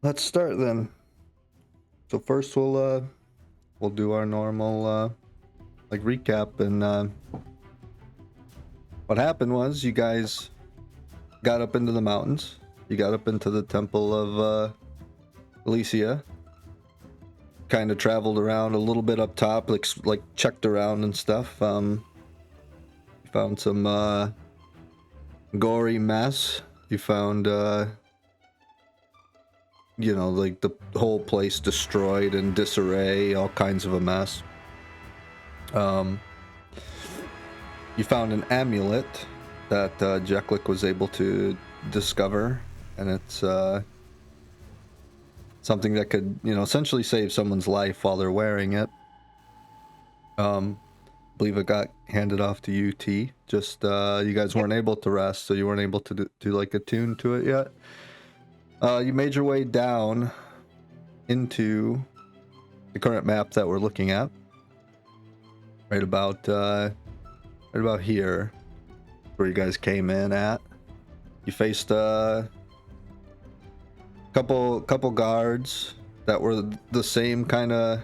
Let's start then. So first we'll do our normal like recap, and what happened was you guys got up into the mountains. You got up into the temple of Alyssia. Kind of traveled around a little bit up top, like checked around and stuff. You found some gory mess. You found like the whole place destroyed and disarray, all kinds of a mess. You found an amulet that Jeklik was able to discover, and it's something that could, essentially save someone's life while they're wearing it. I believe it got handed off to UT. Just you guys weren't able to rest, so you weren't able to do like attune to it yet. You made your way down into the current map that we're looking at. Right about here, where you guys came in at. You faced a couple guards that were the same kind of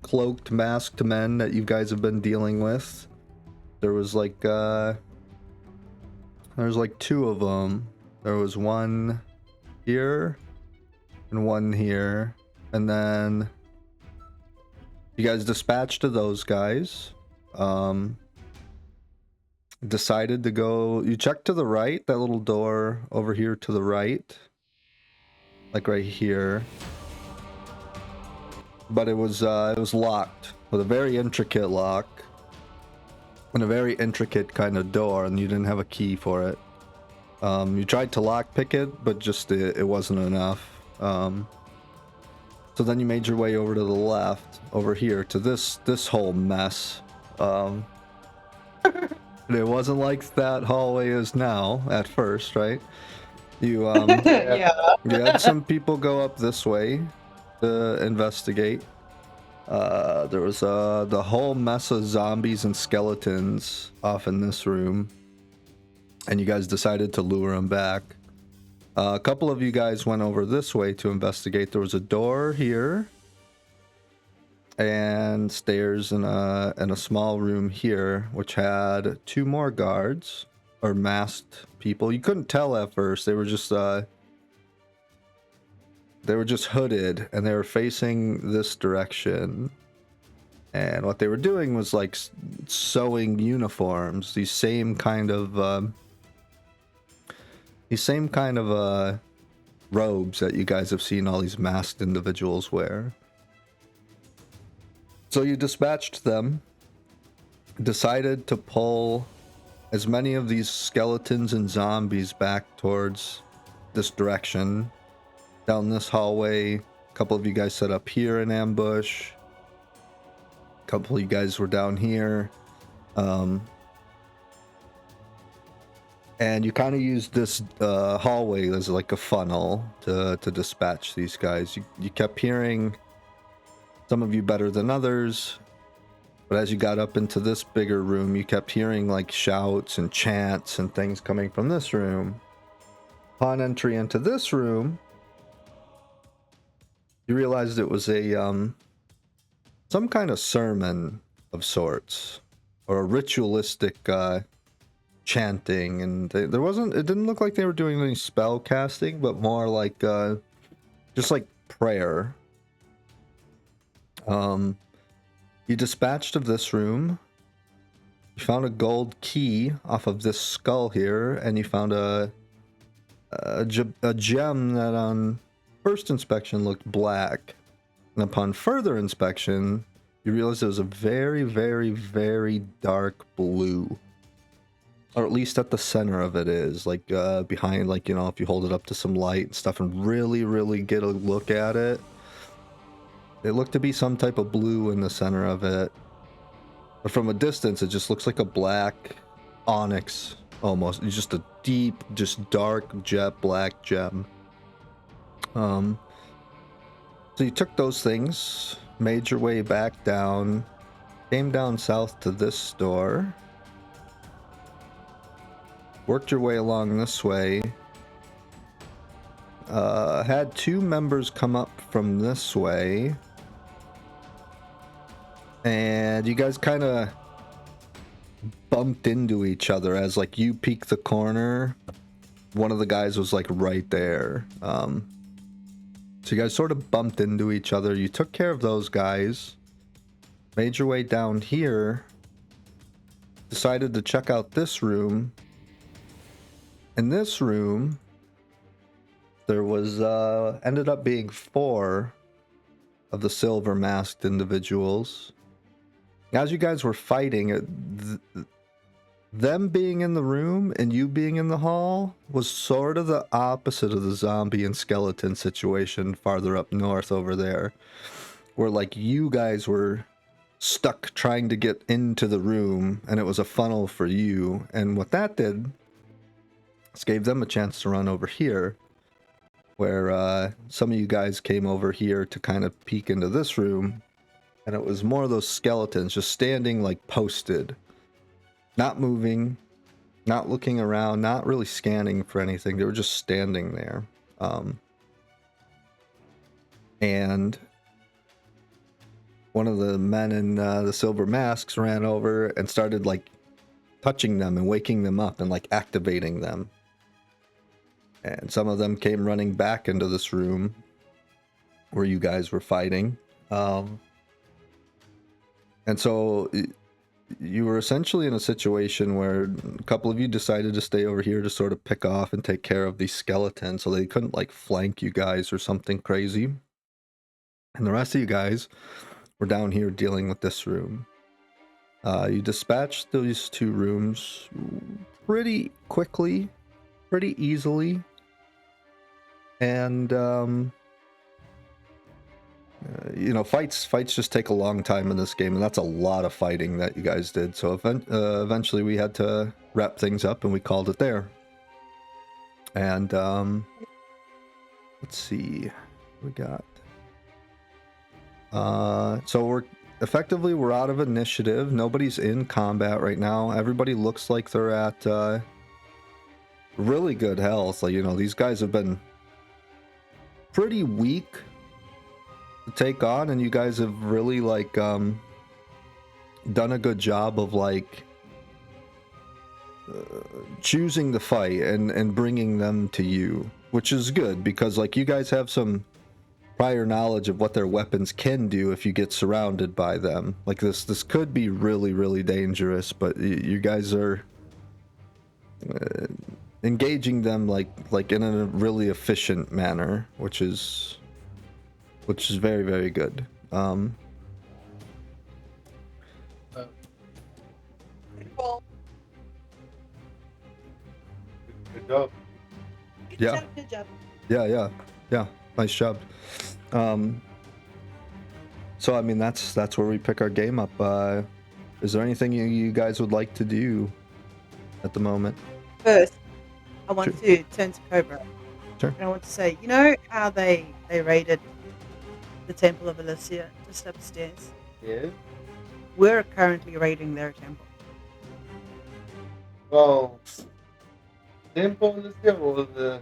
cloaked, masked men that you guys have been dealing with. There was like two of them. There was one here and one here, and then you guys dispatched to those guys. Decided to go. You checked to the right, that little door over here to the right, like right here. But it was locked with a very intricate lock and a very intricate kind of door, and you didn't have a key for it. You tried to lockpick it, but just it wasn't enough. So then you made your way over to the left, over here to this whole mess. It wasn't like that hallway is now at first, right? You Yeah. you had some people go up this way to investigate. There was the whole mess of zombies and skeletons off in this room, and you guys decided to lure them back. A couple of you guys went over this way to investigate. There was a door here and stairs in a small room here, which had two more guards or masked people. You couldn't tell at first. They were just hooded, and they were facing this direction. And what they were doing was like sewing uniforms, these same kind of robes that you guys have seen all these masked individuals wear. So you dispatched them, decided to pull as many of these skeletons and zombies back towards this direction, down this hallway. A couple of you guys set up here in ambush. A couple of you guys were down here. And you kind of used this hallway as like a funnel to dispatch these guys. You kept hearing, some of you better than others, but as you got up into this bigger room, you kept hearing like shouts and chants and things coming from this room. Upon entry into this room, you realized it was a some kind of sermon of sorts, or a ritualistic chanting, and it didn't look like they were doing any spell casting, but more like just like prayer. You dispatched of this room. You found a gold key off of this skull here, and you found a gem that on first inspection looked black, and upon further inspection you realized it was a very, very, very dark blue, or at least at the center of it is, like behind, like, if you hold it up to some light and stuff and really, really get a look at it, it looked to be some type of blue in the center of it. But from a distance, it just looks like a black onyx almost. It's just a deep, just dark jet black gem. So you took those things, made your way back down, came down south to this store, worked your way along this way, had two members come up from this way, and you guys kind of bumped into each other as like you peeked the corner. One of the guys was like right there. So you guys sort of bumped into each other. You took care of those guys, made your way down here, decided to check out this room. In this room, there was ended up being 4 of the silver masked individuals. As you guys were fighting, them being in the room and you being in the hall was sort of the opposite of the zombie and skeleton situation farther up north over there, where like you guys were stuck trying to get into the room and it was a funnel for you, and what that did is gave them a chance to run over here, where some of you guys came over here to kind of peek into this room, and it was more of those skeletons just standing like posted, not moving, not looking around, not really scanning for anything. They were just standing there. And one of the men in the silver masks ran over and started like touching them and waking them up and like activating them. And some of them came running back into this room where you guys were fighting. And so you were essentially in a situation where a couple of you decided to stay over here to sort of pick off and take care of these skeletons so they couldn't like flank you guys or something crazy. And the rest of you guys were down here dealing with this room. You dispatched these 2 rooms pretty quickly, pretty easily. And you know, fights just take a long time in this game, and that's a lot of fighting that you guys did. So eventually we had to wrap things up and we called it there. And let's see, we got so we're out of initiative. Nobody's in combat right now. Everybody looks like they're at really good health. Like, you know, these guys have been pretty weak to take on, and you guys have really like done a good job of like choosing the fight and bringing them to you, which is good because like you guys have some prior knowledge of what their weapons can do if you get surrounded by them. Like this could be really dangerous, but you guys are engaging them like in a really efficient manner, which is very good. Good job. Yeah. Good job. Yeah. Nice job. So I mean that's where we pick our game up. Is there anything you guys would like to do at the moment? First, I want to turn to Cobra. Sure. And I want to say, you know how they raided the Temple of Alyssia just upstairs? Yeah. We're currently raiding their temple. Well, temple is here or the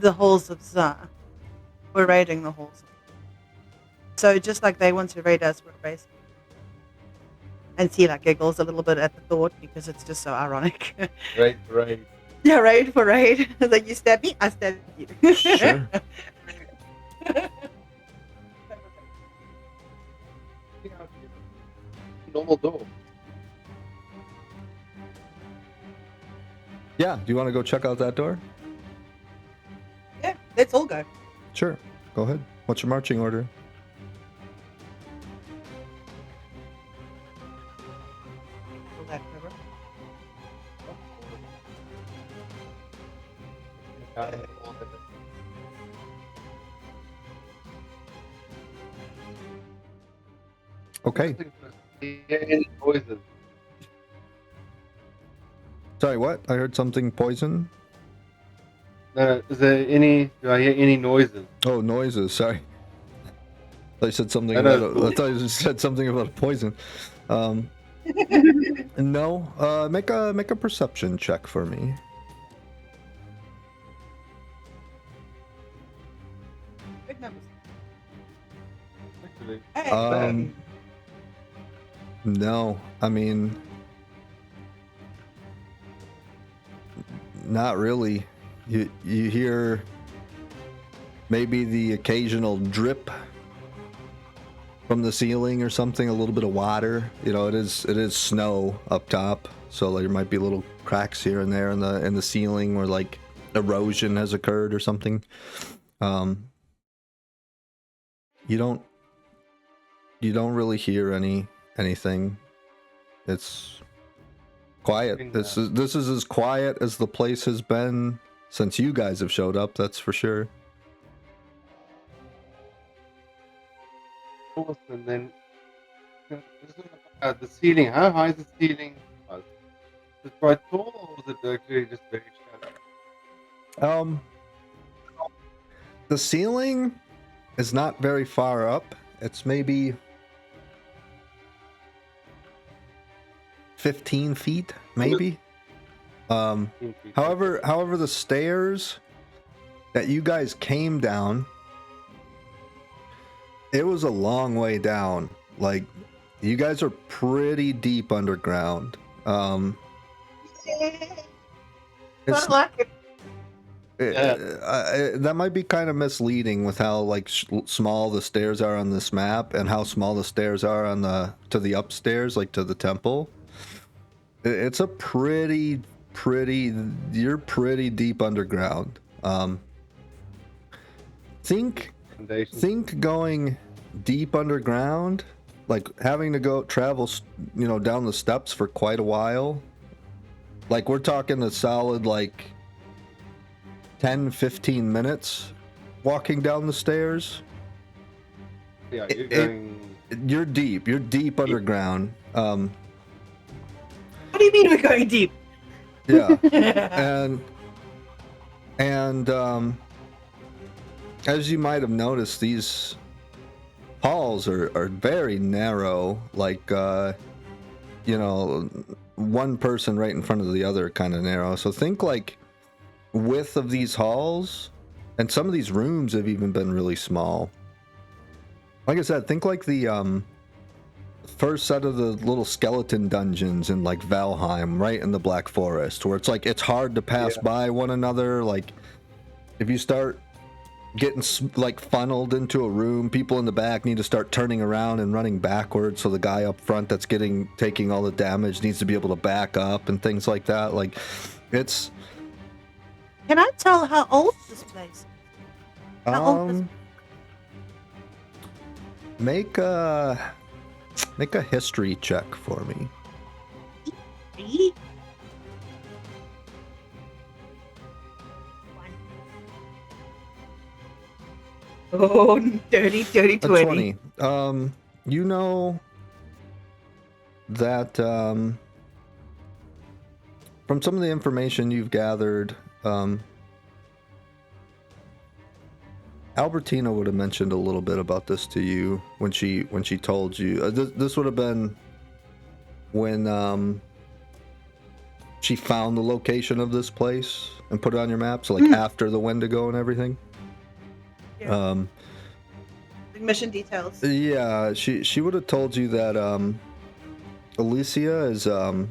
The halls of Zah. We're raiding the halls. So just like they want to raid us, we're basically. And he like giggles a little bit at the thought because it's just so ironic. right. Yeah, raid for raid. Like you stab me, I stab you. Sure. Normal door. Yeah, do you want to go check out that door? Yeah, let's all go. Sure, go ahead. What's your marching order? Pull that cover. Okay. Any noises? Sorry, what? I heard something poison. No, is there any? Do I hear any noises? Oh, noises. Sorry. I thought you said something. I I thought you said something about a poison. No. Make a perception check for me. Big numbers. Actually, Hey. No, I mean, not really. You hear maybe the occasional drip from the ceiling or something, a little bit of water. You know, it is snow up top, so there might be little cracks here and there in the ceiling where like erosion has occurred or something. You don't really hear anything. It's quiet. This is as quiet as the place has been since you guys have showed up, that's for sure. and then this is about the ceiling. How high is the ceiling? Was it quite tall, or was it actually just very shallow? The ceiling is not very far up. It's maybe 15 feet, maybe. 15 feet. However, the stairs that you guys came down, it was a long way down. Like, you guys are pretty deep underground. Not It's, like it. that might be kind of misleading with how like small the stairs are on this map and how small the stairs are on to the upstairs, like to the temple. It's a pretty you're pretty deep underground. Think going deep underground, like having to go travel, you know, down the steps for quite a while. Like we're talking a solid like 10-15 minutes walking down the stairs. Yeah, you're going. You're deep underground. What do you mean we're going deep? Yeah. and as you might have noticed, these halls are very narrow, like you know, one person right in front of the other kind of narrow. So think like width of these halls, and some of these rooms have even been really small. Like I said, think like the first set of the little skeleton dungeons in like Valheim, right in the Black Forest, where it's like it's hard to pass by one another. Like if you start getting like funneled into a room, people in the back need to start turning around and running backwards, so the guy up front that's taking all the damage needs to be able to back up and things like that. Like it's Can I tell how old this place is? How old is make a history check for me. it? Oh, dirty, dirty A 20. 20. You know that from some of the information you've gathered, Albertina would have mentioned a little bit about this to you when she told you. This would have been when she found the location of this place and put it on your map. So like after the Wendigo and everything. Yeah. The mission details. Yeah, she would have told you that Alyssia is a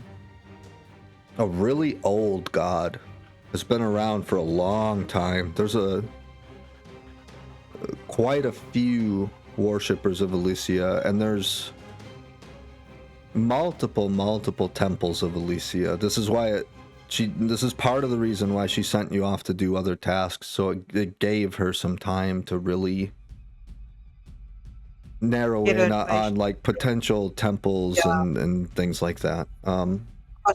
really old god. Has been around for a long time. There's quite a few worshippers of Alyssia, and there's multiple temples of Alyssia. This is why this is part of the reason why she sent you off to do other tasks, so it gave her some time to really narrow in on like potential temples and things like that. I'll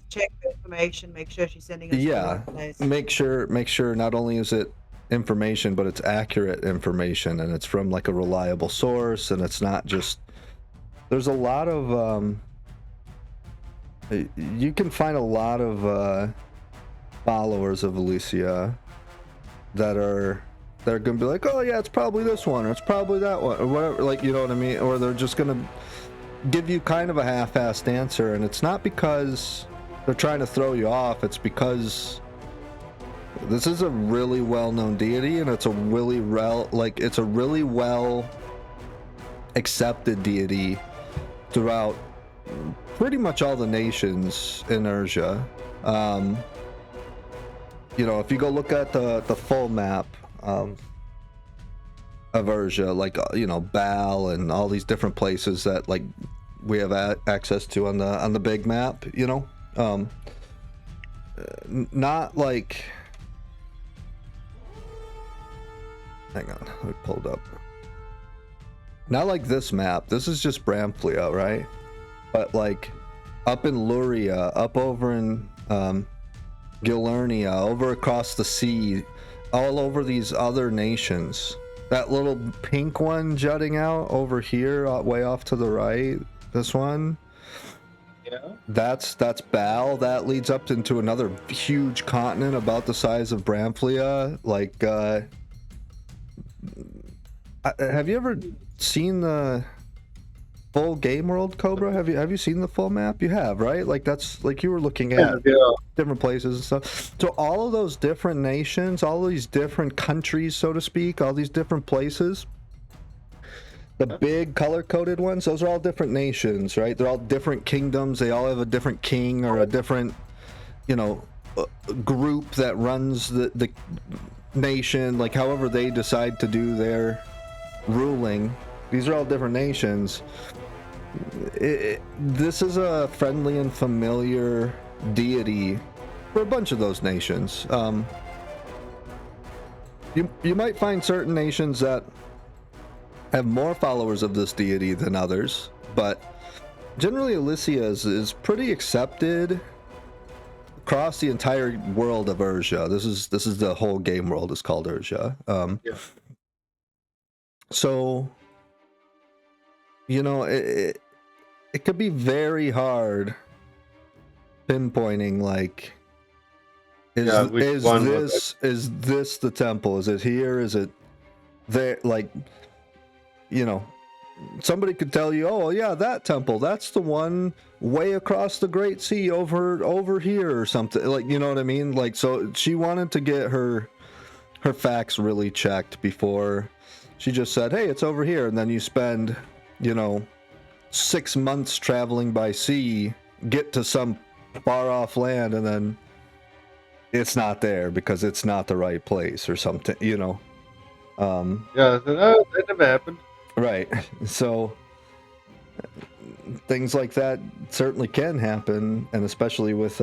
check the information, make sure she's sending us to the right place. make sure not only is it information, but it's accurate information, and it's from like a reliable source, and it's not just. There's a lot of you can find a lot of followers of Alyssia that are gonna be like, oh yeah, it's probably this one, or it's probably that one, or whatever, like, you know what I mean, or they're just gonna give you kind of a half-assed answer, and it's not because they're trying to throw you off, it's because This is a really well-known deity, and it's a really it's a really well accepted deity throughout pretty much all the nations in Urja. You know, if you go look at the full map of Urja, like you know, Baal and all these different places that like we have access to on the big map, you know, not like. Hang on, I pulled up. Not like this map. This is just Bramflia, right? But like up in Luria, up over in Gilurnia, over across the sea, all over these other nations. That little pink one jutting out over here, way off to the right. This one. Yeah. That's Baal. That leads up into another huge continent about the size of Bramflia. Like, have you ever seen the full game world, Cobra? Have you seen the full map? You have, right? Like that's like you were looking at different places and stuff. So all of those different nations, all these different countries, so to speak, all these different places, the big color-coded ones, those are all different nations, right? They're all different kingdoms. They all have a different king or a different, you know, group that runs the nation, like however they decide to do their ruling. These are all different nations. This is a friendly and familiar deity for a bunch of those nations. You might find certain nations that have more followers of this deity than others, but generally Alyssia is pretty accepted across the entire world of Urja. This is the whole game world is called Urja. So, you know, it could be very hard pinpointing like is this the temple? Is it here? Is it there? Like, you know, somebody could tell you, oh yeah, that temple, that's the one way across the Great Sea over here or something. Like, you know what I mean? Like, so she wanted to get her facts really checked before she just said, hey, it's over here, and then you spend, you know, 6 months traveling by sea, get to some far off land, and then it's not there because it's not the right place or something, you know. Yeah, so that never happened. Right. So things like that certainly can happen, and especially with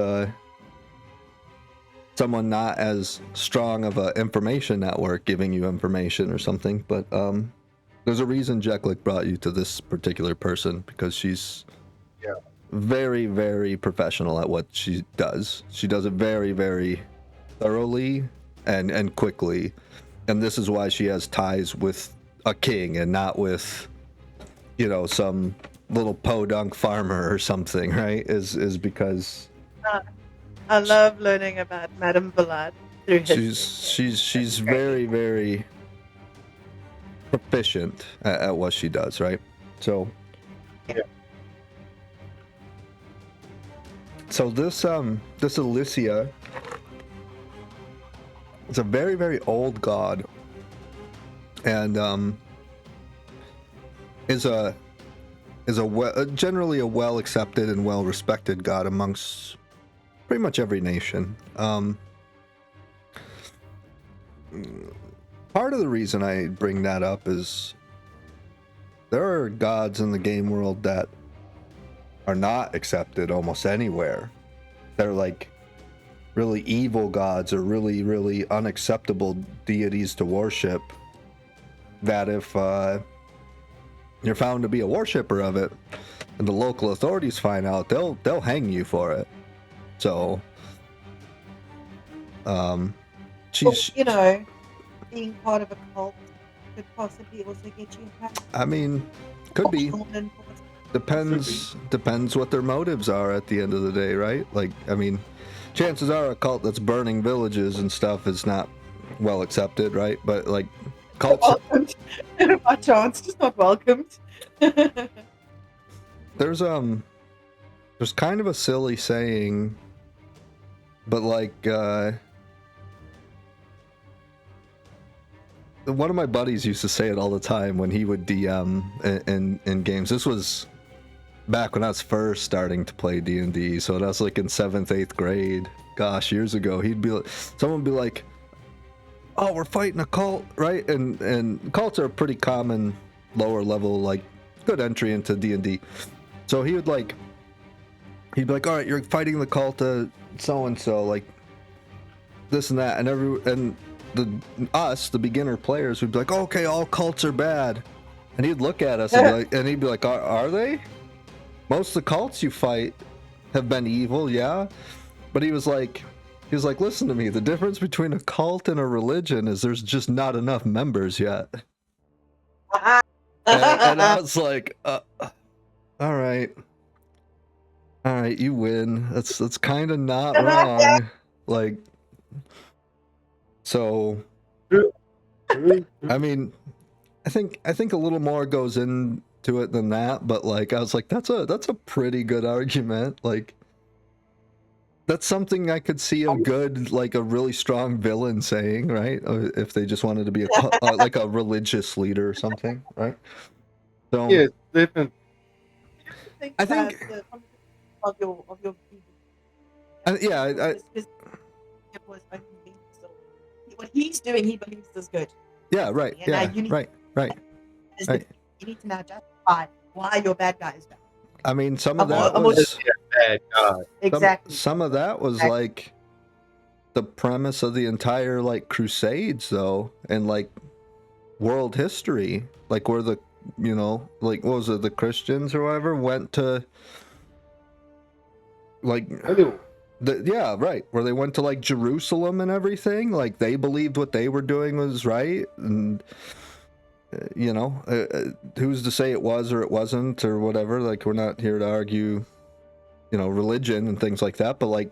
someone not as strong of a information network giving you information or something. But there's a reason Jeklik brought you to this particular person, because she's very, very professional at what she does. She does it very, very thoroughly and quickly, and this is why she has ties with a king and not with, you know, some little podunk farmer or something, right? Is because I love learning about Madame Vlad through history. she's very, very proficient at what she does, right? So so this Alyssia is a very, very old god, and is generally a well accepted and well respected god amongst pretty much every nation. Part of the reason I bring that up is there are gods in the game world that are not accepted almost anywhere. They're like really evil gods or really, really unacceptable deities to worship, that if you're found to be a worshipper of it and the local authorities find out, they'll hang you for it. So she's, you know, being part of a cult could possibly also get you hacked. I mean, could be. Depends what their motives are at the end of the day, right? Like, I mean, chances are a cult that's burning villages and stuff is not well accepted, right? But like cults, welcomed. By chance, just not welcomed. there's kind of a silly saying, but like one of my buddies used to say it all the time when he would DM in games. This was back when I was first starting to play D&D, so that was like in 7th, 8th grade. Gosh, years ago. Someone would be like, "Oh, we're fighting a cult, right?" And cults are a pretty common lower level, like good entry into D&D. So he'd be like, "All right, you're fighting the cult of so and so, like this and that," and the beginner players would be like, "Okay, all cults are bad," and he'd look at us and he'd be like, "Are they? Most of the cults you fight have been evil, yeah." But he was like, "Listen to me. The difference between a cult and a religion is there's just not enough members yet." And I was like, "All right, you win. That's kind of not wrong." Like, so, I mean, I think a little more goes into it than that, but like, I was like, that's a pretty good argument. Like, that's something I could see a really strong villain saying, right? If they just wanted to be like a religious leader or something, right? So Yeah, it's different. I think, of your what he's doing, he believes is good. yeah, right, And now yeah, you need, right. You need to now justify why your bad guy is bad. I mean, some of that I'm was Bad God. exactly. Some of that was like the premise of the entire like Crusades, though, and like world history, like where the like what was it, the Christians or whatever went to like Anyway, yeah, right, where they went to like Jerusalem and everything. Like they believed what they were doing was right, and who's to say it was or it wasn't or whatever. Like we're not here to argue religion and things like that, but like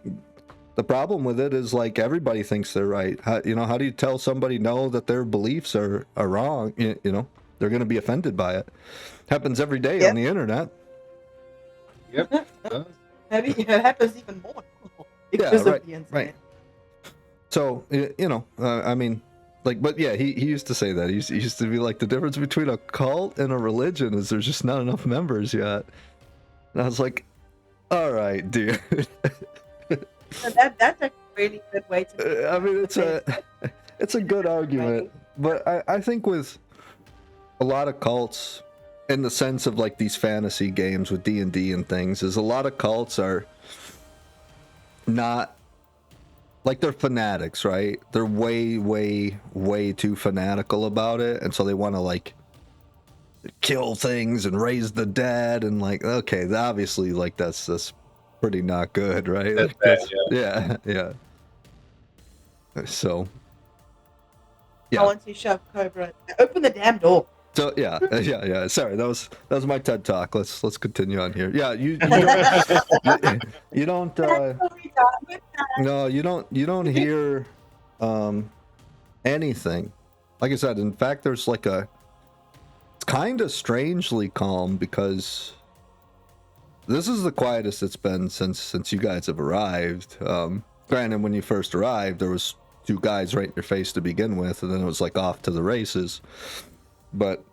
the problem with it is like everybody thinks they're right. How do you tell somebody no that their beliefs are wrong? They're going to be offended by it. Happens every day on the internet. yep. It does. Maybe it happens even more because of the internet. Right. So I mean, like, but yeah, he used to say that. He used to be like, the difference between a cult and a religion is there's just not enough members yet. And I was like, all right, dude. So that's a really good way to. I mean, it's a good argument, but I think with a lot of cults, in the sense of like these fantasy games with D&D and things, is a lot of cults are not like, they're fanatics, right? They're way, way, way too fanatical about it, and so they want to like kill things and raise the dead, and like, okay, obviously, like that's pretty not good, right? That's Like, bad, yeah. So, I want to shove Cobra. Open the damn door. So yeah. Sorry, that was my TED talk. Let's continue on here. Yeah, you don't no, you don't hear anything. Like I said, in fact, there's like it's kind of strangely calm, because this is the quietest it's been since you guys have arrived. Granted, when you first arrived, there was 2 guys right in your face to begin with, and then it was like off to the races. But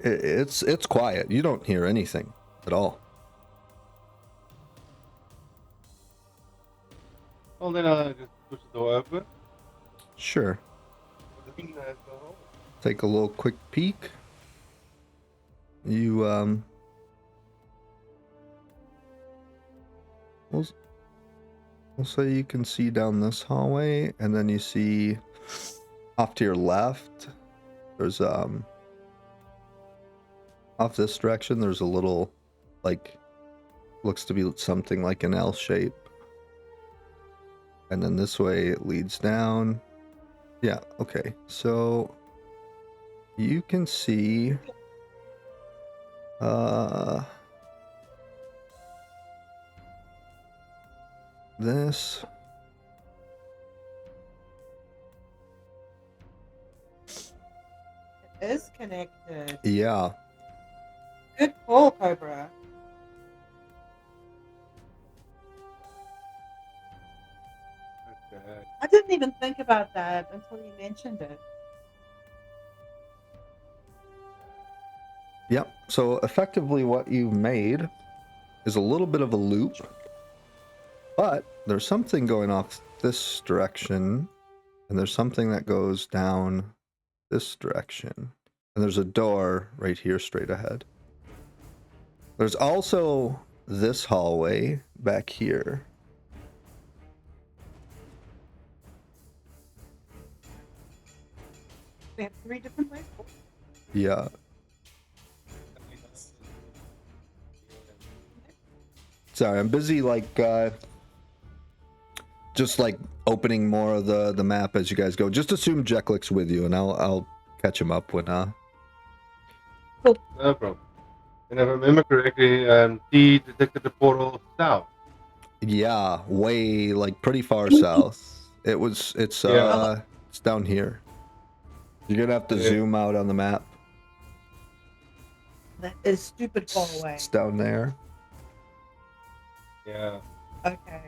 it's quiet. You don't hear anything at all. Well, then I'll just push the door open. Sure. Take a little quick peek. You we'll say you can see down this hallway, and then you see off to your left, there's off this direction, there's a little, like, looks to be something like an L shape. And then this way it leads down. Yeah, okay. So you can see this. It is connected. Yeah. Good call, Cobra. Okay. I didn't even think about that until you mentioned it. Yep. So effectively what you've made is a little bit of a loop, but there's something going off this direction, and there's something that goes down this direction, and there's a door right here straight ahead. There's also this hallway back here. We have 3 different ways. Yeah. Sorry, I'm busy just opening more of the map as you guys go. Just assume Jeklik's with you, and I'll catch him up when No problem. And if I remember correctly, T detected the portal south. Yeah, way pretty far south. It's down here. You're gonna have to zoom out on the map. That is stupid far away. It's down there. Yeah. Okay.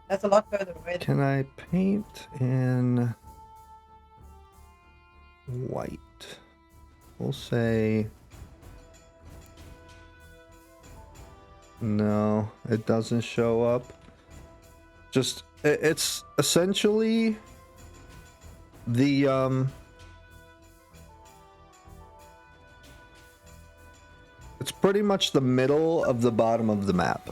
That's a lot further away. Can I paint in white? We'll say no, it doesn't show up. Just it's essentially the it's pretty much the middle of the bottom of the map.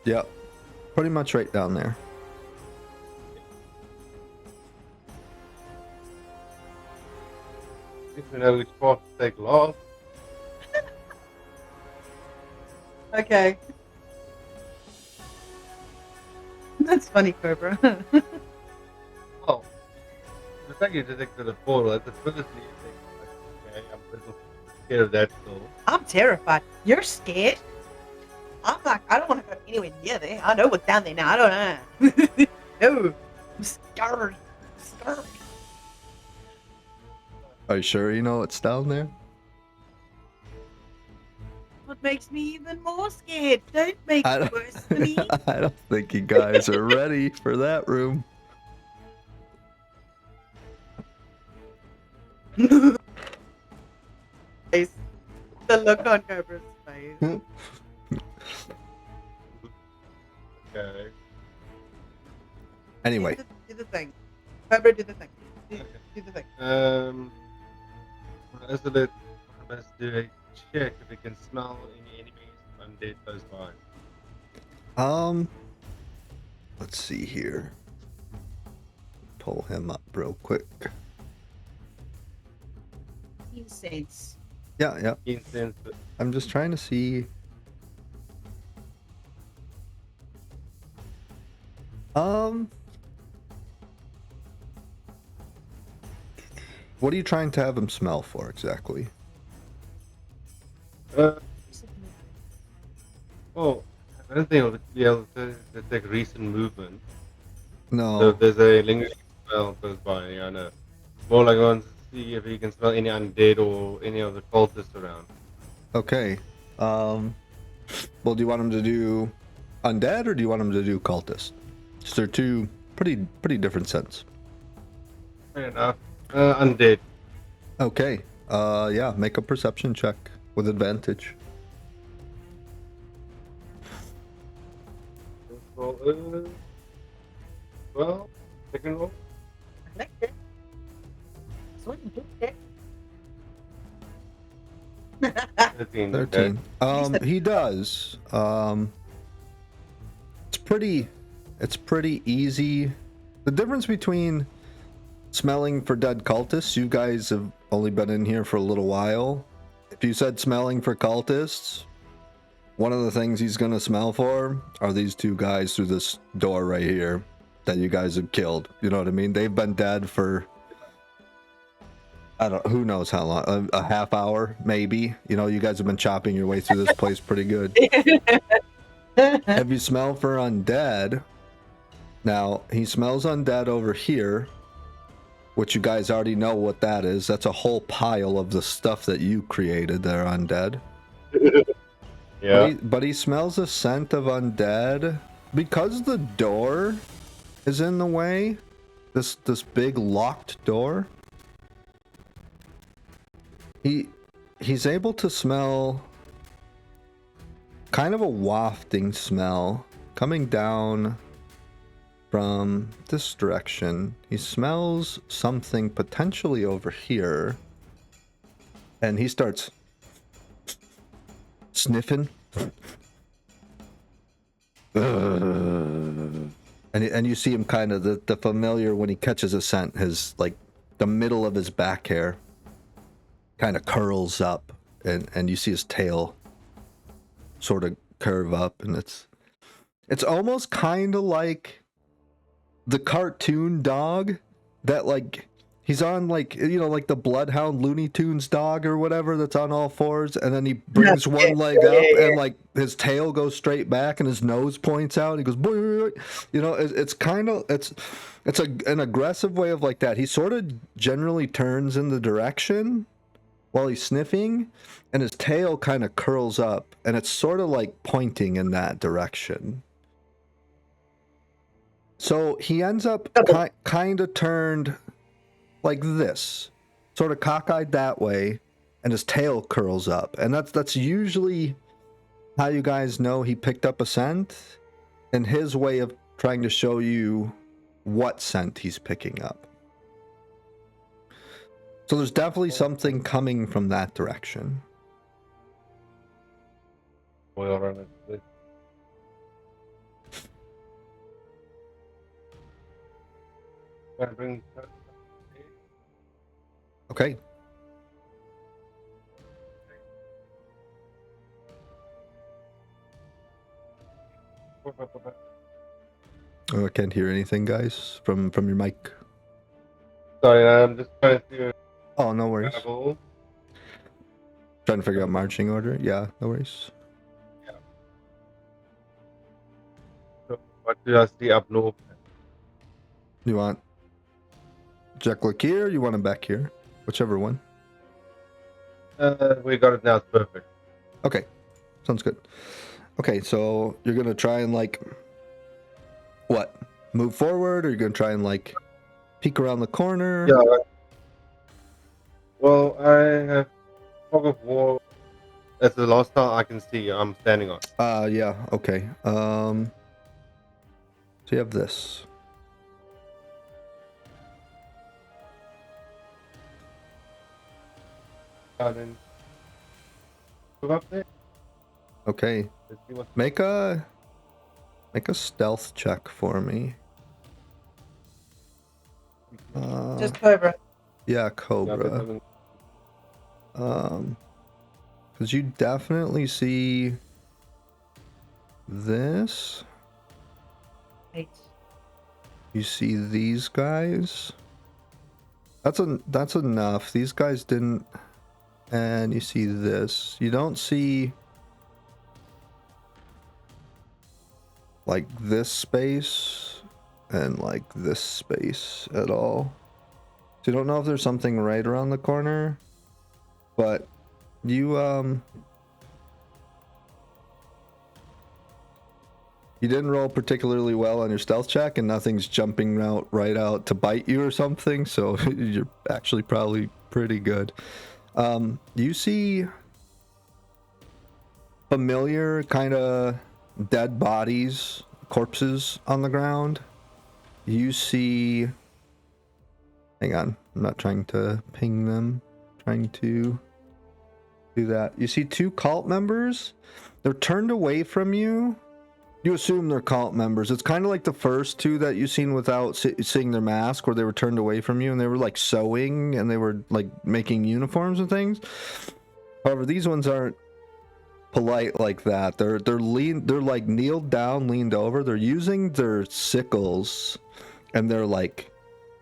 Yep. Pretty much right down there. If we know which part to take last. Okay. That's funny, Cobra. Oh. The fact you detected the portal, that's the first thing you think. Okay, I'm a little scared of that still. I'm terrified. You're scared? I'm like, I don't want to go anywhere near there. I know what's down there now. I don't know. No. I'm scared. I'm scared. Are you sure you know it's down there? What makes me even more scared? Don't make it worse for me. I don't think you guys are ready for that room. Face. The look on Cobra's face. Okay. Anyway, Do the thing. Cobra, do the thing. Do the thing. Elizabeth must do a check if it can smell any enemies undead close by. let's see here. Pull him up real quick. Incense. Yeah. Incense. I'm just trying to see. What are you trying to have him smell for exactly? Oh, I don't think I'll be able to detect recent movement. No. So if there's a lingering smell close by, I know. More like I want to see if you can smell any undead or any of the cultists around. Okay. Well, do you want him to do undead or do you want him to do cultist? So they're two pretty different scents. Fair enough. Undead. Okay. Yeah, make a perception check with advantage. Well, second roll. I like it. So what you do there? 13. 13. Okay. He does. It's pretty easy. The difference between smelling for dead cultists, you guys have only been in here for a little while. If you said smelling for cultists, one of the things he's gonna smell for are these two guys through this door right here that you guys have killed. You know what I mean? They've been dead for who knows how long, a half hour maybe. You know, you guys have been chopping your way through this place pretty good. Have you smelled for undead? Now he smells undead over here, which you guys already know what that is. That's a whole pile of the stuff that you created there, undead. Yeah. But he smells a scent of undead because the door is in the way. this big locked door. He's able to smell kind of a wafting smell coming down from this direction. He smells something potentially over here, and he starts sniffing. And you see him kind of the familiar when he catches a scent, his like the middle of his back hair kind of curls up, and you see his tail sort of curve up, and it's almost kind of like the cartoon dog that like he's on, like, you know, like the Bloodhound Looney Tunes dog or whatever that's on all fours, and then he brings one leg up and like his tail goes straight back and his nose points out. He goes, boy, you know, it's kind of it's an aggressive way of like that. He sort of generally turns in the direction while he's sniffing, and his tail kind of curls up, and it's sort of like pointing in that direction. So he ends up kind of turned like this, sort of cockeyed that way, and his tail curls up, and that's usually how you guys know he picked up a scent, and his way of trying to show you what scent he's picking up. So there's definitely something coming from that direction. Oil on it. Can I bring? Okay. Oh, I can't hear anything, guys, from your mic. Sorry, I'm just trying to. Oh, no worries. Travel. Trying to figure out marching order. Yeah, no worries. So what do I see up north? You want Jack look here? Or you want him back here? Whichever one. We got it now. It's perfect. Okay, sounds good. Okay, so you're gonna try and like what? Move forward, or you're gonna try and like peek around the corner? Yeah. Well, I have fog of war. That's the last time I can see. I'm standing on. Yeah. Okay. So you have this. And then move up there. Okay. Let's see what. Make a stealth check for me. Just Cobra. Yeah, Cobra. Because you definitely see this. 8. You see these guys. That's enough. These guys didn't. And you see this. You don't see like this space and like this space at all. So you don't know if there's something right around the corner, but you didn't roll particularly well on your stealth check, and nothing's jumping out right out to bite you or something, so you're actually probably pretty good. You see familiar kind of dead bodies, corpses on the ground. You see, hang on, I'm not trying to ping them, trying to do that. You see 2 cult members. They're turned away from you. You assume they're cult members. It's kind of like the first 2 that you've seen without seeing their mask, where they were turned away from you and they were like sewing and they were like making uniforms and things. However, these ones aren't polite like that. They're like kneeled down, leaned over. They're using their sickles and they're like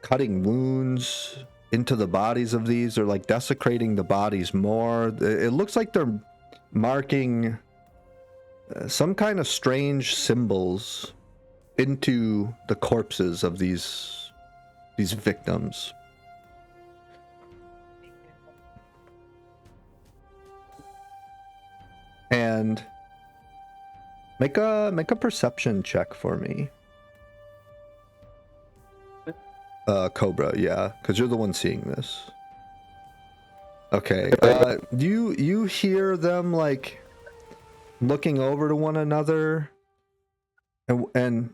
cutting wounds into the bodies of these. They're like desecrating the bodies more. It looks like they're marking some kind of strange symbols into the corpses of these victims. And make a perception check for me. Cobra, yeah, because you're the one seeing this. Okay. You hear them like looking over to one another, and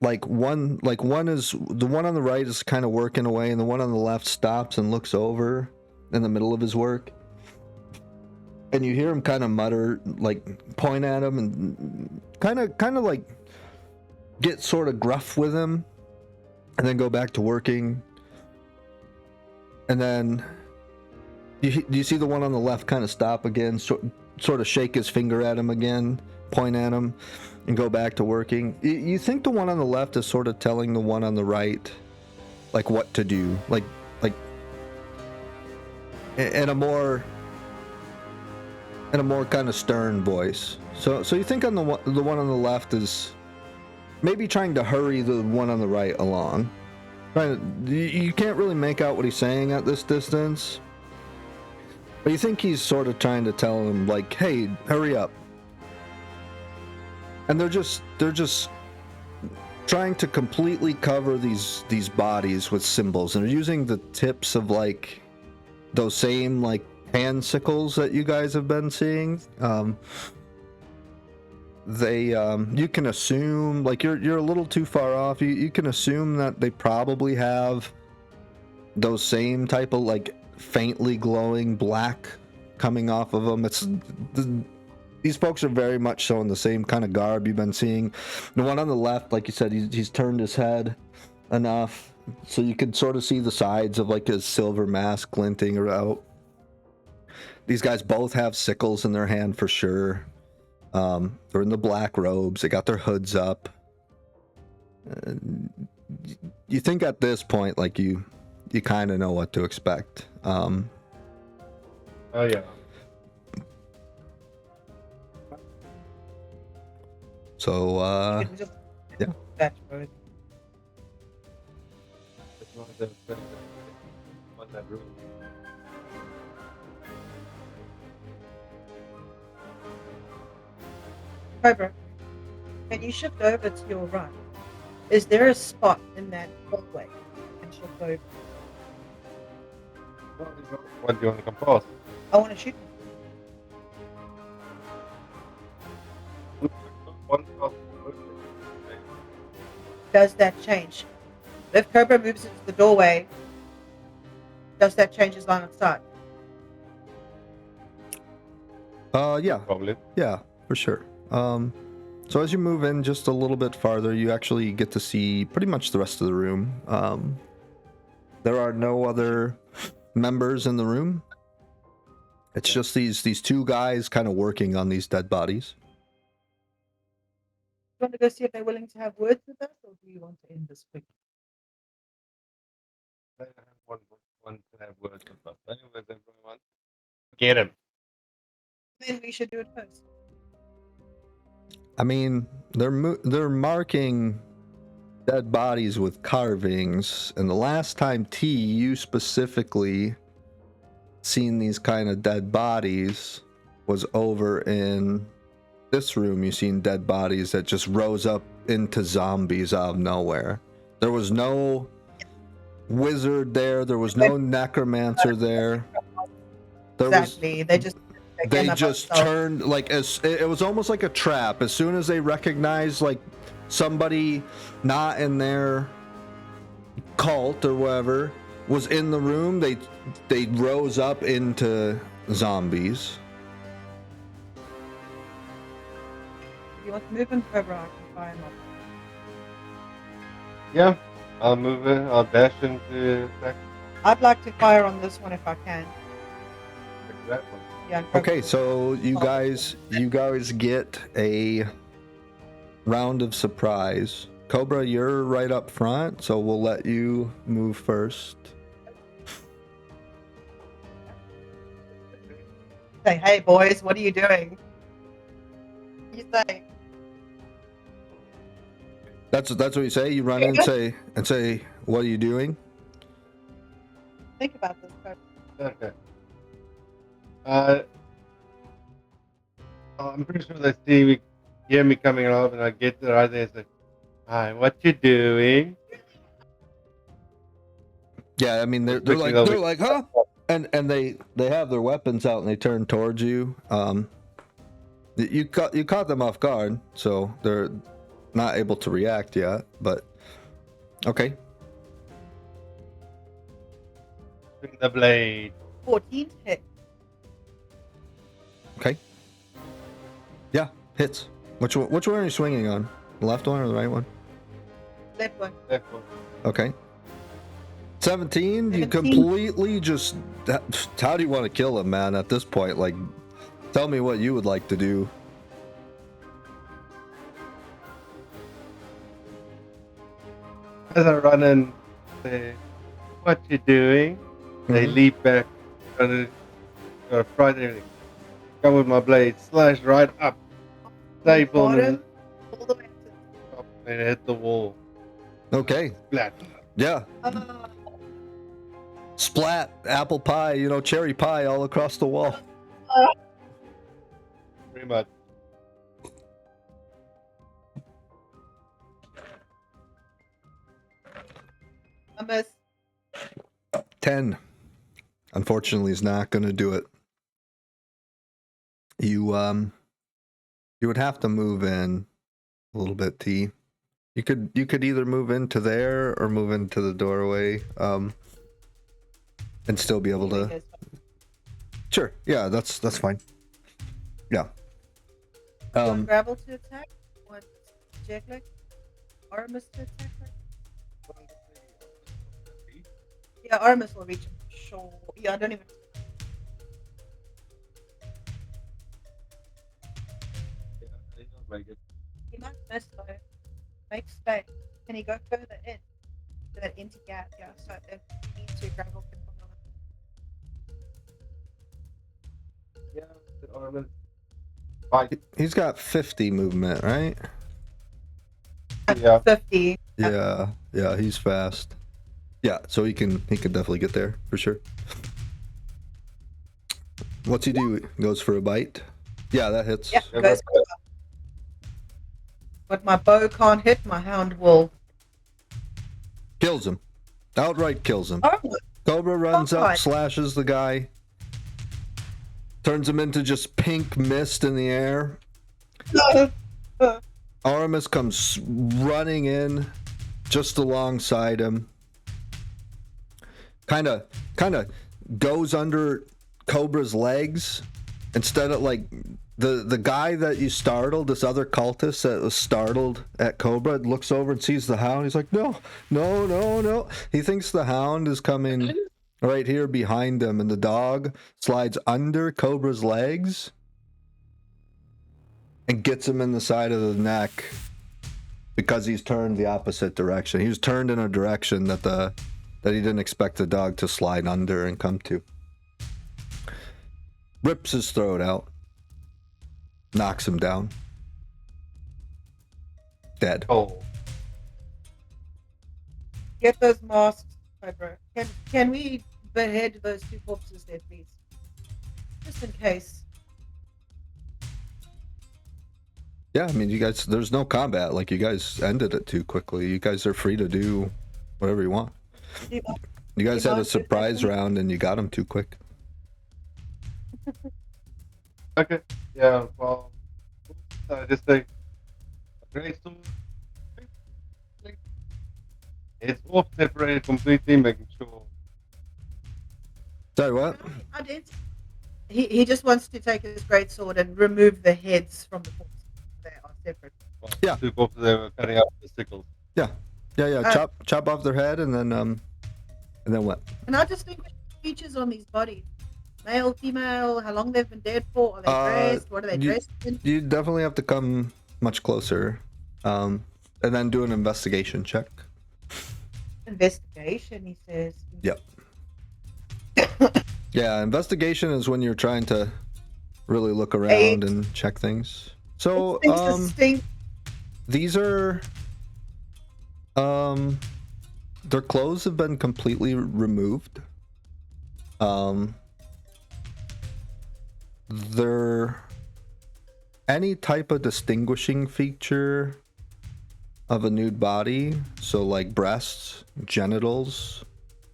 like one is the one on the right is kind of working away, and the one on the left stops and looks over in the middle of his work, and you hear him kind of mutter, like point at him, and kind of like get sort of gruff with him, and then go back to working, and then you see the one on the left kind of stop again, sort of shake his finger at him again, point at him, and go back to working. You think the one on the left is sort of telling the one on the right, like what to do, like in a more kind of stern voice. So you think on the one on the left is maybe trying to hurry the one on the right along. You can't really make out what he's saying at this distance, but you think he's sort of trying to tell him, like, hey, hurry up. And they're just trying to completely cover these bodies with symbols, and they're using the tips of like those same like hand sickles that you guys have been seeing. You can assume, like, you're a little too far off. You can assume that they probably have those same type of like faintly glowing black coming off of them. These folks are very much so in the same kind of garb you've been seeing. The one on the left, like you said, he's turned his head enough so you can sort of see the sides of like his silver mask glinting out. These guys both have sickles in their hand for sure. They're in the black robes. They got their hoods up. You think at this point, like, you kind of know what to expect. Oh yeah. So yeah. That's good. It's one of those things on that room. Cobra, can you shift over to your right? Is there a spot in that hallway you can shift over? What do you want to compose? I want to shoot him. Does that change? If Cobra moves into the doorway, does that change his line of sight? Yeah. Probably. Yeah, for sure. So as you move in just a little bit farther, you actually get to see pretty much the rest of the room. There are no other members in the room. It's just these two guys kind of working on these dead bodies. Do you want to go see if they're willing to have words with us, or do you want to end this quickly? I have one to have words with us. Anyways, everyone, get him. Then we should do it first. I mean, they're marking dead bodies with carvings, and the last time you specifically seen these kind of dead bodies was over in this room. You seen dead bodies that just rose up into zombies out of nowhere. There was no wizard there. There was no necromancer there. Exactly. They just turned, like, it was almost like a trap. As soon as they recognized like somebody not in their cult or whatever was in the room, they rose up into zombies. You want to move him further? I can fire him up. Yeah, I'll move it. I'll dash into attack I'd like to fire on this one if I can. that one. Yeah. Okay, so you guys get a round of surprise. Cobra, you're right up front, so we'll let you move first. Say, hey boys, what are you doing? You say. That's what you say. You run in and say, what are you doing? Think about this. Okay. I'm pretty sure they hear me coming up, and I get there right there and say, "Hi, what you doing?" Yeah, I mean they're like huh, and they have their weapons out and they turn towards you. You caught them off guard, so they're not able to react yet. But okay, Swing the blade. 14 to hit. okay, yeah, hits. Which one are you swinging on? The left one or the right one? Left one. Left one. Okay. 17, you 17. completely just... How do you want to kill him, man, at this point? Like, tell me what you would like to do. As I run and say, "What you doing?" They Mhm. leap back, trying to frighten everything. Come with my blade, slash right up, staple Bottom, and all the way to top, and hit the wall. Okay, Splat. yeah. the Splat, apple pie, cherry pie all across the wall. Pretty much. I miss. 10. Unfortunately, is not going to do it. You would have to move in a little bit, T. You could either move into there or move into the doorway, and still be able to. Sure, yeah, that's fine. Yeah. One gravel to attack, one jack leg, Artemis to attack. Yeah, Artemis will reach him. Sure. Yeah, I don't even. Make it. He might miss though. Make space. Can he go further in to that empty gap? Yeah, so if he needs to, gravel can put on. Yeah, the armor. Fight. He's got 50 movement, right? Yeah. 50. Yeah, he's fast. Yeah, so he can definitely get there for sure. What's he do? Goes for a bite? Yeah, that hits. Yeah, goes for it. But my bow can't hit, my hound will. Kills him. Outright kills him. Oh, Cobra runs up, God. slashes the guy. Turns him into just pink mist in the air. no. Aramis comes running in just alongside him. Kind of goes under Cobra's legs instead of like the guy that you startled, this other cultist that was startled at Cobra, looks over and sees the hound. He's like, no. He thinks the hound is coming right here behind him, and the dog slides under Cobra's legs and gets him in the side of the neck because he's turned the opposite direction. He was turned in a direction that he didn't expect the dog to slide under and come to. Rips his throat out. Knocks him down. Dead. Oh. Get those masks, Cobra. Can we behead those two corpses there, please? Just in case. Yeah, I mean, you guys, there's no combat. Like, you guys ended it too quickly. You guys are free to do whatever you want. You guys had a surprise round and you got him too quick. Okay. Yeah. Well, I just think great sword. It's off separated completely, making sure. Sorry, what? I did. He just wants to take his great sword and remove the heads from the corpses. They are separate. Well, Yeah. Two corpses they were cutting up the sickles. Yeah. Chop off their head and then what? And I distinguish features on these bodies. Male, female, how long they've been dead for, are they dressed, what are they dressed in? You definitely have to come much closer, and then do an investigation check. Investigation, he says. Yep. Yeah, investigation is when you're trying to really look around 8. and check things. So, It stinks to stink. these are, their clothes have been completely removed. They're any type of distinguishing feature of a nude body, so like breasts, genitals,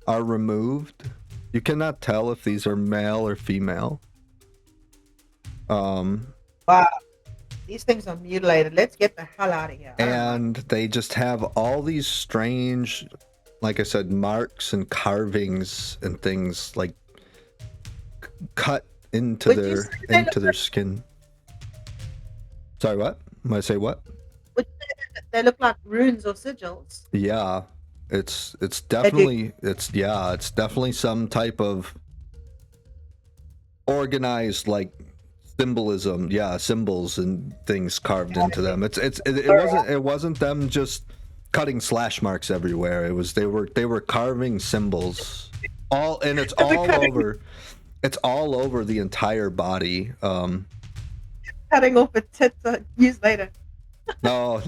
are removed. You cannot tell if these are male or female. Wow. These things are mutilated. Let's get the hell out of here. I don't know. And they just have all these strange, like I said, marks and carvings and things like cut into Would you their say they into look their skin. Sorry, what? Am I say what? Would you say that they look like runes or sigils? Yeah, it's They do. definitely it's definitely some type of organized like symbolism. Yeah, symbols and things carved into them. It wasn't them just cutting slash marks everywhere. It was they were carving symbols all, and it's all over. It's all over the entire body. Cutting off a tit to use later. No,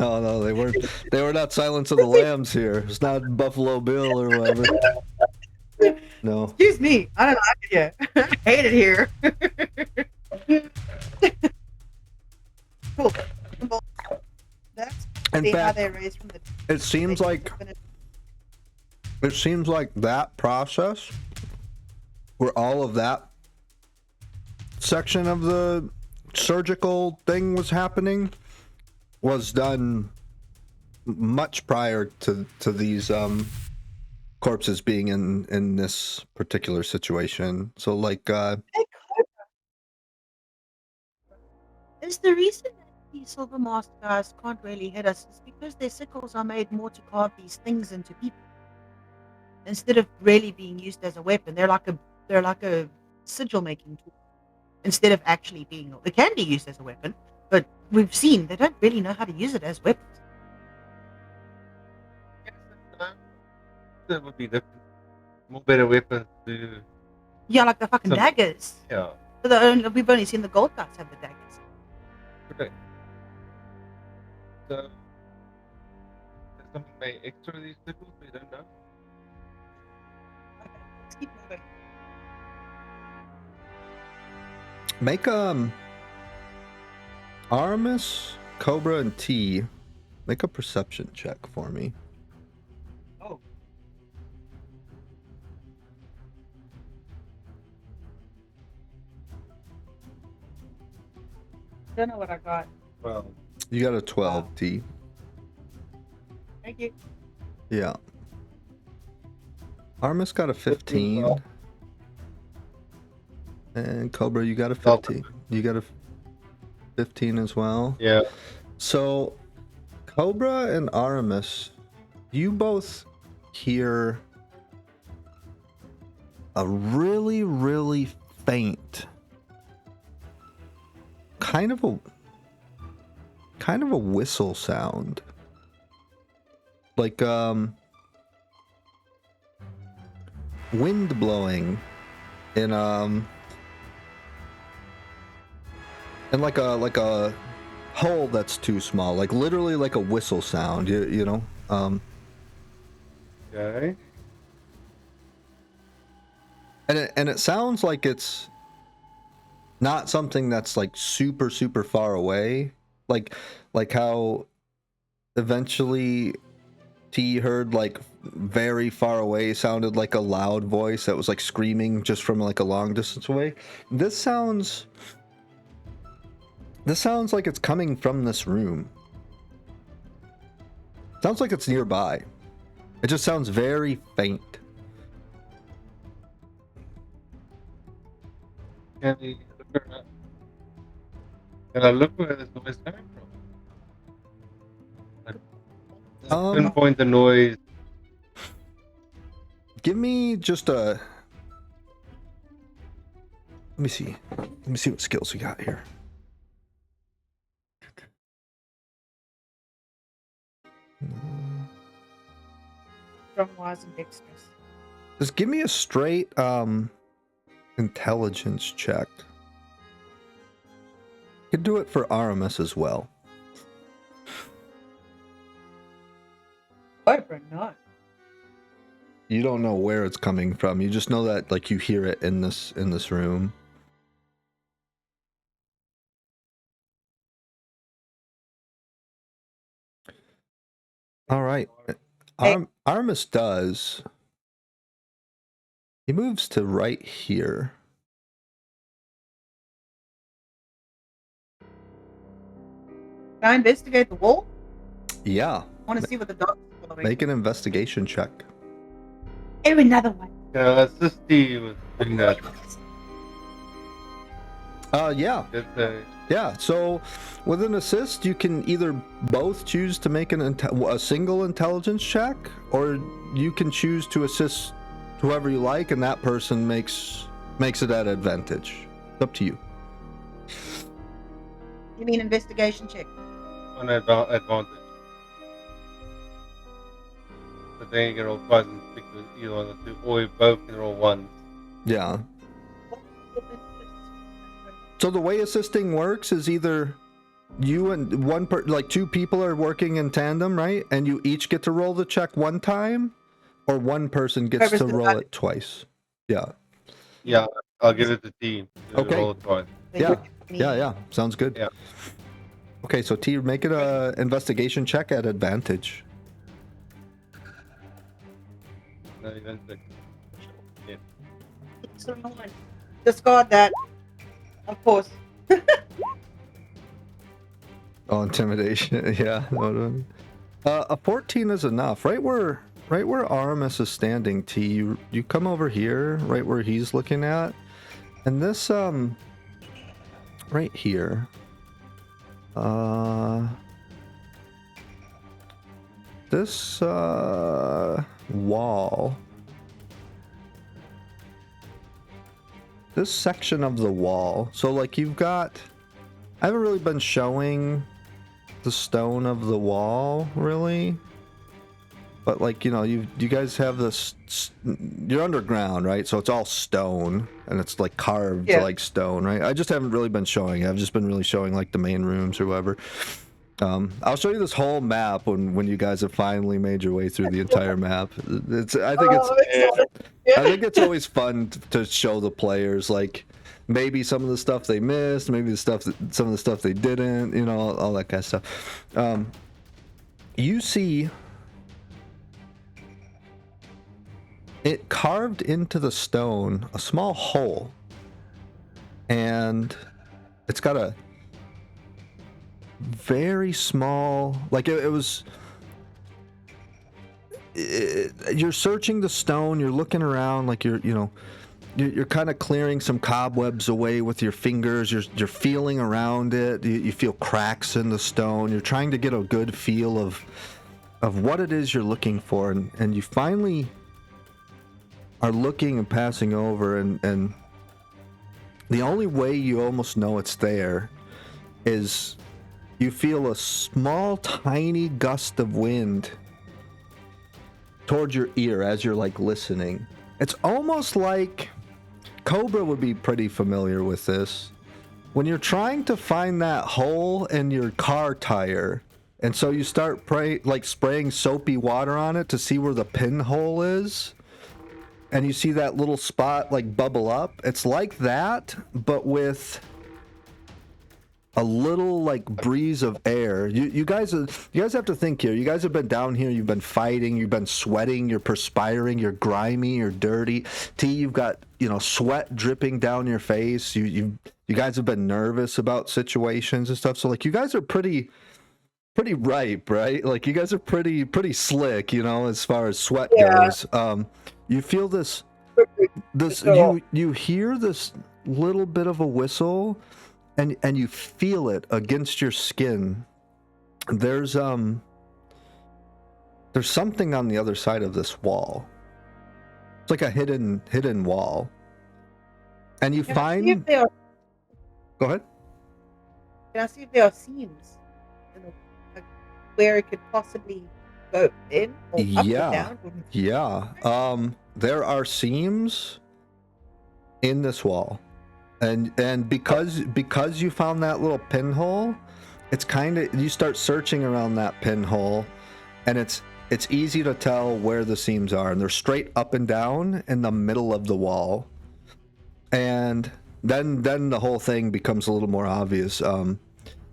they weren't. They were not Silence of the Lambs here. It's not Buffalo Bill or whatever. No. Excuse me. I don't like it here. I hate it here. Cool. That's In see how fact, they raise from the. it seems like that process, where all of that section of the surgical thing was happening, was done much prior to these corpses being in this particular situation. So like Is the reason that these silver mask guys can't really hit us is because their sickles are made more to carve these things into people instead of really being used as a weapon. They're like a sigil making tool instead of actually being. They can be used as a weapon, but we've seen they don't really know how to use it as weapons. That would be different. More better weapons to. Yeah, like the fucking daggers. Yeah. But we've only seen the gold guys have the daggers. Okay. So, there's something made extra of these sickles we don't know. Okay, let's keep moving. make Aramis, Cobra, and T make a perception check for me. Oh. Don't know what I got. Well, You got a 12, Wow. T. Thank you. Yeah. Aramis got a 15. 15. And Cobra, you got a 15. You got a 15 as well. yeah. So, Cobra and Aramis, you both hear a really, really faint, kind of a whistle sound, like wind blowing in like a hole that's too small, like literally like a whistle sound. You know. Okay. And it sounds like it's not something that's like super far away, like how eventually T heard like very far away sounded like a loud voice that was like screaming just from like a long distance away. This sounds like it's coming from this room. Sounds like it's nearby. It just sounds very faint. Can we look around? Can I look where this noise coming from? Like, pinpoint the noise. Give me just a. Let me see what skills we got here. Strong wise and dexterous. Just give me a straight intelligence check. You could do it for Aramis as well. Why for not? You don't know where it's coming from. You just know that like you hear it in this room. All right. Aramis does. He moves to right here. Can I investigate the wall? Yeah. I want to see what the dog's following. Make an investigation check. Oh, another one. Can I assist you with doing that? Yeah. Yeah, so with an assist, you can either both choose to make a single intelligence check, or you can choose to assist whoever you like, and that person makes it at advantage. It's up to you. You mean investigation check? On advantage. But then you can roll twice and pick either one of the two, or you both can roll once. Yeah. So the way assisting works is either you and like two people are working in tandem, right? And you each get to roll the check one time, or one person gets to roll it twice. Yeah. Yeah, I'll give it to T. Okay. Roll it twice. Yeah. Sounds good. Yeah. Okay, so T, make it a investigation check at advantage. No, you don't pick. Yeah. Discard that. Of course. Oh, intimidation. Yeah. A 14 is enough. Right where Aramis is standing, T, you come over here, right where he's looking at, and this right here. This wall. This section of the wall. So like you've got, I haven't really been showing the stone of the wall really, but like, you know, you guys have this, you're underground, right? So it's all stone and it's like carved like stone, right? I just haven't really been showing it. I've just been really showing like the main rooms or whatever. I'll show you this whole map when you guys have finally made your way through the entire map. I think it's always fun to show the players like maybe some of the stuff they missed, maybe some of the stuff they didn't, you know, all that kind of stuff. You see it carved into the stone a small hole, and it's got a very small, like you're searching the stone, you're looking around, like you're kind of clearing some cobwebs away with your fingers, you're feeling around it, you feel cracks in the stone, you're trying to get a good feel of what it is you're looking for, and you finally are looking and passing over, and the only way you almost know it's there is you feel a small, tiny gust of wind towards your ear as you're like listening. It's almost like Cobra would be pretty familiar with this. When you're trying to find that hole in your car tire, and so you start spraying soapy water on it to see where the pinhole is, and you see that little spot like bubble up. It's like that, but with a little like breeze of air. You guys have to think here. You guys have been down here, you've been fighting, you've been sweating, you're perspiring, you're grimy, you're dirty. T, you've got, you know, sweat dripping down your face. You guys have been nervous about situations and stuff. So like you guys are pretty ripe, right? Like you guys are pretty slick, you know, as far as sweat goes. You feel this you hear this little bit of a whistle, and you feel it against your skin. There's something on the other side of this wall. It's like a hidden wall. And you find Go ahead. Can I see if there are seams like where it could possibly go in or up or down? Yeah. There are seams in this wall. And because you found that little pinhole, it's kind of, you start searching around that pinhole, and it's easy to tell where the seams are, and they're straight up and down in the middle of the wall. And then the whole thing becomes a little more obvious.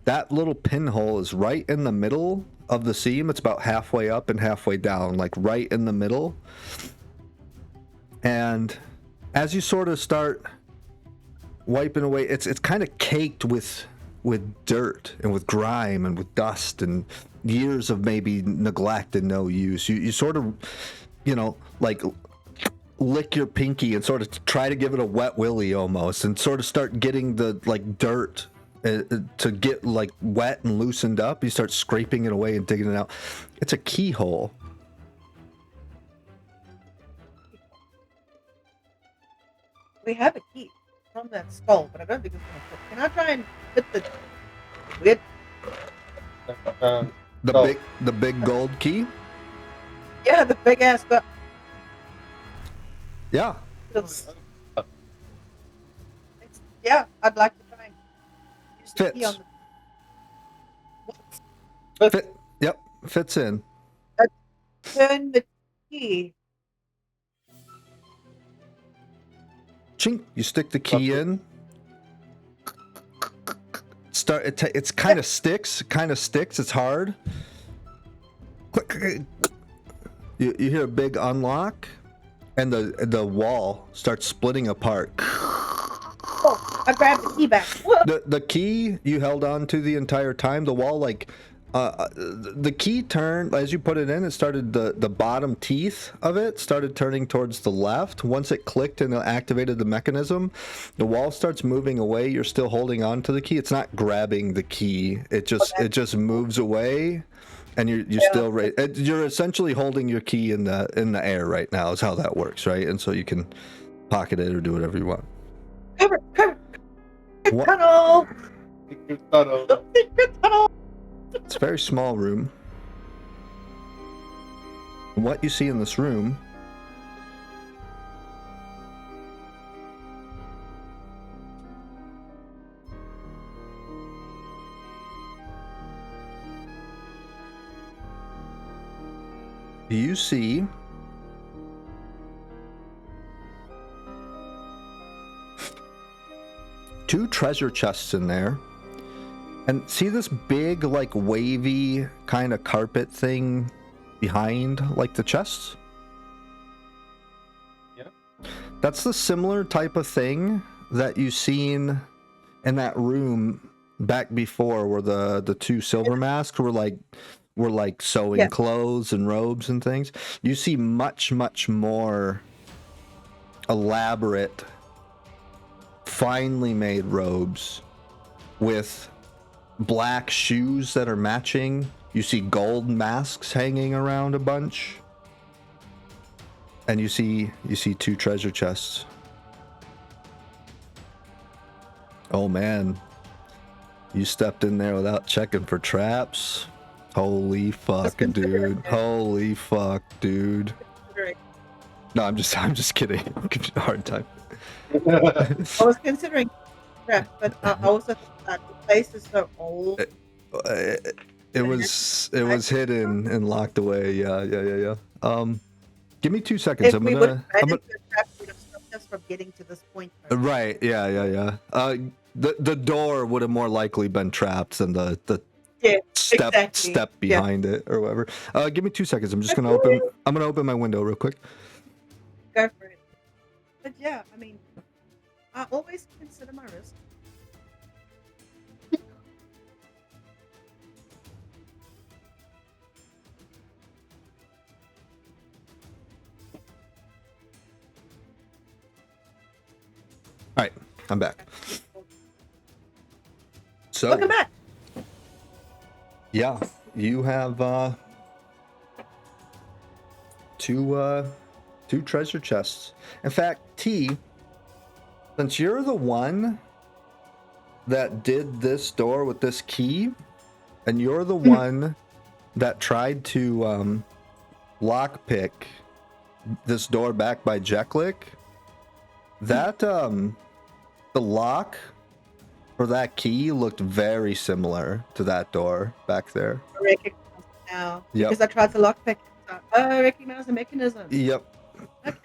That little pinhole is right in the middle of the seam. It's about halfway up and halfway down, like right in the middle. And as you sort of start wiping away, it's kind of caked with dirt and with grime and with dust and years of maybe neglect and no use. You sort of, like lick your pinky and sort of try to give it a wet willy almost, and sort of start getting the like dirt to get like wet and loosened up. You start scraping it away and digging it out. It's a keyhole. We have a key from that skull, but I don't think it's gonna fit. Can I try and fit the weird? The big gold key. Yeah, the big ass. But Yeah. Yeah, I'd like to try and use the key on Fits. the. Yep, fits in. Turn the key. Chink. You stick the key in. It's kind of sticks. It's hard. Click. You hear a big unlock, and the wall starts splitting apart. Oh, I grabbed the key back. Whoa. The key you held on to the entire time. The wall, like, the key turned as you put it in. It started the bottom teeth of it started turning towards the left. Once it clicked and activated the mechanism, the wall starts moving away. You're still holding on to the key. It's not grabbing the key. It just moves away, and you're still right. You're essentially holding your key in the air right now. Is how that works, right? And so you can pocket it or do whatever you want. Cover. What? Tunnel. Secret tunnel. Secret tunnel. It's a very small room. What you see in this room you see two treasure chests in there. And see this big, like, wavy kind of carpet thing behind, like, the chests? Yeah. That's the similar type of thing that you seen in that room back before, where the two silver masks were like sewing clothes and robes and things. You see much more elaborate, finely made robes with black shoes that are matching. You see gold masks hanging around a bunch, and you see two treasure chests. Oh man, you stepped in there without checking for traps. Holy fuck, dude. Holy fuck, dude. No, I'm just kidding. I'm giving you a hard time. I was considering crap, but I also thought the place is so old. It was hidden and locked away. Yeah. Give me 2 seconds. If we would have managed to trap, would have stopped us from getting to this point. Right. Yeah. The door would have more likely been trapped than the step behind it or whatever. Give me 2 seconds. I'm gonna open my window real quick. Go for it. But yeah, I mean, I always consider my risk. All right, I'm back. So, Welcome back. Yeah, you have two treasure chests. In fact, T, since you're the one that did this door with this key, and you're the one that tried to lockpick this door back by Jeklik, that the lock for that key looked very similar to that door back there. I recognize it now. Yep. Because I tried to lockpick it. So, I recognize the mechanism. Yep. Okay.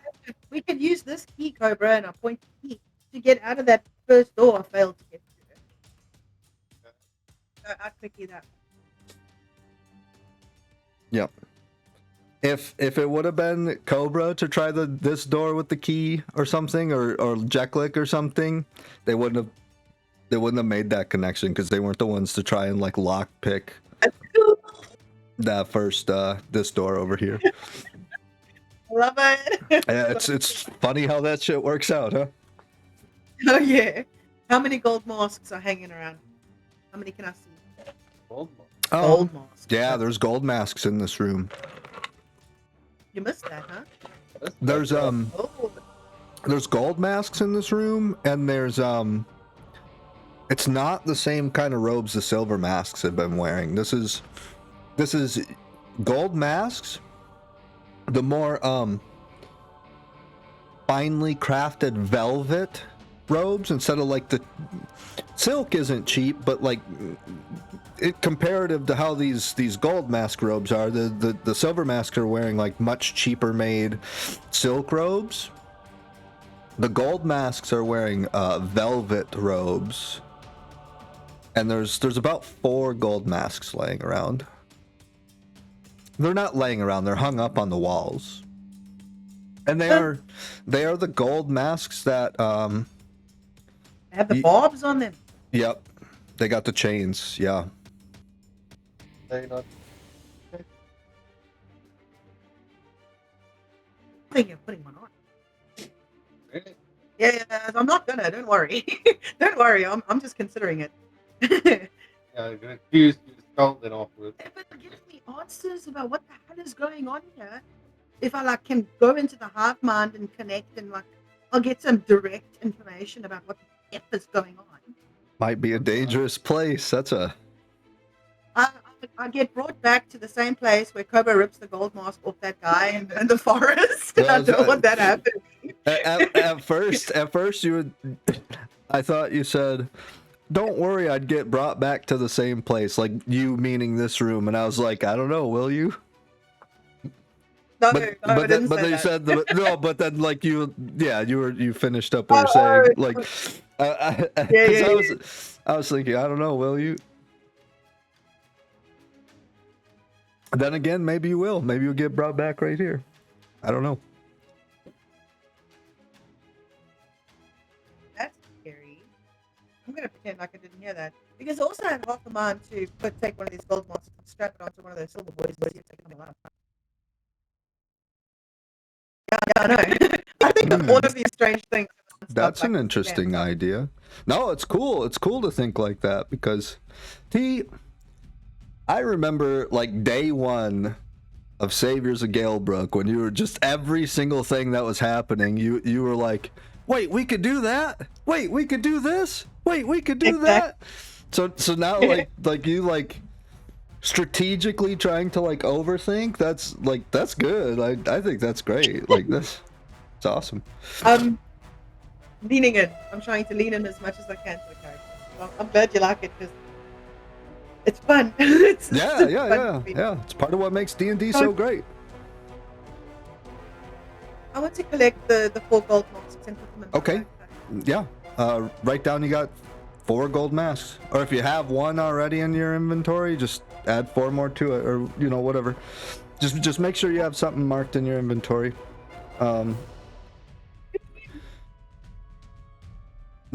We could use this key, Cobra, and I point the key to get out of that first door I failed to get to. So I'd quickly that. Yep. if it would have been Cobra to try this door with the key or something, or Jeklik or something, they wouldn't have made that connection because they weren't the ones to try and like lock pick that first this door over here. Love it. Yeah, it's funny how that shit works out, huh? Oh yeah. How many gold masks are hanging around? How many can I see? Gold. Gold masks. Yeah, there's gold masks in this room. You missed that, huh? There's Oh. there's gold masks in this room, and there's it's not the same kind of robes the silver masks have been wearing. This is gold masks, the more finely crafted velvet robes, instead of like the silk isn't cheap, but like comparative to how these gold mask robes are, the silver masks are wearing like much cheaper made silk robes. The gold masks are wearing velvet robes, and there's about 4 gold masks laying around. They're not laying around, they're hung up on the walls, and they are the gold masks that They have the barbs on them. yep, they got the chains. Yeah. They not. I think you're putting one on. Really? Yeah, I'm not gonna. Don't worry. Don't worry. I'm just considering it. Yeah, you're gonna fuse your skull then afterwards. But it gives me answers about what the hell is going on here. If I like can go into the hive mind and connect, and like I'll get some direct information about what the F is going on. Might be a dangerous place. That's a I get brought back to the same place where Cobra rips the gold mask off that guy in the forest. Yeah, I don't want that happening. at first you would. I thought you said, "Don't worry, I'd get brought back to the same place." Like you meaning this room, and I was like, "I don't know, will you?" No, But then you said no. But then like you finished up what you're Oh, saying. Like, I was thinking, I don't know, will you? Then again, maybe you will. Maybe you'll get brought back right here. I don't know. That's scary. I'm gonna pretend like I didn't hear that. Because I also had half a mind to take one of these gold masks and strap it onto one of those silver boys. Take it on your line. Yeah, I know. I think of all of these strange things. That's an interesting idea. No, it's cool. It's cool to think like that because, I remember like day one of Saviors of Galebrook when you were just every single thing that was happening. You were like, wait, we could do that. Wait, we could do this. Wait, we could do that. So now like you like strategically trying to like overthink. That's good. I think that's great. Like it's awesome. Leaning in. I'm trying to lean in as much as I can to the character. Well, I'm glad you like it because it's fun. It's yeah. It's part of what makes D&D so great. I want to collect the 4 gold masks and put them in my Okay. backpack. Yeah. Write down you got 4 gold masks, or if you have one already in your inventory, just add 4 more to it, or whatever. Just make sure you have something marked in your inventory.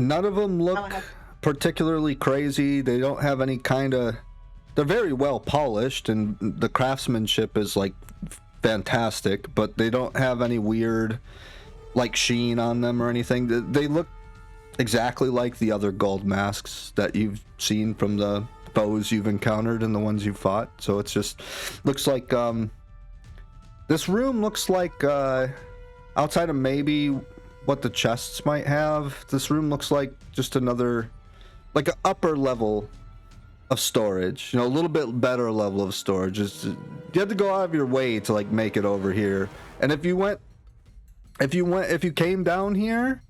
None of them look particularly crazy. They don't have any kind of. They're very well polished, and the craftsmanship is like fantastic. But they don't have any weird, like sheen on them or anything. They look exactly like the other gold masks that you've seen from the foes you've encountered and the ones you've fought. So it's just looks like this room looks like outside of maybe what the chests might have, this room looks like just another, like an upper level of storage, a little bit better level of storage. You have to go out of your way to like make it over here. And if you came down here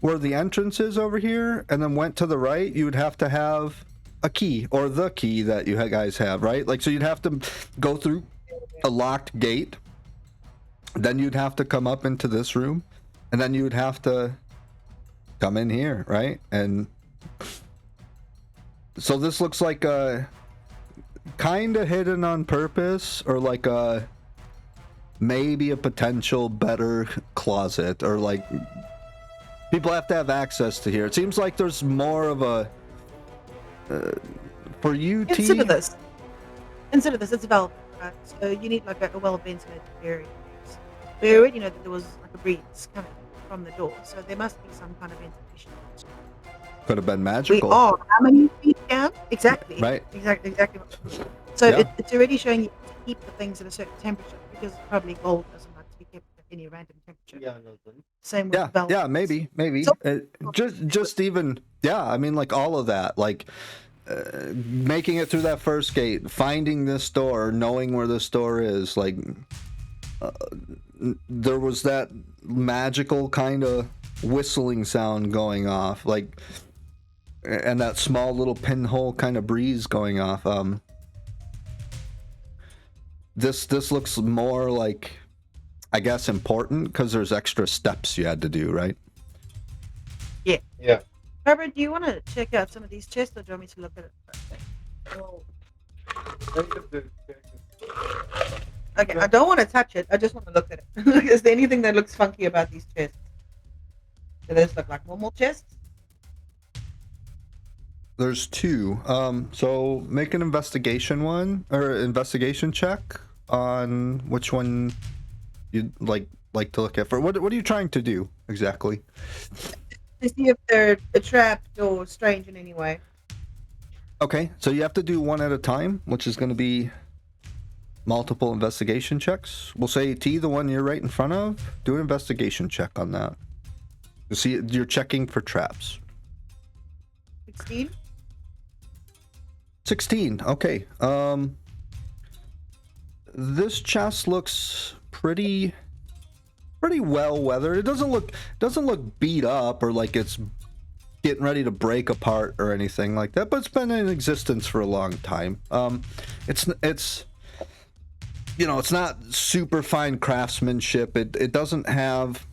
where the entrance is over here and then went to the right, you would have to have a key, or the key that you guys have, right? Like, so you'd have to go through a locked gate, then you'd have to come up into this room, and then you would have to come in here, right? And so this looks like a kind of hidden on purpose, or like a maybe a potential better closet, or like people have to have access to here. It seems like there's more of a for you, Consider T. this. Consider this. It's velvet, right? So you need like a well-ventilated area. We already know that there was like a breeze coming from the door, so there must be some kind of ventilation. Could have been We magical, are how many feet down? Exactly. right? Exactly. So Yeah. it's already showing you to keep the things at a certain temperature, because probably gold doesn't like to be kept at any random temperature. Yeah, no, then. Same with Yeah, velvet. yeah, maybe. So- Just even, yeah. I mean, like all of that, like making it through that first gate, finding this door, knowing where this door is, like there was that magical kind of whistling sound going off, like, and that small little pinhole kind of breeze going off. This looks more like, I guess, important because there's extra steps you had to do, right? Yeah. Barbara, do you want to check out some of these chests, or do you want me to look at it? Well, I have to check it. Okay, I don't want to touch it. I just want to look at it. Is there anything that looks funky about these chests? Do those look like normal chests? There's two. So make an investigation check on which one you'd like to look at. For what are you trying to do exactly? To see if they're trapped or strange in any way. Okay, so you have to do one at a time, which is going to be multiple investigation checks. We'll say T, the one you're right in front of, do an investigation check on that. You see, you're checking for traps. 16? 16. Okay. This chest looks pretty well weathered. It doesn't look beat up or like it's getting ready to break apart or anything like that, but it's been in existence for a long time. It's it's not super fine craftsmanship. It doesn't have,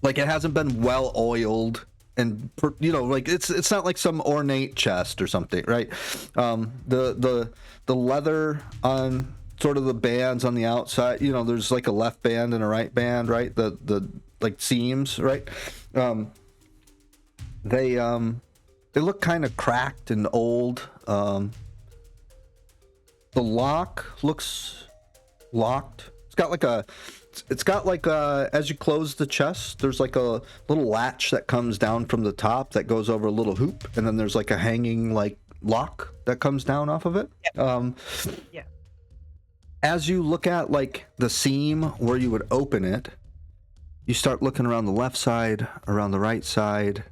like, it hasn't been well oiled, and like it's not like some ornate chest or something, right? The leather on sort of the bands on the outside, there's like a left band and a right band, right? The like seams, right? They look kind of cracked and old. The lock looks locked. It's got like a, as you close the chest, there's like a little latch that comes down from the top that goes over a little hoop, and then there's like a hanging like lock that comes down off of it. Yeah. As you look at like the seam where you would open it, you start looking around the left side, around the right side.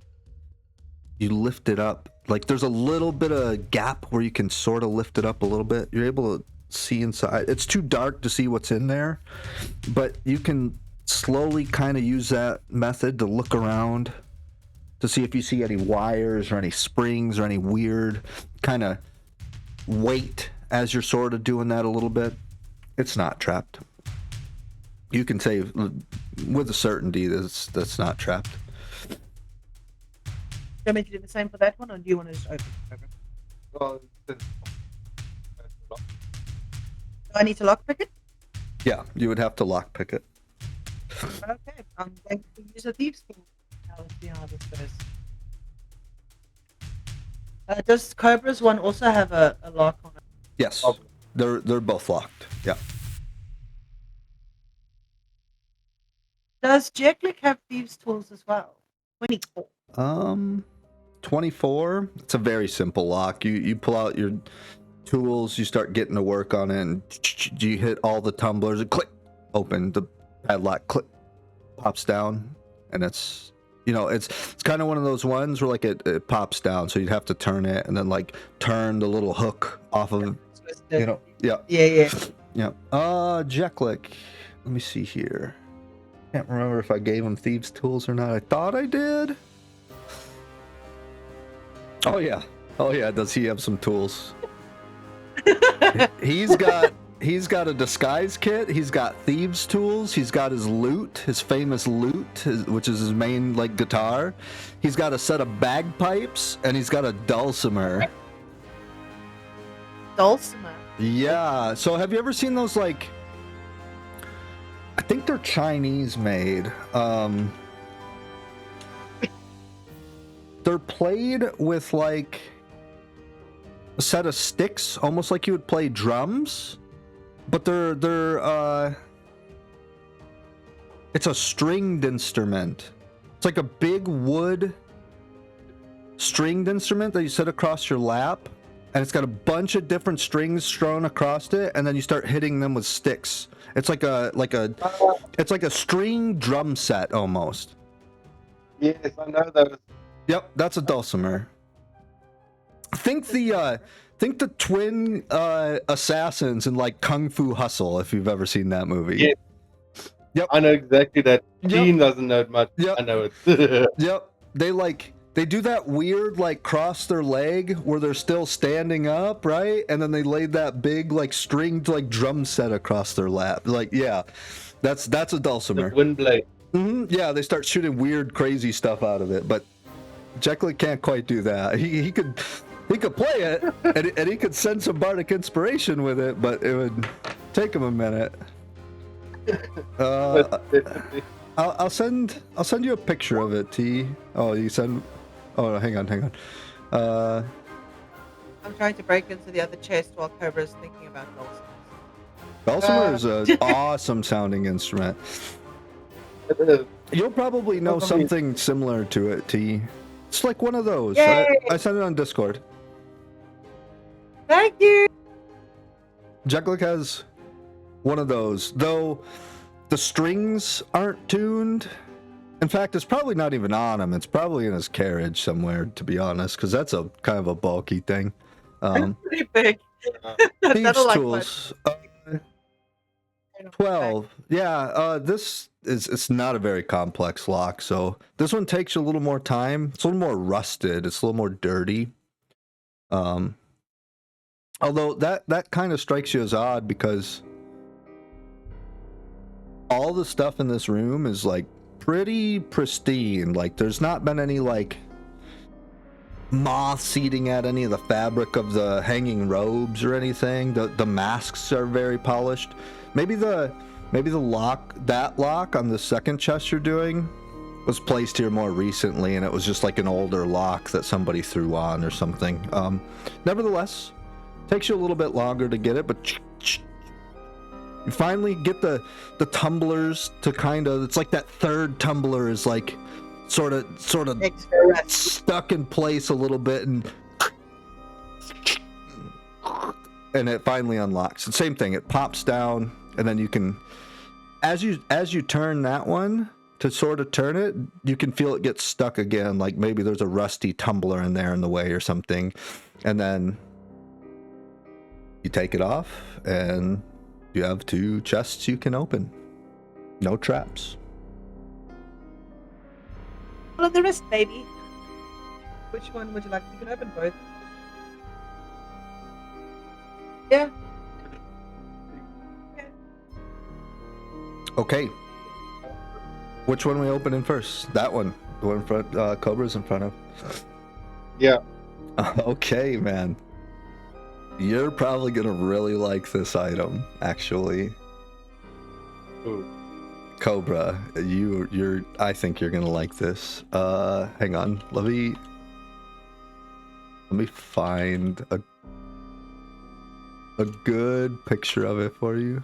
You lift it up. Like there's a little bit of gap where you can sort of lift it up a little bit. You're able to see inside. It's too dark to see what's in there, but you can slowly kind of use that method to look around to see if you see any wires or any springs or any weird kind of weight as you're sort of doing that a little bit. It's not trapped. You can say with a certainty that's not trapped. Do you want me to do the same for that one, or do you want to just open it? Well, it's- Do I need to lockpick it? Yeah, you would have to lockpick it. Okay, I'm going to use a thieves' tool. Now let's see how this goes. Does Cobra's one also have a lock on it? Yes, Oh. they're both locked. Yeah. Does Jeklik have thieves' tools as well? 24. 24. It's a very simple lock. You pull out your tools, you start getting to work on it, and you hit all the tumblers and click, open the padlock, click, pops down, and it's kind of one of those ones where like it pops down, so you'd have to turn it and then like turn the little hook off of yeah. Yeah. Jeklik. Let me see here. Can't remember if I gave him thieves' tools or not. I thought I did. Oh yeah. Does he have some tools? He's got a disguise kit. He's got thieves' tools. He's got his lute, his famous lute, which is his main like guitar. He's got a set of bagpipes, and he's got a dulcimer. Dulcimer. Yeah. So have you ever seen those like think they're Chinese made. They're played with like a set of sticks, almost like you would play drums, but they're it's a stringed instrument. It's like a big wood stringed instrument that you set across your lap, and it's got a bunch of different strings strewn across it, and then you start hitting them with sticks. It's like a string drum set almost. Yes, I know those. Yep, that's a dulcimer. Think the twin assassins in like Kung Fu Hustle, if you've ever seen that movie. Yes. Yep. I know exactly that. Yep. Gene doesn't know it much. Yep. I know it. Yep. They do that weird like cross their leg where they're still standing up, right? And then they laid that big like stringed like drum set across their lap. Like, yeah, that's a dulcimer. The wind blade. Yeah, they start shooting weird, crazy stuff out of it, but Jekyll can't quite do that. He could play it, and he could send some bardic inspiration with it, but it would take him a minute. I'll send you a picture of it, T. Oh, you send. Oh, hang on. I'm trying to break into the other chest while Cobra's thinking about dulcimers. Dulcimer is an awesome sounding instrument. You'll probably know something similar to it, T. It's like one of those. I sent it on Discord. Thank you. Jekyll has one of those, though the strings aren't tuned. In fact, it's probably not even on him. It's probably in his carriage somewhere, to be honest, because that's a kind of a bulky thing. Pretty big. Thieves' tools. 12. Yeah, it's not a very complex lock, so this one takes you a little more time. It's a little more rusted. It's a little more dirty. Although that kind of strikes you as odd because all the stuff in this room is like pretty pristine. Like there's not been any like moths eating at any of the fabric of the hanging robes or anything. The masks are very polished. Maybe the lock on the second chest you're doing was placed here more recently, and it was just like an older lock that somebody threw on or something. Nevertheless, takes you a little bit longer to get it, but you finally get the tumblers to kind of. It's like that third tumbler is like sort of stuck in place a little bit, and it finally unlocks. The same thing. It pops down. And then you can, as you turn that one to sort of turn it, you can feel it get stuck again. Like maybe there's a rusty tumbler in there in the way or something. And then you take it off, and you have 2 chests you can open. No traps. Follow the rest, baby. Which one would you like? You can open both. Yeah. Okay. Which one are we opening first? That one. The one in front, Cobra's in front of. Yeah. Okay, man. You're probably gonna really like this item, actually. Ooh. Cobra, I think you're gonna like this. Hang on. Let me find a good picture of it for you.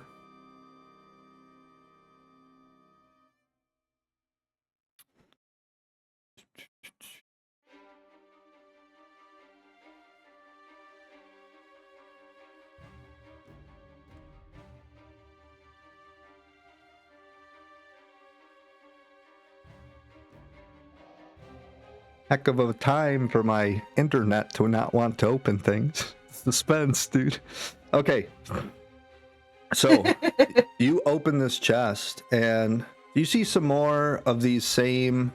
Heck of a time for my internet to not want to open things. Suspense, dude. Okay. So, you open this chest, and you see some more of these same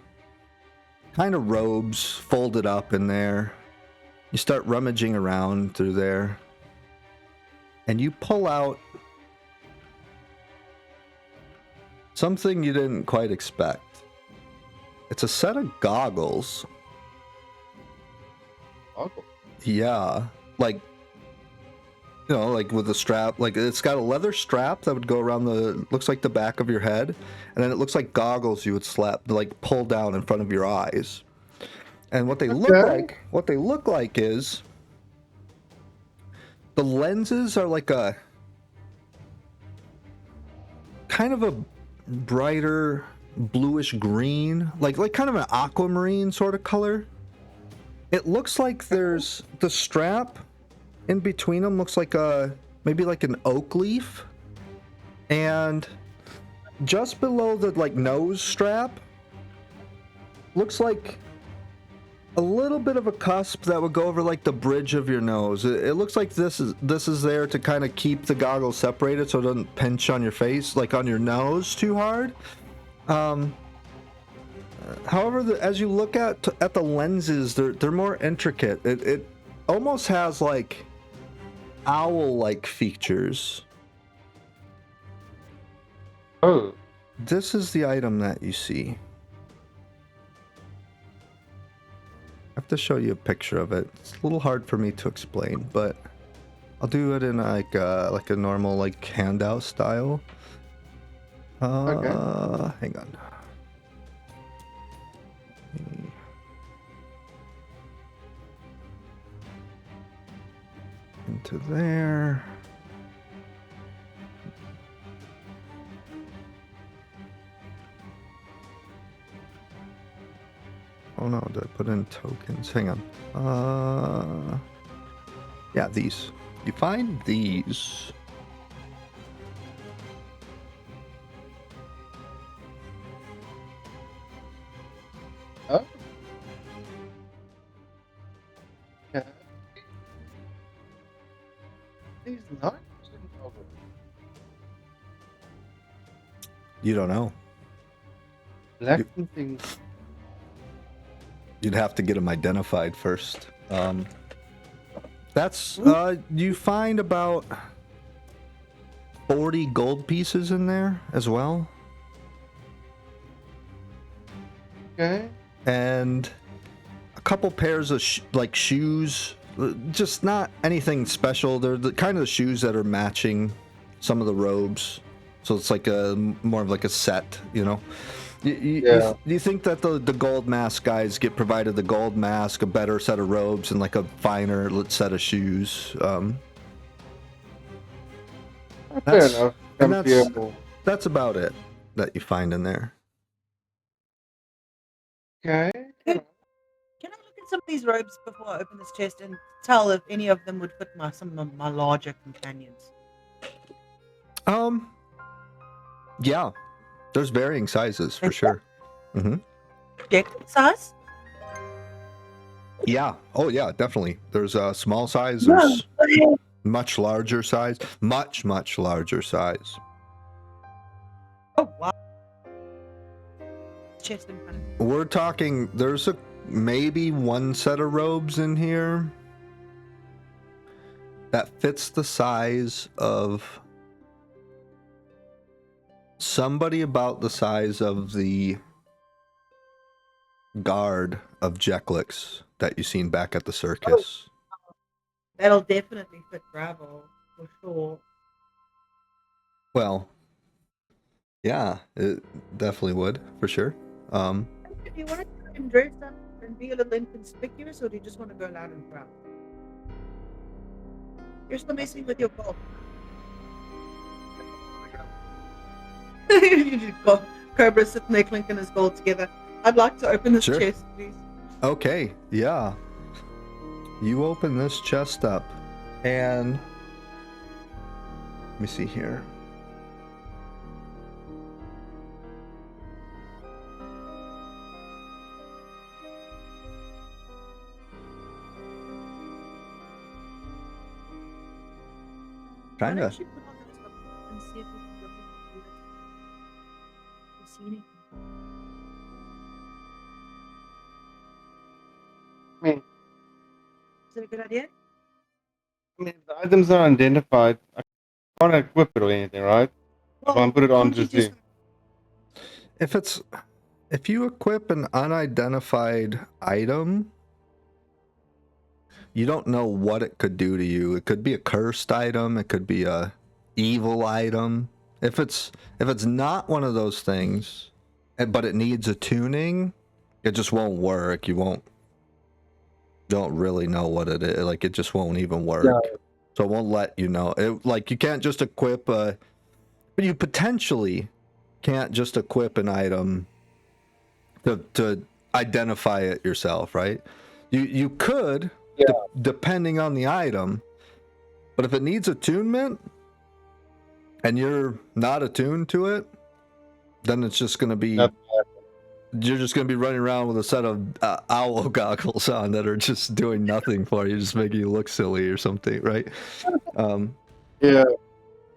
kind of robes folded up in there. You start rummaging around through there, and you pull out something you didn't quite expect. It's a set of goggles. Goggles? Yeah, like You know, like with a strap, like it's got a leather strap that would go around looks like the back of your head, and then it looks like goggles you would like pull down in front of your eyes. And what they look like is the lenses are like a kind of a brighter bluish green, like kind of an aquamarine sort of color. It looks like there's the strap in between them looks like maybe like an oak leaf, and just below the like nose strap looks like a little bit of a cusp that would go over like the bridge of your nose. It looks like this is there to kind of keep the goggles separated so it doesn't pinch on your face, like on your nose too hard. However, as you look at the lenses, they're more intricate. It almost has like owl-like features. Oh. This is the item that you see. I have to show you a picture of it. It's a little hard for me to explain, but I'll do it in like a normal like handout style. Okay. Hang on. Into there. Oh no, did I put in tokens? Hang on. Yeah, these. You find these. Oh. Okay. These not over. You don't know. Black things. You'd have to get them identified first. That's you find about 40 gold pieces in there as well. Okay. And a couple pairs of like shoes, just not anything special. They're the kind of the shoes that are matching some of the robes, so it's like a more of like a set, you know. You think that the gold mask guys get provided the gold mask, a better set of robes, and like a finer set of shoes. Fair enough. That's about it that you find in there. Okay. Can I look at some of these robes before I open this chest and tell if any of them would fit some of my larger companions? Yeah. There's varying sizes for sure. Mm-hmm. Jacket size? Yeah. Oh yeah, definitely. There's a small size. There's much larger size. Much larger size. Oh wow. Chest in front of me. We're talking. There's maybe one set of robes in here that fits the size of somebody about the size of the guard of Jeklicks that you seen back at the circus. Oh, that'll definitely fit Bravo for sure. Well, yeah, it definitely would for sure. Do you want to dress up and be a little inconspicuous, or do you just want to go loud and proud? You're still messing with your gold. You just go. Cobra sitting there clinking his gold together. I'd like to open this chest, please. Okay, yeah. You open this chest up, and let me see here. Kind of. See if we can look at the see anything. I mean, Is that a good idea? I mean, the items are identified. I can't equip it or anything, right? Well, I can't put it on just just If you equip an unidentified item, you don't know what it could do to you. It could be a cursed item. It could be a evil item. If it's not one of those things, but it needs a tuning, it just won't work. You don't really know what it is. Like, it just won't even work. Yeah. So it won't let you know. Like, you can't just equip but you potentially can't just equip an item to identify it yourself, right? You could, Yeah. depending on the item, but if it needs attunement and you're not attuned to it, then it's just going to be Not you're just going to be running around with a set of owl goggles on that are just doing nothing for you, just making you look silly or something, right? Yeah.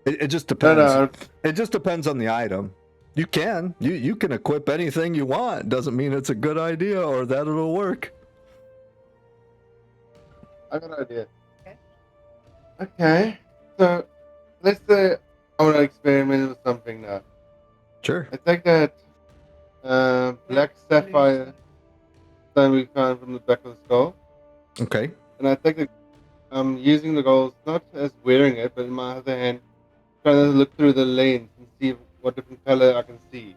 It just depends. No. It just depends on the item. You can equip anything you want. Doesn't mean it's a good idea or that it'll work. I got an idea. Okay. Okay. So let's say I want to experiment with something now. Sure. I take that black sapphire stone we found from the back of the skull, Okay. and I take the using the goals not as wearing it, but in my other hand, trying to look through the lens and see what different color I can see.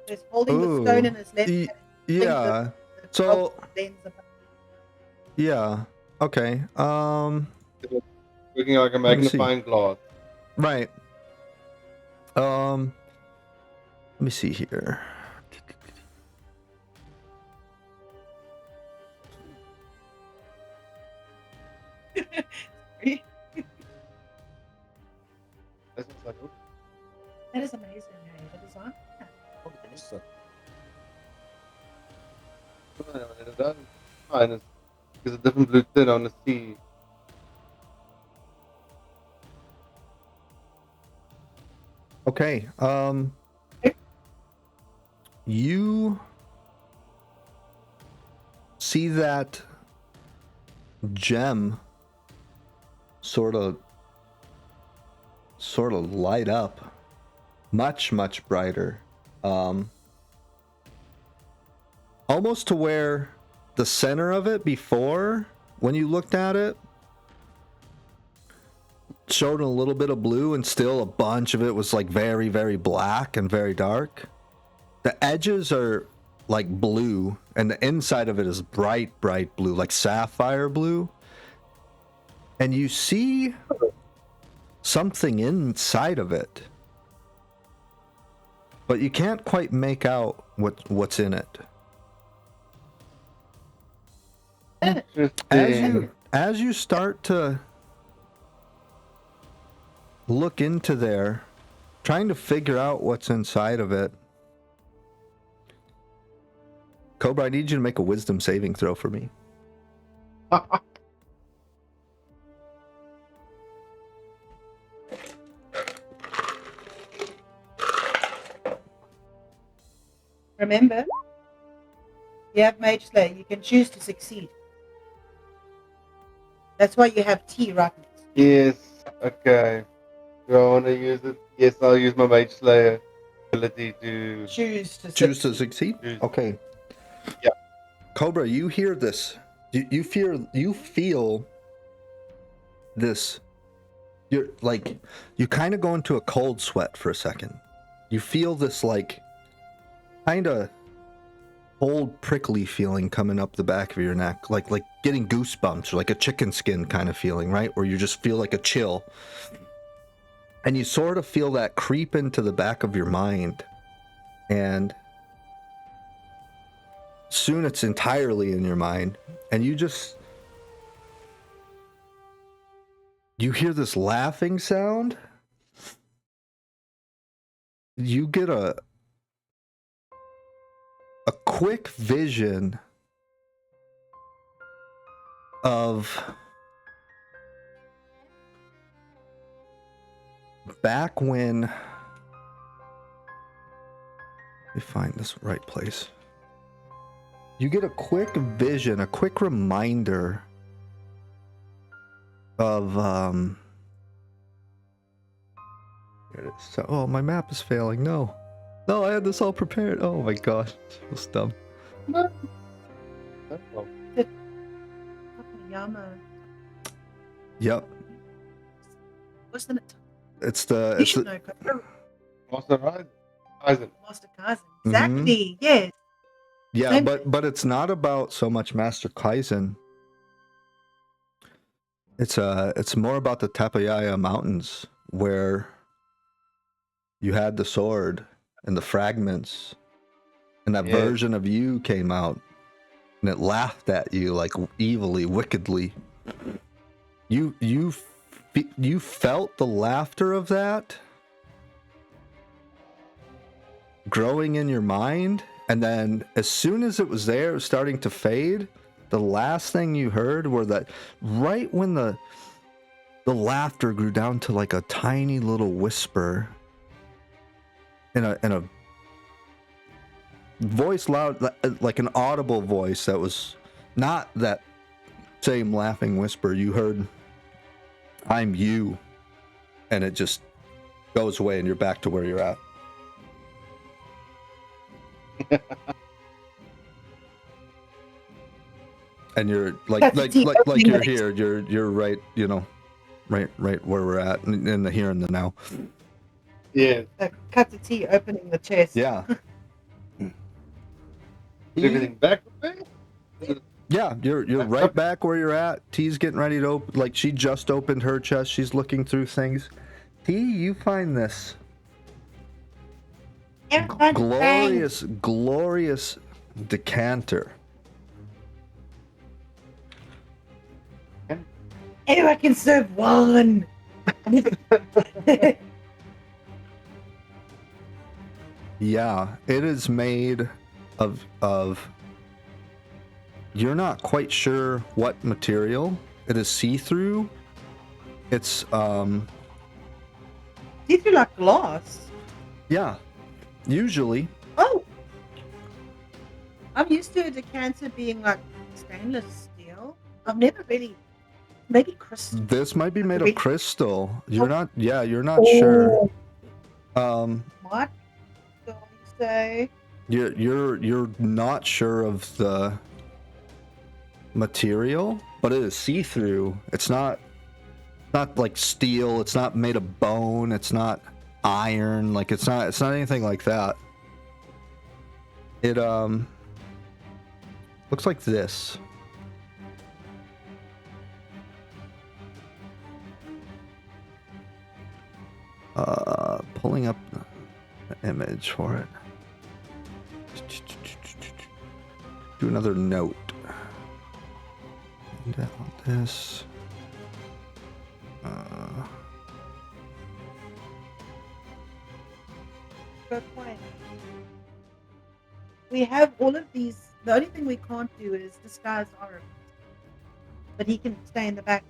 He's holding the stone in his left hand. Yeah. The So lens of- yeah. Okay. Looking like a Let me see. magnifying glass. Right. Let me see here. That's just like, That is amazing. The design. and it does. And it's a different blue tint on the sea. Okay. You see that gem sort of light up much brighter, almost to where the center of it before, when you looked at it, showed a little bit of blue, and still a bunch of it was like very black and very dark. The edges are like blue, and the inside of it is bright blue, like sapphire blue. And you see something inside of it, but you can't quite make out what's in it. As you start to look into there, trying to figure out what's inside of it, Cobra, I need you to make a wisdom saving throw for me. Remember, you have Mage Slayer. You can choose to succeed. That's why you have T right next. Yes. Okay. Do I want to use it? Yes, I'll use my Mage Slayer ability to Choose to succeed. Choose. Okay. Yeah. Cobra, you hear this? You feel this. You're like, you kind of go into a cold sweat for a second. You feel this like kind of cold, prickly feeling coming up the back of your neck, like getting goosebumps, or like a chicken skin kind of feeling, right? Where you just feel like a chill. And you sort of feel that creep into the back of your mind. And soon it's entirely in your mind. And you hear this laughing sound. You get a quick vision of back when, let me find this right place. You get a quick vision, a quick reminder of here it is. So, oh, my map is failing. No, I had this all prepared. Oh my gosh, so dumb. Yama. Yep. What's the name? It's the. You It's should the know. Kaizen. Master Ryzen. Master Kaizen. Exactly. Yes. yeah, Same but it's not about so much Master Kaizen. It's more about the Tapayaya Mountains where you had the sword and the fragments, and that Yeah. version of you came out, and it laughed at you like evilly, wickedly. You felt the laughter of that growing in your mind, and then as soon as it was there, it was starting to fade. The last thing you heard were that right when the laughter grew down to like a tiny little whisper in a voice loud, like an audible voice that was not that same laughing whisper. You heard, "I'm you," and it just goes away, and you're back to where you're at. And you're like you're here. You're right. You know, right where we're at in the here and the now. Yeah. Cut the tea opening the chest. Yeah. Everything back with me? Yeah, you're right back where you're at. T's getting ready to open. Like, she just opened her chest. She's looking through things. T, you find this glorious decanter. Oh, I can serve one. Yeah, it is made of you're not quite sure what material. It is see-through. It's See-through like glass. yeah, usually. Oh, I'm used to a decanter being like stainless steel. I've never really, maybe crystal. This might be made of crystal. You're not Oh. sure. What? So you say? You're not sure of the material, but it is see-through. It's not like steel. It's not made of bone. It's not iron. Like, it's not anything like that. It looks like this. Pulling up the image for it. Do another note. And down this. Good point. We have all of these. The only thing we can't do is disguise our. But he can stay in the back.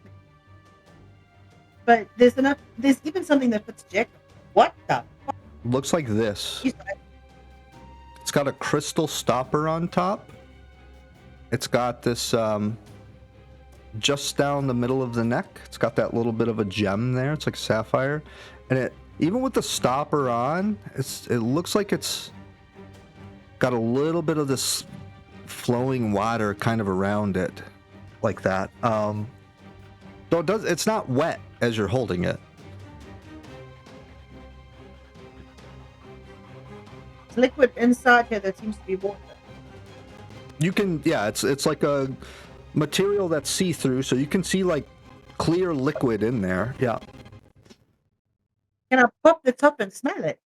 But there's enough. There's even something that fits Jack. What the? Looks like this. He's like, It's got a crystal stopper on top. It's got this just down the middle of the neck. It's got that little bit of a gem there. It's like sapphire, and it even with the stopper on, it looks like it's got a little bit of this flowing water kind of around it, like that. So it's not wet as you're holding it. it's liquid inside here that seems to be water. You can, yeah, it's like a material that's see-through, so you can see like clear liquid in there. Yeah. Can I pop the top and smell it?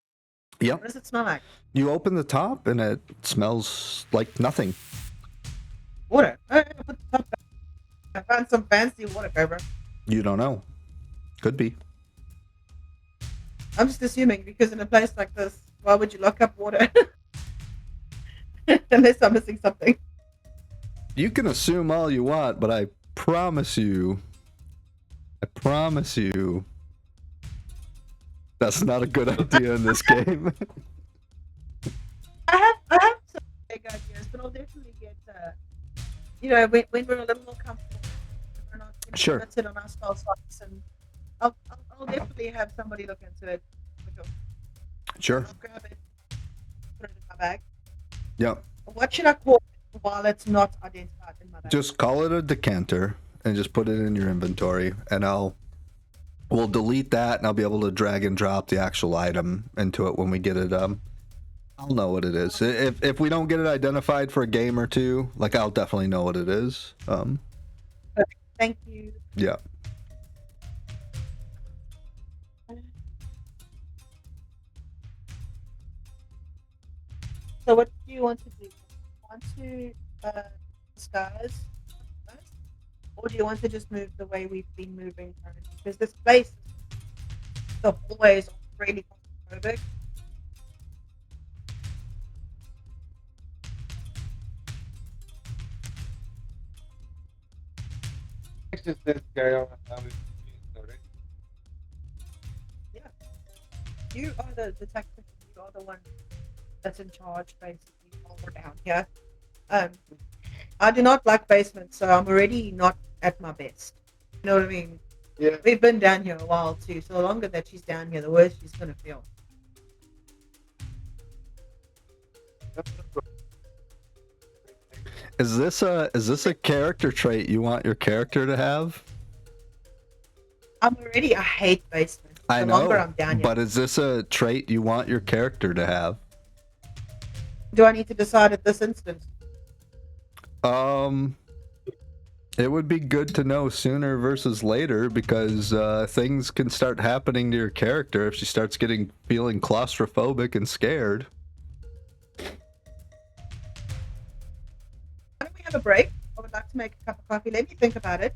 Yep. What does it smell like? You open the top and it smells like nothing. Water. I put the top back. I found some fancy water, Cobra. You don't know. Could be. I'm just assuming because in a place like this, why would you lock up water? Unless I'm missing something. You can assume all you want, but I promise you, that's not a good idea in this game. I have some big ideas, but I'll definitely get, when we're a little more comfortable, we're not Sure. limited on our spell slots, and I'll definitely have somebody look into it. Sure. I'll grab it, put it in my bag. Yep. What should I call it while it's not identified in my bag? Just call it a decanter, and just put it in your inventory, and we'll delete that, and I'll be able to drag and drop the actual item into it when we get it. I'll know what it is. If we don't get it identified for a game or two, like, I'll definitely know what it is. Thank you. Yeah. So what do you want to do? Want to disguise first? Or do you want to just move the way we've been moving currently? Because this place, the hallway is really claustrophobic. It's just this guy on how we sorry. Yeah. You are the detective. You are the one that's in charge, basically, while we're down here. I do not like basements, so I'm already not at my best. You know what I mean? Yeah. We've been down here a while too, so the longer that she's down here, the worse she's gonna feel. Is this a character trait you want your character to have? I hate basements. I The know, longer I'm down here. but is this a trait you want your character to have? Do I need to decide at this instance? It would be good to know sooner versus later, because things can start happening to your character if she starts feeling claustrophobic and scared. Why don't we have a break? I would like to make a cup of coffee. Let me think about it.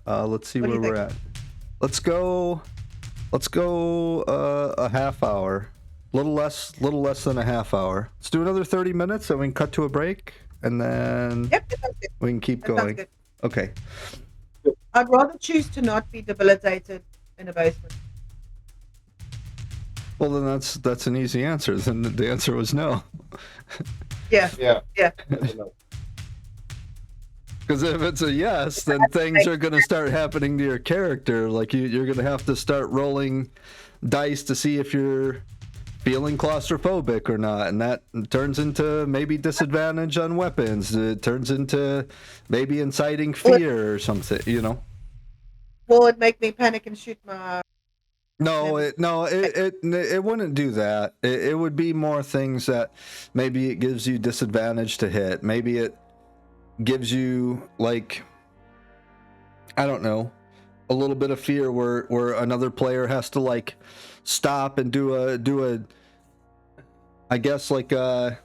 Let's see What do where you we're at. Let's go a half hour. Little less than a half hour. Let's do another 30 minutes and we can cut to a break, and then Yep, that sounds good. we can keep That sounds going. good. Okay. I'd rather choose to not be debilitated in a basement. Well, then that's an easy answer. Then the answer was no. Yeah. Yeah. Yeah. Because if it's a yes, then things are going to start happening to your character. Like, you're going to have to start rolling dice to see if you're feeling claustrophobic or not. And that turns into maybe disadvantage on weapons. It turns into maybe inciting fear or something, you know? Will it make me panic and shoot my... No, it wouldn't do that. It would be more things that maybe it gives you disadvantage to hit. Maybe it gives you, like, I don't know, a little bit of fear where another player has to, like, stop and do a I guess like a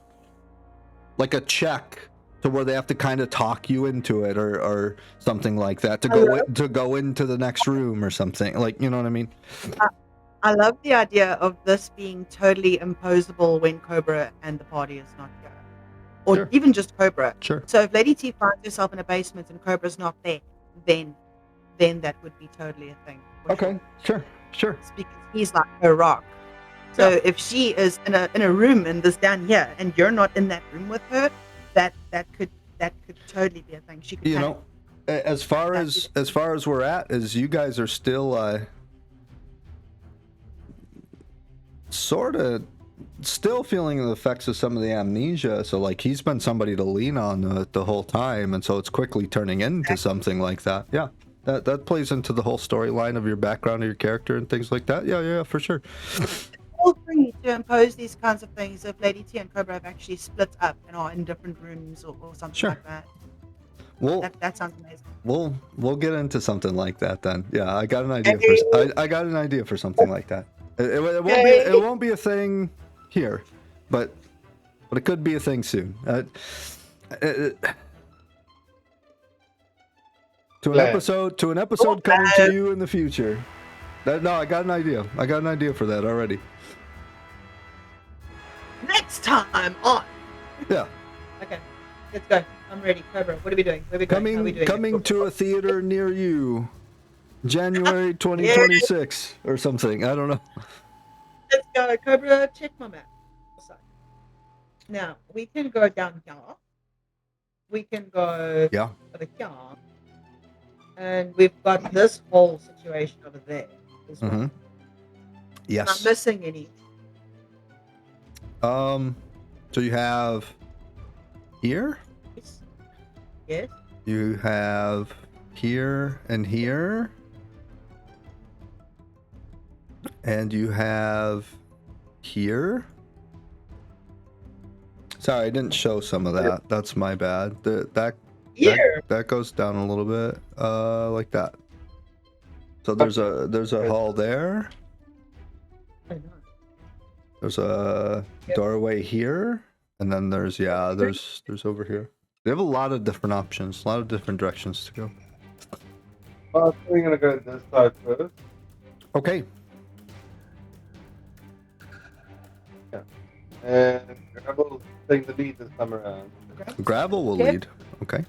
check to where they have to kind of talk you into it or something like that to go into the next room or something, like, you know what I mean? I love the idea of this being totally imposable when Cobra and the party is not here. Or Sure. even just Cobra. Sure. So if Lady T finds herself in a basement and Cobra's not there, then that would be totally a thing. for Okay. Sure. It's because he's like her rock. So Yeah. if she is in a room and this down here and you're not in that room with her, that could totally be a thing. She could You panic. know, as far as we're at, is you guys are still sort of still feeling the effects of some of the amnesia. So, like, he's been somebody to lean on the whole time, and so it's quickly turning into something like that. Yeah, that plays into the whole storyline of your background of your character and things like that. Yeah, for sure. Feel free to impose these kinds of things if Lady T and Cobra have actually split up and are in different rooms or something Sure. like that. We'll That sounds amazing. we'll get into something like that then. Yeah, I got an idea for I got an idea for something like that. It won't be a thing here, but it could be a thing soon. To an episode coming to you in the future. No, I got an idea. I got an idea for that already. Next time on. Yeah. Okay, let's go. I'm ready. Cobra, what are we doing? Where are we going? How are we doing? Coming to a theater near you, January 2026 or something. I don't know. Let's go. Cobra, check my map. Now, we can go down here. We can go Yeah. over here. And we've got this whole situation over there as well. Mm-hmm. Yes. I'm missing any. So you have here. Yes. You have here, and here. And you have here. Sorry, I didn't show some of that. That's my bad. That goes down a little bit, like that. So there's a hall there. There's a doorway here, and then there's over here. They have a lot of different options, a lot of different directions to go. Well, we're gonna go this side first. Okay. And Gravel take the lead this time around. Gravel will lead. Okay.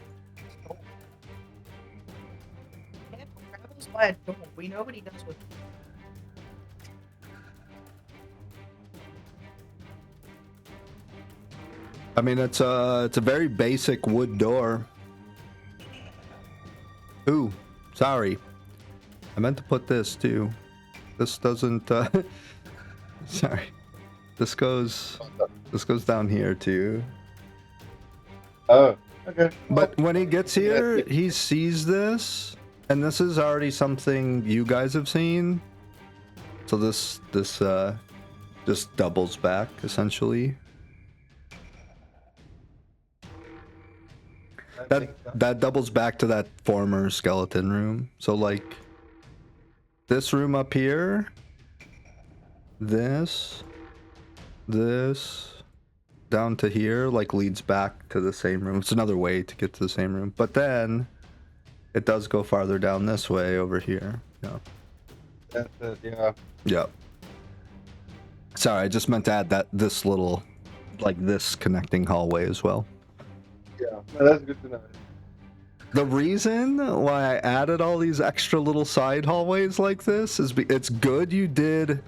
Gravel's by a door. We know what he does with. I mean, it's a very basic wood door. Ooh, sorry. I meant to put this too. This doesn't. Sorry. This goes down here too. Oh, okay. But when he gets here, he sees this, and this is already something you guys have seen. So this just doubles back essentially. That doubles back to that former skeleton room. So like this room up here, this down to here, like leads back to the same room. It's another way to get to the same room, but then it does go farther down this way over here. Yeah. That's it, yeah. Yep. Sorry, I just meant to add this little, like this connecting hallway as well. Yeah, no, that's good to know. The reason why I added all these extra little side hallways like this is it's good you did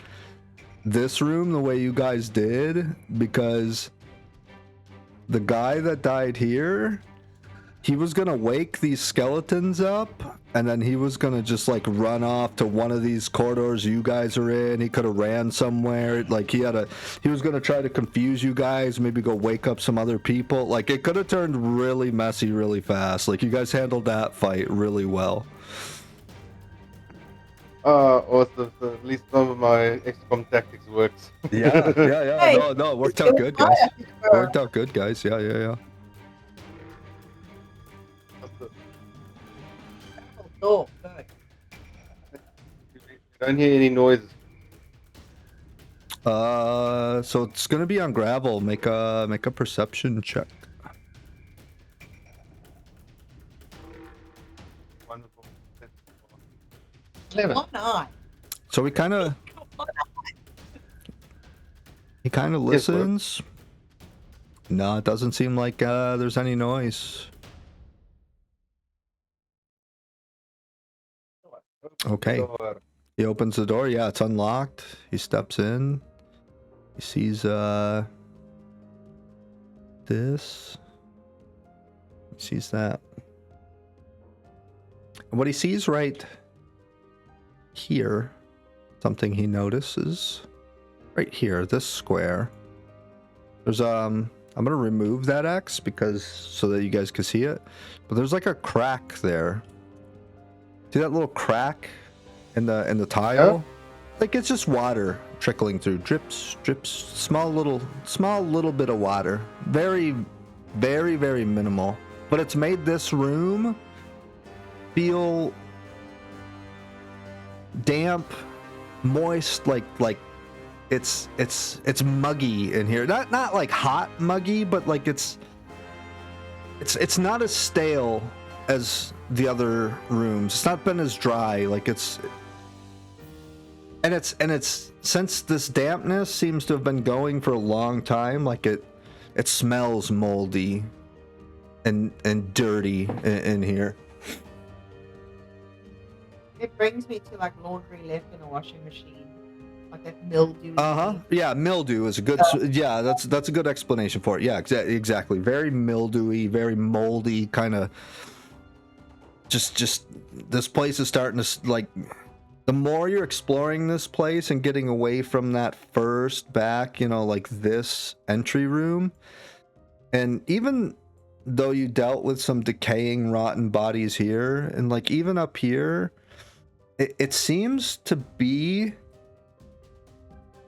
this room the way you guys did, because the guy that died here, he was gonna wake these skeletons up, and then he was gonna just like run off to one of these corridors you guys are in. He could have ran somewhere. Like he was gonna try to confuse you guys, maybe go wake up some other people. Like it could have turned really messy really fast. Like you guys handled that fight really well. Awesome. So at least some of my XCOM tactics works. Yeah. Hey, No, it worked out good, guys. Worked out good, guys. Yeah. Oh, good. Don't hear any noises. So it's gonna be on Gravel. Make a perception check. Wonderful. Why not? So he kind of listens. No, it doesn't seem like there's any noise. Okay. He opens the door. Yeah, it's unlocked. He steps in. He sees this. He sees that. And what he sees right here, something he notices right here, this square. There's I'm gonna remove that X because so that you guys can see it. But there's like a crack there. See that little crack in the tile? Yeah. Like it's just water trickling through, drips, small little bit of water. Very, very, very minimal. But it's made this room feel damp, moist, like it's muggy in here. Not like hot muggy, but like it's not as stale as the other rooms. It's not been as dry. Like it's since this dampness seems to have been going for a long time, like it smells moldy and dirty in here. It brings me to like laundry left in a washing machine, like that mildew. Yeah, mildew is a good. Yeah, that's a good explanation for it. Yeah, exactly. Very mildewy, very moldy, kind of. Just this place is starting to like. The more you're exploring this place and getting away from that first back, like this entry room, and even though you dealt with some decaying, rotten bodies here, and like even up here, it seems to be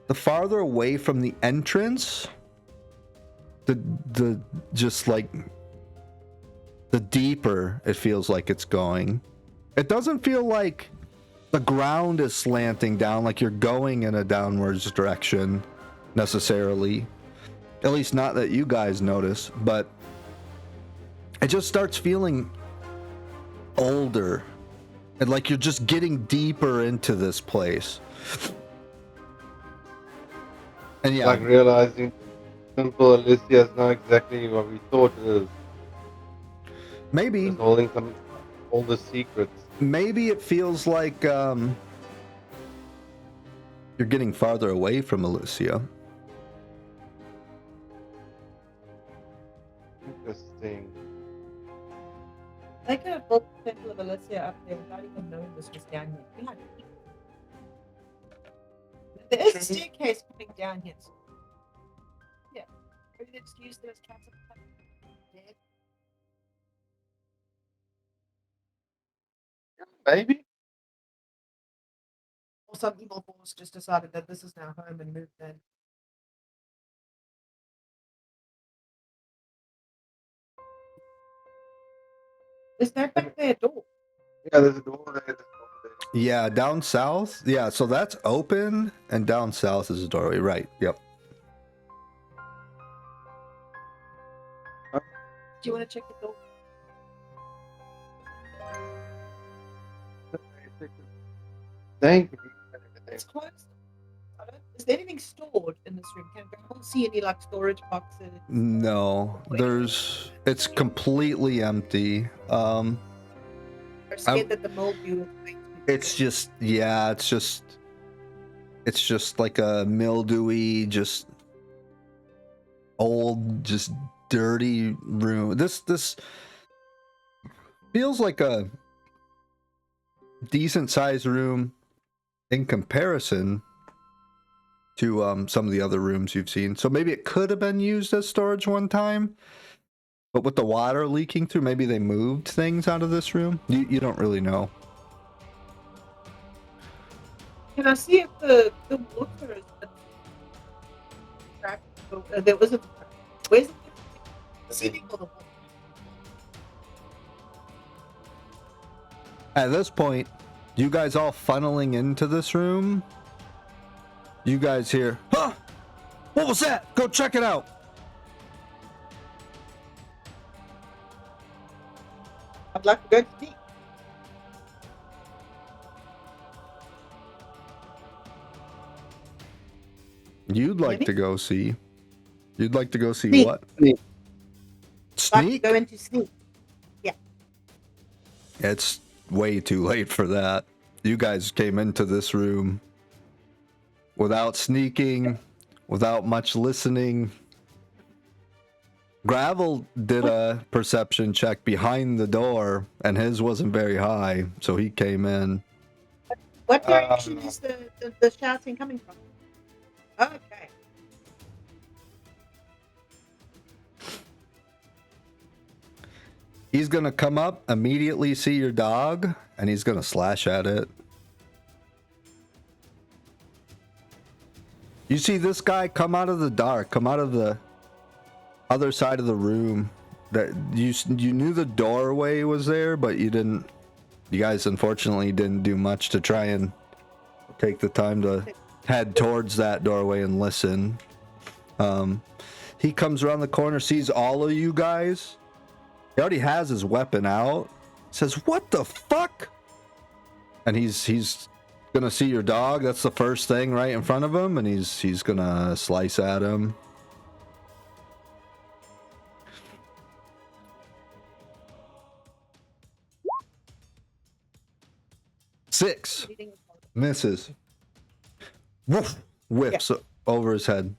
the farther away from the entrance, the just like the deeper it feels like it's going. It doesn't feel like the ground is slanting down, like you're going in a downwards direction necessarily. At least not that you guys notice, but it just starts feeling older and like you're just getting deeper into this place. And yeah, Like realizing simple Alyssia is not exactly what we thought it is. maybe It's holding some all the secrets. maybe it feels like you're getting farther away from Alyssia. Interesting. They could have built the Temple of Alyssia up there without even knowing this was down here. We had there is a staircase coming down here. So yeah. Maybe they just use those cats up there. Maybe. Or some evil force just decided that this is now home and moved in. Is there back there a door? Yeah, there's a door there. There's a door there. Yeah, down south. Yeah, so that's open, and down south is a doorway. Right. Yep. Do you want to check the door? Thank you. It's closed. Is there anything stored in this room? Can I see any like storage boxes? No, it's completely empty. Or scared that the mildew is going to It's just it's just like a mildewy, just old, just dirty room. This feels like a decent sized room in comparison to some of the other rooms you've seen. So maybe it could have been used as storage one time, but with the water leaking through, maybe they moved things out of this room. You don't really know. Can I see if the water is cracked? There was a where's the ceiling or the wall? At this point, you guys all funneling into this room. You guys hear, huh? What was that? Go check it out. I'd like to go to see. You'd like Maybe? to go see. You'd like to go see Sneak. what? Sneak. Like to Sneak? go into sneak. It's way too late for that. You guys came into this room without sneaking, without much listening. Gravel did a perception check behind the door, and his wasn't very high, so he came in. What direction is the shouting coming from? Okay. He's gonna come up, immediately see your dog, and he's gonna slash at it. You see this guy come out of the dark, come out of the other side of the room. That you knew the doorway was there, but you didn't. You guys unfortunately didn't do much to try and take the time to head towards that doorway and listen. He comes around the corner, sees all of you guys. He already has his weapon out. Says, "What the fuck?" And he's gonna see your dog. That's the first thing right in front of him, and he's gonna slice at him. Six misses. Woof, whips over his head.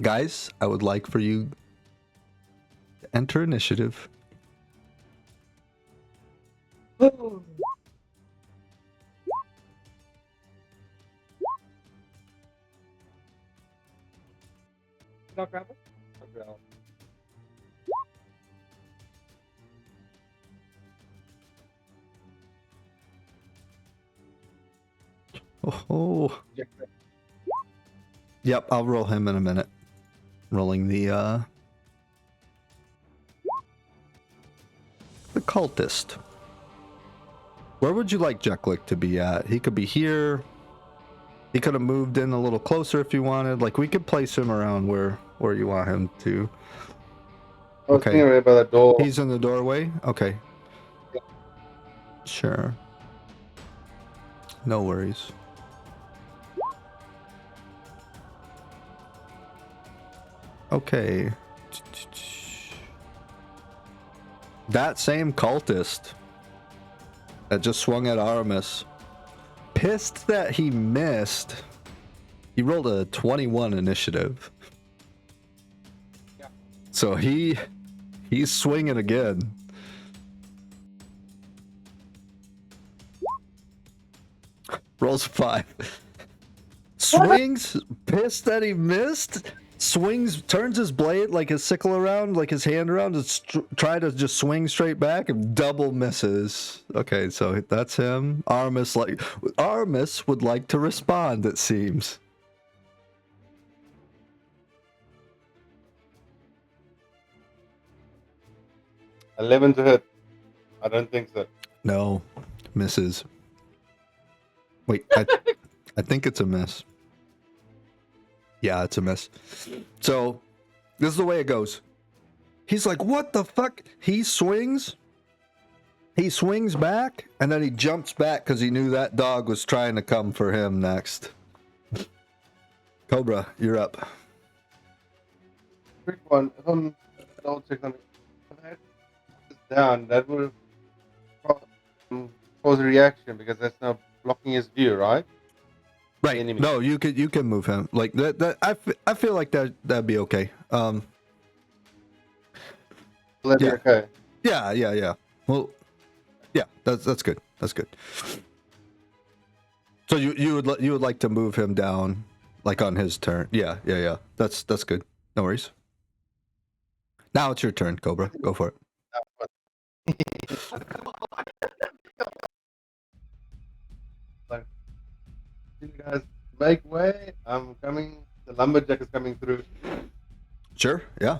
Guys, I would like for you to enter initiative. Ooh. Got gravel? Oh. Yep, I'll roll him in a minute. Rolling the cultist. Where would you like Jeklik to be at? He could be here. He could have moved in a little closer if you wanted. Like, we could place him around where you want him to. I was thinking right by the door. He's in the doorway? Okay. Yeah. Sure. No worries. Okay. That same cultist that just swung at Aramis, pissed that he missed. He rolled a 21 initiative. Yeah. So he's swinging again. Rolls 5. Swings, pissed that he missed. Swings, turns his blade, like his sickle around, like his hand around, to try to just swing straight back, and double misses. Okay, so that's him. Aramis would like to respond, it seems. $11 to hit. I don't think so. No, misses. Wait, I think it's a miss. Yeah, it's a miss. So, this is the way it goes. He's like, what the fuck? He swings back, and then he jumps back because he knew that dog was trying to come for him next. Cobra, you're up. Quick one. If I'm double check something, if I had this down, that would have caused a reaction because that's now blocking his view, right? Right. Enemy. No, you can move him. Like that I feel like that'd be okay. Will that be Yeah. okay? Yeah. Well, yeah, that's good. That's good. So you would like to move him down, like on his turn. Yeah. That's good. No worries. Now it's your turn, Cobra. Go for it. You guys make way. I'm coming. The lumberjack is coming through. Sure. Yeah.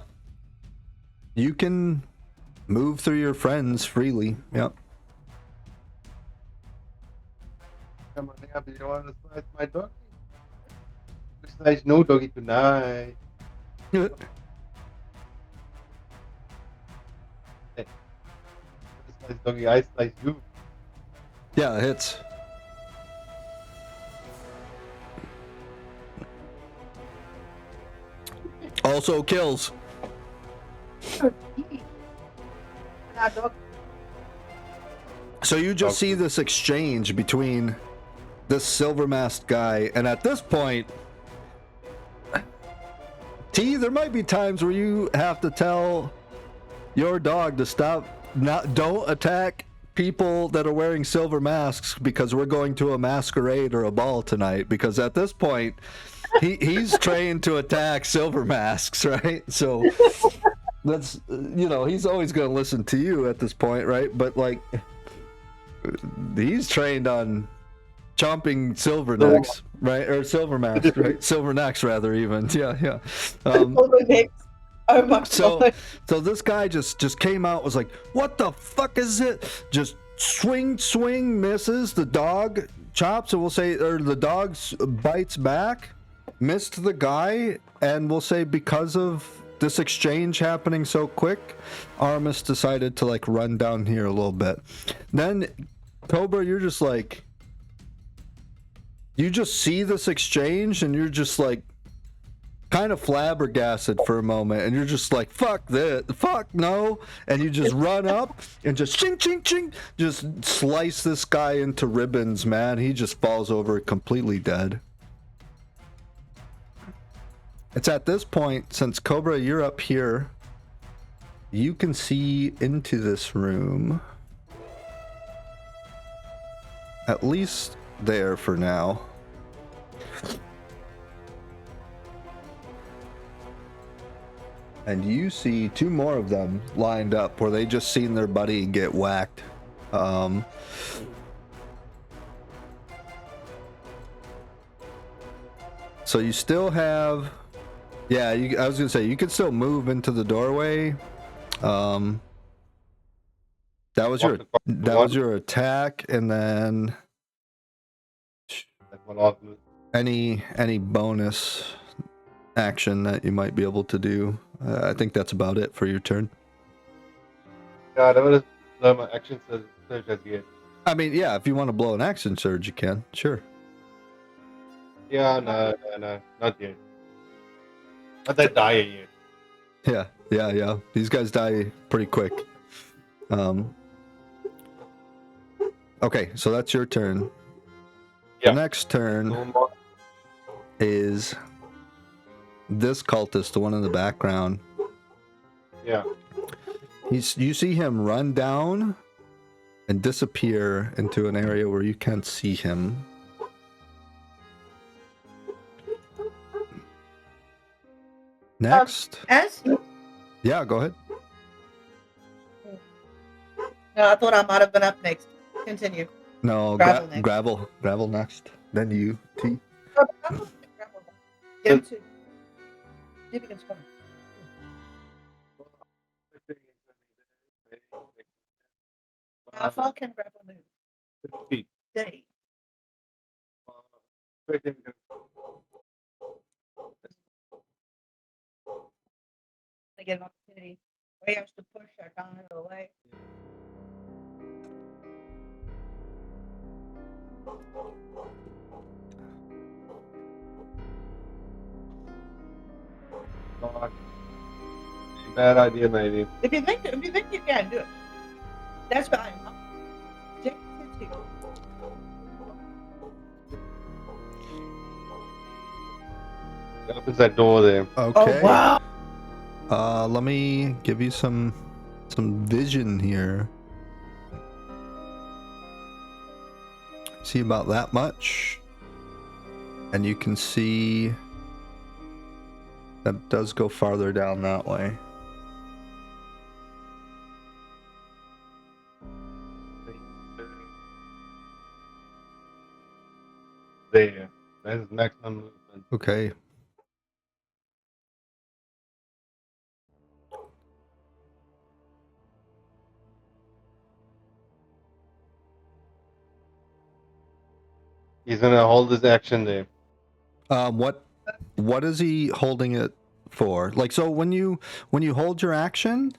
You can move through your friends freely. Yep. Come on up. You don't want to slice my doggy? We slice no doggy tonight. Hey. Slice doggy, I slice you. Yeah, it hits. Also kills. So you just see this exchange between this silver masked guy, and at this point, T, there might be times where you have to tell your dog to stop. Don't attack people that are wearing silver masks because we're going to a masquerade or a ball tonight. Because at this point, he's trained to attack silver masks, right? So that's, he's always going to listen to you at this point, right? But like, he's trained on chomping silver necks, right? Or silver masks, right? Silver necks, rather, even. Yeah. Oh my god. So this guy just came out, was like, what the fuck is it? Just swing, misses. The dog chops, and we'll say, or the dog bites back, missed the guy, and we'll say because of this exchange happening so quick, Aramis decided to like run down here a little bit. Then, Cobra, you're just like, you just see this exchange, and you're just like, kind of flabbergasted for a moment, and you're just like, fuck no, and you just run up and just ching, just slice this guy into ribbons, man. He just falls over completely dead. It's at this point, since Cobra, you're up here, you can see into this room, at least there for now. And you see two more of them lined up where they just seen their buddy get whacked. So you still have, yeah. I was gonna say you could still move into the doorway. That was your attack, and then any bonus action that you might be able to do. I think that's about it for your turn. Yeah, that was my action surge as yet. I mean, yeah, if you want to blow an action surge, you can. Sure. Yeah, no, not yet. Not that die yet. Yeah. These guys die pretty quick. Okay, so that's your turn. Yeah. The next turn is this cultist, the one in the background. Yeah. You see him run down and disappear into an area where you can't see him. Next. As Yeah, go ahead. No, I thought I might have been up next. Continue. No, Gravel next. gravel next. Then you, T. Get to. Maybe it's fine. How far can gravel move? 50 feet. Day. I get an opportunity. We have to push our down the way. Bad idea, maybe. If you think you can do it, that's fine. Just to two. It opens that door there. Okay. Oh wow! Let me give you some vision here. See about that much, and you can see that does go farther down that way. There. That's maximum movement. Okay. He's gonna hold his action there. What is he holding it for? Like, so when you hold your action,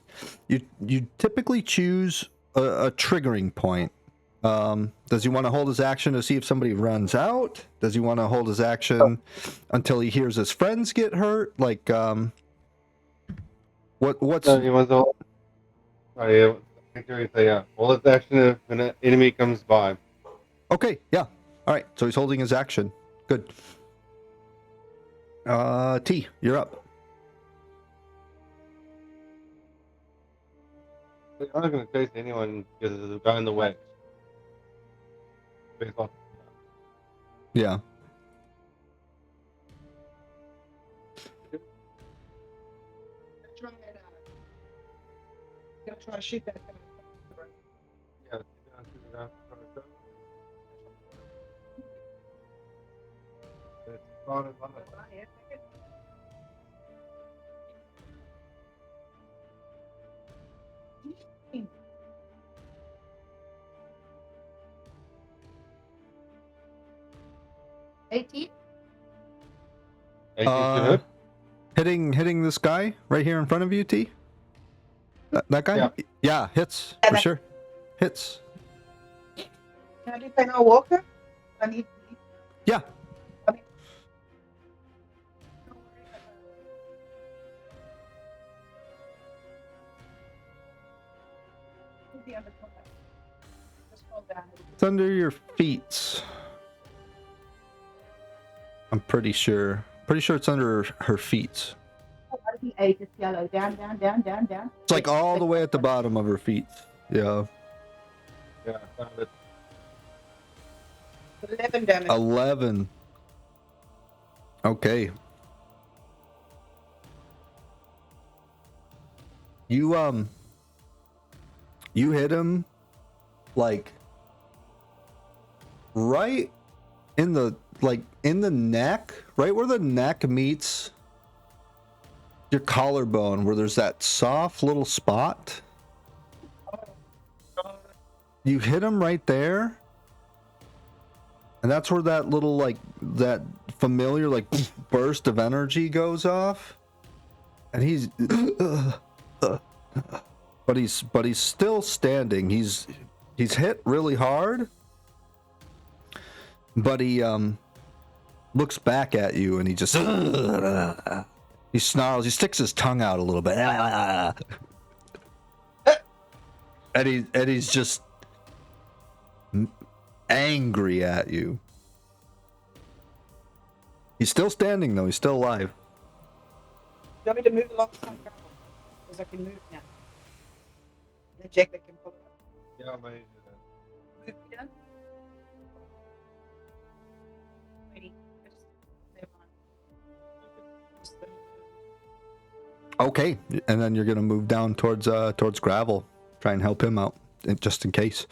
you typically choose a triggering point. Does he want to hold his action to see if somebody runs out? Does he want to hold his action until he hears his friends get hurt? Like, what's So he wants to hold. Hold his action if an enemy comes by. Okay, yeah. All right, so he's holding his action. Good. T, you're up. I'm not gonna chase anyone because there's a guy in the way. Face off. Yeah. Try to shoot that guy. Yeah. It's on it. Hitting this guy right here in front of you, T. That guy? Yeah, hits for sure. Hits. Can I do Penal Walker? I need. Yeah. I mean, It's under your feet. I'm pretty sure. Pretty sure it's under her feet. It's yellow. Down. It's like all the way at the bottom of her feet. Yeah. Yeah, I found it. 11 damage. 11. Okay. You hit him like right in the like in the neck, right where the neck meets your collarbone, where there's that soft little spot. You hit him right there, and that's where that little like that familiar like burst of energy goes off, and he's but he's still standing. He's hit really hard, but he looks back at you and he just he snarls. He sticks his tongue out a little bit, and he's just angry at you. He's still standing though. He's still alive. Do you want me to move alongside Carol? Because I can move now. The Jack that can pull it up. Yeah, I might do Move here. Waiting. Never mind. Just Okay, and then you're gonna move down towards Gravel, try and help him out, just in case.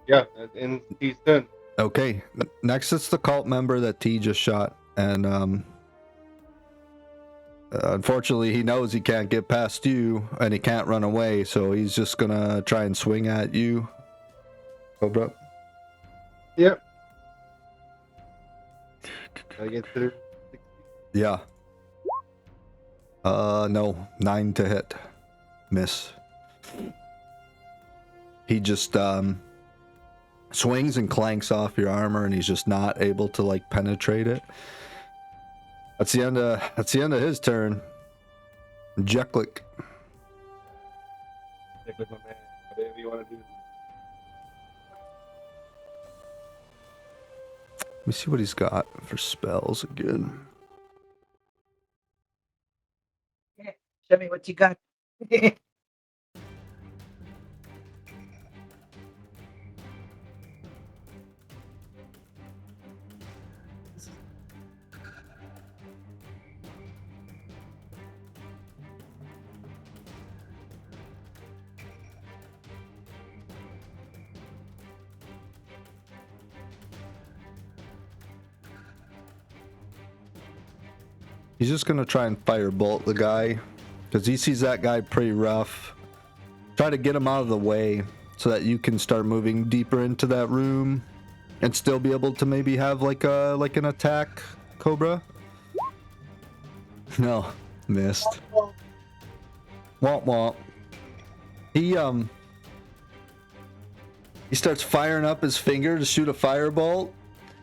Yeah, and he's done. Okay, next it's the cult member that T just shot, and unfortunately he knows he can't get past you, and he can't run away, so he's just gonna try and swing at you. Cobra. Yep. I get through. Yeah. No, 9 to hit. Miss. He just swings and clanks off your armor, and he's just not able to like penetrate it. That's the end of his turn. Jeklik. Stick with my man. Whatever you want to do. Let me see what he's got for spells again. show me what you got. He's just gonna try and firebolt the guy, because he sees that guy pretty rough. Try to get him out of the way so that you can start moving deeper into that room and still be able to maybe have like an attack, Cobra. No, missed. Womp womp. He starts firing up his finger to shoot a firebolt,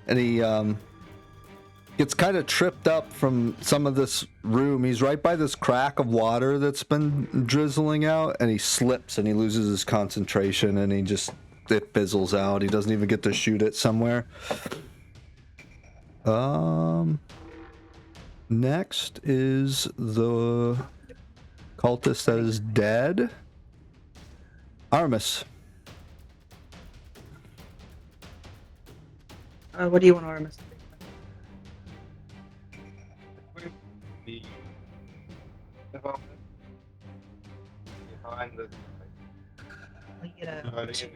and he gets kind of tripped up from some of this room. He's right by this crack of water that's been drizzling out, and he slips and he loses his concentration, and it fizzles out. He doesn't even get to shoot it somewhere. Next is the cultist that is dead. Armis. What do you want Armis to do? The development behind the Like, you know, behind the strength.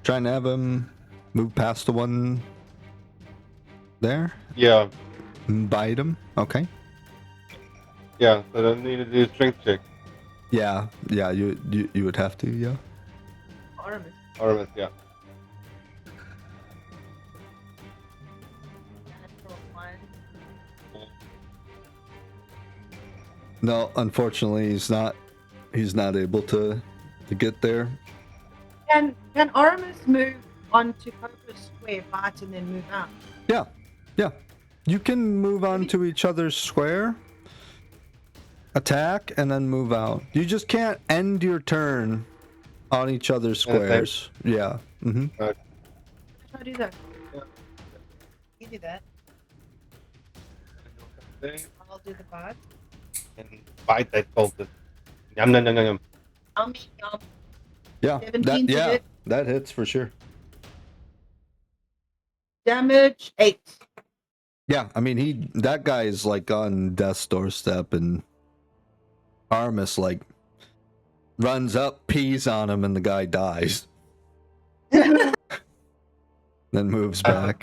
Trying to have him move past the one there. Yeah, Bite him. Okay. yeah. So I need to do a strength check. Yeah. You would have to. Yeah. Armis. Armis, yeah. Natural one. No, unfortunately, he's not able to get there. Can Aramis move onto Cobra Square, bite, and then move out? Yeah. You can move on to each other's square, attack, and then move out. You just can't end your turn on each other's squares. Yeah. Mm-hmm. Try to do that. Yeah. You do that. I'll do the bite. And bite that cultist. Yum yum yum yum. Yum. Yeah. 17 to hit. That hits for sure. Damage 8. Yeah, I mean that guy is like on death's doorstep, and Armis like runs up, pees on him, and the guy dies. Then moves back.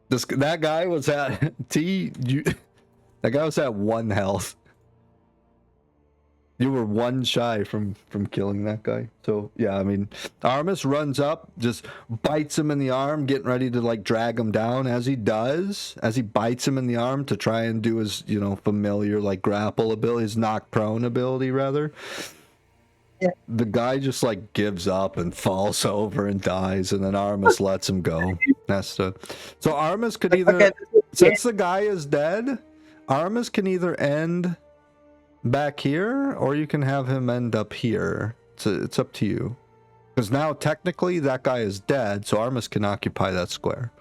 That guy was at that guy was at 1 health. You were 1 shy from killing that guy. So yeah, I mean, Armis runs up, just bites him in the arm, getting ready to like drag him down. As he bites him in the arm to try and do his, familiar like grapple ability, his knock prone ability rather. Yeah. The guy just like gives up and falls over and dies, and then Armis lets him go. So Armis could either, since the guy is dead, Armis can either end back here, or you can have him end up here. It's up to you. Because now technically that guy is dead, so Armis can occupy that square.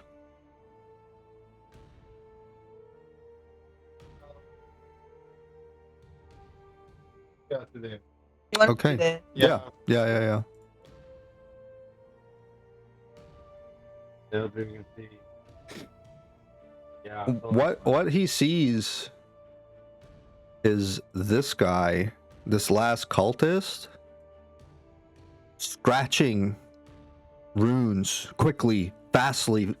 Yeah, to there. You want Okay. to do that? Yeah. They'll bring you the. Yeah. What he sees is this guy, this last cultist, scratching runes quickly, fastly,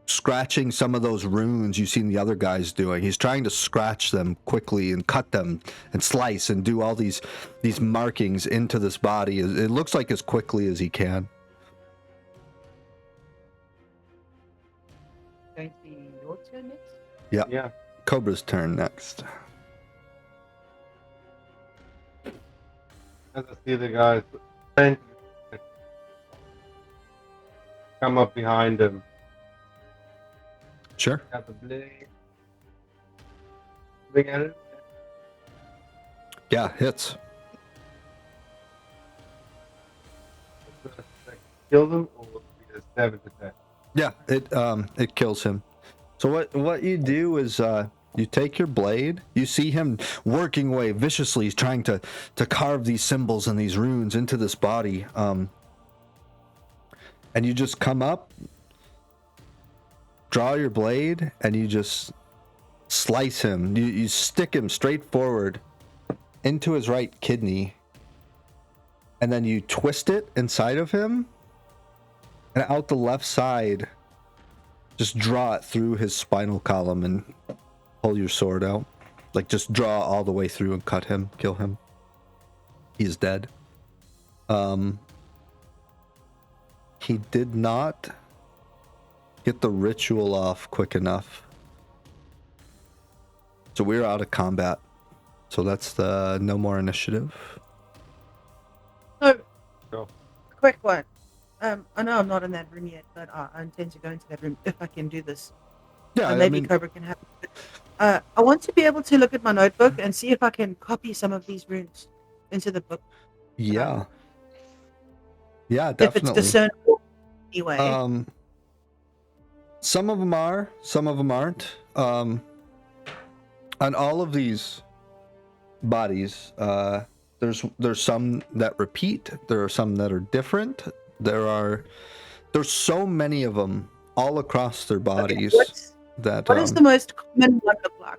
scratching some of those runes you've seen the other guys doing. He's trying to scratch them quickly and cut them and slice and do all these markings into this body. It looks like as quickly as he can. Going to be your turn next? Yeah. Cobra's turn next. As I see the guys trying to come up behind him. Sure. Got the blade. Big at it. Yeah, hits. Kill them, or will it be a 7 attack? Yeah, it kills him. So what you do is you take your blade. You see him working away viciously. He's trying to carve these symbols and these runes into this body. And you just come up, draw your blade, and you just slice him. You stick him straight forward into his right kidney, and then you twist it inside of him, and out the left side, just draw it through his spinal column and pull your sword out. Like, just draw all the way through and cut him, kill him. He's dead. He did not get the ritual off quick enough. So we're out of combat. So that's the no more initiative. So, Go. quick one. I know I'm not in that room yet, but I intend to go into that room if I can do this. Yeah, Maybe Cobra can have it. I want to be able to look at my notebook and see if I can copy some of these runes into the book. yeah. Yeah, If it's definitely. discernible anyway. Some of them are, some of them aren't. On all of these bodies, there's some that repeat. There are some that are different. There's so many of them all across their bodies. Okay, what is the most common one look like?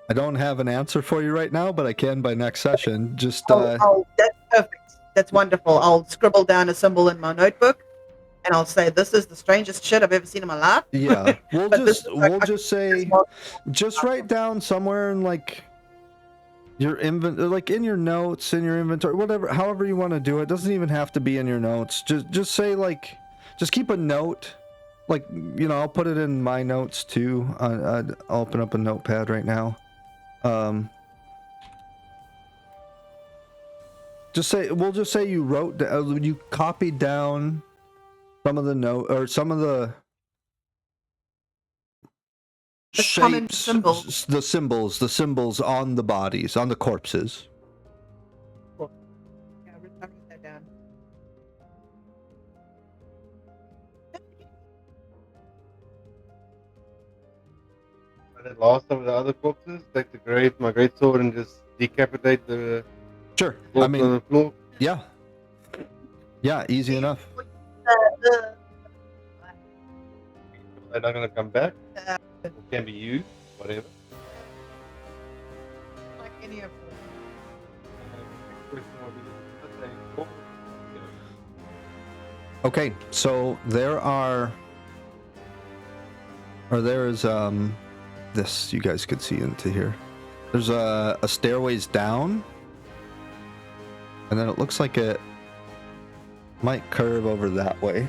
I don't have an answer for you right now, but I can by next session. Just That's perfect. That's wonderful. I'll scribble down a symbol in my notebook, and I'll say, "This is the strangest shit I've ever seen in my life." yeah, we'll But this just is like- we'll just say, just write down somewhere in like your like in your notes, in your inventory, whatever, however you want to do it. Doesn't even have to be in your notes. Just say like, just keep a note. Like, I'll put it in my notes too. I'll open up a notepad right now. We'll just say you wrote, you copied down some of the note or some of the common shapes, symbols. the symbols on the bodies, on the corpses. Yeah, I'll write that down. I did lost some of the other corpses. Take my great sword and just decapitate the Sure. corpse I mean, on the floor. yeah, easy enough. They're not gonna come back. Uh, Or can be used, whatever. like any of them. Next question will be, let's say, four, you know, Okay, so there is this you guys could see into here. There's a stairways down, and then it looks like it might curve over that way.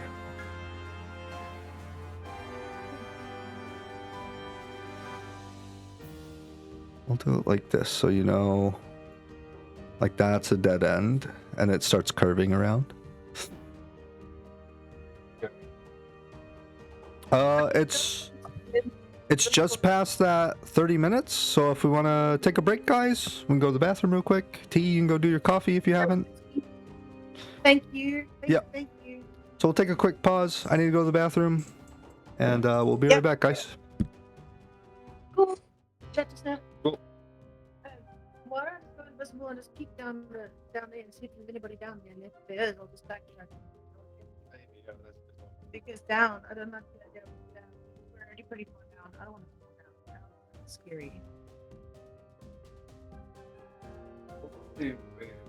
I'll do it like this so you know, like that's a dead end, and it starts curving around. It's just past that 30 minutes, so if we want to take a break, guys, we can go to the bathroom real quick. T, you can go do your coffee if you haven't. Thank you. Yeah. Thank you. So we'll take a quick pause. I need to go to the bathroom, and we'll be right back, guys. Cool. Chat just now. Cool. What I was more just peek down there and see if there's anybody down there. And if there is, I'll just backtrack. maybe, yeah, that's the one. Because down, I don't know if down. We're already pretty far down. I don't want to fall down. It's scary. Hopefully, we're gonna-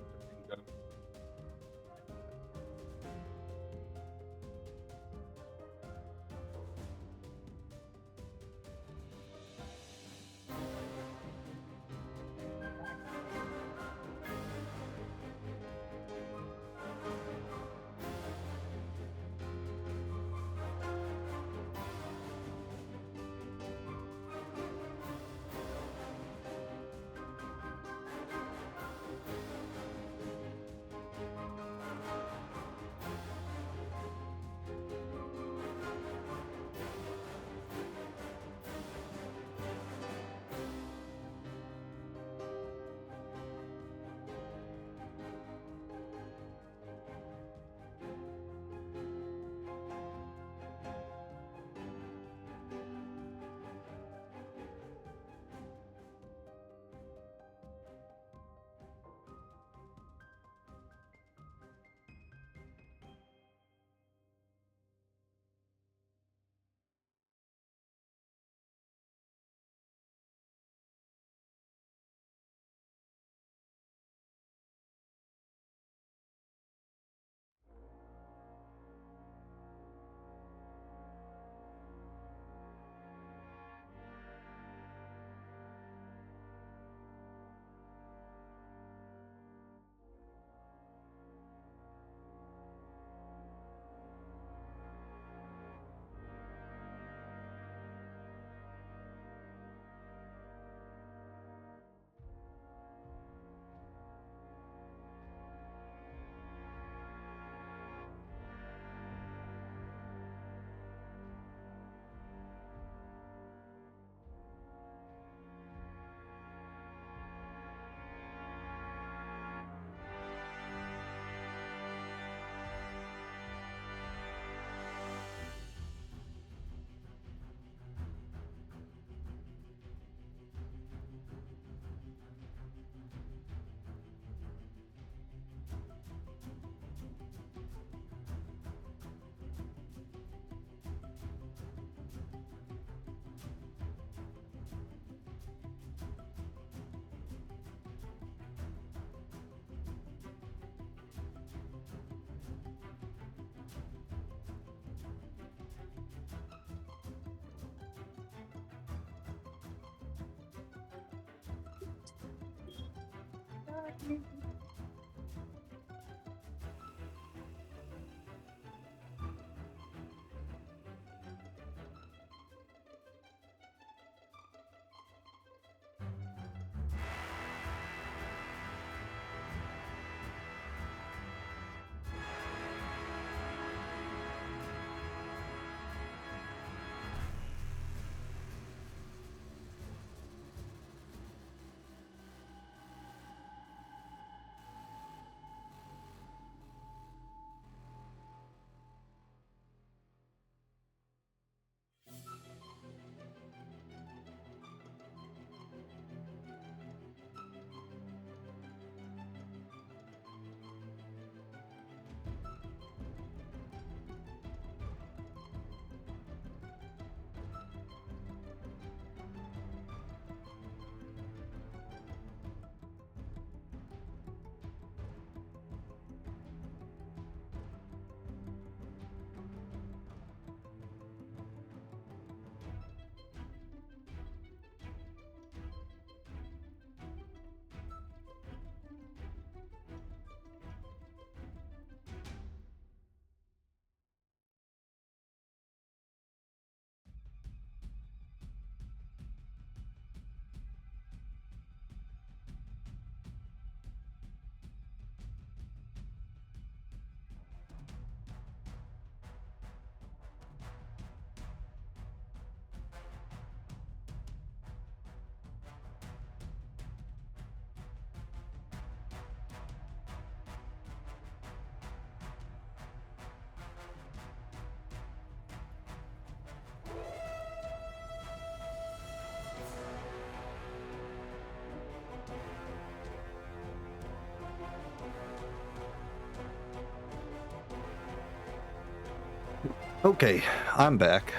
Okay, I'm back.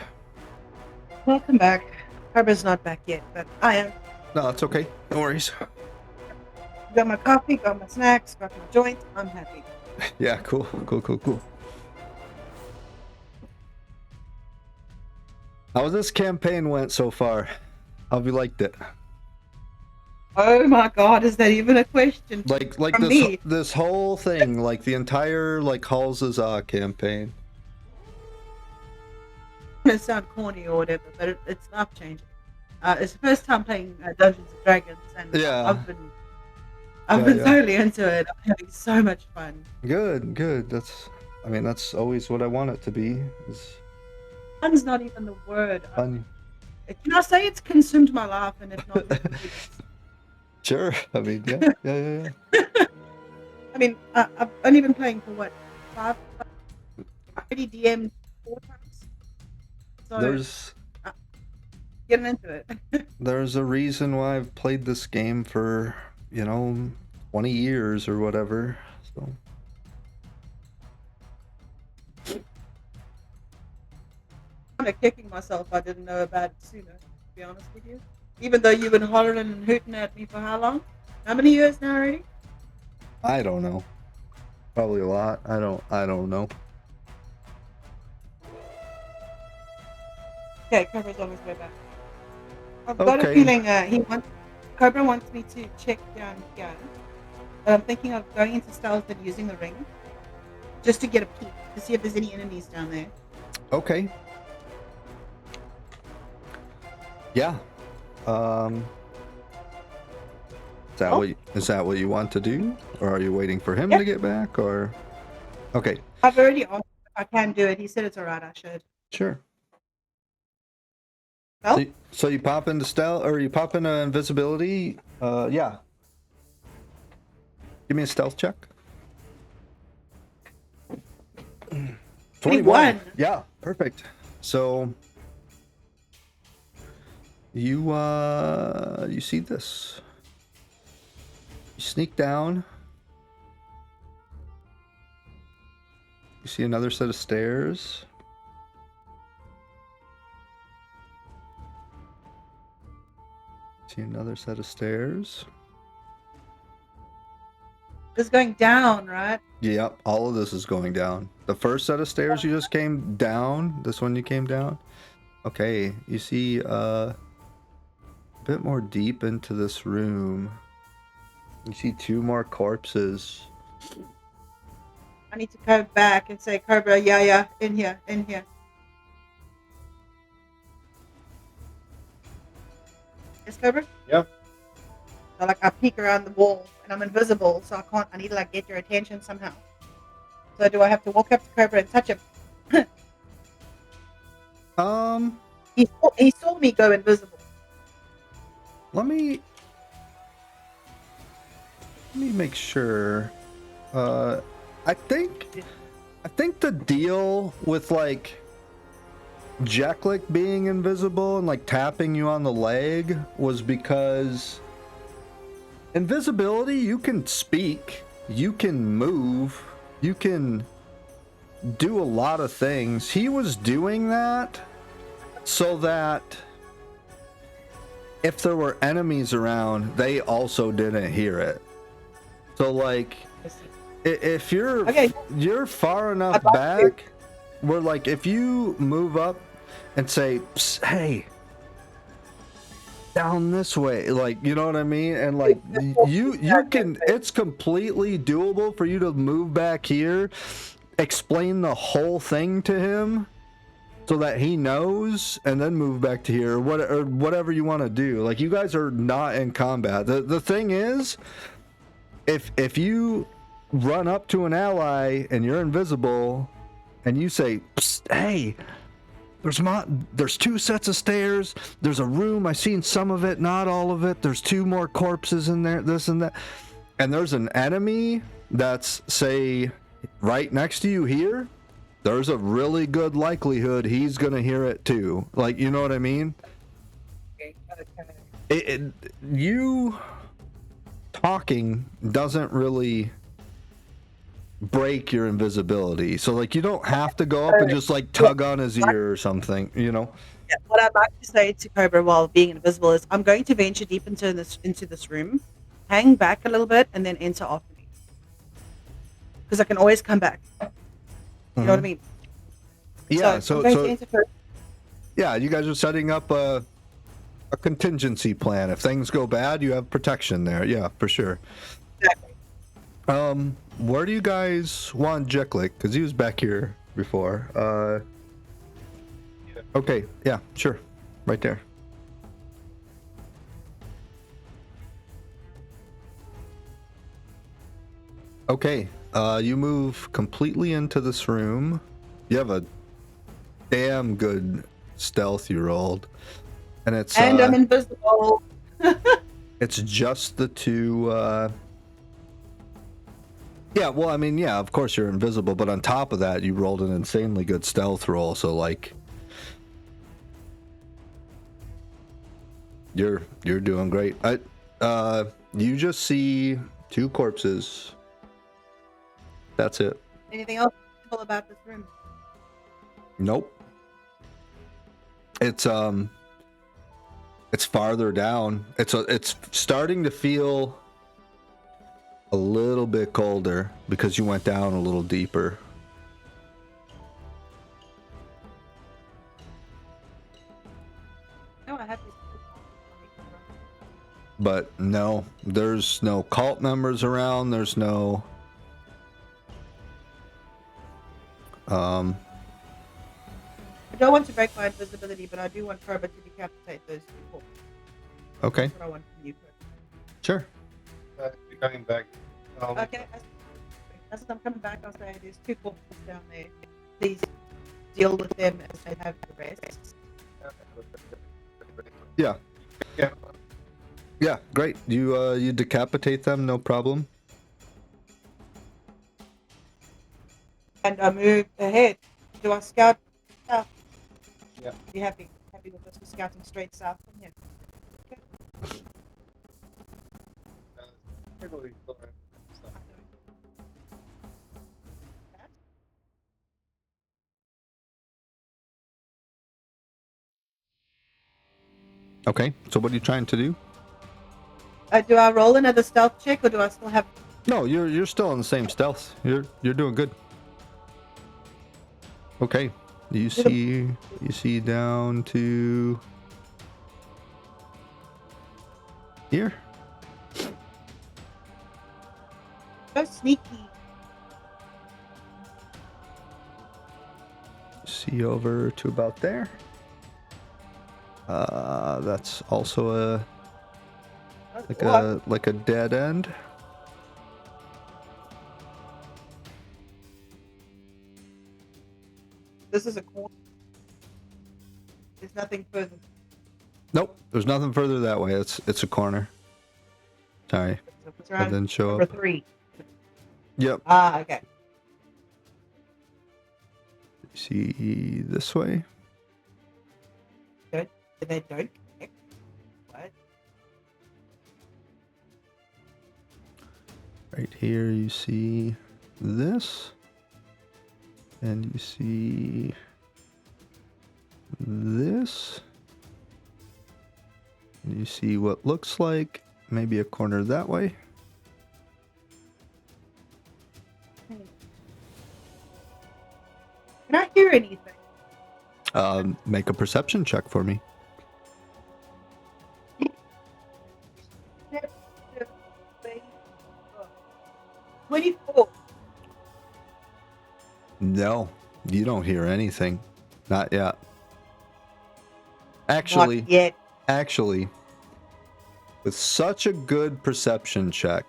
Welcome back. Harbor's not back yet, but I am. No, it's okay. No worries. Got my coffee, got my snacks, got my joint. I'm happy. Yeah, cool. How this campaign went so far? How have you liked it? Oh my god, is that even a question? Like From me. this whole thing, like the entire like Halls campaign. It's gonna sound corny or whatever, but it's life changing. It's the first time playing Dungeons and Dragons, and Yeah. I've been Yeah. totally into it. I'm having so much fun. Good. That's always what I want it to be. Is Fun's not even the word. fun. Can I say it's consumed my life, and if not, Sure. I mean, yeah. I mean, I've only been playing for what, 5? I've already DM'd 4 times. So There's getting into it. there's a reason why I've played this game for 20 years or whatever. So I'm kind of kicking myself I didn't know about it sooner, to be honest with you. Even though you've been hollering and hooting at me for how long? How many years now already? I don't know. Probably a lot. I don't know. Okay, Cobra's on his way back. I've got a Okay. feeling Cobra wants me to check down here. But I'm thinking of going into stealth and using the ring. Just to get a peek, to see if there's any enemies down there. Okay. Yeah. Is that what you want to do, or are you waiting for him to get back, or? Okay. I've already asked if I can do it. He said it's alright, I should. Sure. Well, So you pop into stealth, or you pop into invisibility? Yeah. Give me a stealth check. 21. Yeah, perfect. So you see this. You sneak down. You see another set of stairs. See another set of stairs. it's going down, right? Yep, all of this is going down. The first set of stairs you just came down. This one you came down. Okay, you see a bit more deep into this room. You see 2 more corpses. I need to go back and say, Cobra, yeah, in here. Yes, Cobra? Yep. So I peek around the wall and I'm invisible, so I need to get your attention somehow. So do I have to walk up to Cobra and touch him? He saw me go invisible. Let me make sure. I think the deal with like Jacklick being invisible and like tapping you on the leg was because invisibility, you can speak, you can move, you can do a lot of things. He was doing that so that if there were enemies around, they also didn't hear it. So like if you're you're far enough back where like if you move up and say, hey, down this way, like, you know what I mean, and like you can, it's completely doable for you to move back here, explain the whole thing to him so that he knows, and then move back to here, or whatever you want to do. Like, you guys are not in combat. The thing is, if you run up to an ally and you're invisible and you say, hey, there's 2 sets of stairs, there's a room, I've seen some of it, not all of it, there's 2 more corpses in there, this and that, and there's an enemy that's, say, right next to you here, there's a really good likelihood he's gonna hear it too. Like, you know what I mean? You talking doesn't really break your invisibility. So like you don't have to go up and just like tug on his ear or something, you know. Yeah, what I'd like to say to Cobra while being invisible is I'm going to venture deep into this room, hang back a little bit, and then enter after me. Because I can always come back. You know what I mean? Yeah, I'm going to enter first. yeah, you guys are setting up a contingency plan. If things go bad, you have protection there. Yeah, for sure. Exactly. Where do you guys want Jeklik? Because he was back here before. Okay, yeah, sure. Right there. Okay, you move completely into this room. You have a damn good stealth you rolled. And it's And I'm invisible. it's just the two yeah, well, I mean, yeah, of course you're invisible, but on top of that, you rolled an insanely good stealth roll, so like you're doing great. You just see two corpses. That's it. Anything else about this room? Nope. It's farther down. It's starting to feel a little bit colder because you went down a little deeper. No, I have these. But no, there's no cult members around. There's no I don't want to break my invisibility, but I do want Cobra to decapitate those people. Okay. That's what I want from you, Cobra. Sure. You're coming back. Okay. As I'm coming back, I'll say there's two corpses down there. Please deal with them as they have the rest. Yeah. Yeah. Yeah, great. You decapitate them, no problem. And I move ahead. Do I scout south? Yeah. You happy with us scouting straight south from here? Okay. So what are you trying to do? Do I roll another stealth check, or do I still have? No, you're still in the same stealth. You're doing good. Okay. You see down to here. So sneaky. See over to about there. That's also like a dead end. This is a corner. There's nothing further. Nope, there's nothing further that way. It's a corner. Sorry, So what's I around didn't show number up. 3? Yep. Ah, okay. See this way. Good. They don't connect. What? Right here you see this. And you see this. And you see what looks like maybe a corner that way. Can I hear anything? Make a perception check for me. 24. No, you don't hear anything. Not yet. Actually, Not yet. Actually, with such a good perception check,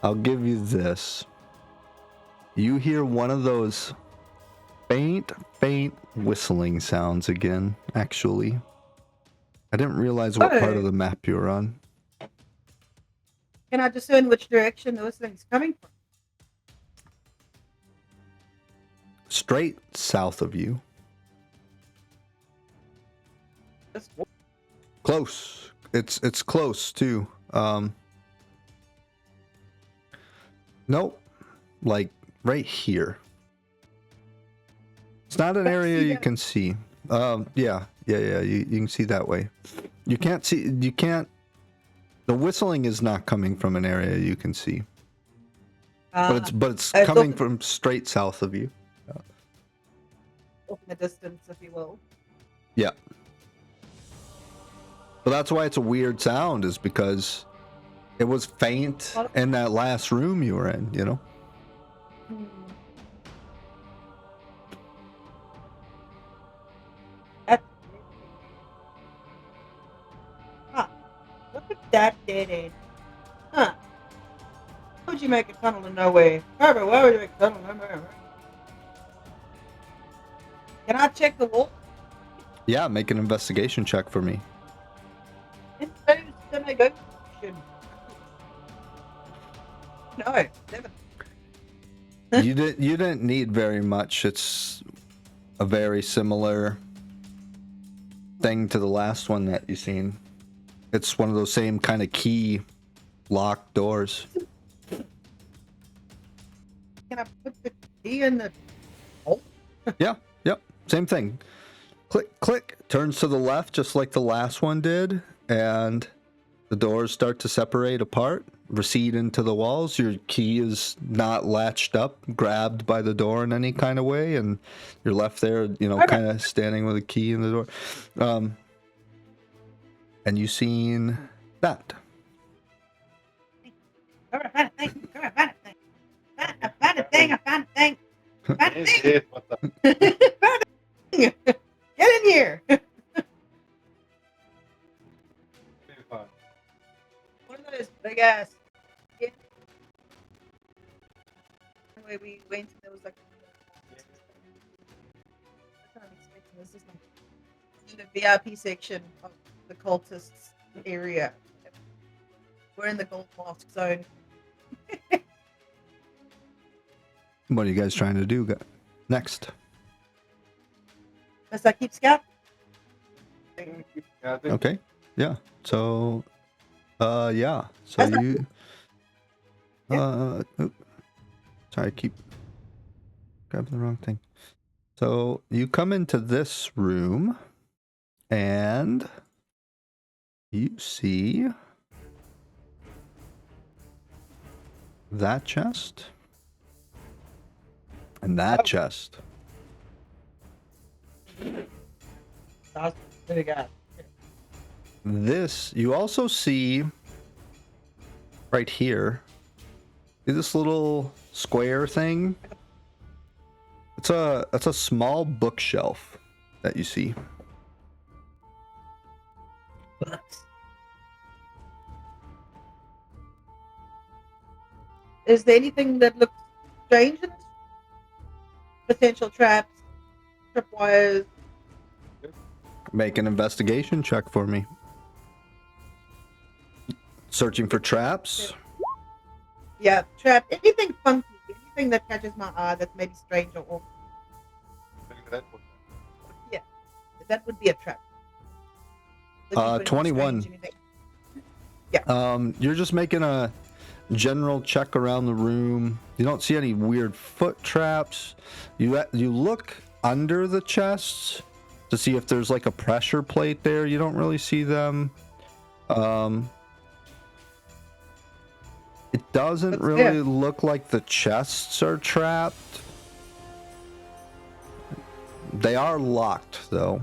I'll give you this. You hear one of those faint whistling sounds again, actually. I didn't realize what part of the map you were on. Can I discern which direction those things coming from? Straight south of you. That's Close. It's close too. Nope. like right here. It's not an Can I area see you that? can see. Yeah. You can see that way. You can't see. You can't. The whistling is not coming from an area you can see, but it's It's coming off, from straight south of you. off in the distance, if you will. Yeah. But that's why it's a weird sound, is because it was faint in that last room you were in, you know? Hmm. That's huh. Look at that dead end. Huh. Why would you make a tunnel in nowhere? Herbert, why would you make a tunnel in nowhere? Can I check the wall? Yeah, make an investigation check for me. Investigation. No, never. You didn't need very much. It's a very similar thing to the last one that you've seen. It's one of those same kind of key locked doors. Can I put the key in the hole? Yeah, yep, same thing. Click, click, turns to the left just like the last one did, and the doors start to separate apart, recede into the walls. Your key is not latched up, grabbed by the door in any kind of way, and you're left there, you know, kind of standing with a key in the door. And you've seen that. Come on, find a thing. Come on, find a thing. I found a thing. I found a thing. I found a thing. Yes, what the? Found a thing. Get in here. One of those big ass. Way we went, there was like. I can't expect this is like the VIP section of the cultists area. We're in the gold mask zone. What are you guys trying to do next? As I keep scout. Yeah, I think Okay. Yeah. So, yeah. So That's not- you, sorry, I keep grabbing the wrong thing. So you come into this room, and you see that chest and that chest. That's big ass. This you also see right here. See this little square thing? It's a small bookshelf that you see. Books. Is there anything that looks strange in this? Potential traps, tripwires. Make an investigation check for me. Searching for traps. Yeah, trap. Anything funky, anything that catches my eye that's maybe strange or awful. that was- Yeah, that would be a trap. Looking for anything 21. strange, anything- You're just making a general check around the room. You don't see any weird foot traps. You look under the chests to see if there's like a pressure plate there. You don't really see them. It doesn't That's really fair. look like the chests are trapped. They are locked though.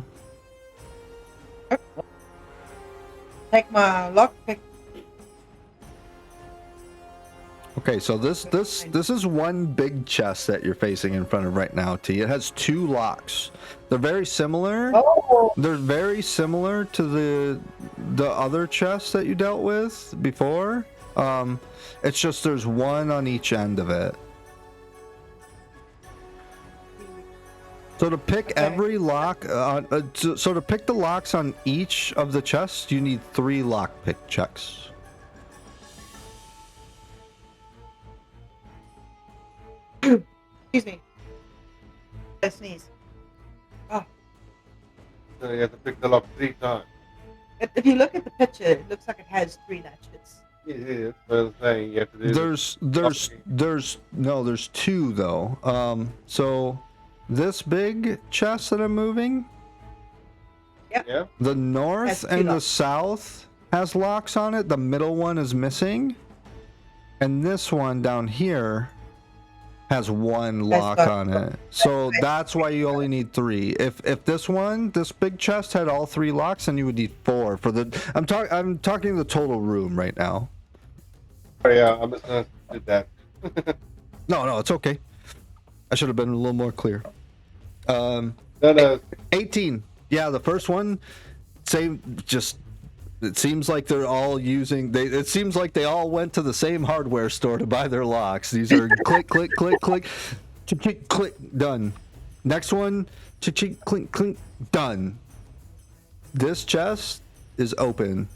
Take my lockpick. Okay, so this is one big chest that you're facing in front of right now, T. It has two locks. They're very similar. Oh, They're very similar to the other chests that you dealt with before. It's just there's one on each end of it. So to pick Okay. every lock, so to pick the locks on each of the chests, you need 3 lockpick checks. excuse me. I sneeze. So you have to pick the lock 3 times. If you look at the picture, it looks like it has 3 latches. Yeah, that's what I was saying. You have to do There's two though. So this big chest that I'm moving, Yeah. the Has north two and the locks. south has locks on it. The middle one is missing, and this one down here has one lock got- on it. So that's why you only need 3. If this big chest had all 3 locks, then you would need 4 for the. I'm talking the total room right now. Oh, yeah, I misunderstood that. No, it's okay. I should have been a little more clear. No. 18. Yeah, the first one, same. Just it seems like they're all using. It seems like they all went to the same hardware store to buy their locks. These are click, click, click, click, click, click, done. Next one, click, click, click, done. This chest is open.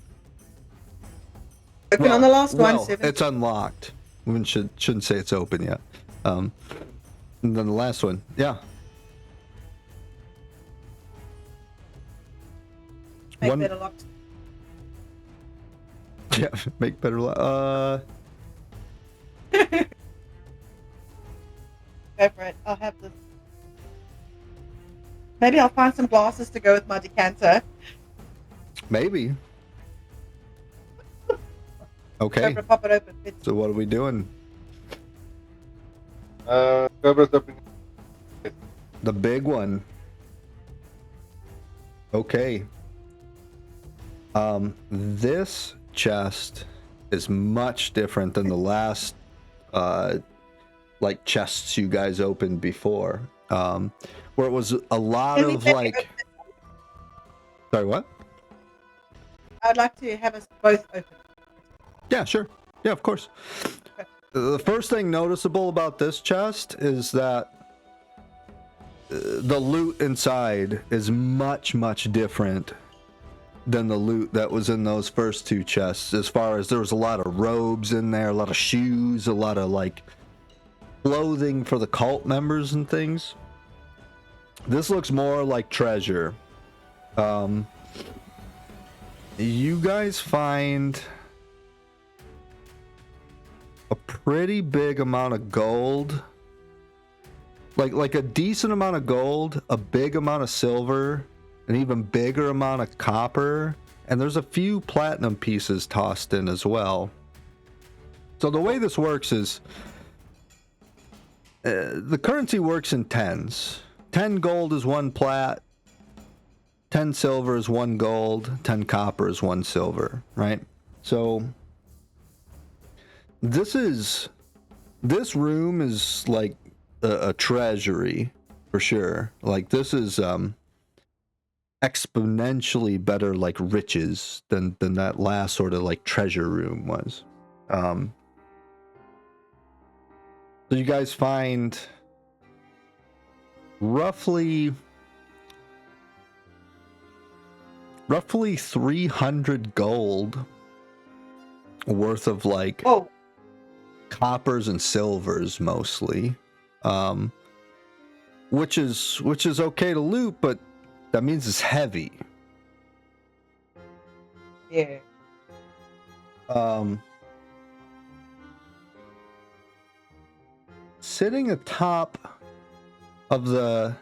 Open on the last one, Well, 7. it's unlocked. We shouldn't say it's open yet. And then the last one, yeah. Make One- better locks. Yeah, make better. Go for it. I'll have this. Maybe I'll find some glasses to go with my decanter. Maybe. Go Okay. for it, pop it open. So what are we doing? Cobra's opening. The big one. Okay. This chest is much different than the last like chests you guys opened before. Where it was a lot Can we of maybe like open- Sorry, what? I'd like to have us both open. Yeah, sure. Yeah, of course. Okay. The first thing noticeable about this chest is that the loot inside is much, much different than the loot that was in those first 2 chests. As far as there was a lot of robes in there, a lot of shoes, a lot of like clothing for the cult members and things. This looks more like treasure. You guys find a pretty big amount of gold, like a decent amount of gold, a big amount of silver, an even bigger amount of copper, and there's a few platinum pieces tossed in as well. So the way this works is the currency works in tens. 10 gold is 1 plat, 10 silver is 1 gold, 10 copper is 1 silver, right? So this room is like a treasury for sure. Like this is exponentially better like riches than that last sort of like treasure room was. So you guys find roughly 300 gold worth of like Oh, coppers and silvers mostly, which is okay to loot, but that means it's heavy. yeah. Sitting atop of the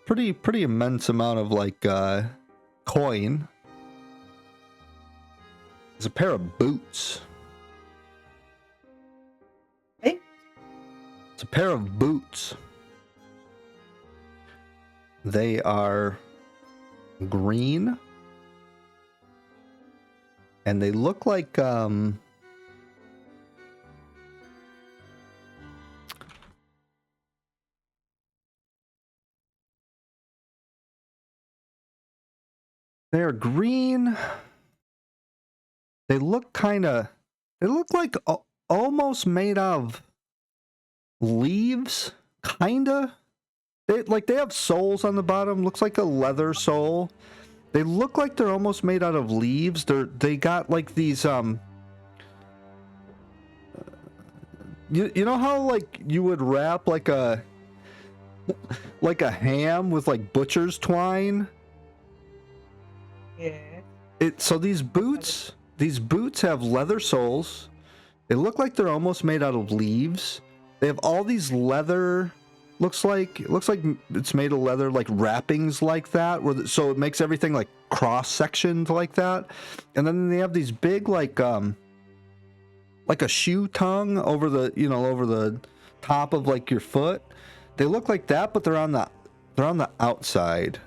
pretty immense amount of like coin is a pair of boots. Hey? It's a pair of boots. They are green, and they look like they're green. They look like almost made of leaves, kinda. They have soles on the bottom. Looks like a leather sole. They look like they're almost made out of leaves. They got like these you know how like you would wrap like a ham with like butcher's twine? Yeah. So these boots these boots have leather soles. They look like they're almost made out of leaves. They have all these leather. Looks like it's made of leather, like wrappings like that, so it makes everything like cross sectioned like that. And then they have these big like a shoe tongue over the top of like your foot. They look like that, but they're on the outside.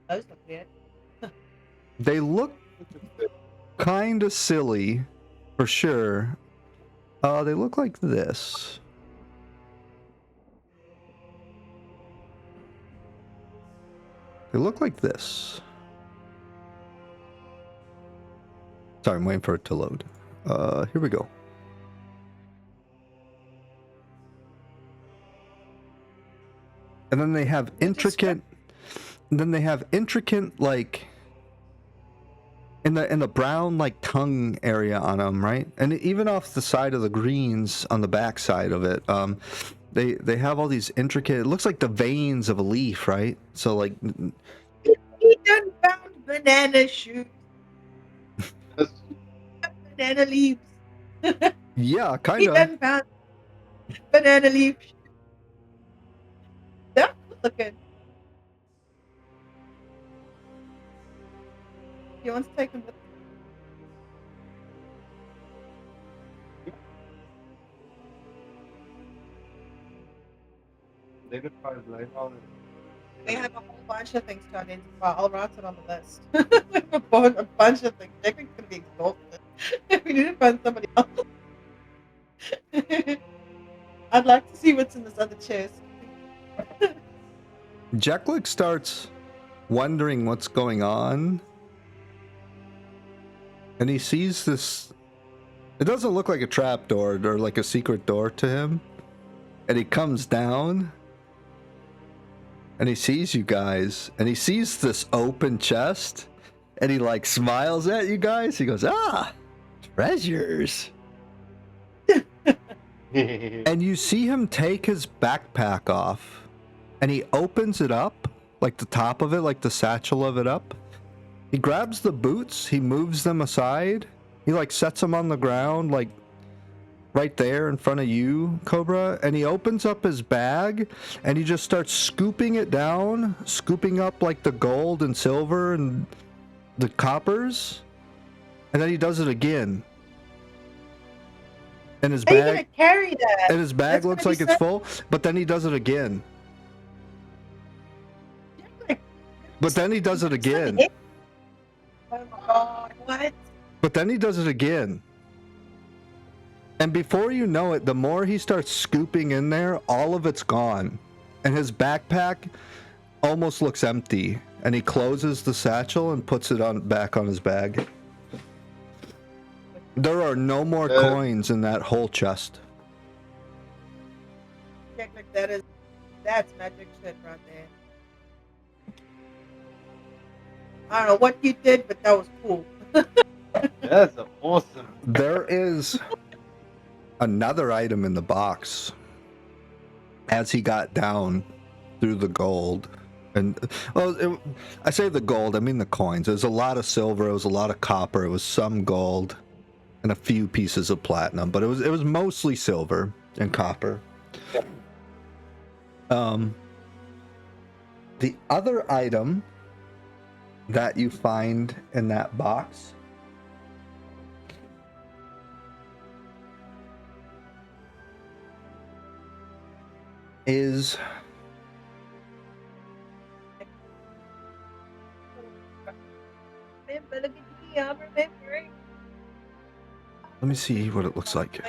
Those look weird. They look kind of silly, for sure. They look like this. They look like this. Sorry, I'm waiting for it to load. Here we go. And then they have intricate. Then they have intricate like in the brown like tongue area on them, right? And even off the side of the greens on the back side of it, they have all these intricate. It looks like the veins of a leaf, right? So like. He done found banana shoes. Banana leaves. Yeah, kind He of. done found banana leaf. They're good looking. He wants to take them with They could find light on it. They have a whole bunch of things to identify. I'll write it on the list. We have a bunch of things. They're going to be exhausted. We need to find somebody else. I'd like to see what's in this other chest. Jeklik starts wondering what's going on. And he sees this. It doesn't look like a trap door or like a secret door to him. And he comes down. And he sees you guys. And he sees this open chest. And he like smiles at you guys. He goes, "Ah, treasures." And you see him take his backpack off. And he opens it up. Like the top of it, like the satchel of it up. He grabs the boots. He moves them aside. He like sets them on the ground, like right there in front of you, Cobra. And he opens up his bag and he just starts scooping it down, scooping up like the gold and silver and the coppers. And then he does it again. And his How are you bag, going to carry that? and his bag That's looks gonna like be it's so- full, but then he does it again. But then he does it again. Oh my god, what? But then he does it again. And before you know it, the more he starts scooping in there, all of it's gone. And his backpack almost looks empty. And he closes the satchel and puts it back on his bag. There are no more coins in that whole chest. That's magic shit right there. I don't know what you did, but that was cool. That's awesome. There is another item in the box as he got down through the gold. And I say the gold, I mean the coins. There's a lot of silver, it was a lot of copper, it was some gold, and a few pieces of platinum, but it was mostly silver and copper. The other item that you find in that box is Remember, look at me, I'm remembering. let me see what it looks like.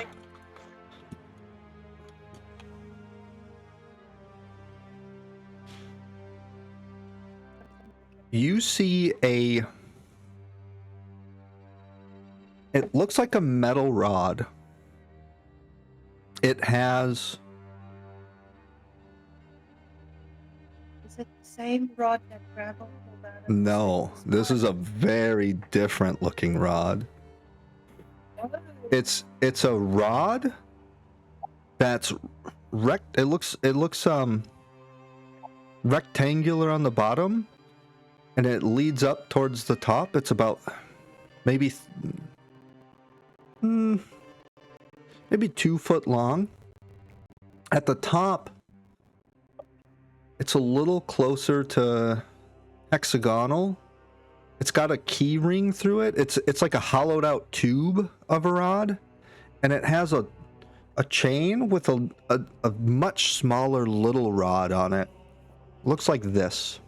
You see it looks like a metal rod. It has Is it the same rod that Gravel pulled out of? no, this is a very different looking rod. Oh. It's a rod that's it looks rectangular on the bottom, and it leads up towards the top. It's about maybe maybe 2 foot long. At the top, it's a little closer to hexagonal. It's got a key ring through it. It's like a hollowed out tube of a rod, and it has a chain with a much smaller little rod on it. Looks like this.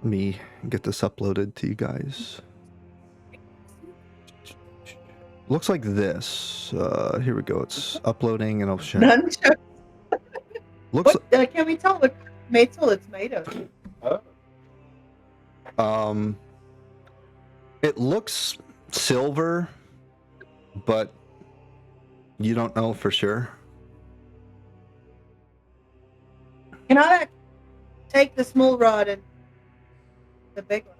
Let me get this uploaded to you guys. Looks like this. Here we go. It's uploading, and I'll share. Nunchuck. Looks. What? Can we tell what metal it's made of? It looks silver, but you don't know for sure. Can I like take the small rod and the big one?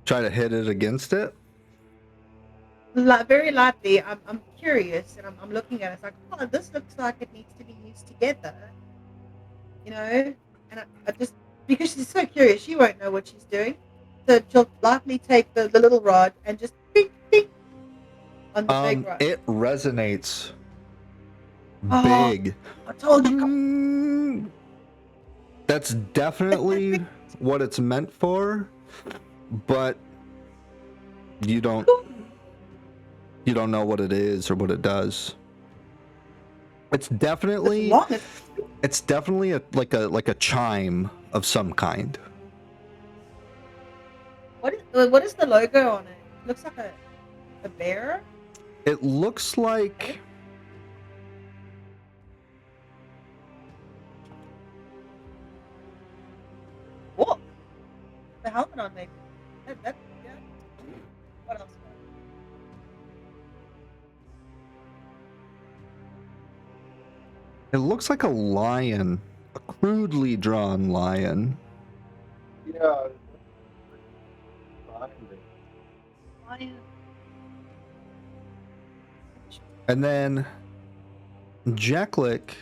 Try to hit it against it. Very lightly. I'm curious, and I'm looking at it. It's like, oh, this looks like it needs to be used together. You know, and I just, because she's so curious, she won't know what she's doing. So she'll lightly take the little rod and just ding, ding, on the big rod. It resonates Oh, big. I told you. That's definitely what it's meant for, but you don't know what it is or what it does. It's definitely like a chime of some kind. What is the logo on it? It looks like a bear. It looks like What? The helmet on maybe. That yeah. What else? it looks like a lion, a crudely drawn lion. Yeah. Lion. And then Jacklick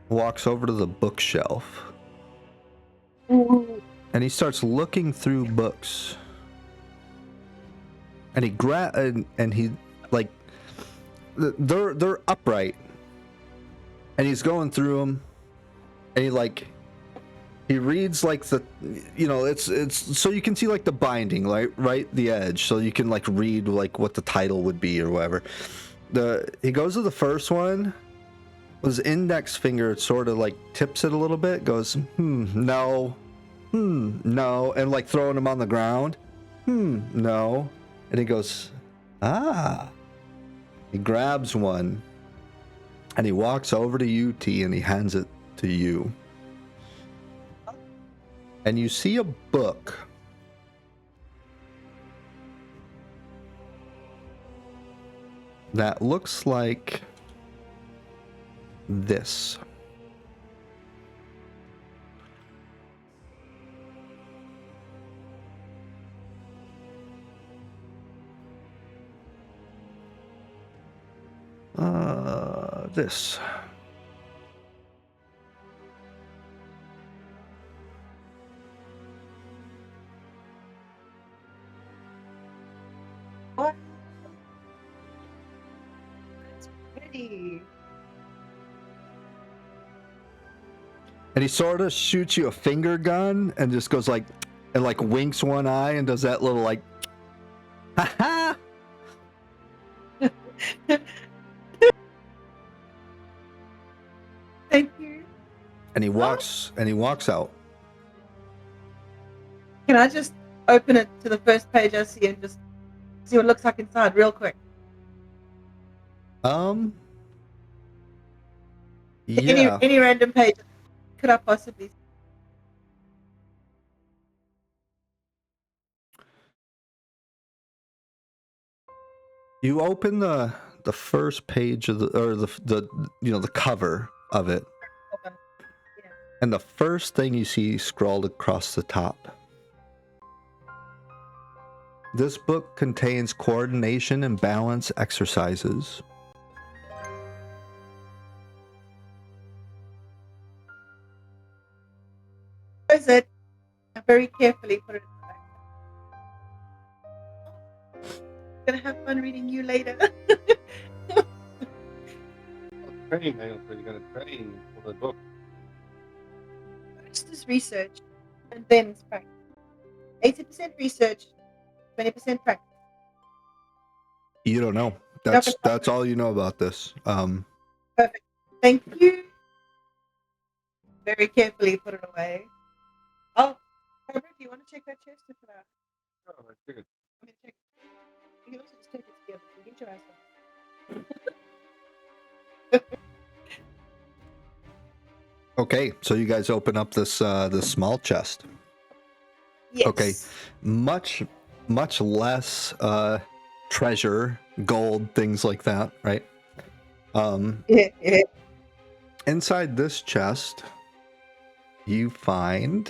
walks over to the bookshelf. Ooh. And he starts looking through books. And he like they're upright. And he's going through them. And he reads like it's so you can see like the binding, like right the edge, so you can like read like what the title would be or whatever. He goes to the first one. With his index finger sort of like tips it a little bit, goes, no, no, and like throwing him on the ground, no, and he goes, he grabs one, and he walks over to you, T, and he hands it to you, and you see a book. That looks like this. This. What? That's pretty. And he sort of shoots you a finger gun and just goes like, and like winks one eye and does that little like, ha ha. Thank you. And he walks out. Can I just open it to the first page I see and just see what it looks like inside real quick? Yeah. Any random page could I possibly? You open the first page of the cover of it. Okay. Yeah. And the first thing you see scrawled across the top. this book contains coordination and balance exercises. Close it and very carefully put it back. Gonna have fun reading you later. Training manual, so you're going to train for the book. First is research, and then it's practice. 80% research, 20% practice. You don't know. Okay. That's all you know about this. Perfect. Thank you. Very carefully put it away. Oh, Herbert, do you want to check that chest? Or should I? Oh, I figured. I'm gonna check. You can also just take it together. You get your ass up. Okay, so you guys open up this small chest. Yes. Okay. Much less treasure, gold, things like that, right? Yeah. Inside this chest, you find.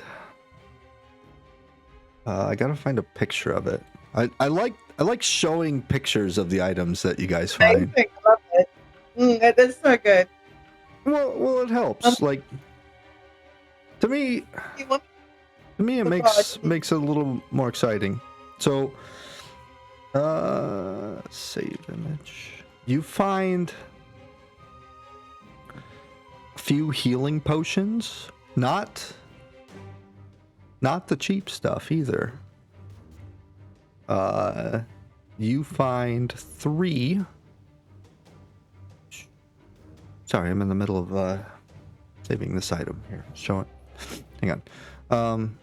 I gotta find a picture of it. I like showing pictures of the items that you guys find. Amazing. I love it. That's so good. Well, it helps. Like, to me, You want it makes it a little more exciting. So, save image. You find a few healing potions, not the cheap stuff either. You find 3. Sorry, I'm in the middle of saving this item here. Show it. Hang on.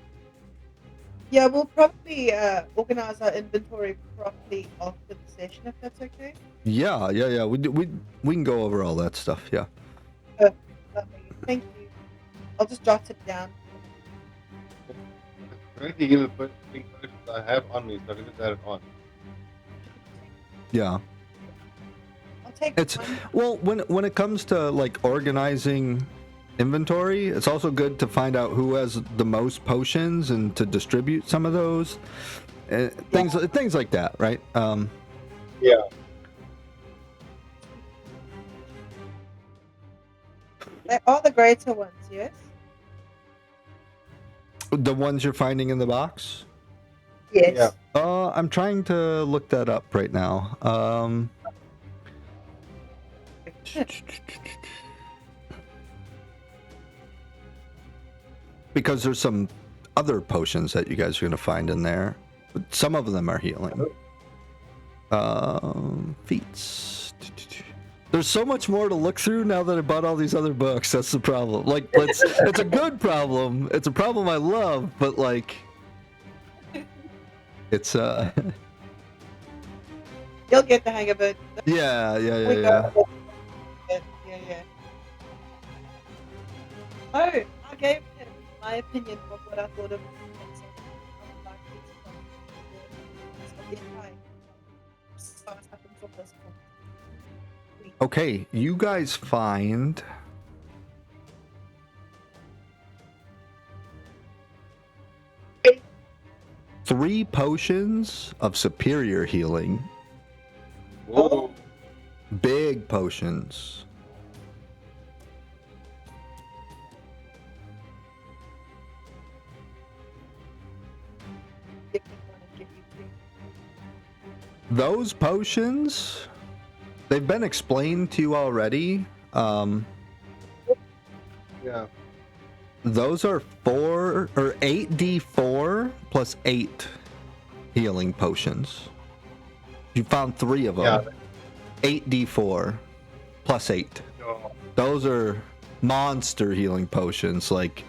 Yeah, we'll probably organize our inventory properly after the session, if that's okay. Yeah. We can go over all that stuff. Yeah. Lovely. Thank you. I'll just jot it down. Currently, even put I have on me, so I can just add it on. Yeah. I'll take It's one. well when it comes to like organizing inventory, it's also good to find out who has the most potions and to distribute some of those. Things like that, right? Yeah. They are the greater ones, yes? The ones you're finding in the box. Yes. Yeah. I'm trying to look that up right now. Because there's some other potions that you guys are gonna find in there. Some of them are healing. Feats. There's so much more to look through now that I bought all these other books. That's the problem. Like, it's a good problem. It's a problem I love, but like, it's You'll get the hang of it. yeah. Yeah. Oh, I gave him my opinion of what I thought of it. Okay, you guys find 3 potions of superior healing. Whoa. Big potions. Those potions, they've been explained to you already. Yeah. Those are 4 or 8d4 plus 8 healing potions. You found 3 of them. Yeah. 8d4 plus 8. No. Those are monster healing potions. Like,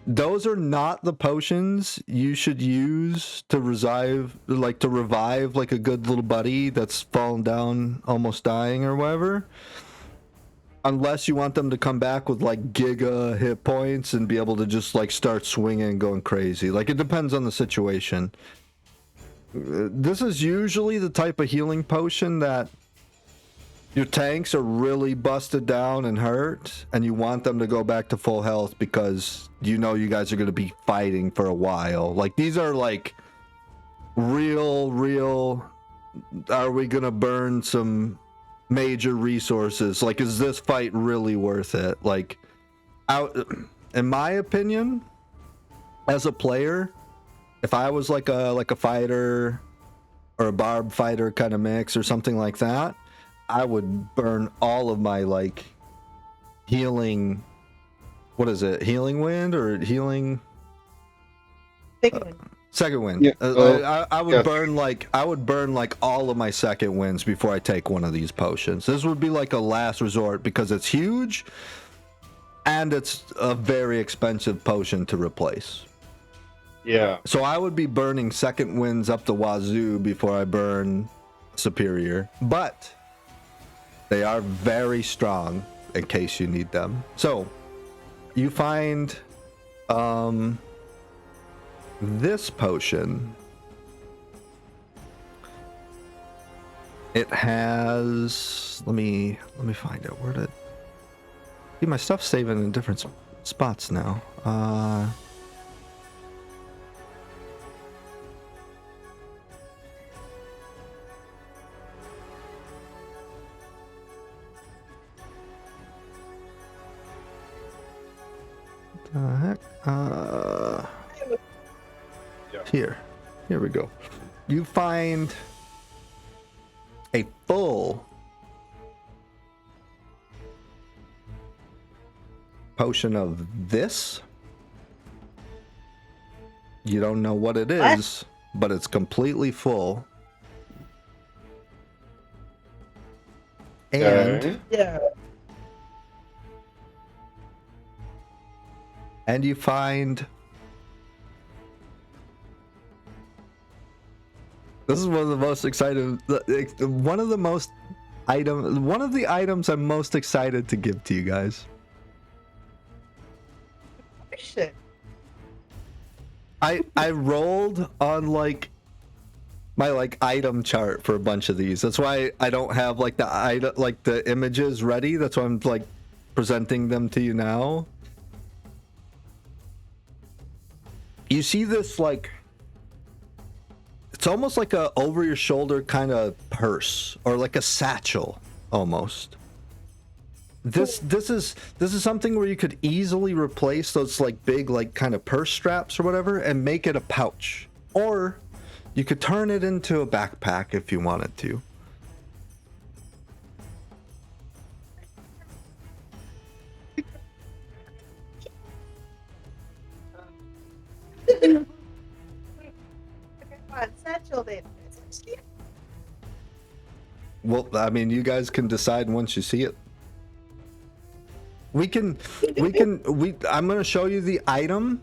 those are not the potions you should use to revive like a good little buddy that's fallen down almost dying or whatever. Unless you want them to come back with like giga hit points and be able to just like start swinging and going crazy. Like, it depends on the situation. This is usually the type of healing potion that your tanks are really busted down and hurt, and you want them to go back to full health because you know you guys are going to be fighting for a while. Like, these are like real, are we gonna burn some major resources? Like, is this fight really worth it? Like, in my opinion, as a player, if I was like a fighter or a barb fighter kind of mix or something like that, I would burn all of my like healing. What is it? Healing wind or healing? Second wind. Yeah, I would yes. burn like all of my second winds before I take one of these potions. This would be like a last resort because it's huge and it's a very expensive potion to replace. Yeah. So I would be burning second winds up the wazoo before I burn superior, but they are very strong in case you need them. So you find this potion. It has, let me find it. Where did, see, my stuff's saving in different spots now. What the heck? Yeah. Here we go. You find a full potion of this. You don't know what it is, but it's completely full. And Okay. Yeah. and you find, this is one of the most excited, one of the items I'm most excited to give to you guys. Shit. I rolled on like my like item chart for a bunch of these. That's why I don't have like the images ready. That's why I'm like presenting them to you now. You see this like, it's almost like a over your shoulder kind of purse or like a satchel almost. This is something where you could easily replace those like big like kind of purse straps or whatever and make it a pouch, or you could turn it into a backpack if you wanted to. Okay, fine. Satchel then. Well, I mean, you guys can decide once you see it. I'm going to show you the item,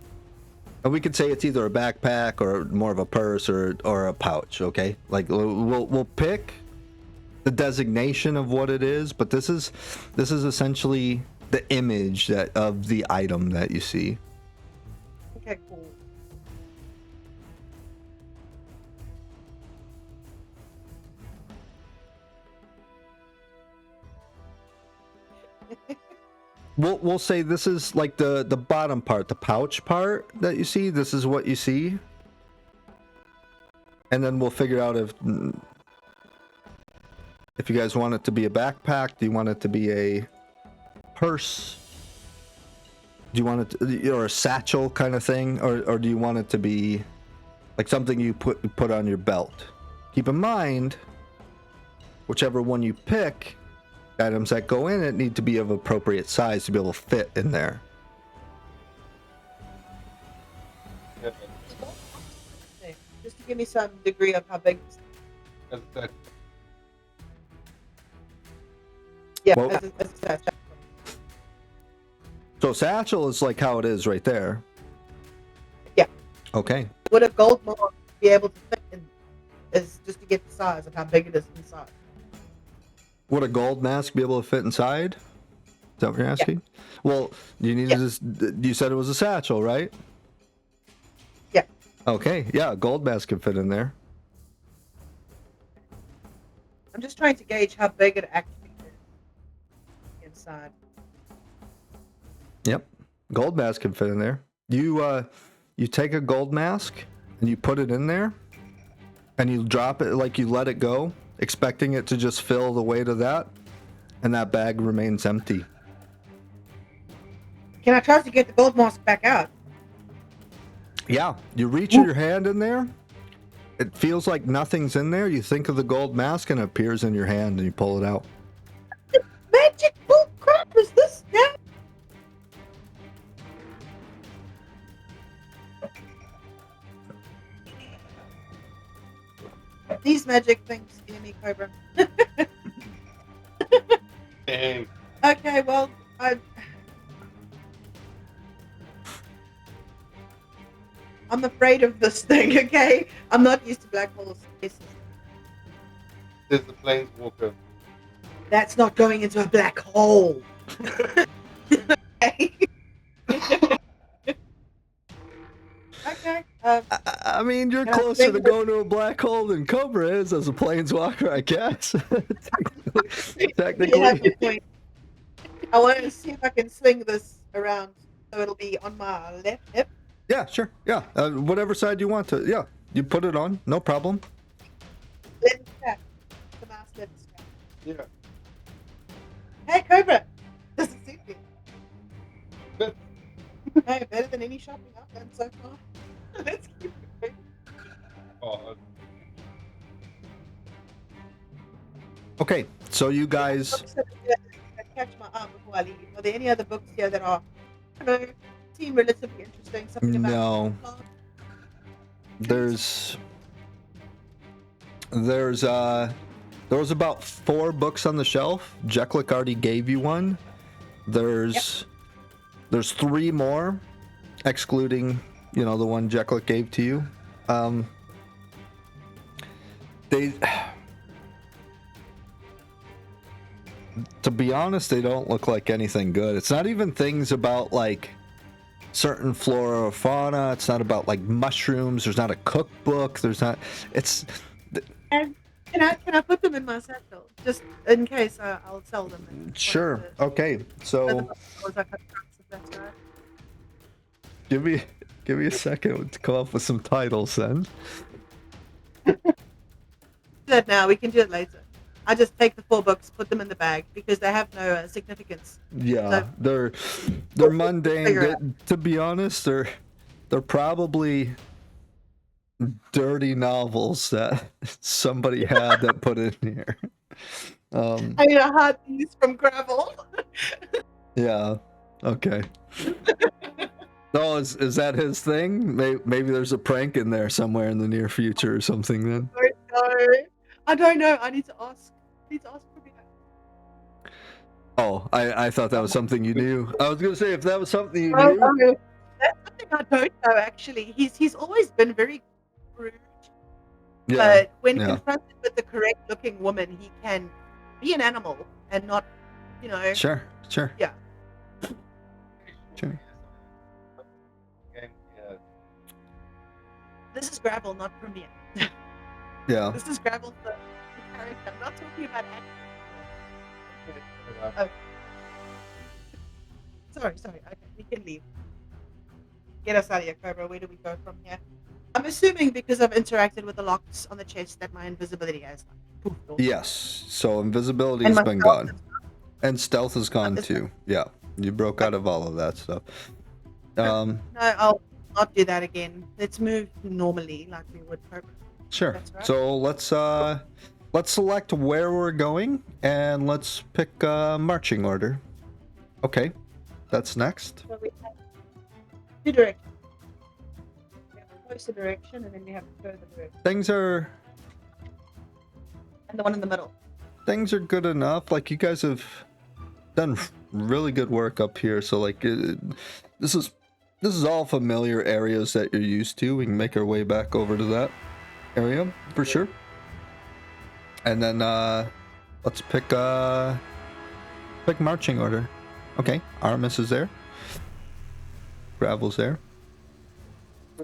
and we could say it's either a backpack or more of a purse or a pouch, okay? Like we'll pick the designation of what it is, but this is essentially the image of the item that you see. Okay, cool. We'll say this is like the bottom part, the pouch part that you see. This is what you see, and then we'll figure out if you guys want it to be a backpack. Do you want it to be a purse? Do you want it to, or a satchel kind of thing, or do you want it to be like something you put on your belt? Keep in mind, whichever one you pick, items that go in it need to be of appropriate size to be able to fit in there. Yeah. Just to give me some degree of how big. That's that. Yeah, Well- as a satchel. So satchel is like how it is right there. Yeah. Okay. Would a gold mask be able to fit in? Is just to get the size of how big it is inside. Would a gold mask be able to fit inside? Is that what you're asking? Well, you need to just, you said it was a satchel, right? Yeah. Okay, yeah, a gold mask can fit in there. I'm just trying to gauge how big it actually is inside. Yep. Gold mask can fit in there. You take a gold mask and you put it in there, and you drop it, like you let it go, expecting it to just fill the weight of that, and that bag remains empty. Can I try to get the gold mask back out? Yeah, you reach your hand in there. It feels like nothing's in there. You think of the gold mask and it appears in your hand and you pull it out. Magic bull crap is this now? These magic things scare me, Cobra. Dang. Okay, well, I'm afraid of this thing, okay? I'm not used to black holes. There's the planeswalker. That's not going into a black hole. Okay. Okay. I mean, you're Can I closer to think- going to a black hole than Cobra is as a planeswalker, I guess. You have Technically. a point. I want to see if I can swing this around so it'll be on my left hip. Yeah, sure. Yeah, whatever side you want to. Yeah, you put it on, no problem. Left strap. The mouse left strap. Yeah. Hey, Cobra! Does it suit me? Good. Hey, better than any shopping I've done so far. Let's keep it going. Oh, Okay, so you guys. Books that catch my eye before I leave. Are there any other books here that are, I don't know, seem relatively interesting? Something about No. There's there was about 4 books on the shelf. Jeklik already gave you one. There's 3 more, excluding, the one Jeklik gave to you. To be honest, they don't look like anything good. It's not even things about like certain flora or fauna. It's not about like mushrooms. There's not a cookbook. There's not. It's. And can I put them in my satchel just in case I'll sell them? and Sure. one of the Okay. So other books I cut across, if that's all right. give me a second to come up with some titles then. Do that now. We can do it later. I just take the 4 books, put them in the bag because they have no significance. Yeah, So- they're mundane. Figure To be honest, they're probably dirty novels that somebody had that put in here. I need a hard piece from gravel. Yeah. Okay. No, is that his thing? Maybe there's a prank in there somewhere in the near future or something. Then. I don't know. I need to ask. For me. Oh, I thought that was something you knew. I was gonna say if that was something you Oh, knew. no. That's something I don't know. Actually, he's always been very rude. Yeah. But when yeah. confronted with the correct-looking woman, he can be an animal and not, Sure. Yeah. Sure. Game, yeah. This is gravel, not Premier. Yeah. This is gravel for the character. I'm not talking about animals. Sorry. Okay, we can leave. Get us out of here, Cobra. Where do we go from here? I'm assuming because I've interacted with the locks on the chest that my invisibility has poofed off. Yes. So invisibility And has my been stealth gone, and stealth is gone Is too. Yeah. You broke out of all of that stuff. No, I'll not do that again. Let's move normally like we would Cobra. Sure. That's right. So let's select where we're going and let's pick a marching order. Okay. That's next. So we have 2 directions. We have a closer direction and then we have a further direction. Things are And the one in the middle. good enough. Like you guys have done really good work up here. So like this is all familiar areas that you're used to. We can make our way back over to that area for sure. And then let's pick marching order. Okay, Artemis is there. Gravel's there.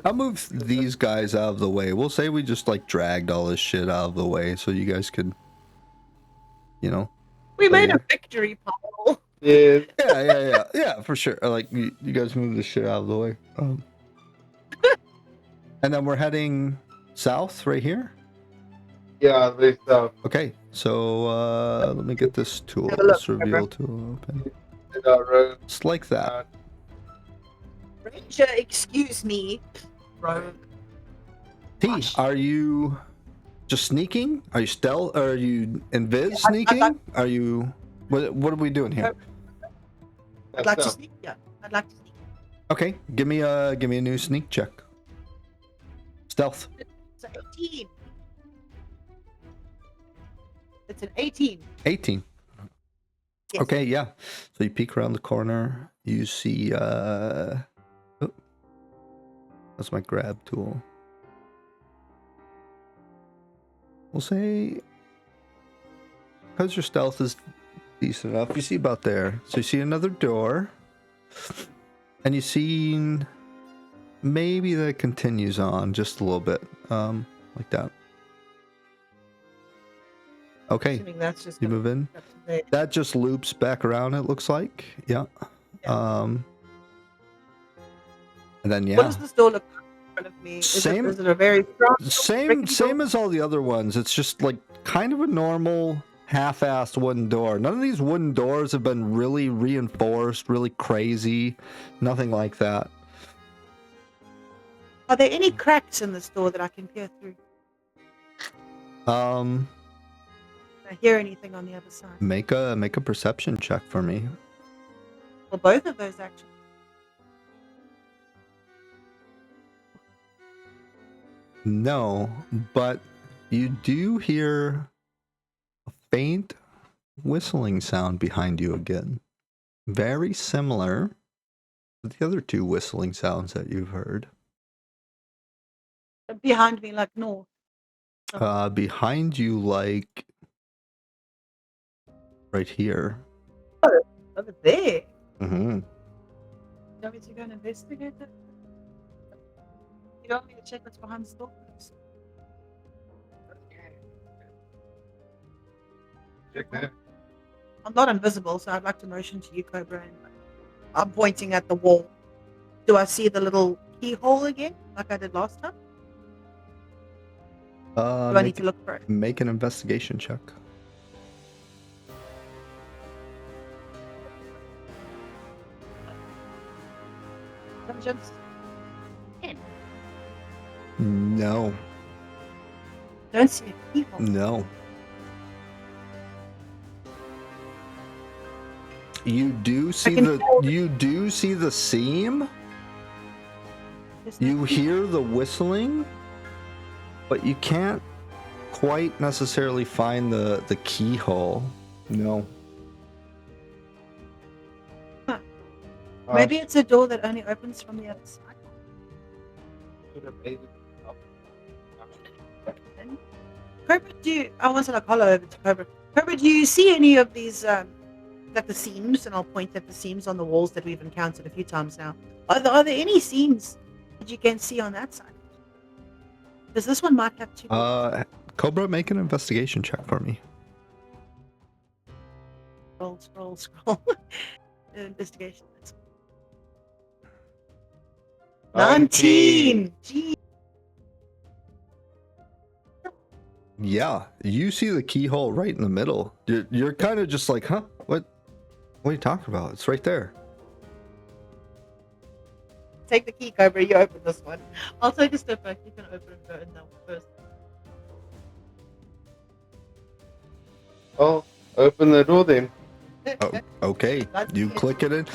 I'll move these guys out of the way. We'll say we just like dragged all this shit out of the way so you guys could, We made yeah. a victory pile. Yeah. Yeah, for sure. Like you guys move this shit out of the way. And then we're heading south right here. Yeah, they stuff. Okay, so let me get this tool, Have a look, this reveal tool open. Road. Just like that. Ranger, excuse me. Rogue. T, Gosh. are you just sneaking? Are you stealth? Are you invis I'd sneaking? like- Are you? What are we doing here? I'd like to Stuff. sneak. Yeah, I'd like to sneak. Okay, give me a new sneak check. Stealth. It's an 18. It's an 18. 18. Yes. Okay, yeah. So you peek around the corner. You see. Oh, that's my grab tool. We'll say, because your stealth is decent enough, you see about there. So you see another door, and you see maybe that continues on just a little bit, like that. Okay, Assuming that's just you gonna move in. be up to date. That just loops back around. It looks like, yeah. And then What yeah, does this door look like in front of me? Same- Is it a very strong? same rickety door? as all the other ones. It's just like kind of a normal half-assed wooden door. None of these wooden doors have been really reinforced, really crazy. Nothing like that. Are there any cracks in this door that I can peer through? Can I hear anything on the other side? Make a perception check for me. Well, both of those actually. No, but you do hear a faint whistling sound behind you again. Very similar to the other two whistling sounds that you've heard. Behind me, like north. Behind you, like right here. Over there. Mm-hmm. You want me to go and investigate that? You don't want me to check what's behind the door? Check that. I'm not invisible, so I'd like to motion to you, Cobra. And I'm pointing at the wall. Do I see the little keyhole again, like I did last time? Do I need to look for it? Make an investigation check. Intelligence? No, Don't see a keyhole. no. You do see can the tell- you do see the seam. There's no You keyhole. hear the whistling, but you can't quite necessarily find the keyhole. No. Maybe it's a door that only opens from the other side. Cobra, I want to like hollow over to Cobra. Cobra, do you see any of these, like the seams? And I'll point at the seams on the walls that we've encountered a few times now. Are there any seams that you can see on that side? Does this one mark up to? Cobra, make an investigation check for me. Scroll. Investigation. 19. Gee. Yeah, you see the keyhole right in the middle. You're kind of just like, huh? What are you talking about? It's right there. Take the key, Cobra. You open this one. I'll take a step back. You can open and go in that one first. Oh, open the door then. Oh, okay. That's You it. click it in.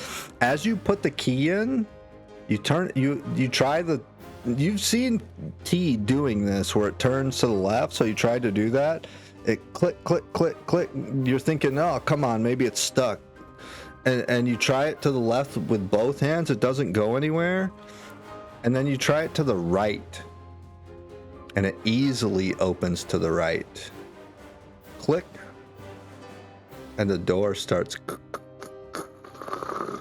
As you put the key in, you turn. You try the. You've seen T doing this where it turns to the left, so you try to do that. It click, click, click, click. You're thinking, oh, come on, maybe it's stuck. And you try it to the left with both hands. It doesn't go anywhere. And then you try it to the right, and it easily opens to the right. Click, and the door starts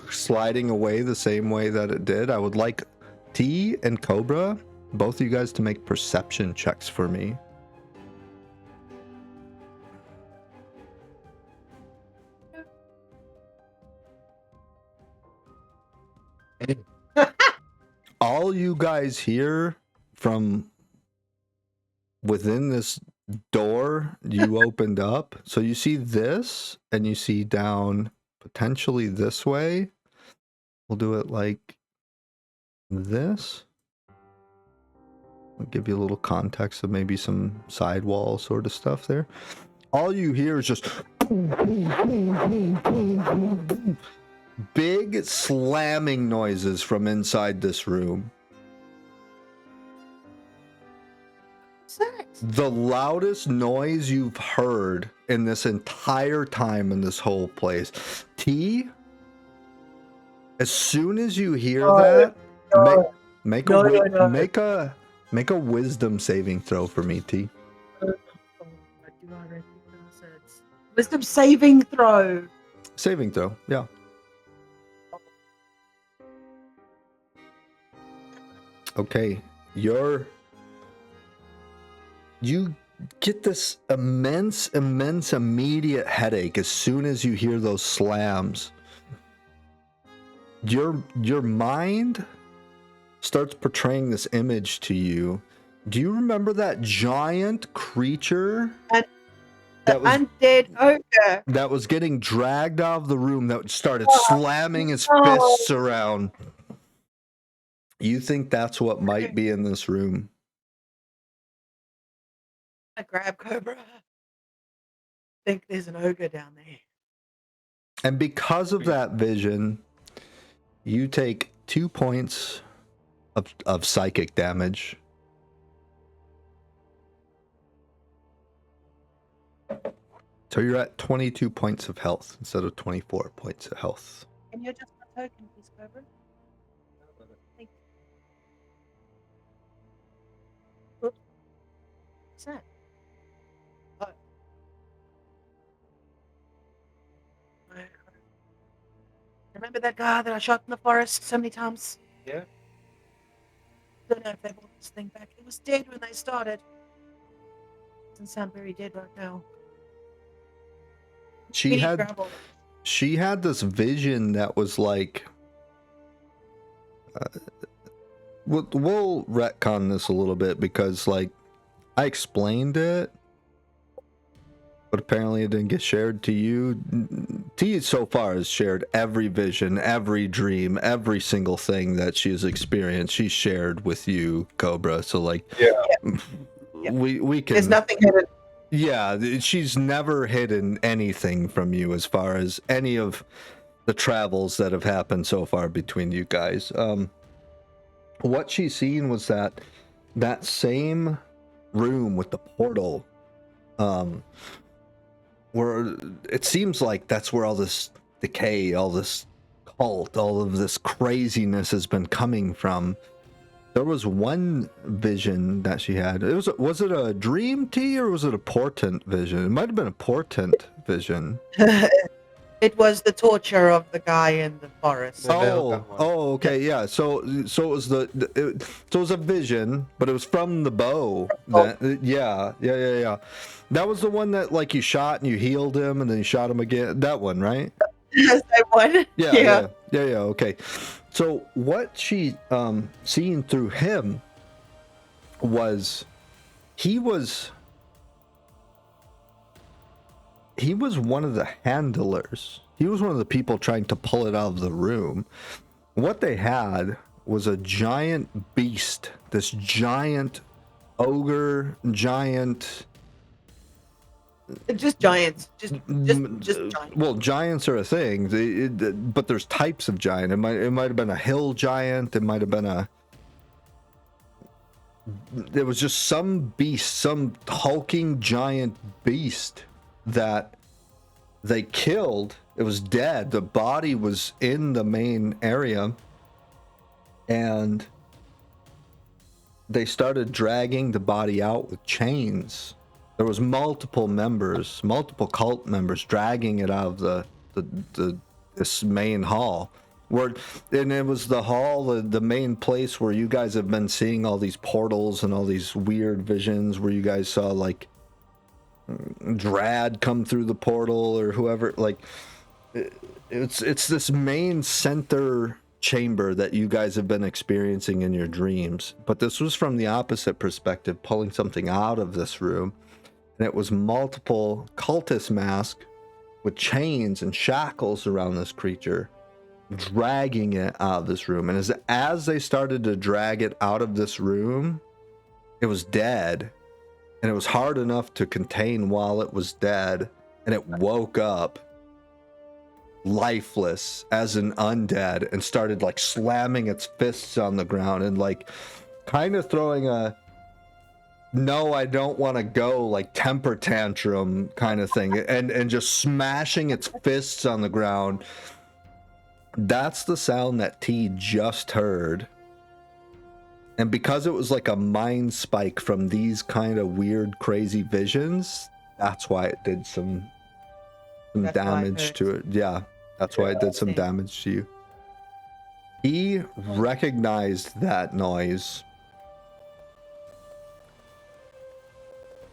sliding away the same way that it did. I would like T and Cobra, both of you guys, to make perception checks for me. All you guys hear from within this door you opened up. So you see this, and you see down potentially this way. We'll do it like this. I'll give you a little context of maybe some sidewall sort of stuff there. All you hear is just big slamming noises from inside this room. Sex. The loudest noise you've heard in this entire time in this whole place. T, as soon as you hear that, make a wisdom saving throw for me, T. Wisdom saving throw. Saving throw, yeah. Okay, you get this immense immediate headache as soon as you hear those slams. Your mind starts portraying this image to you. Do you remember that giant creature Undead ogre. that was getting dragged out of the room, that started slamming his fists around? You think that's what might be in this room? I grab Cobra. Think there's an ogre down there. And because of that vision, you take 2 points of psychic damage. So you're at 22 points of health instead of 24 points of health. Can you adjust my token, please, Cobra? Thank you. Oops. What's that? Oh. Remember that guy that I shot in the forest so many times? Yeah. Don't know if they brought this thing back. It was dead when they started. Doesn't sound very dead right now. She had Gravel. she had this vision that was like, we'll retcon this a little bit because like I explained it, but apparently it didn't get shared to you. T so far has shared every vision, every dream, every single thing that she's experienced. She's shared with you, Cobra. So like, we can. There's nothing hidden. Yeah, she's never hidden anything from you as far as any of the travels that have happened so far between you guys. What she's seen was that same room with the portal, where it seems like that's where all this decay, all this cult, all of this craziness has been coming from. There was one vision that she had. Was it a dream, T, or was it a portent vision? It might have been a portent vision. It was the torture of the guy in the forest. Okay, yeah. So it was so it was a vision, but it was from the bow. Yeah. That was the one that like you shot and you healed him, and then you shot him again. That one, right? Yes, that one. Yeah. Okay. So what she seen through him was he was one of the handlers. He was one of the people trying to pull it out of the room. What they had was a giant beast, this giant ogre, giant. Just giants. Just giants. Well, giants are a thing, but there's types of giant. It might have been a hill giant. It might have been there was just some beast, some hulking giant beast that they killed. It was dead. The body was in the main area, and they started dragging the body out with chains. There was multiple cult members dragging it out of this main hall. And it was the hall, the main place where you guys have been seeing all these portals and all these weird visions where you guys saw like Drad come through the portal or whoever. Like it's this main center chamber that you guys have been experiencing in your dreams. But this was from the opposite perspective, pulling something out of this room. and it was multiple cultist masks with chains and shackles around this creature, dragging it out of this room. And as they started to drag it out of this room, it was dead, and it was hard enough to contain while it was dead, and it woke up lifeless as an undead and started like slamming its fists on the ground and like kind of throwing a no, I don't want to go like temper tantrum kind of thing, and just smashing its fists on the ground. That's the sound that T just heard. And because it was like a mind spike from these kind of weird, crazy visions, that's why it did some damage to it. Yeah, that's why it did some damage to you. He recognized that noise.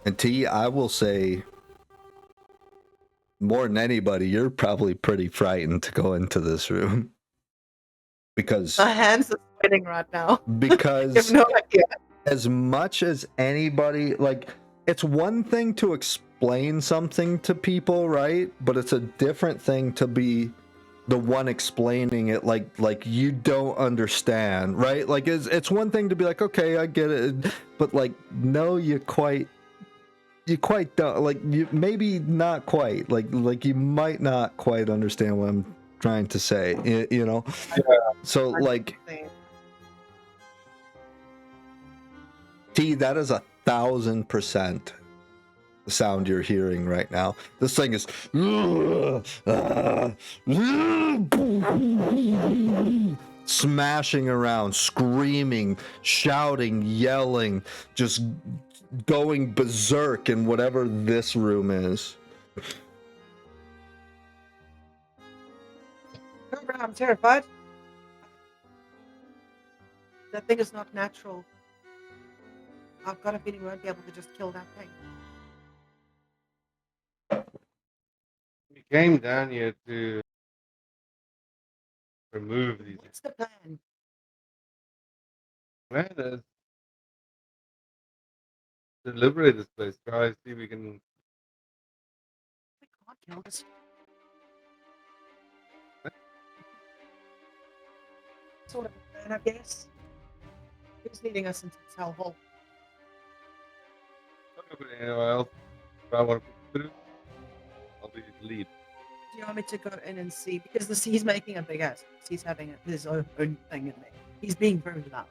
And T, I will say, more than anybody, you're probably pretty frightened to go into this room. Because My hands are sweating right now. Because You have no idea. as much as anybody, like, it's one thing to explain something to people, right? But it's a different thing to be the one explaining it like you don't understand, right? Like it's one thing to be like, okay, I get it, but like, no, you quite don't, like, you maybe not quite, like you might not quite understand what I'm trying to say, you know? So like, T, that is 1,000% the sound you're hearing right now. This thing is smashing around, screaming, shouting, yelling, just going berserk in whatever this room is. Remember, I'm terrified. That thing is not natural. I've got a feeling we won't be able to just kill that thing. We came down here to remove these. What's the plan? Plan is to liberate this place. Try to see if we can. We can't kill this. Sort of a plan, I guess. Who's leading us into this hellhole? Anyone else? If I want to put through, I'll be the lead. Do you want me to go in and see? Because he's making a big ass. He's having his own thing in there. He's being very loud.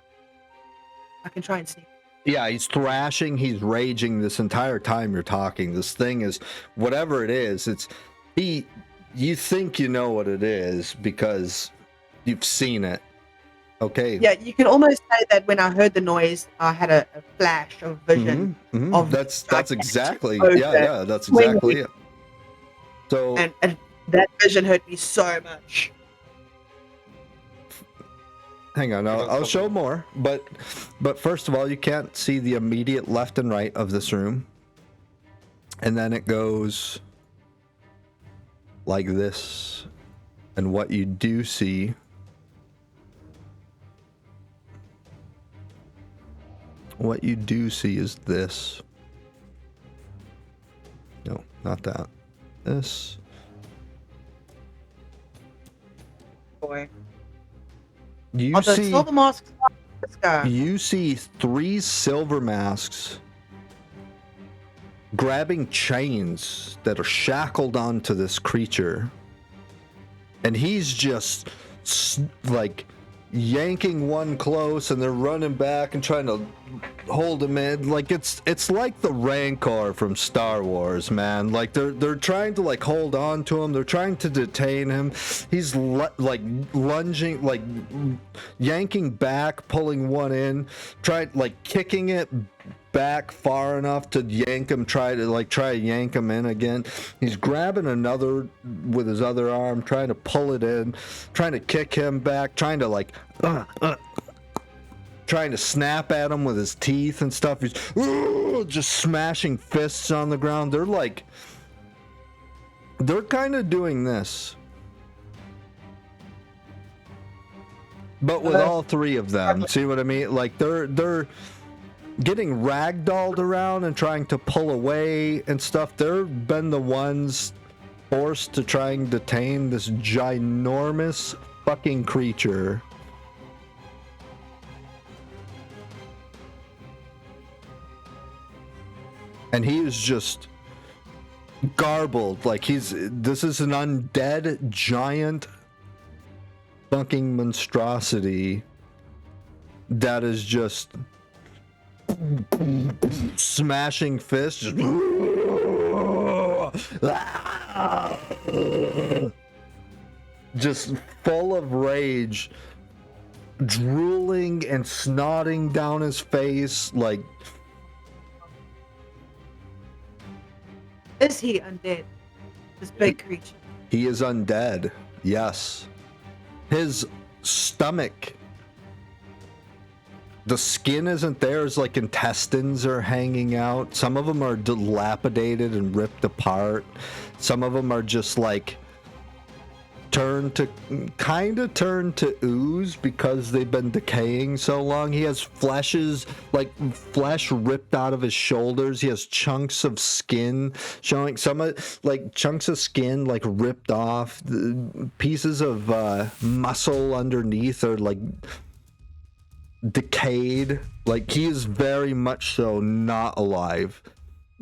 I can try and sneak. Yeah, he's thrashing, he's raging this entire time you're talking. This thing is, whatever it is, you think you know what it is because you've seen it. Okay. Yeah, you can almost say that when I heard the noise, I had a flash of vision. Of that's exactly that's When exactly it. So and that vision hurt me so much. hang on, I'll show more, but first of all, you can't see the immediate left and right of this room, and then it goes like this, and what you do see is this. No, not that. This. Boy. You The see silver masks. This guy. You see 3 silver masks grabbing chains that are shackled onto this creature, and he's just like yanking one close, and they're running back and trying to hold him in. Like it's like the Rancor from Star Wars, man. Like they're trying to like hold on to him. They're trying to detain him. He's like lunging, like yanking back, pulling one in, kicking it back far enough to yank him, try to yank him in again. He's grabbing another with his other arm, trying to pull it in, trying to kick him back, trying to trying to snap at him with his teeth and stuff. He's just smashing fists on the ground. They're kind of doing this, but with all 3 of them. See what I mean? Like they're getting ragdolled around and trying to pull away and stuff. They've been the ones forced to try and detain this ginormous fucking creature. And he is just garbled. Like this is an undead giant fucking monstrosity that is just smashing fists, just full of rage, drooling and snotting down his face. Like, Is he undead? This big creature. he is undead. Yes. His stomach, the skin isn't there. It's like intestines are hanging out. Some of them are dilapidated and ripped apart. Some of them are just like turned to ooze because they've been decaying so long. He has flesh ripped out of his shoulders. He has chunks of skin showing, chunks of skin like ripped off. Pieces of muscle underneath are like decayed. Like, he is very much so not alive.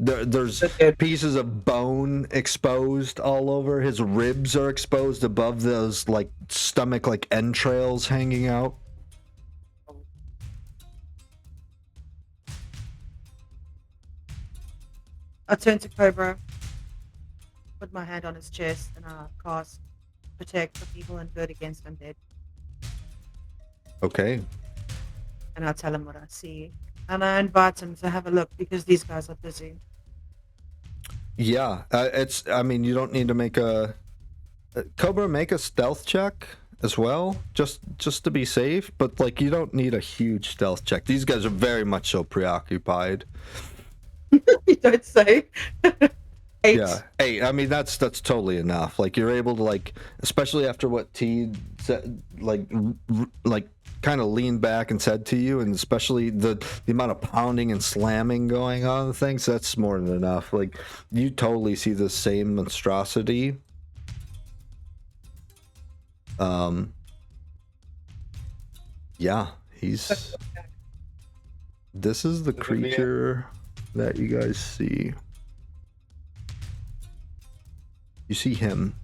There's pieces of bone exposed all over. His ribs are exposed above those like stomach like entrails hanging out. I turn to Cobra, put my hand on his chest, and I cast Protect for Evil and Good against Undead. Okay. And I tell him what I see. And I invite him to have a look because these guys are busy. Yeah, you don't need to make a Cobra, make a stealth check as well, just to be safe. But like, you don't need a huge stealth check. These guys are very much so preoccupied. You don't say. 8. Yeah, 8. I mean, that's totally enough. Like, you're able to, like, especially after what T said, like kind of leaned back and said to you, and especially the amount of pounding and slamming going on and things, that's more than enough. Like, you totally see the same monstrosity. Yeah, this is the creature that you guys see. You see him.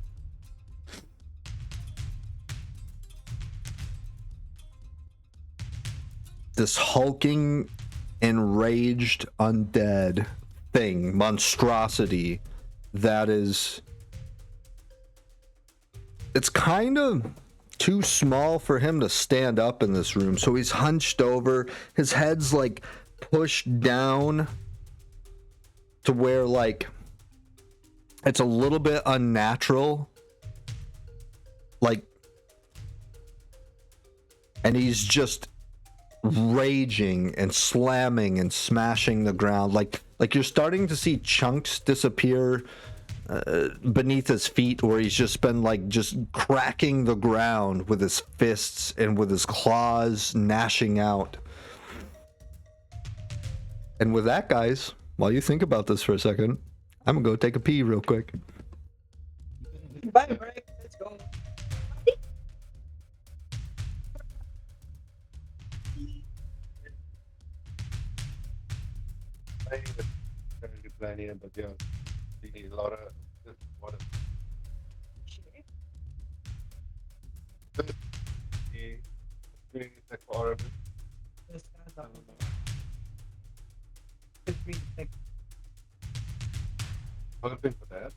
This hulking, enraged, undead thing, monstrosity, that is... It's kind of too small for him to stand up in this room, so he's hunched over. His head's, like, pushed down to where, like, it's a little bit unnatural. Like, and he's just raging and slamming and smashing the ground. Like you're starting to see chunks disappear beneath his feet, where he's just been like just cracking the ground with his fists and with his claws, gnashing out. And with that, guys, while you think about this for a second, I'm gonna go take a pee real quick. Bye, break. Let's go. Planning, but yeah, you need a lot of water. Doing like for This guy's up. hoping for that.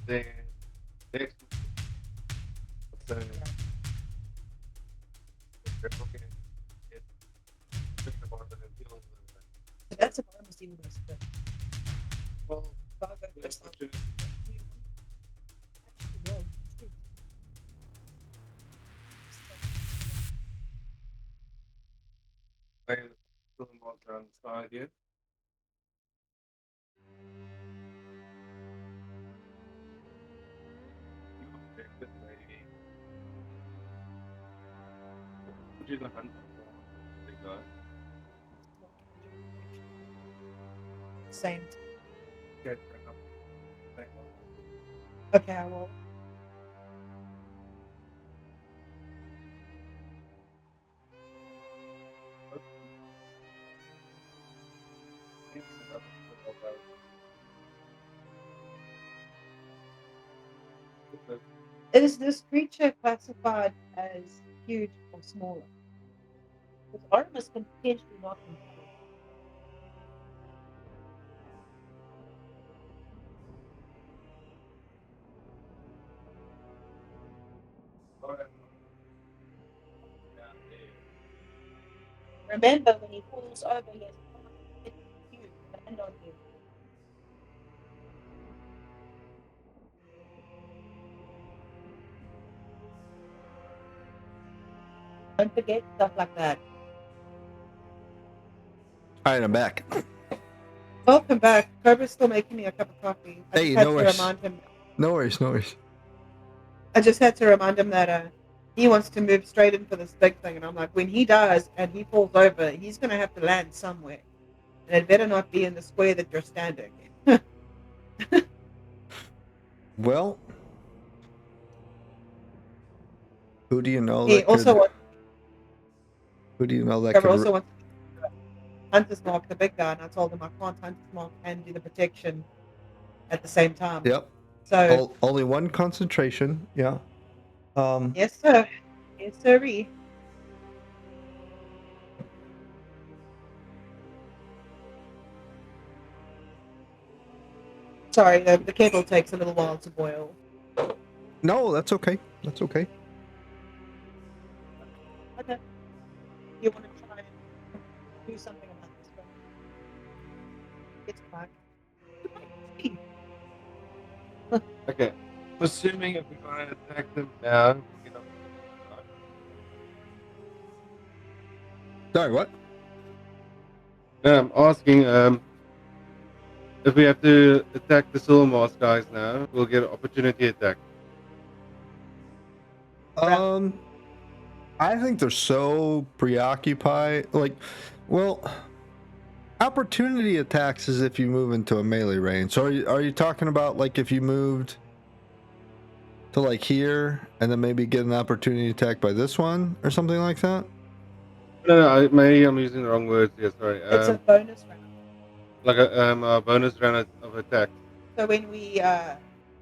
Then next, so That's a bonus even worse, but well, Bob got that's this what you put them all down the side here. You the hunt. guys. Same. Get up. Back up. Okay, I will. Is this creature classified as huge or smaller? Because Artemis can potentially not be huge. Remember, when he falls over, he has to huge land on you. Don't forget stuff like that. All right, I'm back. Welcome back. Cobra's still making me a cup of coffee. I Hey, just had no to worries. remind him. No worries, no worries. I just had to remind him that he wants to move straight in for this big thing, and I'm like, when he does and he falls over, he's gonna have to land somewhere, and it better not be in the square that you're standing. Well, who do you know He that also could? wants, Who do you know that Cobra could? also wants to do Hunter's Mark, the big guy, and I told him I can't Hunter's Mark and do the protection at the same time. Yep. So Only one concentration. Yeah. yes, sir. Yes, sirree. Sorry, the kettle takes a little while to boil. No, that's okay. That's okay. Okay. You want to try and do something about this one? It's fine. Okay. I'm assuming if we're going to attack them now, we can Sorry, what? No, I'm asking if we have to attack the Silvermask guys now, we'll get an opportunity attack. I think they're so preoccupied. Like, well, opportunity attacks is if you move into a melee range. So are you talking about like if you moved to like here and then maybe get an opportunity attack by this one or something like that? No, maybe I'm using the wrong words here. Sorry. It's a bonus round. Like a bonus round of attack. So when we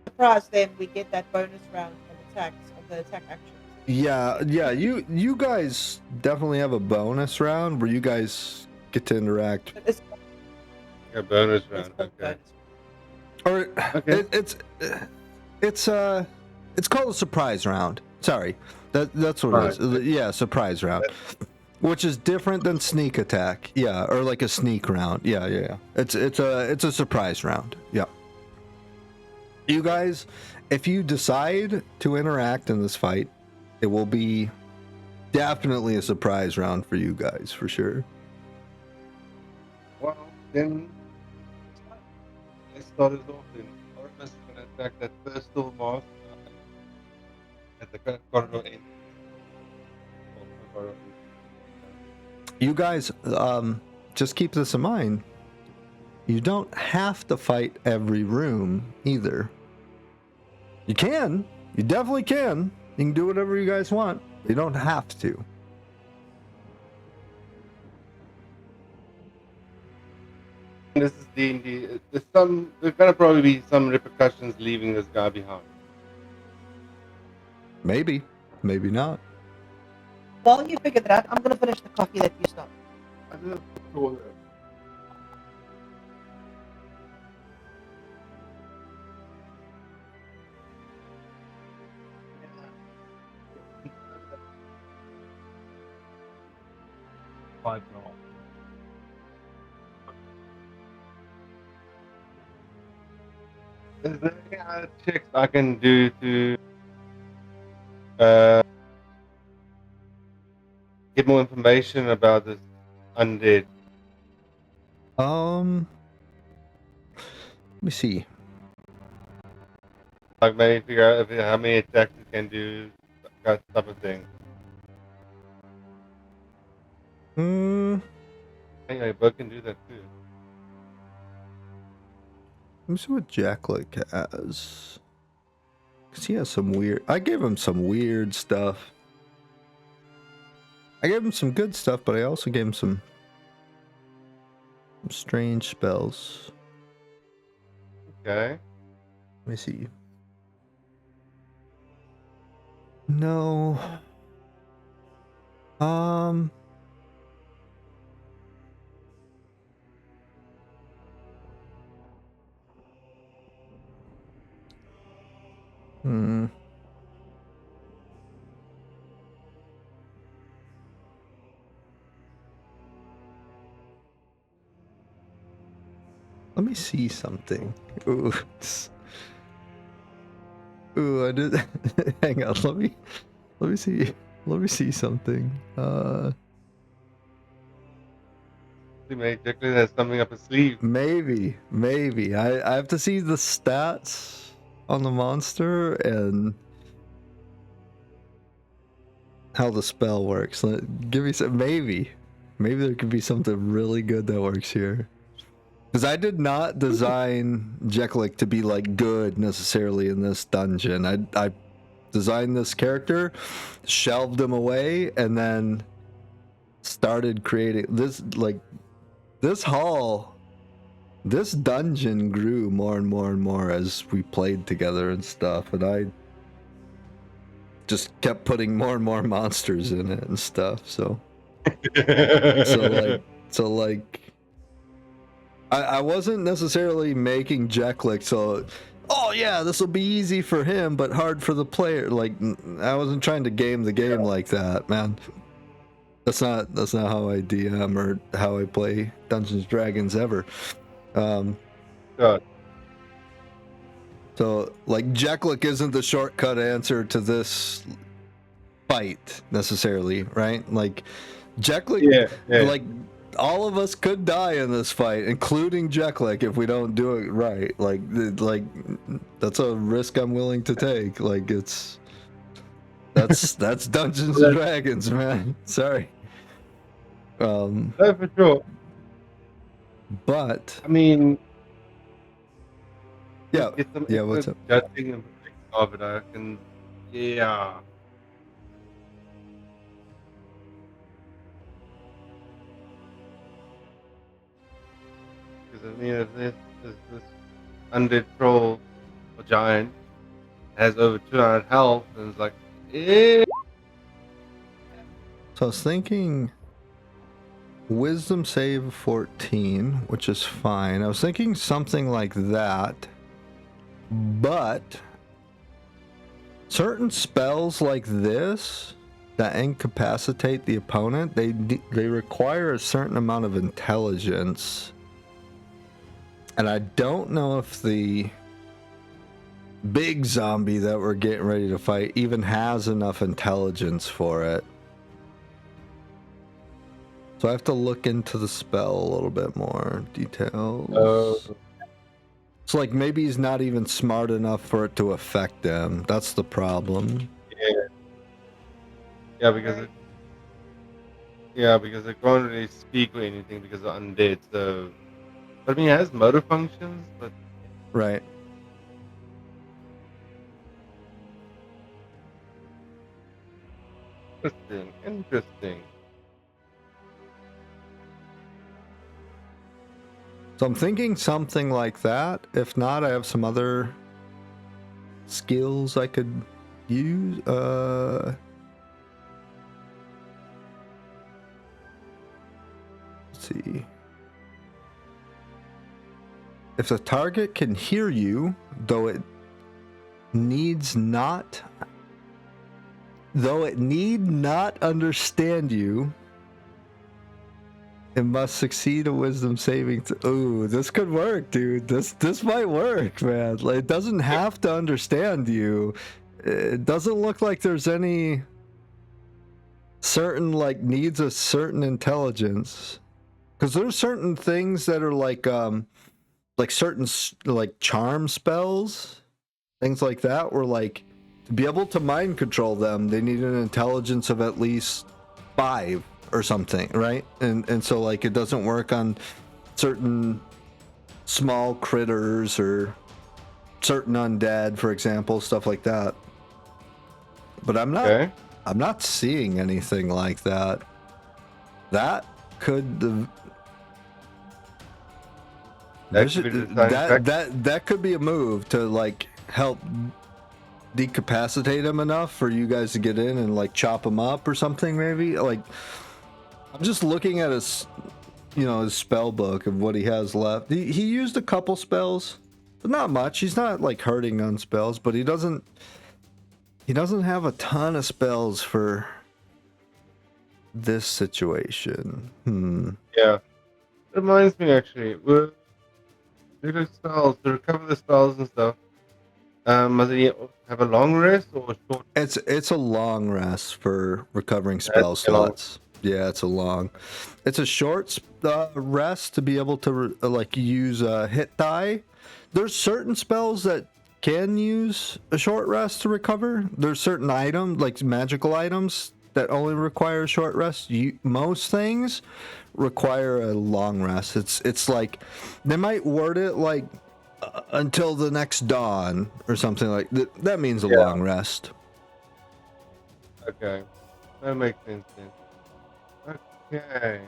surprise them, we get that bonus round of attacks, of the attack actions. Yeah. You guys definitely have a bonus round where you guys get to interact. But it's A bonus it's round. called Okay. bonus. Or Okay. it's called a surprise round. Sorry, that's what it is. Yeah, surprise round, which is different than sneak attack. Yeah, or like a sneak round. Yeah. It's a surprise round. Yeah. You guys, if you decide to interact in this fight, it will be definitely a surprise round for you guys for sure. Well, then let's start it off. Then Artemis is going to attack that first Silvermask at the corridor end. You guys, just keep this in mind. You don't have to fight every room either. You can. You definitely can. You can do whatever you guys want. You don't have to. This is D&D. There's gonna probably be some repercussions leaving this guy behind. Maybe. Maybe not. While you figure that out, I'm gonna finish the coffee that you stopped. I don't know. Five roll. Is there any other checks I can do to get more information about this undead? Let me see. Like maybe figure out how many attacks it can do, that type of thing. Anyway, Bug can do that too. Let me see what Jacklick has. Cause he has some weird. I gave him some weird stuff. I gave him some good stuff, but I also gave him some strange spells. Okay. Let me see. No. Hmm. Let me see something. Ooh. Ooh, I did. Hang on. Let me see. Let me see something. Maybe Jekyll has something up his sleeve. Maybe. I have to see the stats on the monster and how the spell works. Give me some. Maybe there could be something really good that works here. Because I did not design Jekyll to be like good necessarily in this dungeon. I designed this character, shelved him away, and then started creating this. Like this hall, this dungeon grew more and more and more as we played together and stuff, and I just kept putting more and more monsters in it and stuff. So I wasn't necessarily making Jekyll so, oh yeah, this will be easy for him but hard for the player. Like I wasn't trying to game the game like that, man. That's not how I DM or how I play Dungeons & Dragons ever. God. So like Jekyll isn't the shortcut answer to this fight necessarily, right? Like Jekyll, like all of us could die in this fight, including Jekyll, if we don't do it right. Like that's a risk I'm willing to take. Like that's Dungeons and Dragons, man. Sorry. For sure. But I mean, yeah, yeah. What's up? Judging and of it, I can, yeah. Because I mean, if this undead troll or giant has over 200 health, and it's like, eh. So I was thinking Wisdom save 14, which is fine. I was thinking something like that, but certain spells like this that incapacitate the opponent, they require a certain amount of intelligence, and I don't know if the big zombie that we're getting ready to fight even has enough intelligence for it. So I have to look into the spell a little bit more details. So like maybe he's not even smart enough for it to affect him. That's the problem. Yeah, because it can't really speak or anything because of undead. So, I mean, it has motor functions, but right. Interesting. So I'm thinking something like that. If not, I have some other skills I could use. Let's see. If the target can hear you, though it need not understand you, it must succeed a wisdom saving. Ooh, this could work, dude. This might work, man. Like, it doesn't have to understand you. It doesn't look like there's any certain needs a certain intelligence, because there's certain things that are like certain charm spells, things like that, where to be able to mind control them, they need an intelligence of at least 5 or something, right? And so like it doesn't work on certain small critters or certain undead, for example, stuff like that. But I'm not seeing anything like that. That could that could be a move to like help decapacitate him enough for you guys to get in and like chop him up or something, maybe. Like, I'm just looking at his, his spell book of what he has left. He used a couple spells, but not much. He's not like hurting on spells, but he doesn't have a ton of spells for this situation. Yeah. It reminds me actually, with spells, to recover the spells and stuff, does he have a long rest or a short? It's a long rest for recovering spell slots. Yeah, it's a short rest to be able to like use a hit die. There's certain spells that can use a short rest to recover. There's certain items, like magical items, that only require a short rest. Most things require a long rest. It's like they might word it like until the next dawn or something like that. That means a long rest. Okay, that makes sense then. Okay.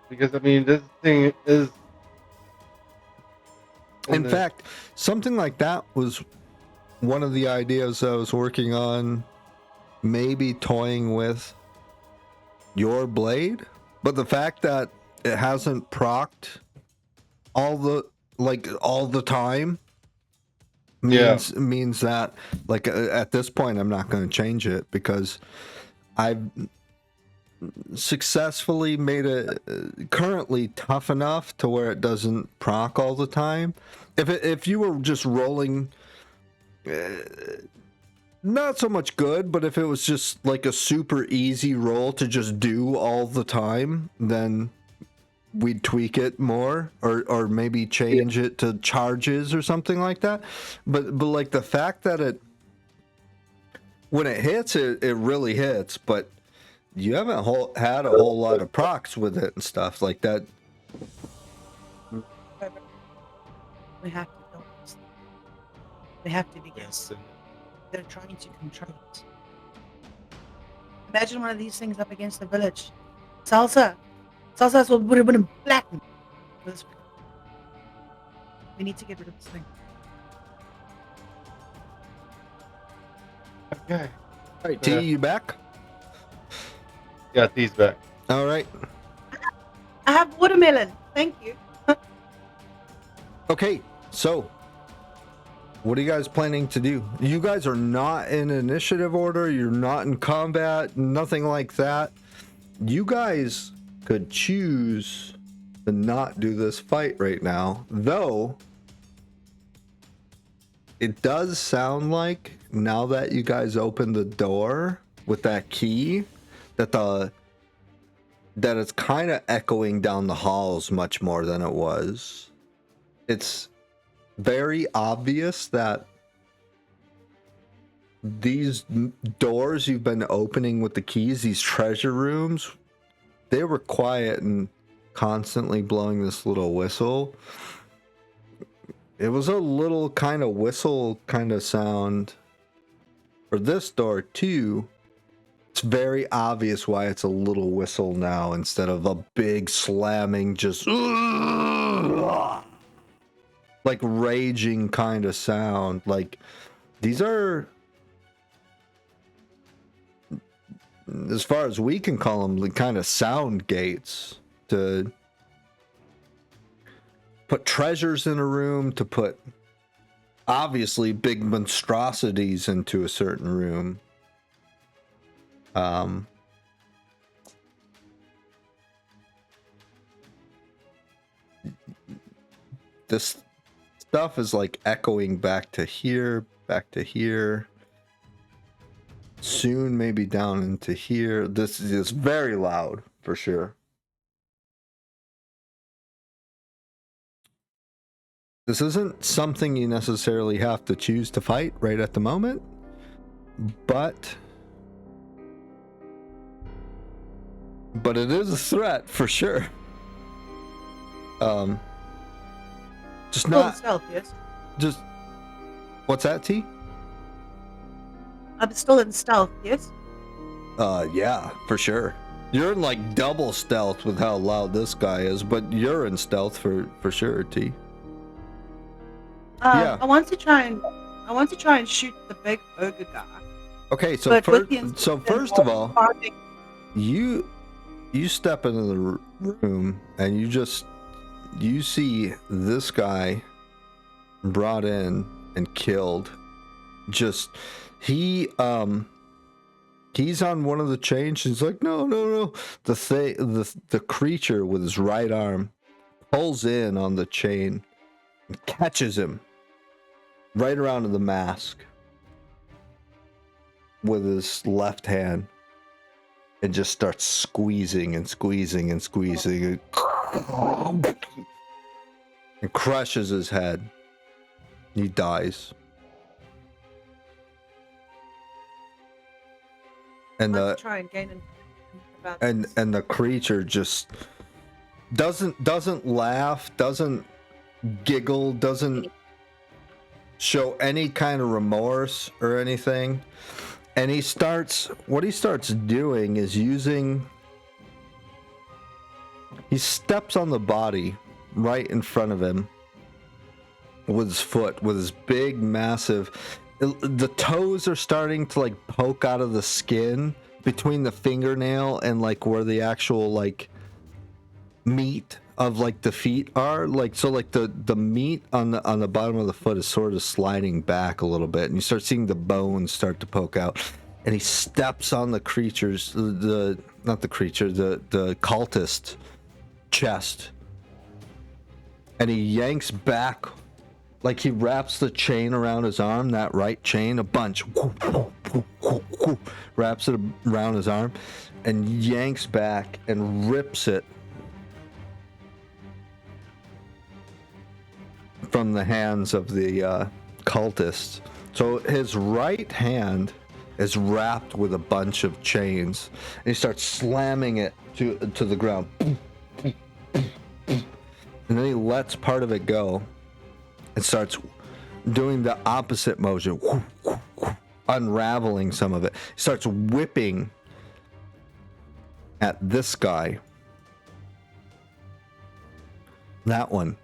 Because I mean, this thing is. In fact, something like that was one of the ideas I was working on, maybe toying with your blade, but the fact that it hasn't procced all the time means that like at this point I'm not going to change it, because I've successfully made it currently tough enough to where it doesn't proc all the time. If you were just rolling not so much good, but if it was just like a super easy roll to just do all the time, then we'd tweak it more, or maybe change it to charges or something like that. But like the fact that it, when it hits, it really hits, but you haven't had a whole lot of procs with it and stuff like that. We have to know this. We have to, because they're trying to control it. Imagine one of these things up against the village. Salsa would have been flattened. We need to get rid of this thing. Okay. All right, T, you back? Got these back. All right. I have watermelon. Thank you. Okay, so what are you guys planning to do? You guys are not in initiative order. You're not in combat, nothing like that. You guys could choose to not do this fight right now, though it does sound like, now that you guys opened the door with that key, that it's kind of echoing down the halls much more than it was. It's very obvious that these doors you've been opening with the keys, these treasure rooms, they were quiet and constantly blowing this little whistle. It was a little kind of whistle kind of sound for this door too. It's very obvious why it's a little whistle now instead of a big slamming, just like raging kind of sound. Like, these are, as far as we can call them, the kind of sound gates to put treasures in a room, to put obviously big monstrosities into a certain room. This stuff is like echoing back to here, soon maybe down into here. This is very loud for sure. This isn't something you necessarily have to choose to fight right at the moment, but it is a threat for sure. Just Still in not stealth, yes. just. What's that, T? I'm still in stealth, yes. Yeah, for sure. You're in like double stealth with how loud this guy is, but you're in stealth for sure, T. Yeah. I want to try and shoot the big ogre guy. Okay, so But with first, the so inspection, first of all, finding- you step into the room and you see this guy brought in and killed. Just he's on one of the chains. He's like, no. The creature with his right arm pulls in on the chain and catches him right around to the mask with his left hand and just starts squeezing and crushes his head. He dies. And I want the to try and gain information about and this. the creature just doesn't laugh, doesn't giggle, doesn't show any kind of remorse or anything. And he starts doing is he steps on the body right in front of him with his foot, with his big massive, the toes are starting to like poke out of the skin between the fingernail and like where the actual like meat of like the feet are, like, so like the meat on the bottom of the foot is sort of sliding back a little bit, and you start seeing the bones start to poke out. And he steps on the creature's the cultist chest, and he yanks back, like he wraps the chain around his arm, that right chain, a bunch, wraps it around his arm, and yanks back and rips it from the hands of the cultist. So his right hand is wrapped with a bunch of chains, and he starts slamming it to the ground. And then he lets part of it go and starts doing the opposite motion, unraveling some of it. He starts whipping at this guy. That one.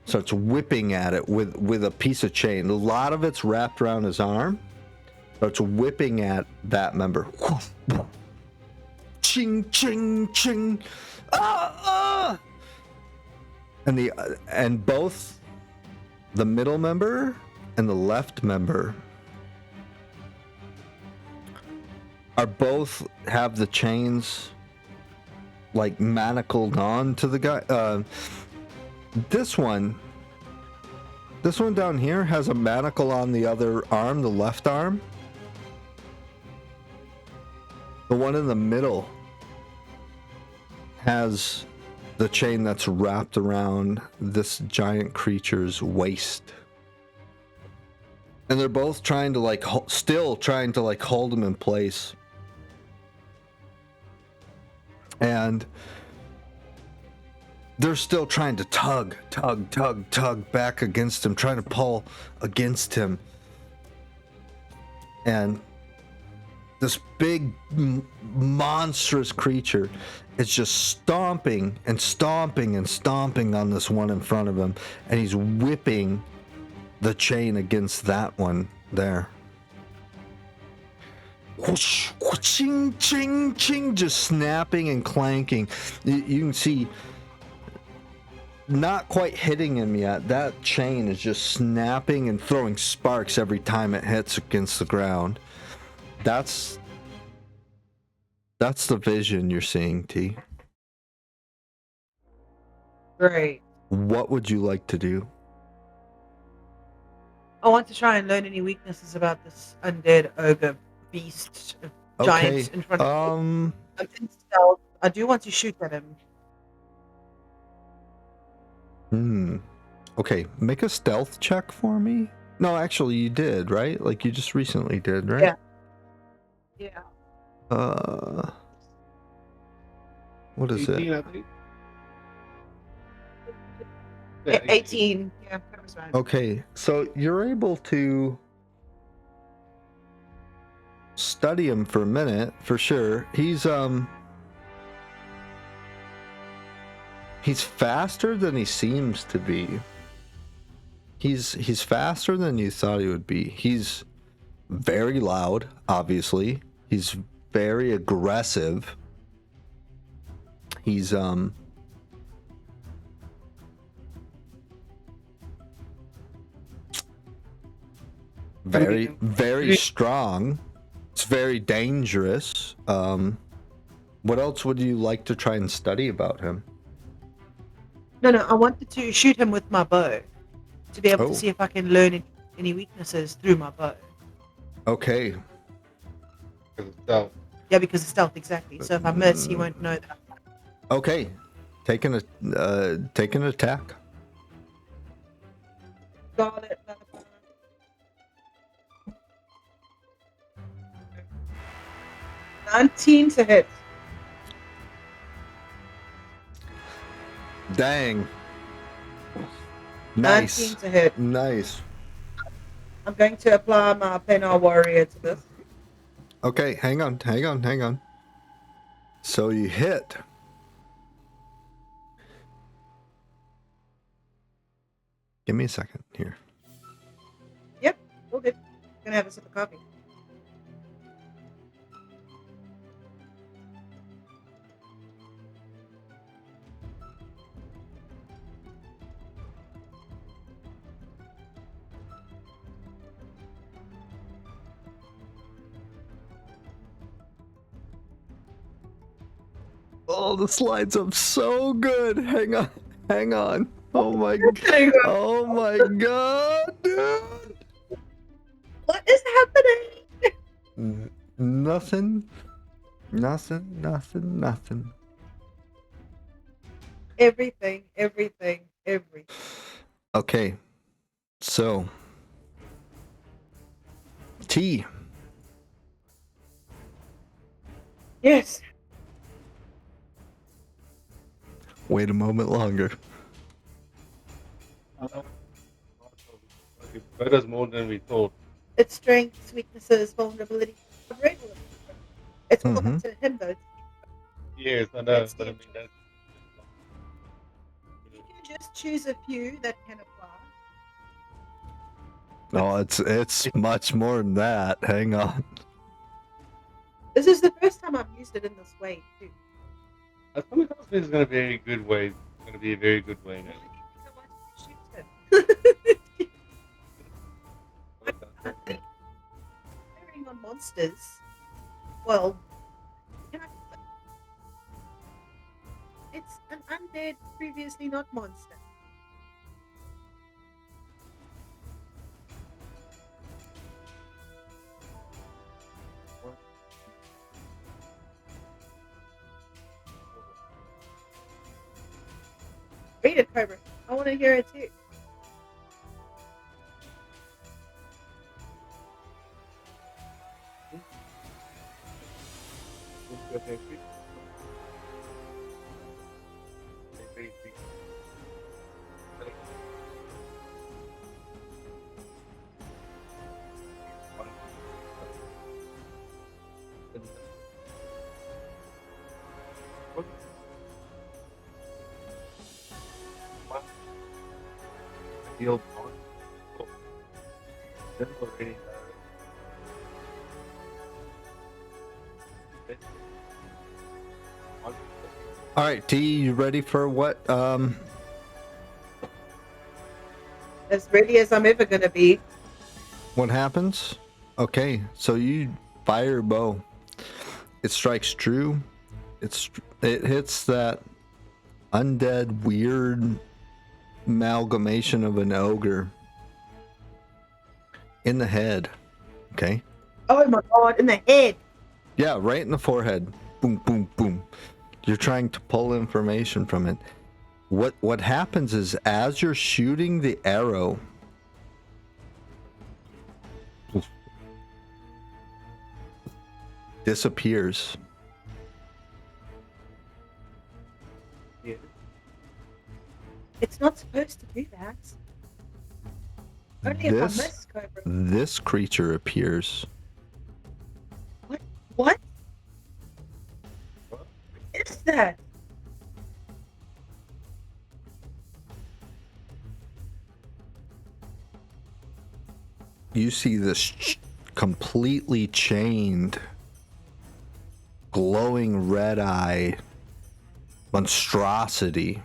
Starts whipping at it with a piece of chain. A lot of it's wrapped around his arm. Starts whipping at that member. Ching, ching, ching. Ah, ah. And both the middle member and the left member are both have the chains like manacled on to the guy. This one down here has a manacle on the other arm, the left arm. The one in the middle has the chain that's wrapped around this giant creature's waist. And they're both trying to still trying to hold him in place. And they're still trying to tug back against him, trying to pull against him. And this big, monstrous creature is just stomping and stomping and stomping on this one in front of him. And he's whipping the chain against that one there. Whoosh, ching, ching, ching, just snapping and clanking. You can see, not quite hitting him yet. That chain is just snapping and throwing sparks every time it hits against the ground. That's the vision you're seeing, T. Great. What would you like to do? I want to try and learn any weaknesses about this undead ogre beast giant in front of me. I'm in stealth. I do want to shoot at him. Okay, make a stealth check for me. No, actually, you did, right? Like you just recently did, right? Yeah. What is 18, it? I think. Yeah, 18. Yeah, that was right. Okay, so you're able to study him for a minute, for sure. He's faster than he seems to be. He's faster than you thought he would be. He's very loud, obviously. He's very aggressive. He's very strong. It's very dangerous. What else would you like to try and study about him? No, I wanted to shoot him with my bow to be able Oh. to see if I can learn any weaknesses through my bow. Okay. because of stealth. Yeah, because of stealth, exactly. So if I miss, he won't know that. Okay. Take an attack. Got it. 19 to hit. Dang. 19 Nice. to hit. Nice. I'm going to apply my Planar Warrior to this. Okay, hang on. So you hit. Give me a second here. Yep, all good. Gonna have a sip of coffee. Oh, the slides up so good. Hang on. Oh my god, dude. What is happening? Nothing. Everything. Okay. So T. Yes. Wait a moment longer. It hurt us more than we thought. Its strengths, weaknesses, vulnerability. I've read all of it. It's all Mhm. up to him, though. Yes, I know, That's but I it. mean that's You can just choose a few that can apply. No, it's much more than that. Hang on. This is the first time I've used it in this way, too. somebody tells me it's gonna be a very good way. It's gonna be a very good way now. I wanted to shoot him. Firing on monsters. Well, can I... It's an undead, previously not monster. Read it, Cobra. I want to hear it too. Field on. Then already All right, T, you ready for what? As ready as I'm ever gonna be. What happens? Okay, so you fire your bow. It strikes true. It hits that undead, weird amalgamation of an ogre in the head. Okay. Oh my god, in the head. Yeah, right in the forehead. Boom, boom, boom. You're trying to pull information from it. what happens is as you're shooting the arrow, disappears. Yeah. It's not supposed to do that. Only if I This miss Cobra. this creature appears. What What? is that? You see this completely chained, glowing red eye monstrosity.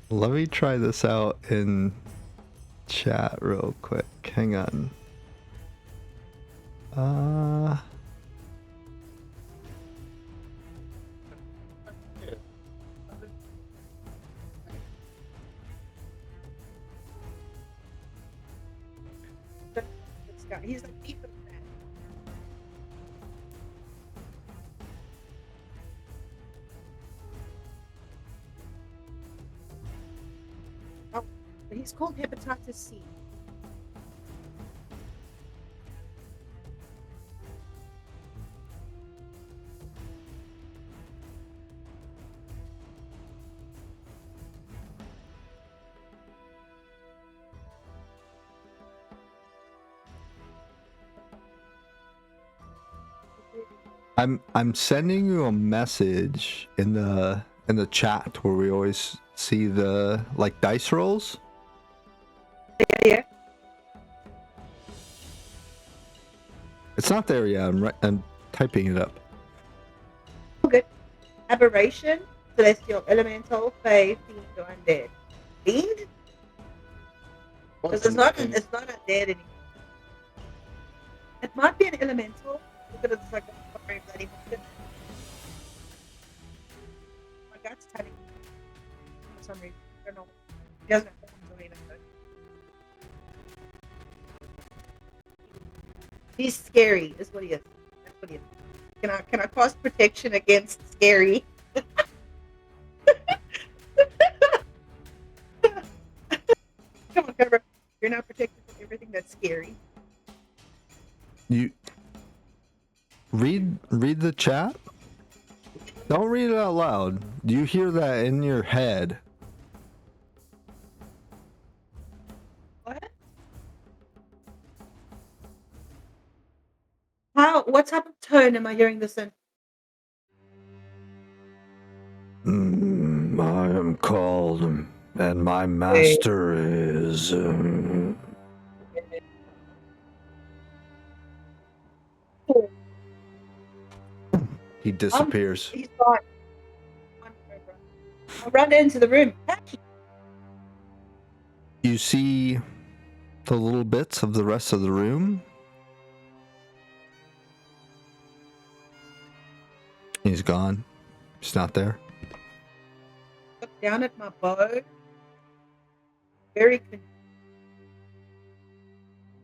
Let me try this out in chat real quick. Hang on. This guy, he's like deep in that. Oh, he's called hepatitis C. I'm sending you a message in the chat where we always see the like dice rolls. Yeah. It's not there yet. I'm typing it up. Good. Aberration, celestial, elemental, fae, fiend, or undead. Fiend? Because it's not undead anymore. It might be an elemental because it's like a very bloody monster. My gut's telling me for some reason. I don't know. He doesn't have horns or anything. Though. He's scary, is what he is. That's what he is. Can I cast protection against scary? Come on, Cobra. You're not protected from everything that's scary. You read the chat. Don't read it out loud. Do you hear that in your head? What? How? What type of tone am I hearing this in? I am called, and my master is. He disappears. He's gone. I'll run into the room. You see the little bits of the rest of the room. He's gone. He's not there. Look down at my bow. Very confused.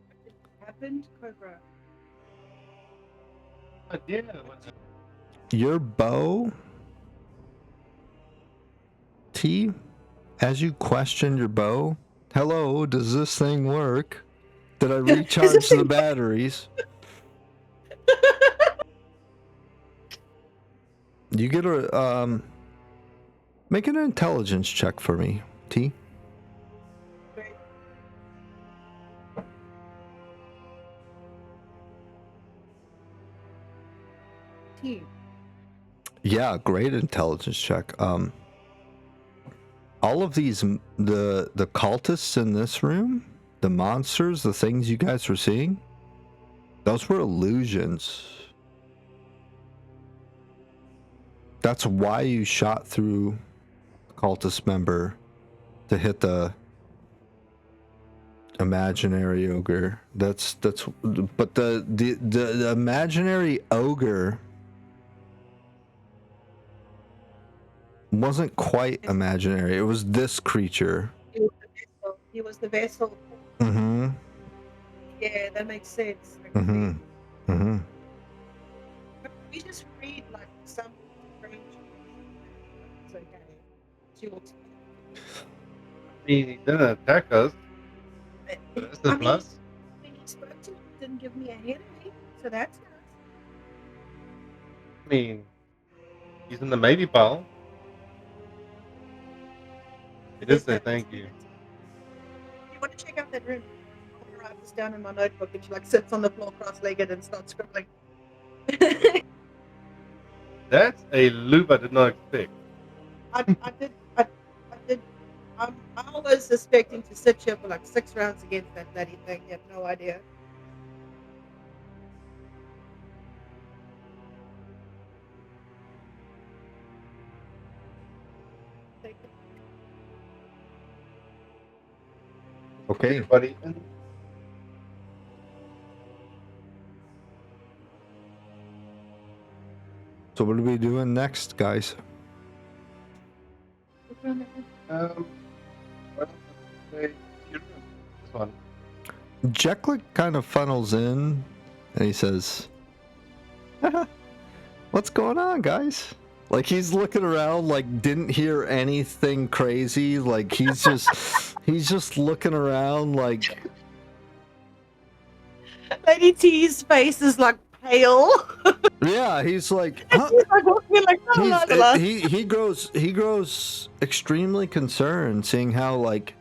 What just happened, Cobra? Your bow, T, as you question your bow, hello, does this thing work? Did I recharge the batteries? You get a, make an intelligence check for me, T. Team. Yeah, great intelligence check. All of these, the cultists in this room, the monsters, the things you guys were seeing, those were illusions. That's why you shot through the cultist member to hit the imaginary ogre. But the imaginary ogre wasn't quite imaginary. It was this creature. He was the vessel. Mm-hmm. Yeah, that makes sense. Mm-hmm. Mm-hmm. She walks. I mean, he didn't attack us. That's the I mean, plus. when he spoke to me, he didn't give me a headache, so that's nice. I mean, he's in the maybe pile. He did say thank you. You want to check out that room? I'll write this down in my notebook, and she like sits on the floor cross-legged and starts scribbling. That's a loop I did not expect. I did. I'm always suspecting to sit here for like 6 rounds against that bloody thing. You have no idea. Okay. Everybody, So what are we doing next, guys? what else did I say? This one. Jekyll kind of funnels in and he says, "What's going on, guys?" Like he's looking around like didn't hear anything crazy. Like he's just looking around like Lady T's face is like pale. yeah, he's like huh? She's like walking like la, la, la, la. he grows extremely concerned seeing how like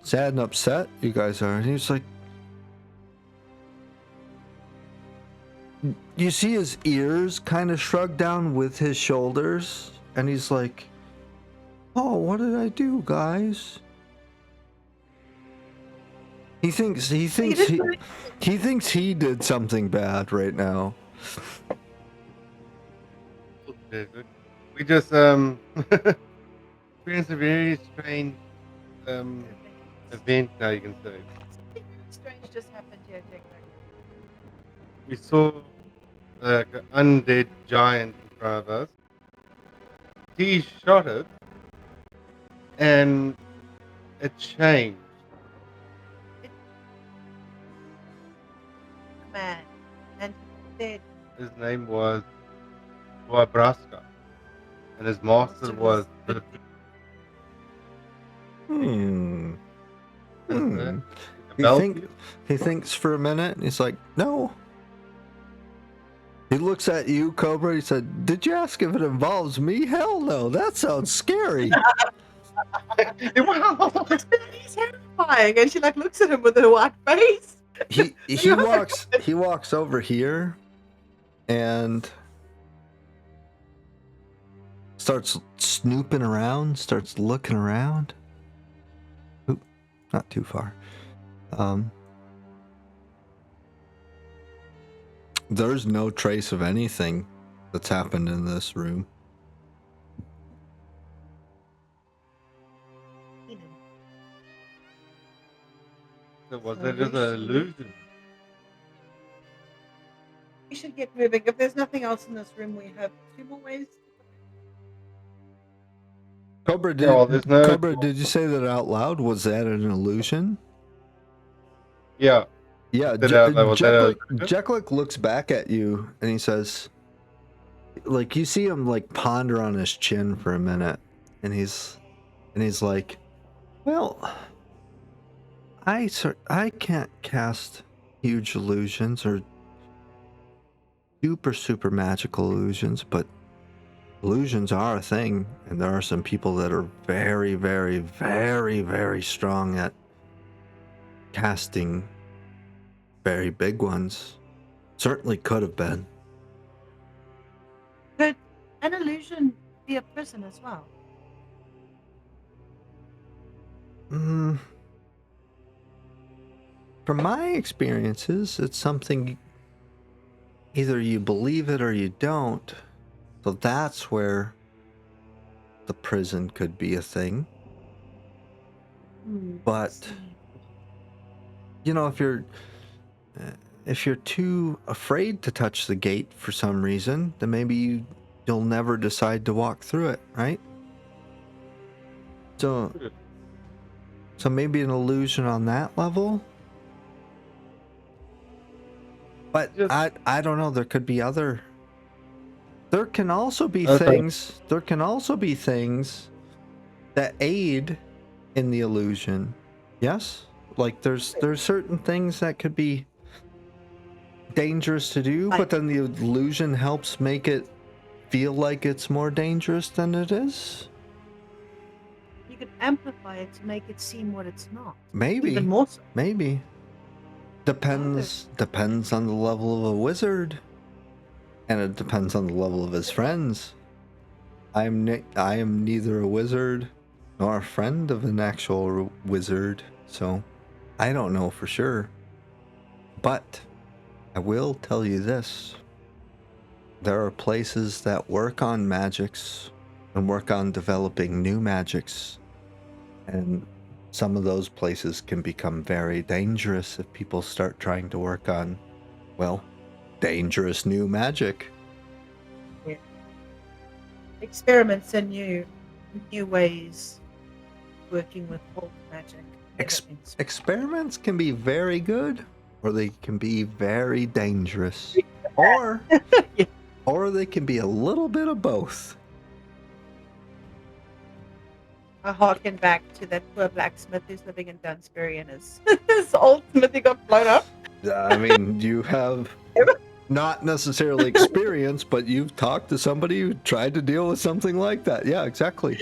sad and upset you guys are. And he's like, you see his ears kind of shrug down with his shoulders, and he's like, "Oh, what did I do, guys?" He thinks he did something bad right now. We just experienced a very strange event. Now you can say Something strange just happened here, Jack. we saw like an undead giant in front of us. He shot it, and it changed. Man, and dead. His name was Wabraska, and his master was. Hmm. Hmm. Belfield? He thinks for a minute, and he's like, "No." He looks at you, Cobra. He said, "Did you ask if it involves me? Hell no. That sounds scary." It's terrifying, and she like looks at him with her white face. He walks over here and starts snooping around, starts looking around. Oop, not too far. There's no trace of anything that's happened in this room. So was it just an illusion? We should get moving. If there's nothing else in this room, we have 2 more ways. Cobra, Yeah, well, there's no- Cobra, did you say that out loud? Was that an illusion? Yeah. Yeah, Was that an illusion? Jekyll looks back at you and he says, like, you see him like ponder on his chin for a minute, and he's like, "Well, I can't cast huge illusions or super magical illusions, but illusions are a thing, and there are some people that are very, very, very, very strong at casting very big ones. Certainly could have been." Could an illusion be a prison as well? From my experiences, it's something either you believe it or you don't. So that's where the prison could be a thing. But you know, if you're too afraid to touch the gate for some reason, then maybe you'll never decide to walk through it, right? So maybe an illusion on that level. But I don't know. There could be other. There can also be things. There can also be things that aid in the illusion. Yes? Like there's certain things that could be dangerous to do, but then the illusion helps make it feel like it's more dangerous than it is? You could amplify it to make it seem what it's not. Maybe. Even more so. Maybe. Depends on the level of a wizard. And it depends on the level of his friends. I am neither a wizard nor a friend of an actual wizard, so I don't know for sure. But I will tell you this. There are places that work on magics and work on developing new magics. And some of those places can become very dangerous if people start trying to work on, well, dangerous new magic. Yeah. Experiments and new ways working with old magic. Experiments can be very good, or they can be very dangerous, or Yeah. or they can be a little bit of both. I harken back to that poor blacksmith who's living in Dunsbury and his old smithy got blown up. I mean, you have not necessarily experience, but you've talked to somebody who tried to deal with something like that. Yeah, exactly.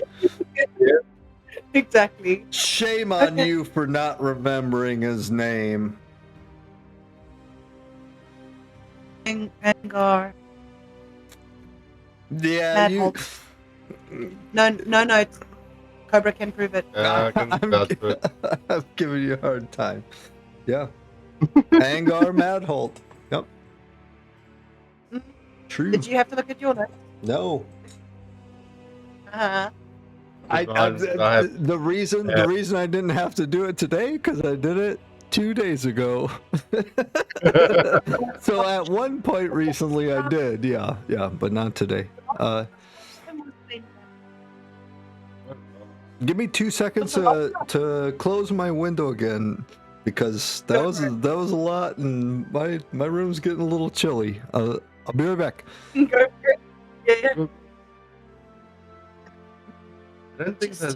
Exactly. Shame on you for not remembering his name. Angar. Yeah, Mad you. Hulk. No notes. Cobra can prove it. I can vouch for it. I'm giving you a hard time. Yeah. Angar Madholt. Yep. Mm. True. Did you have to look at your notes? No. Uh-huh. The reason I didn't have to do it today because I did it 2 days ago. So at one point recently I did, yeah, but not today. Give me 2 seconds to close my window again because that was a lot and my room's getting a little chilly. I'll be right back. Go for it. Yeah. I don't think so.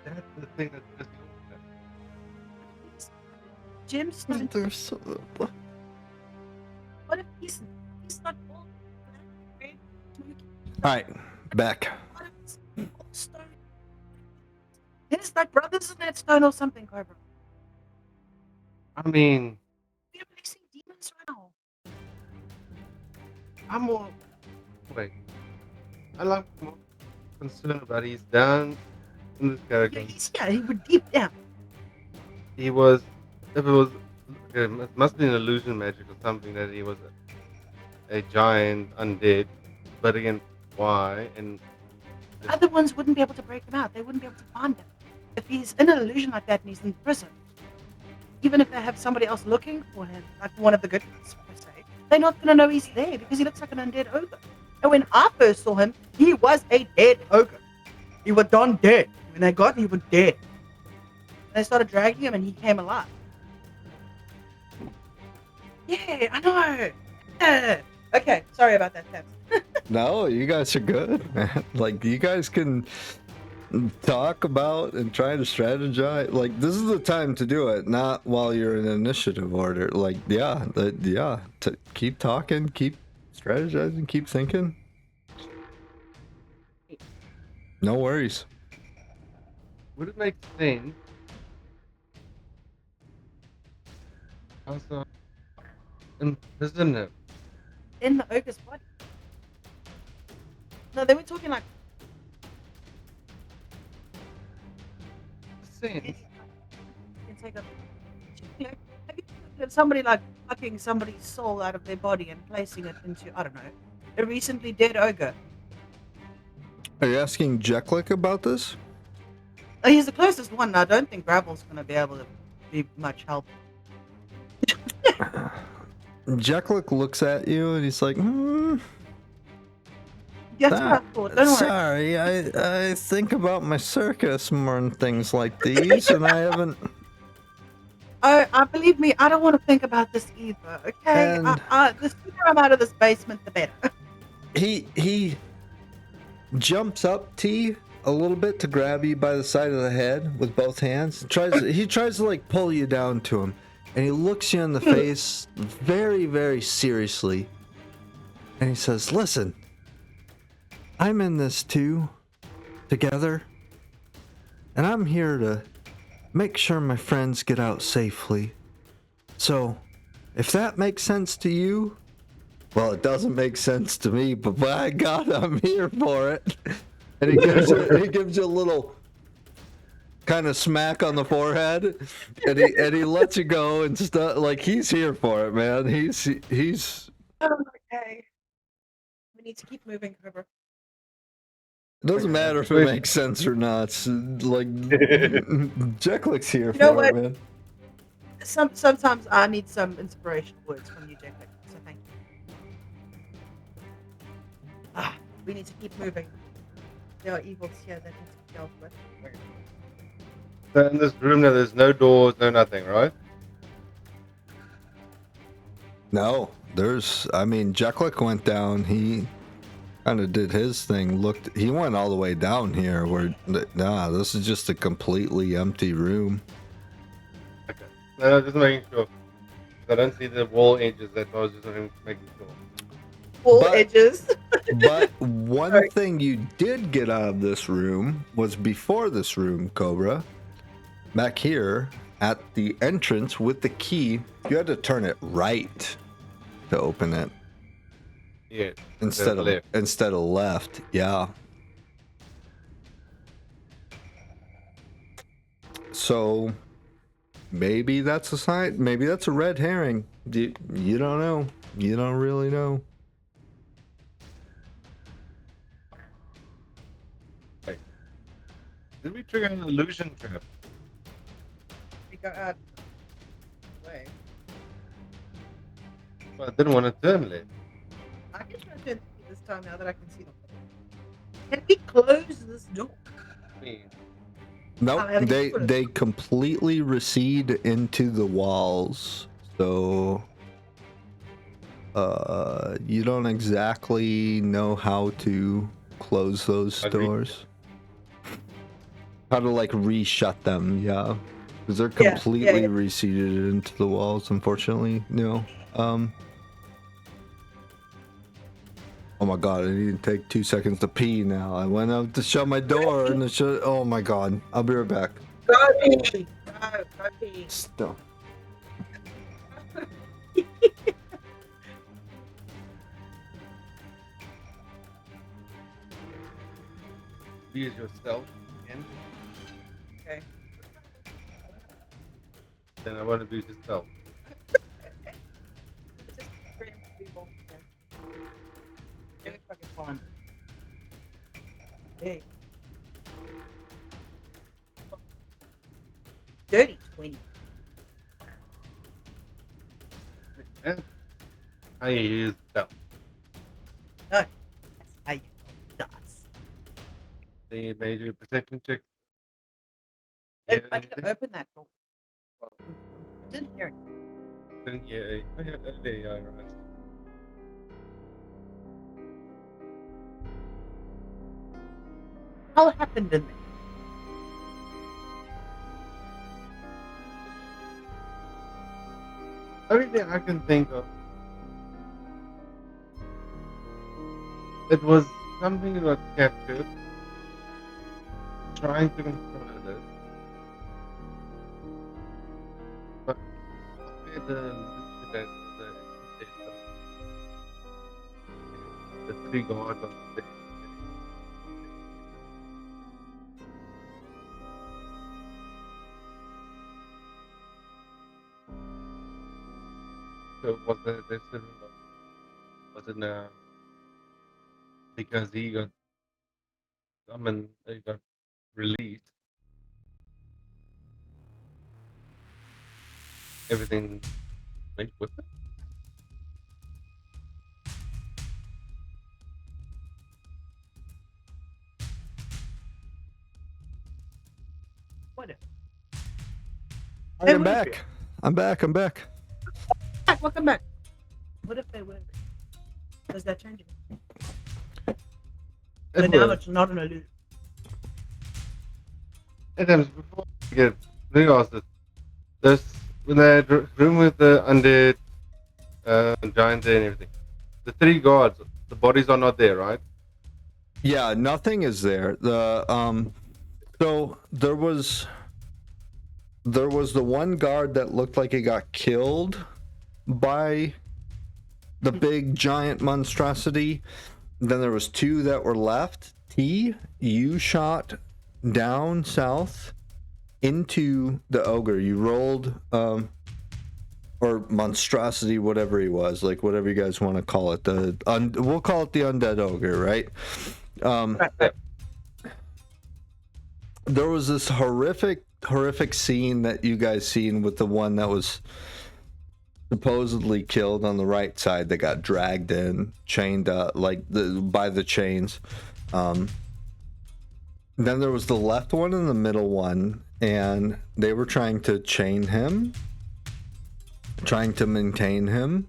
That's the thing that's just Jim's not. There's so- What if he's not old? Red, smoky, All right, back. what if it's old stone? There's like brothers in that stone or something, Cobra. I mean, We're releasing demons right now. I'm more. Wait. I like more concerned about he's down in this character. He would deep down. He was. If it was. It must be an illusion magic or something that he was a giant undead. But again, why? And. Other ones wouldn't be able to break him out. They wouldn't be able to find him. If he's in an illusion like that and he's in prison, even if they have somebody else looking for him, like one of the good ones, per se, they're not going to know he's there because he looks like an undead ogre. And when I first saw him, he was a dead ogre. He was done dead. When they got him, he was dead. And they started dragging him and he came alive. Yeah, I know. Yeah. Okay, sorry about that, Tambs. No, you guys are good, man. Like, you guys can talk about and try to strategize. Like, this is the time to do it, not while you're in initiative order. Like, to keep talking, keep strategizing, keep thinking. No worries. Would it make sense? Also, imprison him. In the ogre's body. No, they were talking like Sense. you can take a, you know, have you looked at somebody like plucking somebody's soul out of their body and placing it into, I don't know, a recently dead ogre? Are you asking Jeklik about this? Oh, he's the closest one. I don't think Gravel's going to be able to be much help. Jeklik looks at you and he's like, That's what I thought. Don't worry. sorry, I think about my circus more and things like these, and I haven't. Oh, believe me, I don't want to think about this either. Okay, And- the sooner I'm out of this basement, the better. he jumps up T a little bit to grab you by the side of the head with both hands. He tries to like pull you down to him, and he looks you in the face very, very seriously, and he says, "Listen, I'm in this too, together, and I'm here to make sure my friends get out safely. So, if that makes sense to you, well, it doesn't make sense to me, but by God, I'm here for it." And he gives you a little kind of smack on the forehead, and he lets you go and stuff. Like, he's here for it, man. He's Okay. We need to keep moving, Cobra. It doesn't matter if it makes sense or not. It's like Jekyll's here know for it, what? man. Sometimes I need some inspirational words from you, Jack. So thank you. We need to keep moving. There are evils here that need to be dealt with. So in this room now, there's no doors, no nothing, right? No, Jekyll went down. He kind of did his thing. He went all the way down here. This is just a completely empty room. Okay. No, just making sure. I don't see the wall edges. That's why I was just making sure. Wall But- edges. But one Sorry. thing you did get out of this room was before this room, Cobra. Back here at the entrance with the key, you had to turn it right to open it Yeah. instead of left. Yeah. So maybe that's a sign. Maybe that's a red herring. You don't know. You don't really know. Did we trigger an illusion trap? We go out. Way. Well, I didn't want to turn left. I can try to this time now that I can see them. Can we close this door? I mean, Nope, I haven't they put it- they completely recede into the walls. So you don't exactly know how to close those How to re- doors. How to like reshut them, yeah. Because they're Yeah, completely yeah. receded into the walls, unfortunately. No. Oh my god, I need to take 2 seconds to pee now. I went out to shut my door and it shut. Oh my god. I'll be right back. Go pee. Go pee. Stop. use yourself again. Okay. Then I want to use yourself. Just scream at people. Very fucking fun. Hey. Dirty 20. And I use yourself. That's how you dots. They made you a perception check. If Yeah, I can open that door. Didn't hear it. there you are, right. What happened in there? Only thing I can think of. It was something that was captured. Trying to control it. But the three gods on the stage. So was it this was it because he got summoned, he got released. Everything went with it. What if? Alright, I'm what if back. I'm back. I'm back. Welcome back. What if they were? Does that change it? So It now was. it's not an illusion. Adams, before we get asked this, this when that room with the undead giant there and everything, the 3 guards, the bodies are not there, right? Yeah, nothing is there. So there was the one guard that looked like he got killed by the big giant monstrosity. Then there was 2 that were left. You shot down south into the ogre. You rolled or monstrosity, whatever he was, like whatever you guys want to call it. We'll call it the undead ogre, right? Right. There was this horrific scene that you guys seen with the one that was supposedly killed on the right side that got dragged in, chained up by the chains. Then there was the left one and the middle one, and they were trying to chain him, trying to maintain him.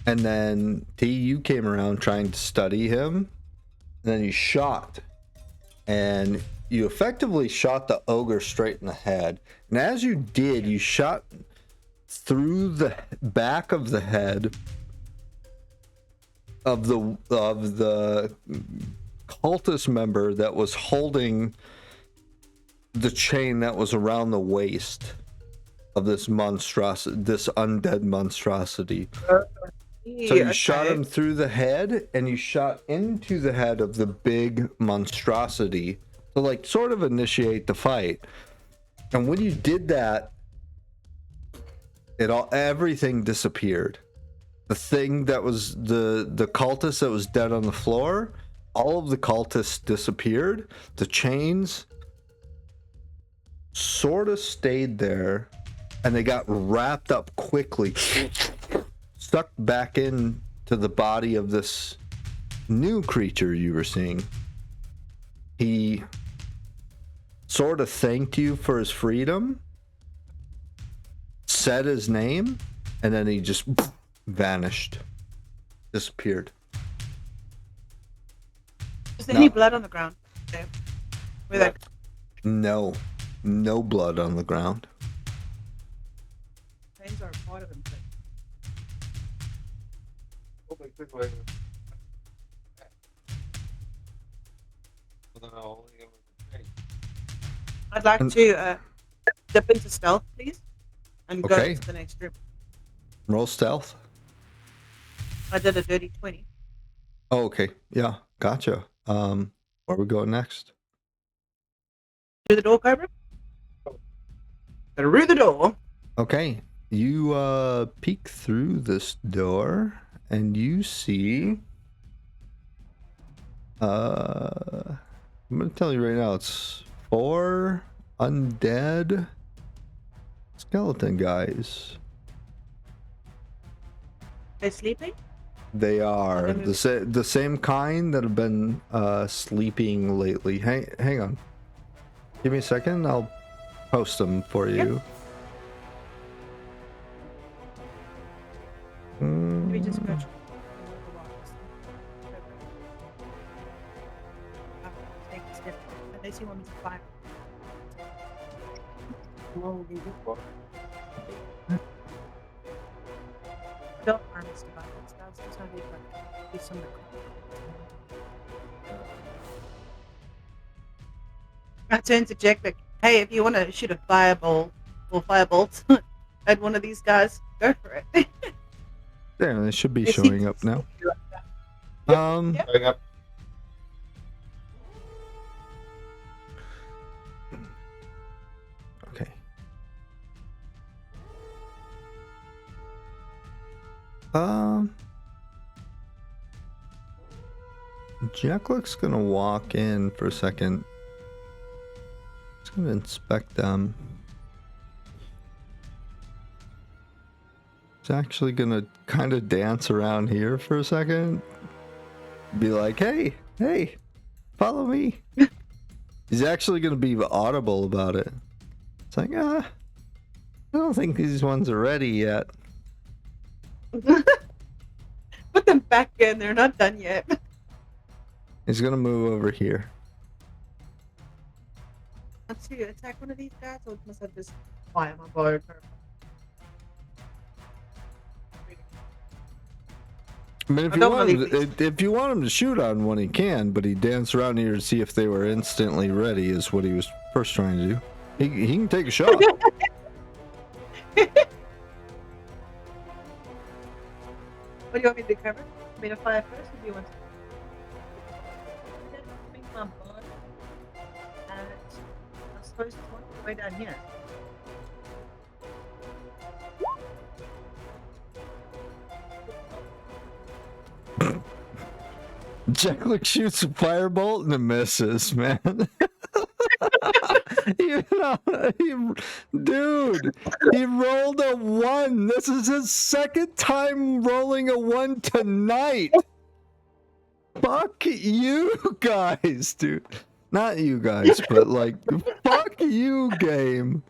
And then you came around trying to study him, and then you shot, and you effectively shot the ogre straight in the head. And as you did, you shot through the back of the head of the cultist member that was holding the chain that was around the waist of this undead monstrosity. So you shot him through the head, and you shot into the head of the big monstrosity to like sort of initiate the fight. And when you did that, everything disappeared. The thing that was the cultist that was dead on the floor, all of the cultists disappeared. The chains sort of stayed there, and they got wrapped up quickly, stuck back in to the body of this new creature you were seeing. He sort of thanked you for his freedom, said his name, and then he just vanished, disappeared. Is there any blood on the ground? Okay. Where that No blood on the ground. chains are a part of him. I'd like to dip into stealth, please, and go Okay. to the next room. Roll stealth. I did a dirty 20. Oh, okay. Yeah, gotcha. Where we going next? Through the door, Cobra? Through the door. Okay. You peek through this door, and you see I'm gonna tell you right now, it's 4 undead skeleton guys. They're sleeping? They are the same kind that have been sleeping lately. Hang on. Give me a second. I'll post them for you. We just go unless you want me to fire. Don't harm us about it. That's how they do some of the I turned to Jack like, hey, if you want to shoot a fireball or firebolt at one of these guys, go for it. There, they should be They showing seem up to now. see like that. Yep. Going up. Okay. Jack looks gonna walk in for a second. He's gonna inspect them. He's actually gonna kind of dance around here for a second. Be like, hey, follow me. He's actually gonna be audible about it. It's like, I don't think these ones are ready yet. Put them back in. They're not done yet. He's gonna move over here. Want to attack one of these guys, or must I just fire my bow? I mean, if I you don't want believe him, if you want him to shoot on one, he can. But he danced around here to see if they were instantly ready. Is what he was first trying to do. He can take a shot. What do you want me to cover? Want me to fire first, or do you want to? Bring my bow. And I'm supposed to want to go down here. Jacklick shoots a firebolt and it misses, man. Dude, he rolled a 1. This is his second time rolling a 1 tonight. Fuck you guys, dude. Not you guys, but like, fuck you, game.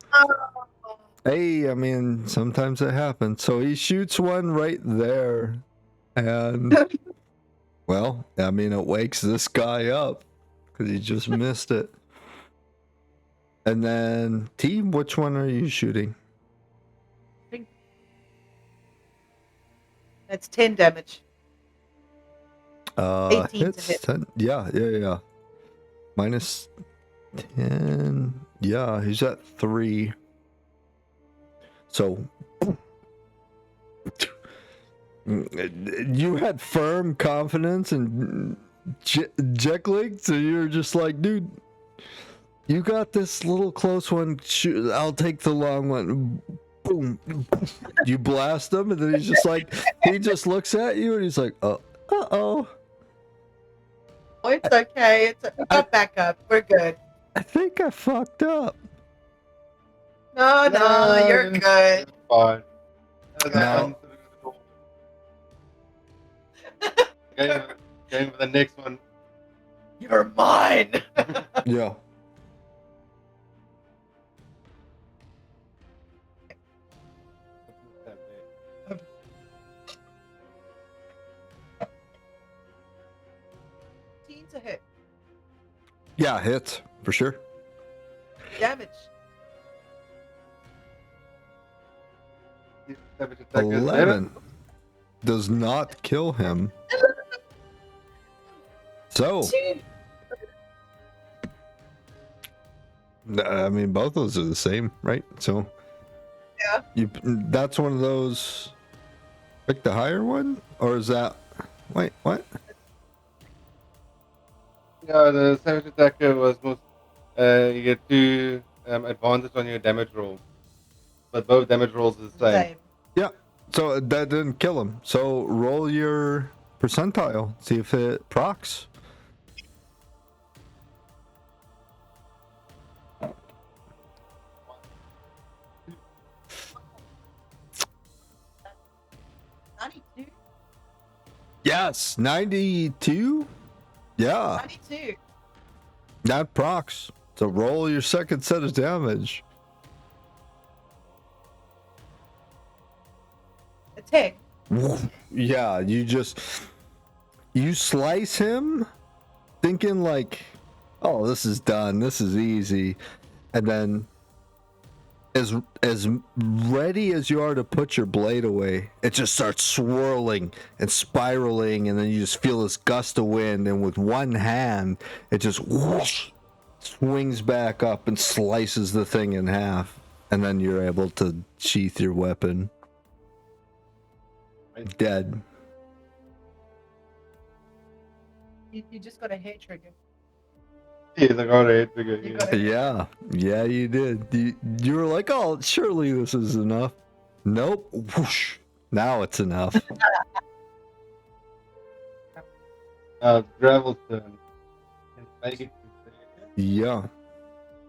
Hey, I mean, sometimes it happens. So he shoots one right there. And, well, I mean, it wakes this guy up because he just missed it. And then, team, which one are you shooting? That's 10 damage. 18 to Hits hit. 10. Yeah. Minus 10. Yeah, he's at 3. So, you had firm confidence in Jekyll, so you're just like, dude, you got this little close one. Shoot, I'll take the long one. Boom. You blast him, and then he's just like, he just looks at you, and he's like, oh, uh-oh. Oh, it's okay. We got back up. We're good. I think I fucked up. No, you're good. Fine. No. Going for the next one. You're mine. Yeah. To hit. Yeah, hits, for sure. Damage. 11 does not kill him. So, I mean, both those are the same, right? So, yeah, that's one of those. Pick the higher one, or is that? Wait, what? Yeah, the savage attacker was most. You get 2 advantage on your damage roll, but both damage rolls are the same. Yeah, so that didn't kill him. So roll your percentile, see if it procs. Yes, 92. Yeah. 92. That procs. So roll your second set of damage. A 10. Yeah, you slice him thinking like, oh, this is done. This is easy. And then as ready as you are to put your blade away, it just starts swirling and spiraling, and then you just feel this gust of wind, and with one hand it just whoosh, swings back up and slices the thing in half, and then you're able to sheath your weapon. Dead. You just got a hair trigger. Yeah, they got it. You got it. Yeah, you did. You were like, oh, surely this is enough. Nope. Whoosh. Now it's enough. Gravel's turn. Can make it to there.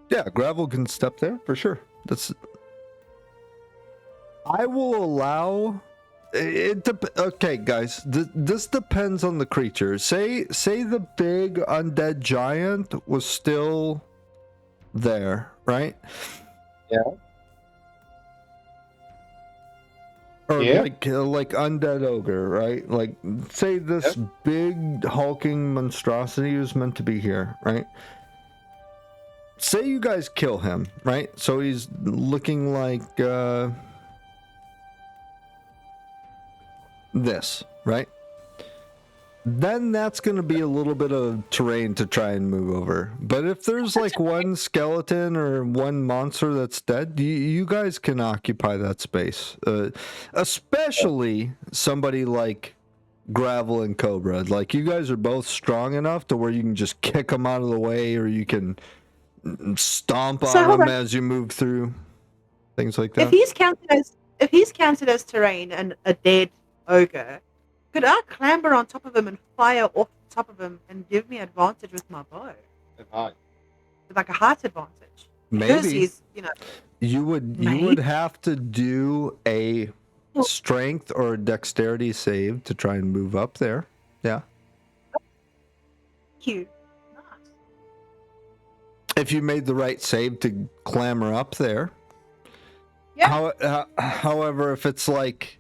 Yeah, gravel can step there for sure. I will allow okay, guys, this depends on the creature. Say the big undead giant was still there, right? Yeah. Or Yeah. like undead ogre, right? Like, say this big hulking monstrosity was meant to be here, right? Say you guys kill him, right? So he's looking like this, right? Then that's going to be a little bit of terrain to try and move over. But if there's like one skeleton or one monster that's dead, you guys can occupy that space. Especially somebody like Gravel and Cobra. Like, you guys are both strong enough to where you can just kick them out of the way, or you can stomp So on hold them on. as you move through. Things like If that. he's counted as terrain and a dead ogre, could I clamber on top of him and fire off the top of him and give me advantage with my bow? It's hot. Like a height advantage. Because Maybe. he's, You would Maybe. have to do a strength or a dexterity save to try and move up there. Yeah. cute. Nice. If you made the right save to clamber up there. Yeah. However, if it's like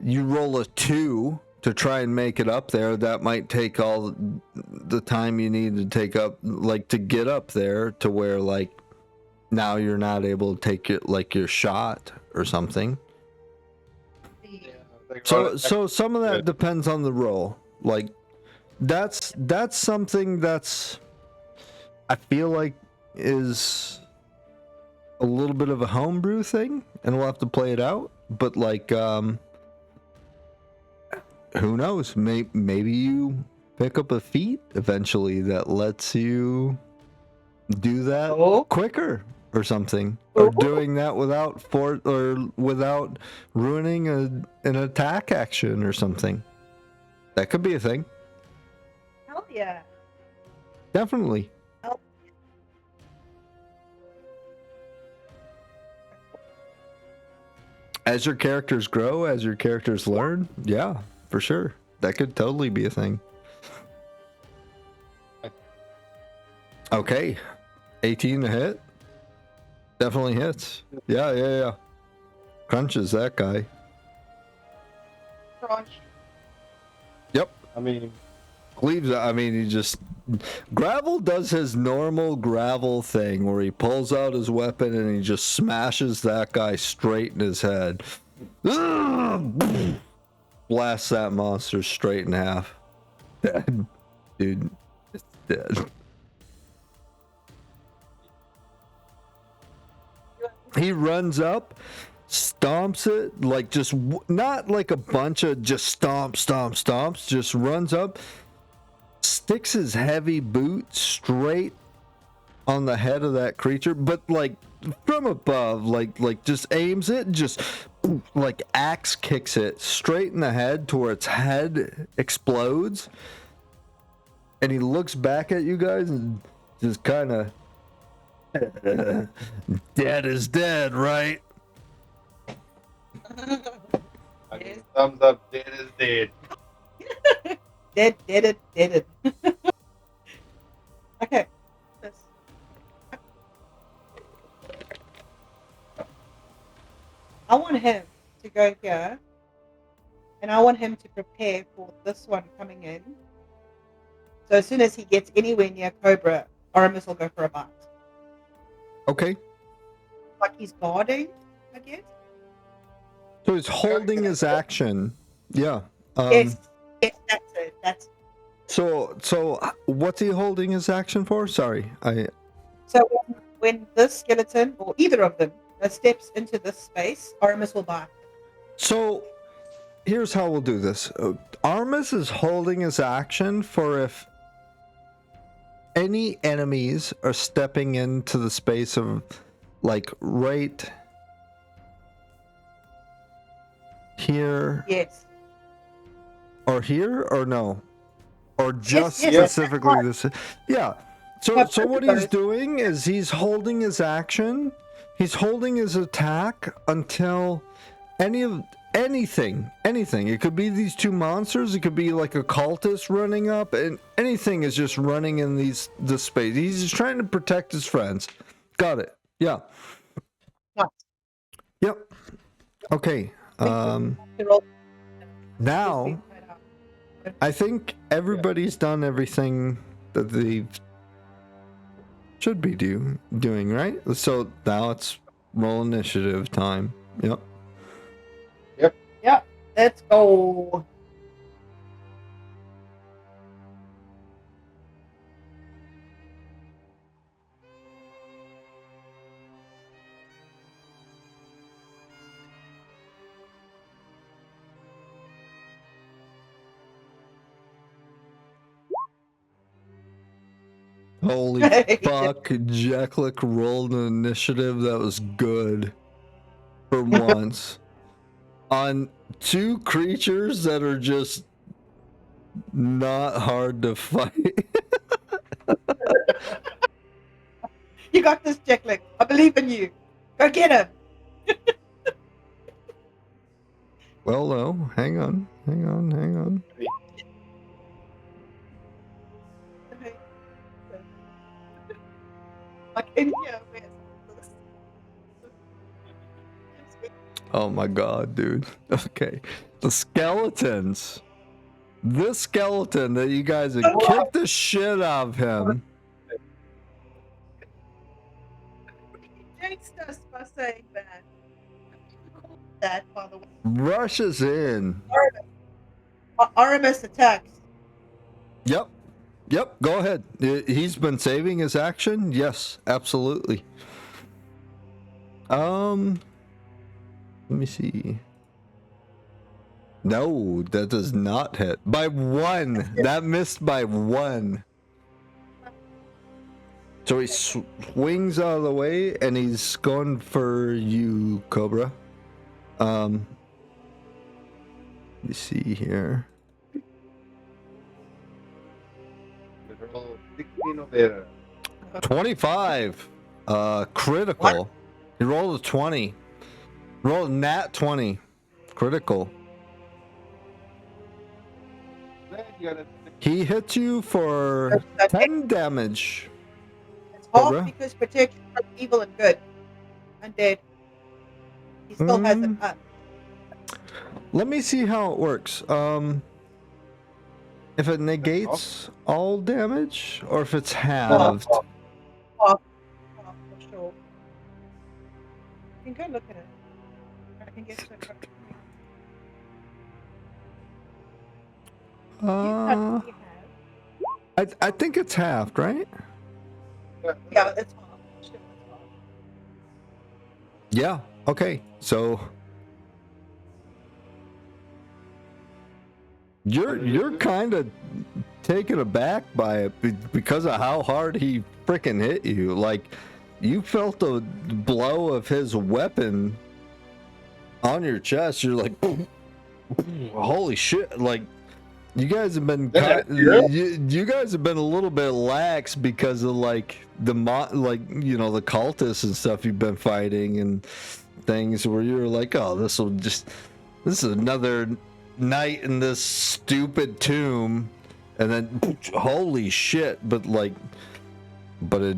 you roll a 2 to try and make it up there, that might take all the time you need to take up, like, to get up there to where, like, now you're not able to take it like your shot or something. Yeah, like So some of that depends on the roll. Like, that's something that's, I feel like, is a little bit of a homebrew thing, and we'll have to play it out. But like, who knows? Maybe you pick up a feat eventually that lets you do that quicker or something, or doing that without without ruining an attack action or something. That could be a thing. Hell yeah. Definitely. As your characters grow, as your characters learn, yeah, for sure. That could totally be a thing. Okay. 18 to hit. Definitely hits. Yeah. Crunches that guy. Crunch. Yep. I mean, He just... Gravel does his normal Gravel thing where he pulls out his weapon and he just smashes that guy straight in his head. Blasts that monster straight in half. Dead. Dude, it's dead. He runs up, stomps it, like just not like a bunch of just stomps, just runs up, sticks his heavy boot straight on the head of that creature, but like from above, like just aims it, just like axe kicks it straight in the head to where its head explodes. And he looks back at you guys and just kind of, dead is dead, right? I mean, thumbs up, dead is dead. Dead. Okay. I want him to go here, and I want him to prepare for this one coming in. So as soon as he gets anywhere near Cobra, Aramis will go for a bite. Okay. Like he's guarding, I guess. So he's holding his action. Yeah. Yes, that's it. That's So what's he holding his action for? Sorry, so when this skeleton or either of them steps into this space, Aramis will bite. So here's how we'll do this. Armis is holding his action for if any enemies are stepping into the space of, like, right here. Yes. Or here, or no? Or just yes, specifically this? Yeah. So what he's doing is he's holding his action. He's holding his attack until anything. It could be these two monsters. It could be like a cultist running up, and anything is just running in the space. He's just trying to protect his friends. Got it. Yeah. Nice. Yep. Okay. To roll Now I think everybody's done everything that they should be doing, right? So now it's roll initiative time. Yep. Yeah, let's go. Holy fuck, Jacklick rolled an initiative that was good for once. On two creatures that are just not hard to fight. You got this, Jacklick. I believe in you. Go get him. Well, no, hang on. Like in here, where's this? Oh my god, dude. Okay. The skeletons. This skeleton that you guys have kicked the shit out of him. He jinxed us by saying that. That, by the way. Rushes in. Aramis attacks. Yep. Go ahead. He's been saving his action. Yes, absolutely. Let me see. No, that does not hit by 1. That missed by 1. So he swings out of the way and he's going for you, Cobra. Let me see here. 16 or better. 25. Critical. What? He rolled a 20. Rolled a nat 20. Critical. He hits you for 10 damage. It's half Cobra? because protection from evil and good. Undead. He still has it up. Let me see how it works. If it negates all damage or if it's halved. Half, for sure. You can go look at it. I can get to it. I think it's halved, right? Yeah, it's half. Sure, it's half. Yeah. Okay. So you're kind of taken aback by it because of how hard he freaking hit you. Like you felt the blow of his weapon on your chest. You're like, holy shit! Like you guys have been you guys have been a little bit lax because of like the the cultists and stuff you've been fighting and things where you're like, oh, this is another night in this stupid tomb, and then holy shit, but it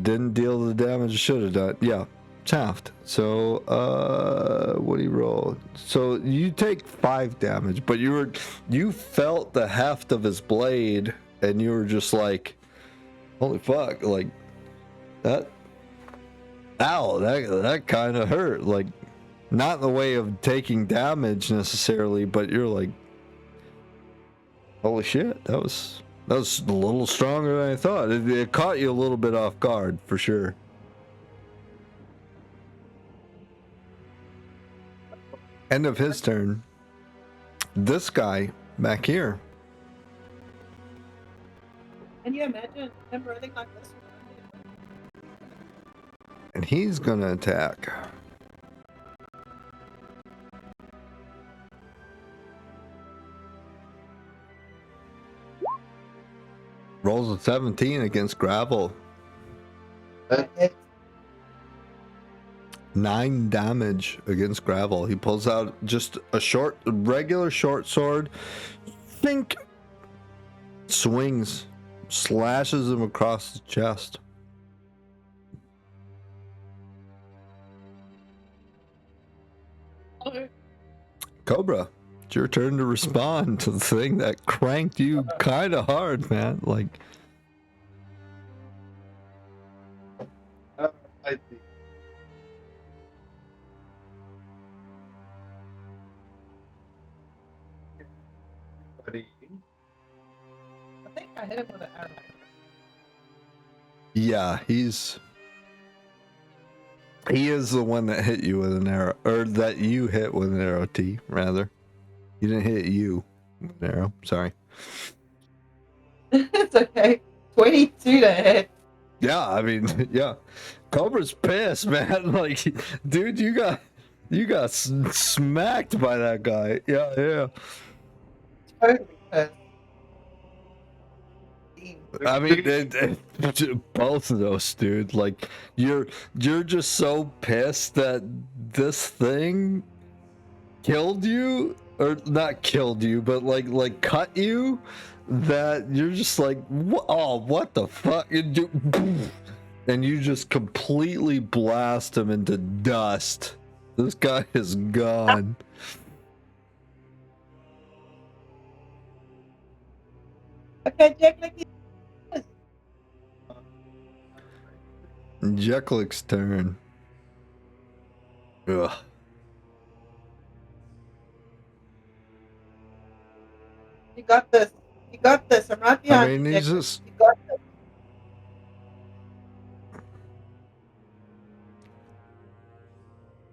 didn't deal the damage it should have done. Yeah, it's halved. So what do you roll? So you take 5 damage, but you felt the heft of his blade and you were just like, holy fuck, like that, ow, that kind of hurt. Like not in the way of taking damage necessarily, but you're like, holy shit, that was a little stronger than I thought. It caught you a little bit off guard for sure. End of his turn. This guy back here. Can you imagine him running like this? And he's gonna attack. Rolls a 17 against gravel. 9 damage against gravel. He pulls out just a regular short sword. Think. Swings. Slashes him across the chest. Cobra, it's your turn to respond to the thing that cranked you kind of hard, man. Like, I see. Buddy. I think I hit him with an arrow. yeah, he is the one that hit you with an arrow, or that you hit with an arrow, T, rather. He didn't hit you with an arrow, sorry. It's okay. 22 to hit. Yeah, I mean, yeah. Cobra's pissed, man. Like, dude, you got smacked by that guy. Yeah. Totally pissed. I mean, both of those, dude. Like, you're just so pissed that this thing killed you, or not killed you, but like cut you, that you're just like, oh, what the fuck? And you just completely blast him into dust. This guy is gone. Okay, Jack, like you. Jeklik's turn. Ugh. You got this. You got this. I'm right I behind mean, you. he's Jack. just. You got this.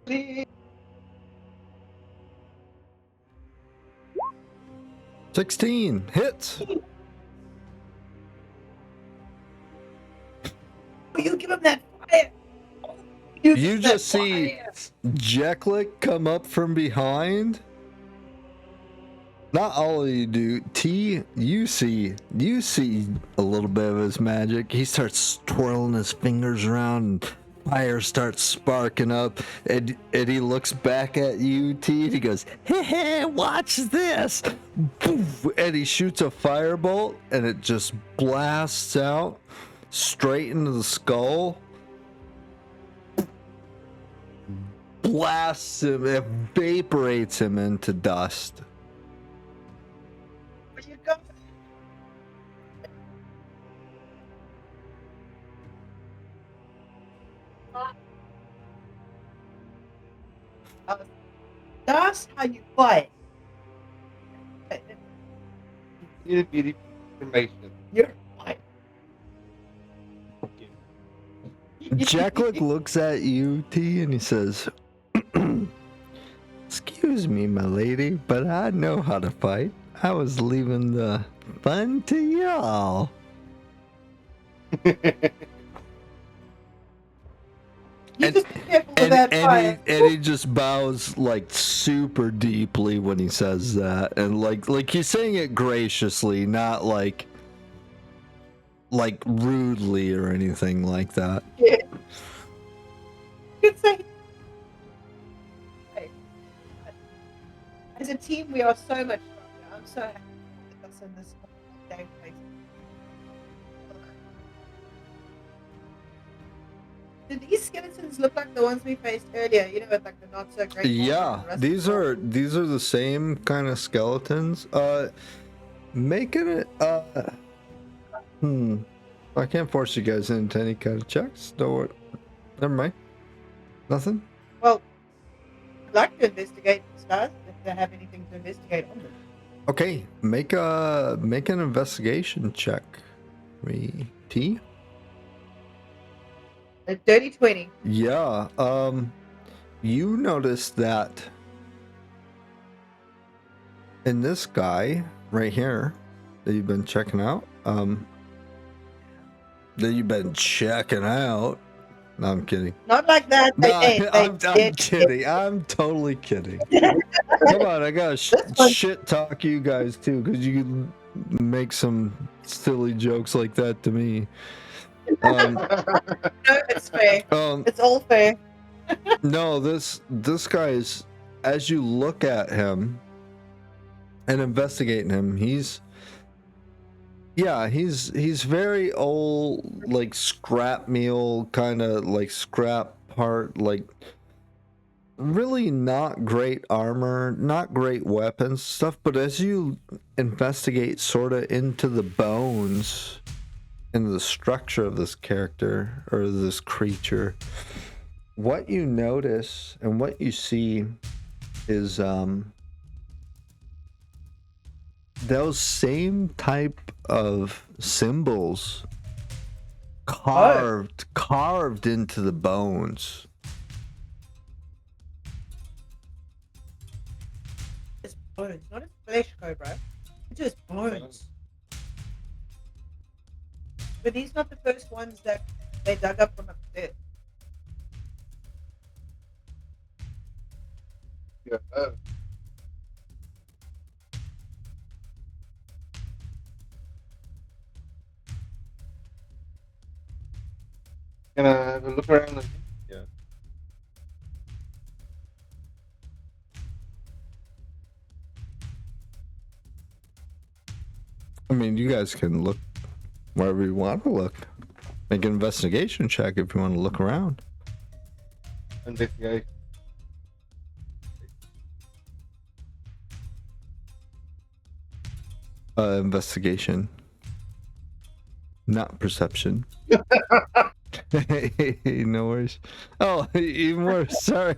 Please. 16 hits. You give him that fire. You just see Jeklik come up from behind. Not all of you do. T, you see a little bit of his magic. He starts twirling his fingers around and fire starts sparking up. And he looks back at you, T, and he goes, hey, watch this. Poof, and he shoots a firebolt and it just blasts out straight into the skull. Blasts him, evaporates him into dust. Where you go? That's how you fight. It'll be information. You're fine. Jeklik looks at you, T, and he says, excuse me, my lady, but I know how to fight. I was leaving the fun to y'all. You just be careful with that fire. And he just bows like super deeply when he says that, and like he's saying it graciously, not like rudely or anything like that. Yeah. You could say. Hey, as a team, we are so much stronger. I'm so happy with us in this game place. Do these skeletons look like the ones we faced earlier? You know, with like the not so great. Yeah, these are the same kind of skeletons. Making it. I can't force you guys into any kind of checks. No, never mind. Nothing. Well, I'd like to investigate the stars if they have anything to investigate on them. Okay, make an investigation check. T. A dirty 20. Yeah. You notice that in this guy right here that you've been checking out, that you've been checking out. No, I'm kidding. Not like that. No, I'm did. kidding. I'm totally kidding. Come on, I gotta shit talk you guys too, because you can make some silly jokes like that to me. No, it's fair. It's all fair. No, this guy is, as you look at him and investigating him, he's very old, like scrap meal, kind of like scrap part, like really not great armor, not great weapons stuff, but as you investigate sort of into the bones, into the structure of this character or this creature, what you notice and what you see is those same type of symbols carved into the bones. It's bones, not a flesh cobra. It's just bones. But these not the first ones that they dug up from upstairs. Yeah. Can I have a look around? Yeah. I mean, you guys can look wherever you want to look. Make an investigation check if you want to look around. Investigation. Investigation. Not perception. No worries. Oh, even worse. Sorry.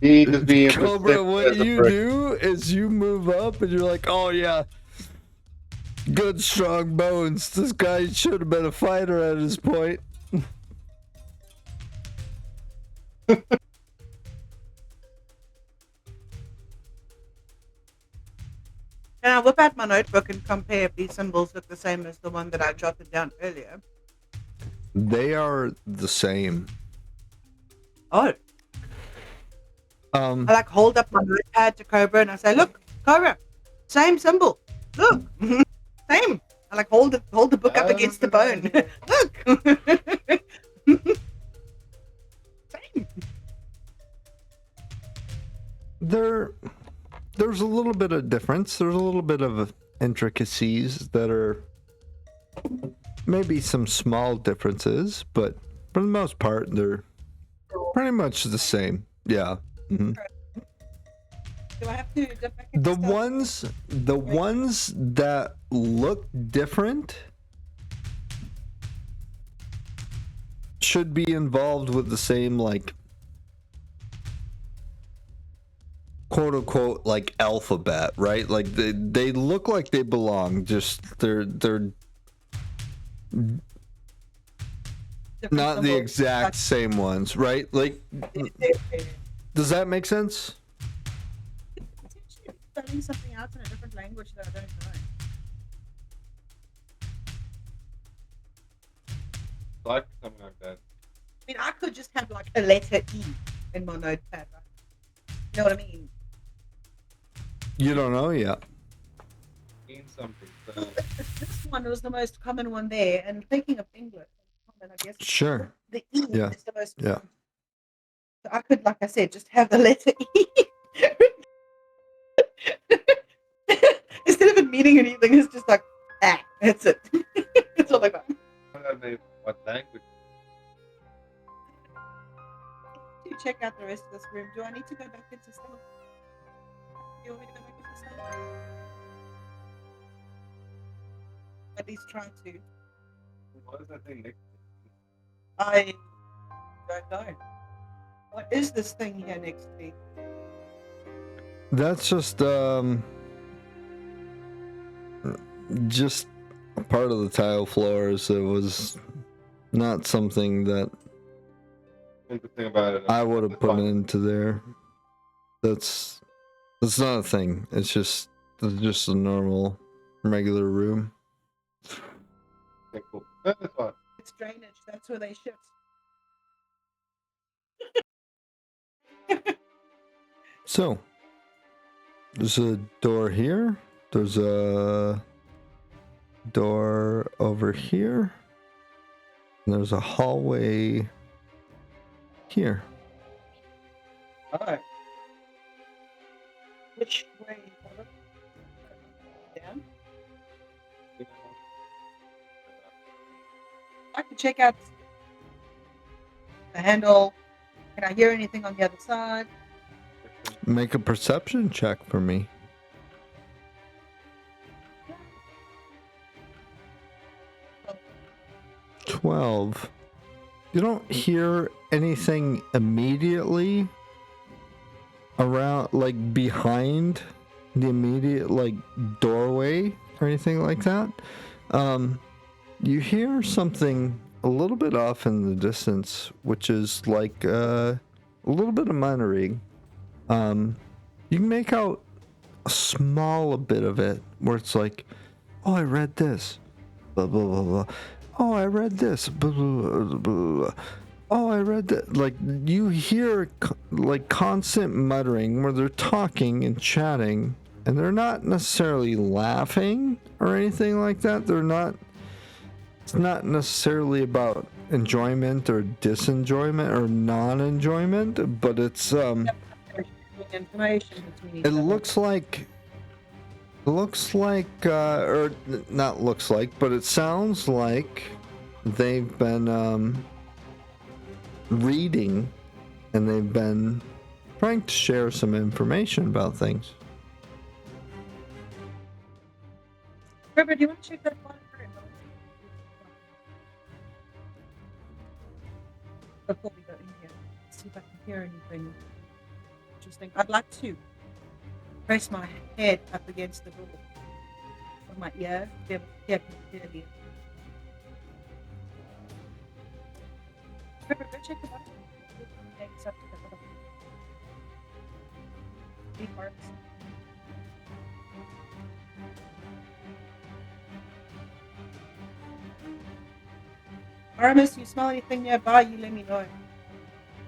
He just being Cobra, perceptive what as a you person. do is you move up and you're like, oh yeah, good strong bones. This guy should have been a fighter at his point. Can I whip out my notebook and compare if these symbols look the same as the one that I jotted down earlier? They are the same. Oh. I like hold up my notepad to Cobra and I say, look, Cobra, same symbol. Look. Same. I like hold the book up against the bone. Look. Same. There's a little bit of difference. There's a little bit of intricacies that are maybe some small differences, but for the most part, they're pretty much the same. Yeah. Mm-hmm. Do I have to jump back The into stuff? ones that look different should be involved with the same, like, quote unquote, like, alphabet, right? Like they look like they belong, just they're Different not the symbols. exact same ones, right? Like, does that make sense? Potentially spelling something out in a different language that I don't know. Like something like that. I mean, I could just have like a letter E in my notepad, right? You know what I mean? You don't know yet. Mean something. This one was the most common one there, and thinking of English, common, I guess. Sure. The E Yeah. is the most Yeah. common. So I could, like I said, just have the letter E. Instead of it meaning anything, it's just like, that's it. That's all I got. What language? To check out the rest of this room, do I need to go back into stuff? You want me to go back into stuff? At least try to. What is that thing next? I don't know. What is this thing here next to me? That's just a part of the tile floors. It was not something that Interesting about it. I would have It's put fine. into there. That's not a thing. It's just a normal, regular room. Okay, cool. That's fine. It's drainage. That's where they shit. So, there's a door here. There's a door over here. And there's a hallway here. Alright. Which way? Down? I could check out the handle. Can I hear anything on the other side? Make a perception check for me. 12. You don't hear anything immediately around, like behind the immediate like doorway or anything like that. You hear something a little bit off in the distance, which is like a little bit of muttering. You can make out a small bit of it where it's like, oh, I read this, blah blah blah blah. Oh, I read this, blah blah blah blah. Oh, I read that. Like you hear like constant muttering where they're talking and chatting, and they're not necessarily laughing or anything like that. They're not. It's not necessarily about enjoyment or disenjoyment or non-enjoyment, but it's Information between each it other. looks like or not looks like, but it sounds like they've been reading and they've been trying to share some information about things. Trevor, do you want to check that one before we go in here? See if I can hear anything interesting. I'd like to press my head up against the door with my ear to be able to hear clearly. Trevor, go check the bottom. It's up to the bottom. Deep parts. Aramis, you smell anything nearby, you let me know.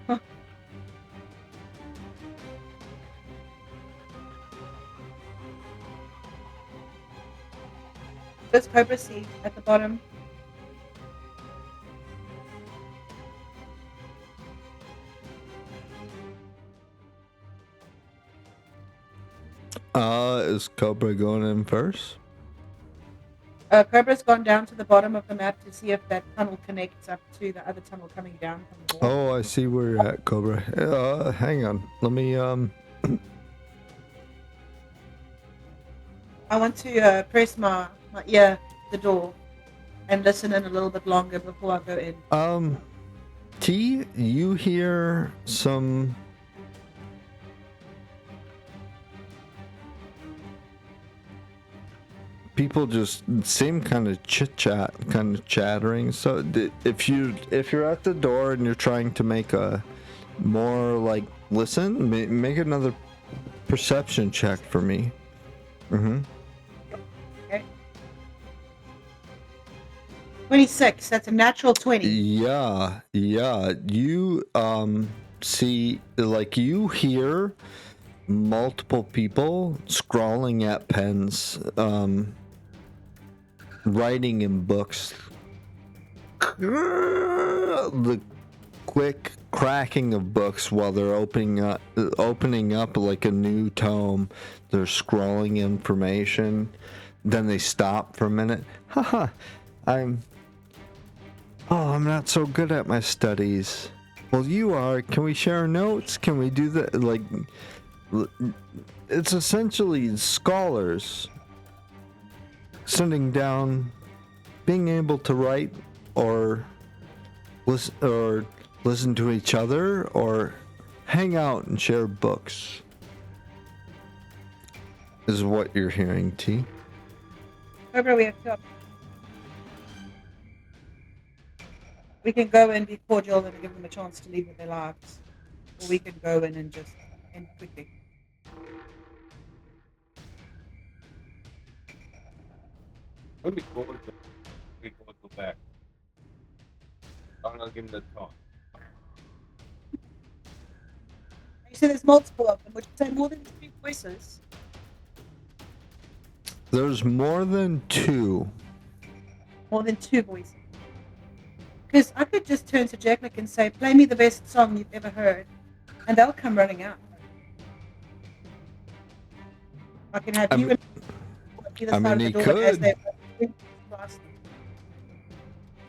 Huh. There's Cobra C at the bottom. Is Cobra going in first? Cobra's gone down to the bottom of the map to see if that tunnel connects up to the other tunnel coming down from the wall. Oh, I see where you're at, Cobra. Hang on. Let me I want to press my ear to the door and listen in a little bit longer before I go in. T, you hear some people just seem kind of chit-chat, kind of chattering. So if you're at the door and you're trying to make a more like listen, make another perception check for me. Mm-hmm. Okay. 26. That's a natural 20. Yeah. You see, like you hear multiple people scrawling at pens, writing in books. The quick cracking of books while they're opening up like a new tome. They're scrolling information. Then they stop for a minute. Haha, I'm not so good at my studies. Well, you are. Can we share notes? Can we do that? Like, it's essentially scholars sitting down, being able to write or listen to each other or hang out and share books. Is what you're hearing, T. Cobra, we have to. We can go in, be cordial, and give them a chance to leave with their lives. Or we can go in and just end quickly. Let me go back. I'm gonna give him the talk. You said there's multiple of them, which would say more than 3 voices. There's more than 2. More than 2 voices. Because I could just turn to Jack and say, play me the best song you've ever heard. And they'll come running out. I can have you and either I side mean, of the he door as could.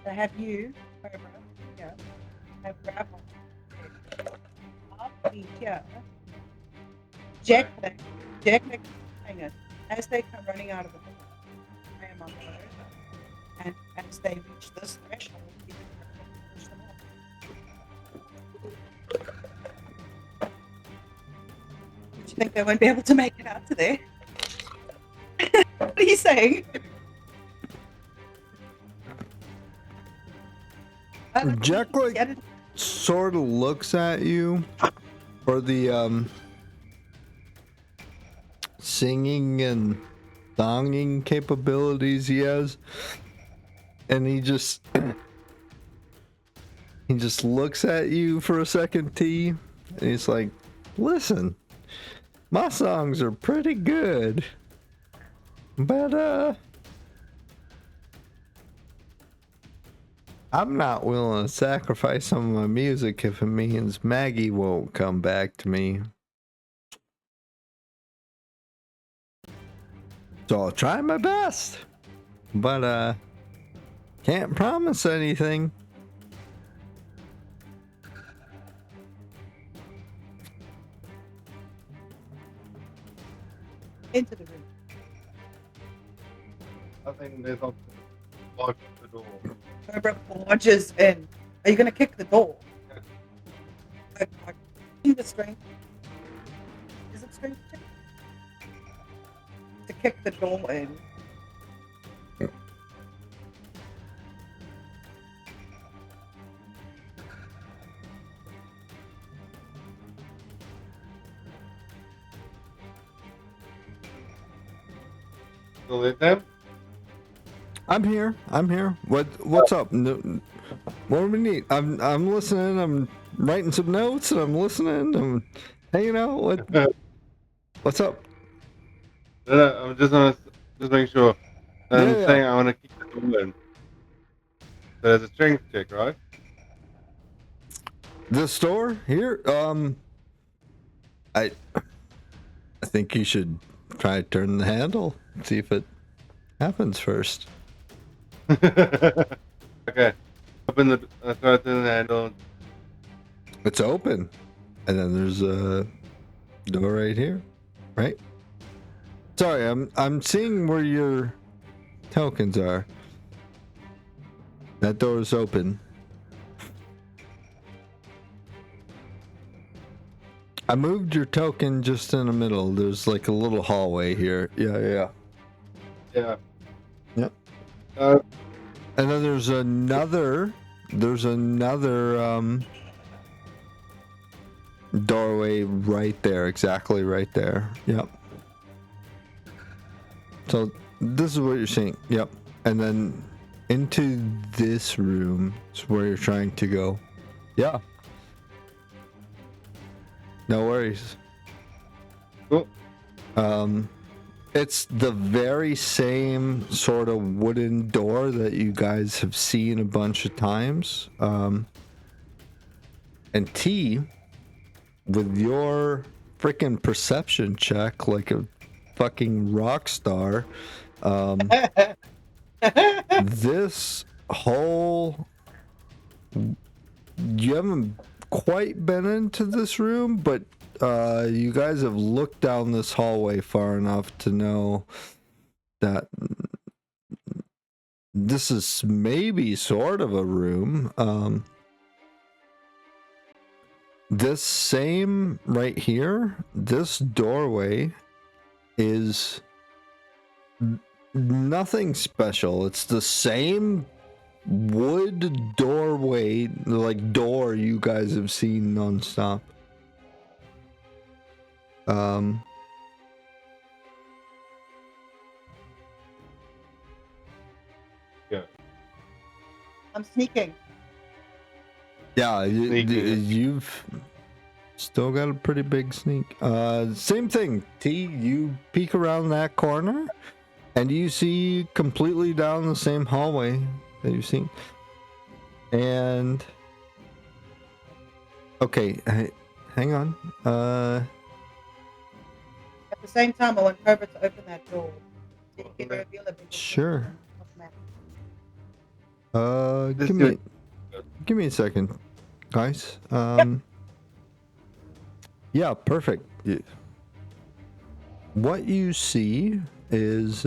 they have you, Cobra, yeah, have Grapple. see here. Jack Nick hang it. As they come running out of the door, I am on the road. And as they reach this threshold, you can push them off. Do you think they won't be able to make it out to there? What are you saying? Jack, like, sort of looks at you for the singing and songing capabilities he has, and he just looks at you for a second, T, and he's like, listen, my songs are pretty good, but I'm not willing to sacrifice some of my music if it means Maggie won't come back to me. So I'll try my best, but can't promise anything. Into the room. I think there's a lock the door. Cobra barges in. Are you going to kick the door? Yeah. The strength. Is it strength check? To kick the door in. Still with them? I'm here. What's up? No, what do we need? I'm listening. I'm writing some notes and I'm listening. I'm hanging out. What's up? No, I'm just gonna make sure. I'm Yeah. saying I want to keep the door in. So there's a strength check, right? The store here. I think you should try to turn the handle. See if it happens first. Okay. Open the. I try to turn the handle. It's open, and then there's a door right here, right? Sorry, I'm seeing where your tokens are. That door is open. I moved your token just in the middle. There's like a little hallway here. Yeah. Yeah. Yep. Uh, And then there's another doorway right there, exactly right there. Yep. So this is what you're seeing. Yep. And then into this room is where you're trying to go. Yeah. No worries. Cool. It's the very same sort of wooden door that you guys have seen a bunch of times. And T, with your freaking perception check like a fucking rock star, this whole... You haven't quite been into this room, but you guys have looked down this hallway far enough to know that this is maybe sort of a room. This same right here, this doorway is nothing special. It's the same wood doorway, like door you guys have seen nonstop. Yeah. I'm sneaking. Yeah, Sneaking. you've still got a pretty big sneak. Same thing, T. You peek around that corner, and you see completely down the same hallway that you've seen. And okay, hang on. At the same time, I want Cobra to open that door. So you can reveal a big Sure. of map. Just Give do me a second, guys. Yeah, perfect. What you see is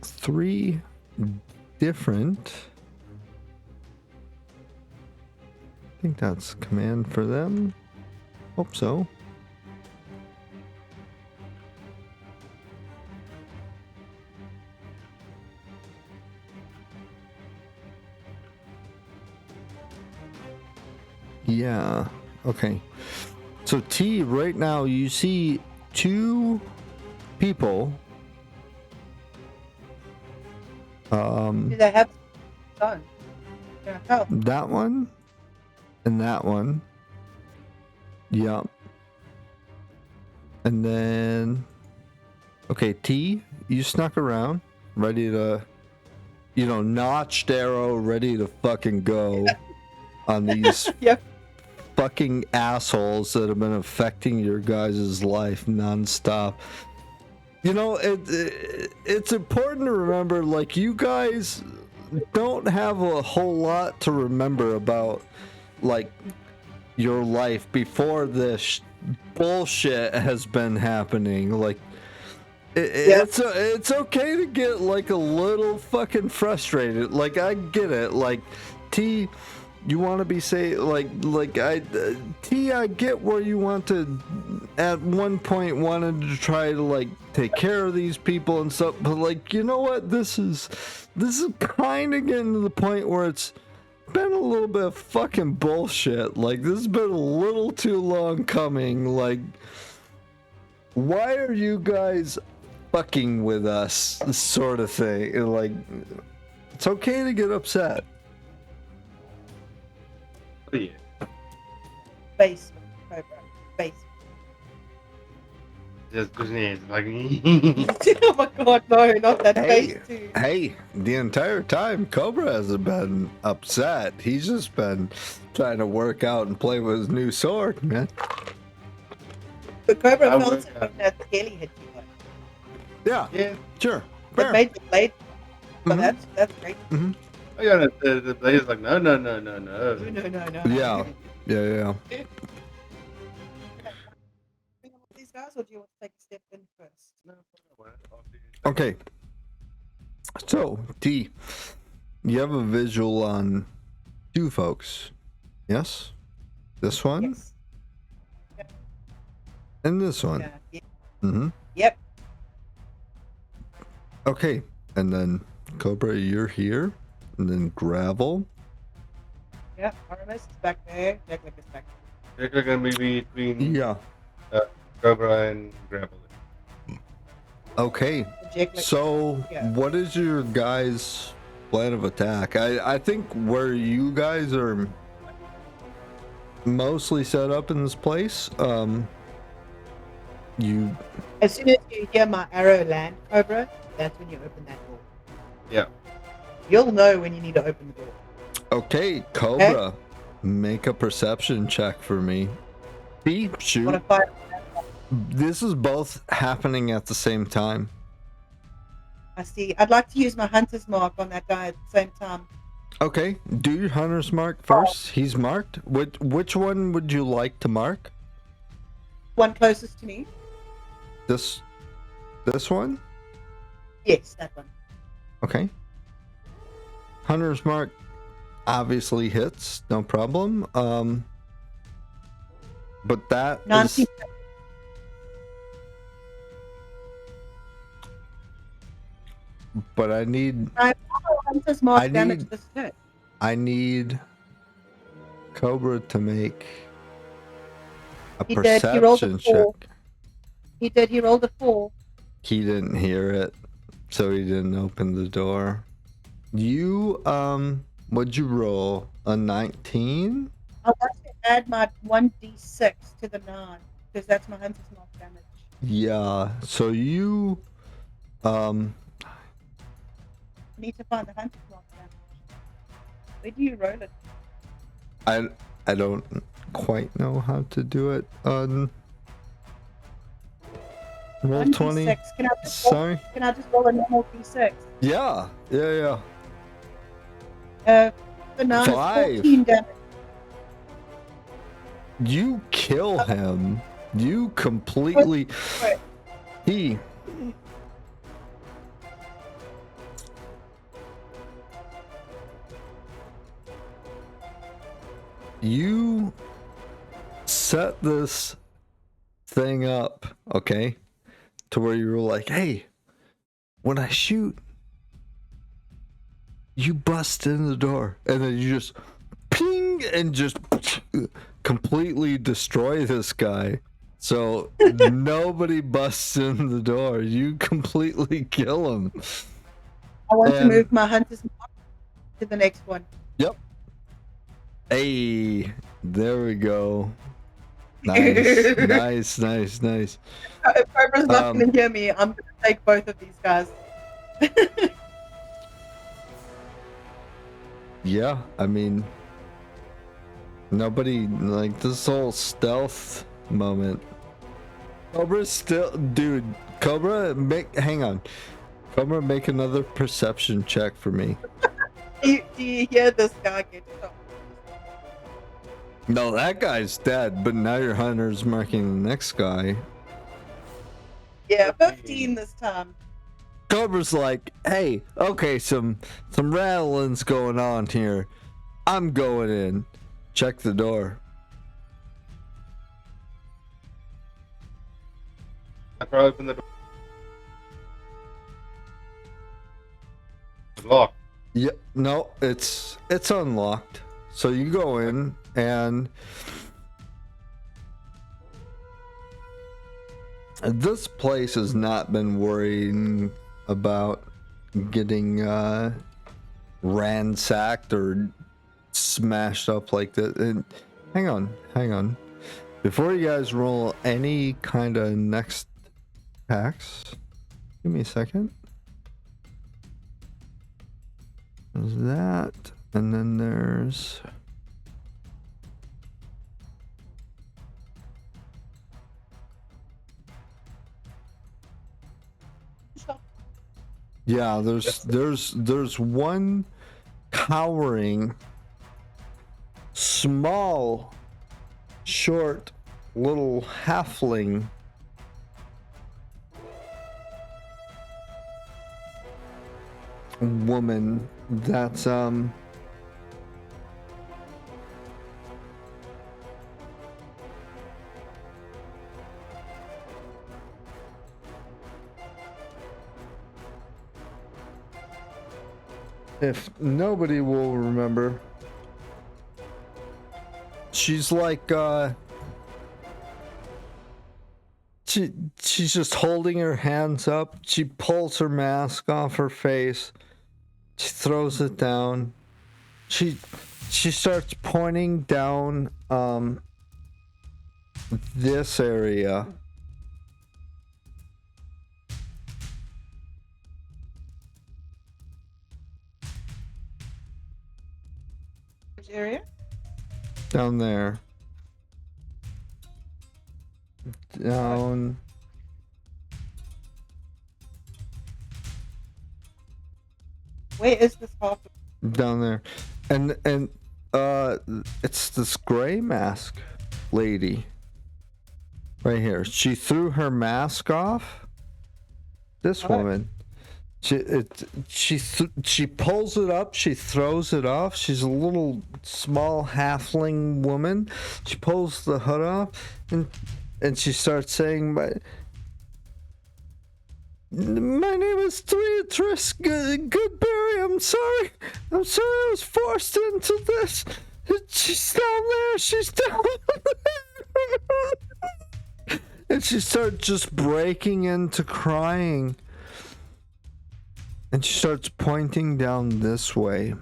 three different. I think that's command for them. Hope so. Yeah. Okay. So T, right now you see two people. Do they have done? Yeah, help. That one and that one. Yup. And then okay, T, you snuck around, ready to notched arrow, ready to fucking go on these Yep. fucking assholes that have been affecting your guys' life nonstop. It's important to remember, like, you guys don't have a whole lot to remember about, like, your life before this bullshit has been happening. Like, it's okay to get, like, a little fucking frustrated. Like, I get it. Like, T, you want to be I get where you want to, at one point wanted to try to, like, take care of these people and stuff, but, like, you know what, this is kind of getting to the point where it's been a little bit of fucking bullshit. Like, this has been a little too long coming. Like, why are you guys fucking with us, sort of thing? Like, it's okay to get upset. Oh, yeah. Basement, Cobra. Basement. Just Kuznets, like Oh my god, no, not that face too. Hey, the entire time Cobra hasn't been upset. He's just been trying to work out and play with his new sword, man. But Cobra I felt would, something that scaly hit you like. Yeah, yeah. sure. But Fair. made the blade. But Mhm. that's great. Oh yeah, the blade is like no. No. Yeah. Yeah. These guys, or do you want to take a step in first? Okay. So, T, you have a visual on two folks. Yes? This one Yes. and this one. Yeah. Mm-hmm. Yep. Okay. And then Cobra, you're here. And then Gravel. Yep. Aramis is back there. Jacklick is back there. They're gonna be between Yeah. Cobra and Gravel. Okay. Jacklick. So, Yeah. what is your guys' plan of attack? I think where you guys are mostly set up in this place, you As soon as you hear my arrow land, Cobra, that's when you open that door. Yeah. You'll know when you need to open the door. okay, Cobra, make a perception check for me. B, shoot. Want to fight? This is both happening at the same time. I see. I'd like to use my hunter's mark on that guy at the same time. Okay, do your hunter's mark first. He's marked. Which one would you like to mark? One closest to me. This one? Yes, that one. Okay. Hunter's mark obviously hits, no problem. But that 19. is, but I need Hunter's mark I damage need- this hit. Cobra to make a He did. He rolled a perception 4. check. He did. He rolled a 4. He didn't hear it, so he didn't open the door. You what'd you roll? A 19? I want to add my 1d6 to the 9 because that's my hunter's mark damage. Yeah. So you I need to find the hunter's mark damage. Where do you roll it? I don't quite know how to do it on roll 20. 1d6. Can I just roll a normal d6? Yeah. The 9 5. is 14 damage. You kill him. You completely. Wait. He. You set this thing up, okay? To where you were like, hey, when I shoot, you bust in the door. And then you just ping and just completely destroy this guy. So nobody busts in the door. You completely kill him. I want to And- move my hunter's mark to the next one. Yep. Hey, there we go. Nice, nice. If Cobra's not going to hear me, I'm going to take both of these guys. Yeah, I mean, nobody, like, this whole stealth moment. Cobra's still, dude, Cobra, hang on. Cobra, make another perception check for me. Do you hear this guy get shot? No, that guy's dead, but now your hunter's marking the next guy. Yeah, 15 this time. Cobra's like, hey, okay, some rattling's going on here. I'm going in. Check the door. I probably open the door. It's locked. Yeah, no, it's unlocked. So you go in and this place has not been worrying about getting ransacked or smashed up like that. And hang on. Before you guys roll any kind of next attacks, give me a second. There's that, and then there's yeah, there's one cowering, small, short, little halfling woman that's if nobody will remember, she's like she's just holding her hands up. She pulls her mask off her face. She throws it down. She starts pointing down this area. Which area? Down there. Down. Where is this half? Down there. And it's this gray mask lady. Right here. She threw her mask off. This woman. She pulls it up, she throws it off. She's a little small halfling woman. She pulls the hood off and she starts saying, my name is Trish Goodberry. I'm sorry I was forced into this. She's down there. She's down there. And she starts just breaking into crying. And she starts pointing down this way.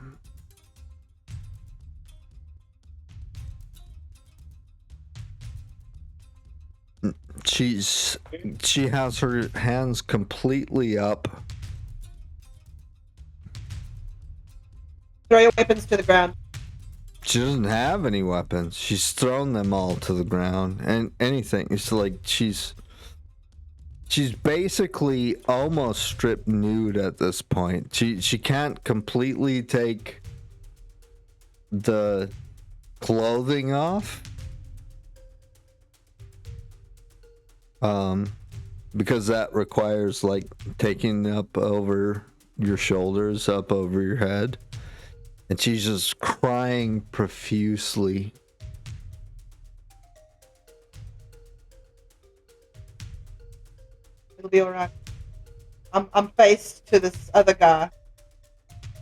She has her hands completely up. Throw your weapons to the ground. She doesn't have any weapons. She's thrown them all to the ground. And anything. It's like she's basically almost stripped nude at this point. She can't completely take the clothing off, Because that requires like taking up over your shoulders, up over your head, and she's just crying profusely. It'll be alright. I'm faced to this other guy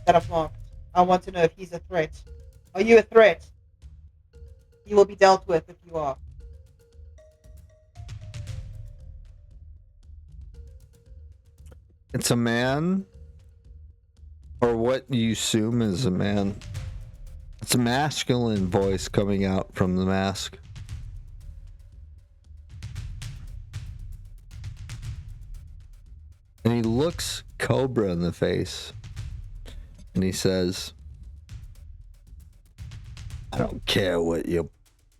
that I've marked. I want to know if he's a threat. Are you a threat? You will be dealt with if you are. It's a man, or what you assume is a man. It's a masculine voice coming out from the mask. And he looks Cobra in the face. And he says, I don't care what your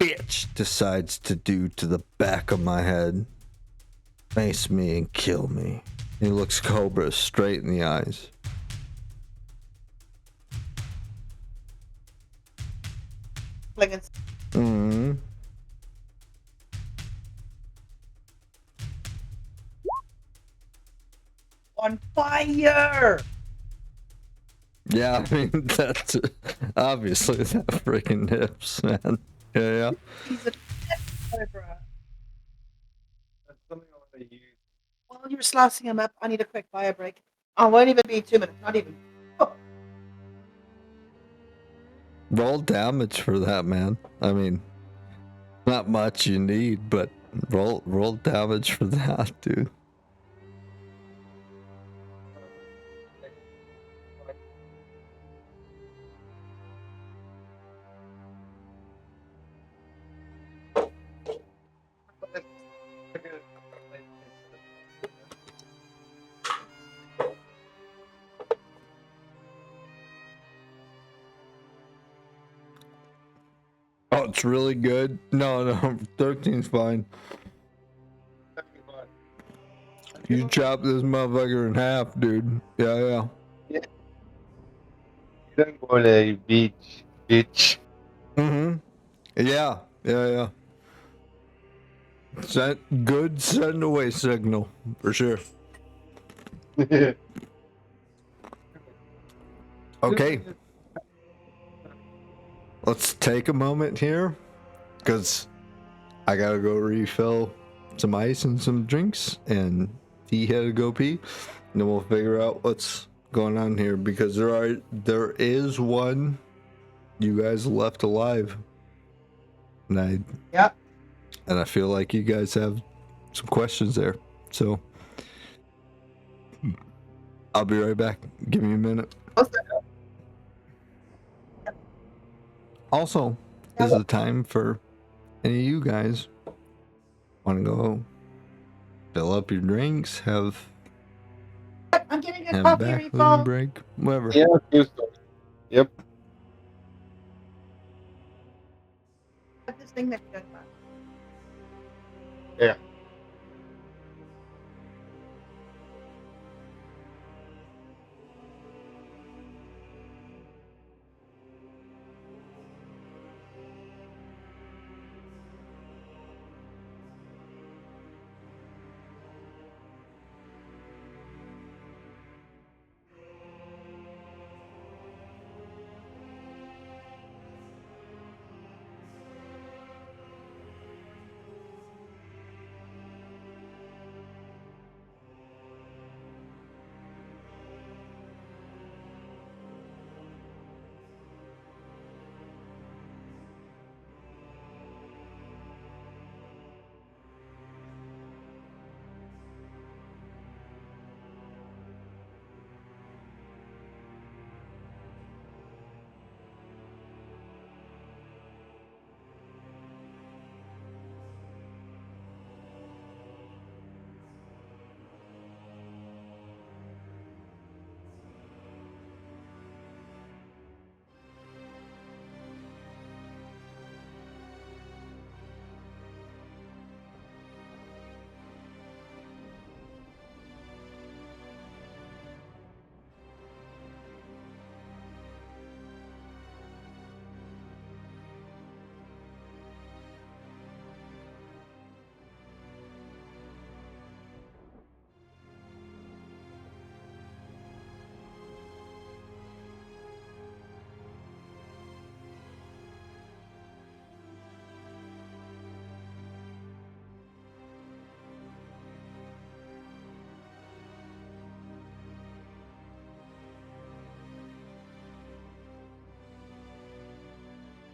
bitch decides to do to the back of my head. Face me and kill me. He looks Cobra straight in the eyes. Mm-hmm. On fire! Yeah, I mean, that's obviously that freaking hips, man. Yeah. He's a cobra. That's something I want to use. While you're slicing him up, I need a quick fire break. I won't even be 2 minutes, not even. Oh. Roll damage for that, man. I mean, not much you need, but roll damage for that, dude. Oh, it's really good. No, 13's fine. You chop this motherfucker in half, dude. Yeah. You don't want a beach, bitch. Mm-hmm. Yeah. Good send away signal, for sure. Okay. Let's take a moment here, because I gotta go refill some ice and some drinks, and he had to go pee, and then we'll figure out what's going on here, because there is one you guys left alive, and I feel like you guys have some questions there, so I'll be right back. Give me a minute. Also, is the time for any of you guys want to go fill up your drinks, have I'm getting a a coffee back refill. break, whatever. Yeah, I feel so. Yep. This thing that you don't like. Yeah.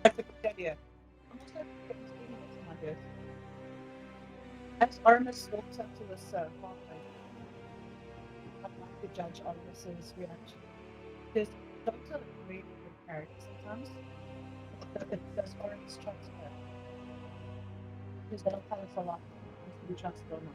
That's a good idea. I'm just going to speaking of some ideas. As Artemis walks up to this pathway, I'd like to judge Artemis's reaction. Because dogs are very good characters sometimes. Does Artemis trust her? Because they'll tell us a lot if we trust her or not.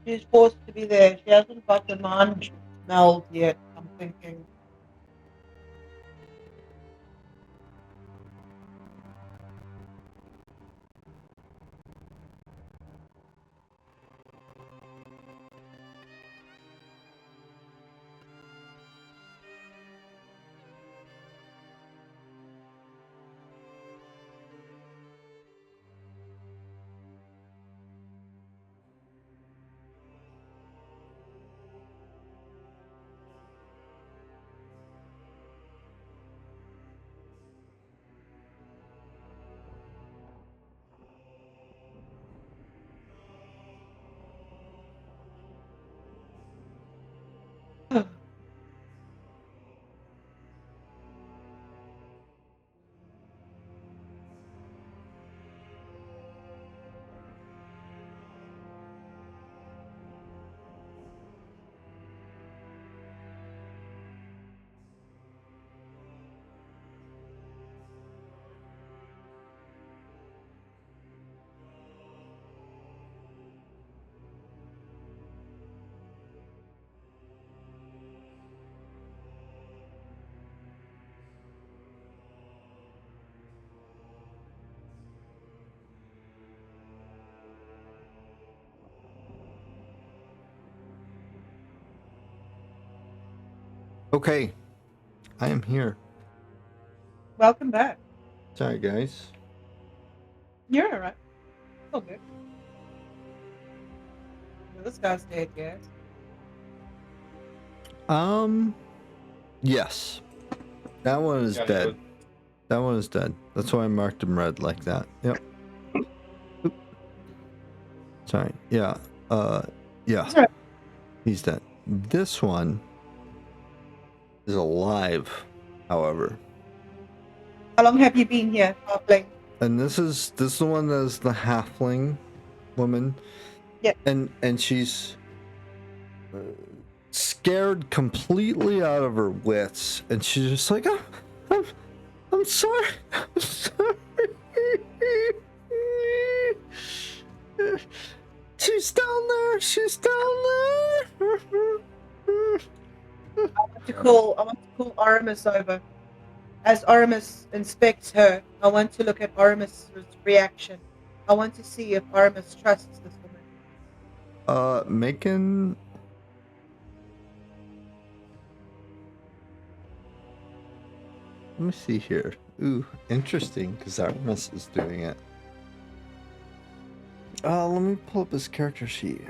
She's supposed to be there. She hasn't got the mind meld yet, I'm thinking. Okay, I am here. Welcome back. Sorry, guys. You're alright. Oh, good. Well, this guy's dead, yes. Yes. That one is Yeah, dead. That one is dead. That's why I marked him red like that. Yep. Oop. Sorry. Yeah. Yeah. That's all right. He's dead. This one is alive, however. How long have you been here, Halfling? And this is the one that is the halfling woman. Yeah. And she's scared completely out of her wits, and she's just like, I'm sorry. I'm sorry. She's down there. She's down there. I want to call Aramis over. As Aramis inspects her, I want to look at Aramis' reaction. I want to see if Aramis trusts this woman. Making. Let me see here. Ooh, interesting, because Aramis is doing it. Let me pull up his character sheet.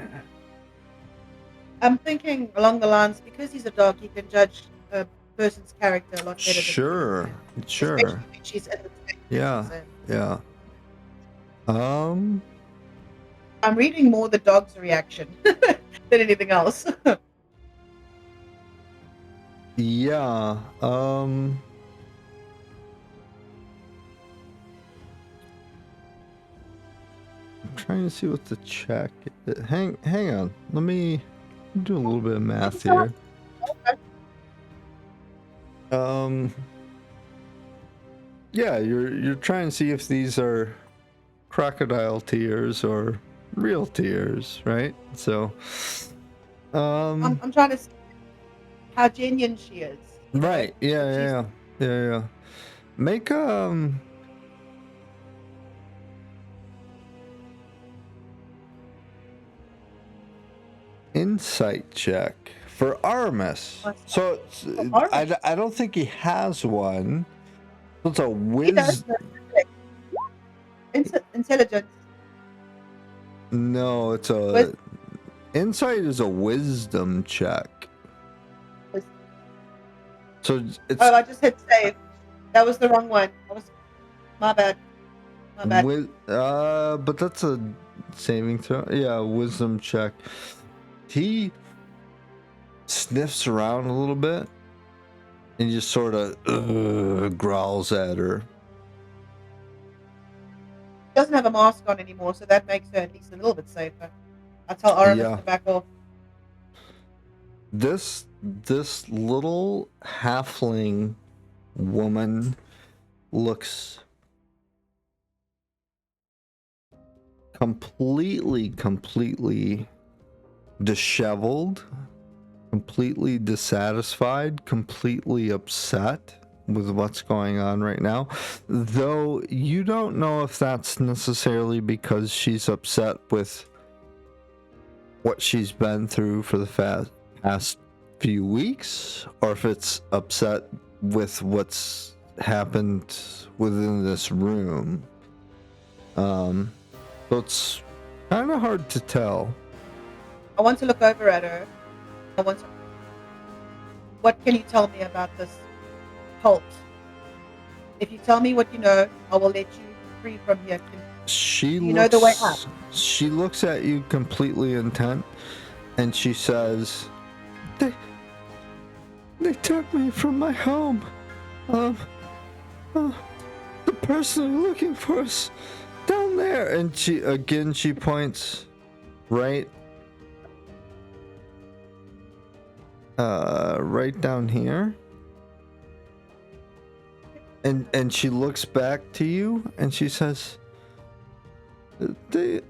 I'm thinking along the lines, because he's a dog, he can judge a person's character a lot better than Sure, me. sure. Especially when she's in the thick Yeah, of it. yeah. I'm reading more the dog's reaction than anything else. Yeah, I'm trying to see what the check. Hang on. Let me do a little bit of math here. Yeah, you're trying to see if these are crocodile tears or real tears, right? So, I'm trying to see how genuine she is. you know? right, yeah, If she's- yeah. Make insight check for Artemis. So I don't think he has one. So it's a He does. Intelligence. No, it's a Wis- insight is a wisdom check. Wis- So it's Oh, I just hit save. That was the wrong one. My bad. My bad. but that's a saving throw. Yeah, wisdom check. He sniffs around a little bit and just sort of growls at her. Doesn't have a mask on anymore, so that makes her at least a little bit safer. I tell Aramis Yeah. to back off. This little halfling woman looks completely disheveled, completely dissatisfied, completely upset with what's going on right now. Though you don't know if that's necessarily because she's upset with what she's been through for the past few weeks, or if it's upset with what's happened within this room. So it's kind of hard to tell. I want to look over at her. What can you tell me about this cult? If you tell me what you know, I will let you free from here. She You know the way up. She looks at you completely intent, and she says, "They took me from my home. The person I'm looking for is down there." And she points right down here. And she looks back to you and she says, They've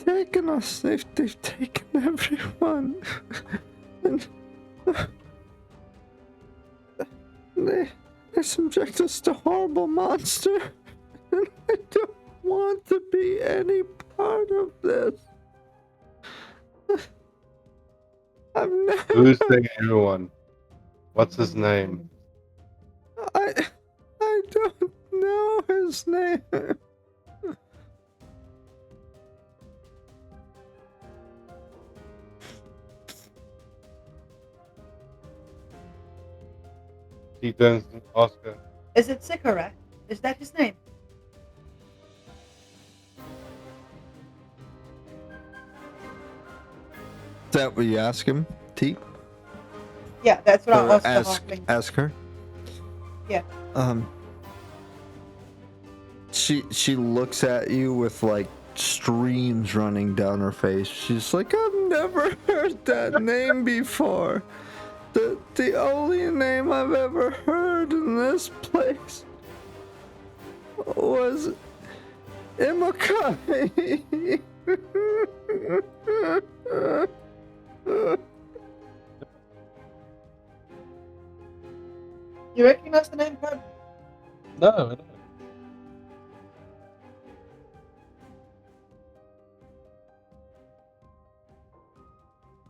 taken us. They've taken everyone. And they subject us to horrible monster. And I don't want to be any part of this. I've never. Who's taking everyone? What's his name? I don't know his name. He turns to Oscar. Is it Sikora? Is that his name? Is that what you ask him, T? Yeah, that's what I Or asked the ask halfling. her? Yeah. She looks at you with like streams running down her face. She's like, I've never heard that name before. The only name I've ever heard in this place was Imakai. You recognize the name, Cub? No, I don't.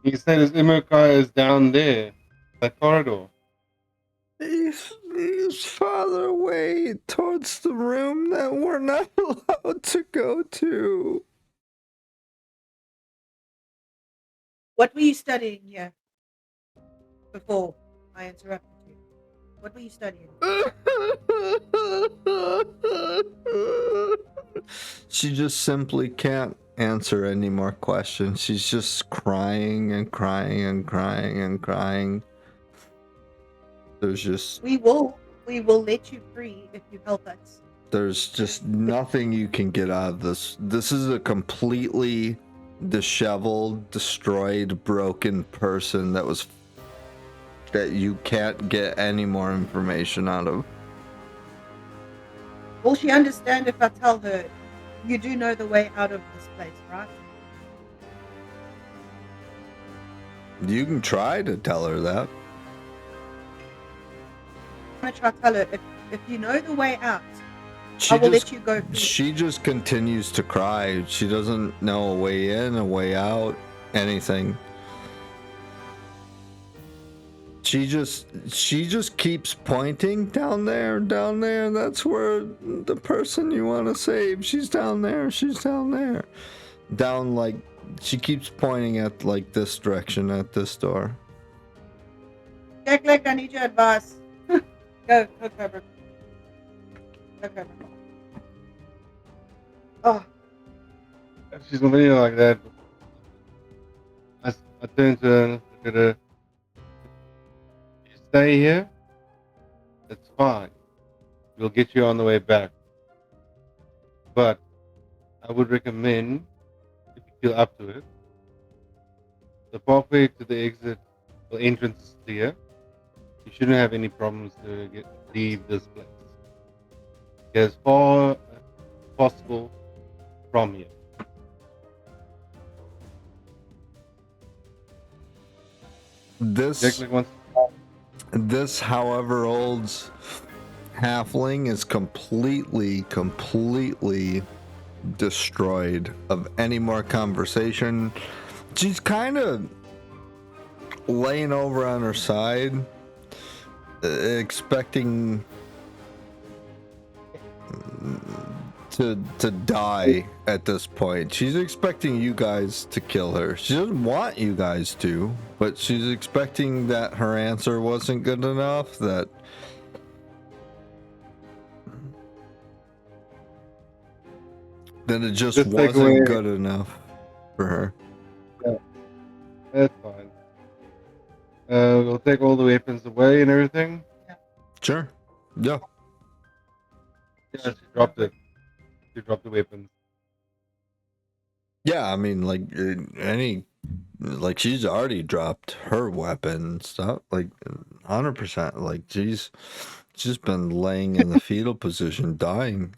He said his Imukai is down there, that corridor. He's farther away towards the room that we're not allowed to go to. What were you studying here? Before I interrupted you. What were you studying? She just simply can't answer any more questions. She's just crying and crying and crying and crying. There's just We will let you free if you help us. there's just nothing you can get out of this. This is a completely disheveled, destroyed, broken person that you can't get any more information out of. Will she understand if I tell her You do know the way out of this place, right? You can try to tell her that. I'm gonna try to tell her if you know the way out, She I will just let you go free. she just continues to cry. She doesn't know a way in, a way out, anything. She just keeps pointing down there. That's where the person you want to save. She's down there. She's down there. Down like she keeps pointing at like this direction at this door. Jack Lick, I need your advice. Go Cobra. Go Cobra. Oh, If she's continuing like that, I turn to her and look at her. You stay here, it's fine. We'll get you on the way back. But I would recommend, if you feel up to it, the pathway to the exit or entrance is clear. You shouldn't have any problems to leave this place. Get as far as possible from here. This Jack wants this however old's halfling is completely destroyed of any more conversation. She's kind of laying over on her side, expecting to die at this point. She's expecting you guys to kill her. She doesn't want you guys to, but she's expecting that her answer wasn't good enough, that it just Just take wasn't away- good enough for her. That's fine. We'll take all the weapons away and everything. Sure. Yeah. Yeah, she dropped it. She dropped the weapons. Yeah, I mean, like, she's already dropped her weapon and stuff, like, 100%. Like, she's been laying in the fetal position, dying.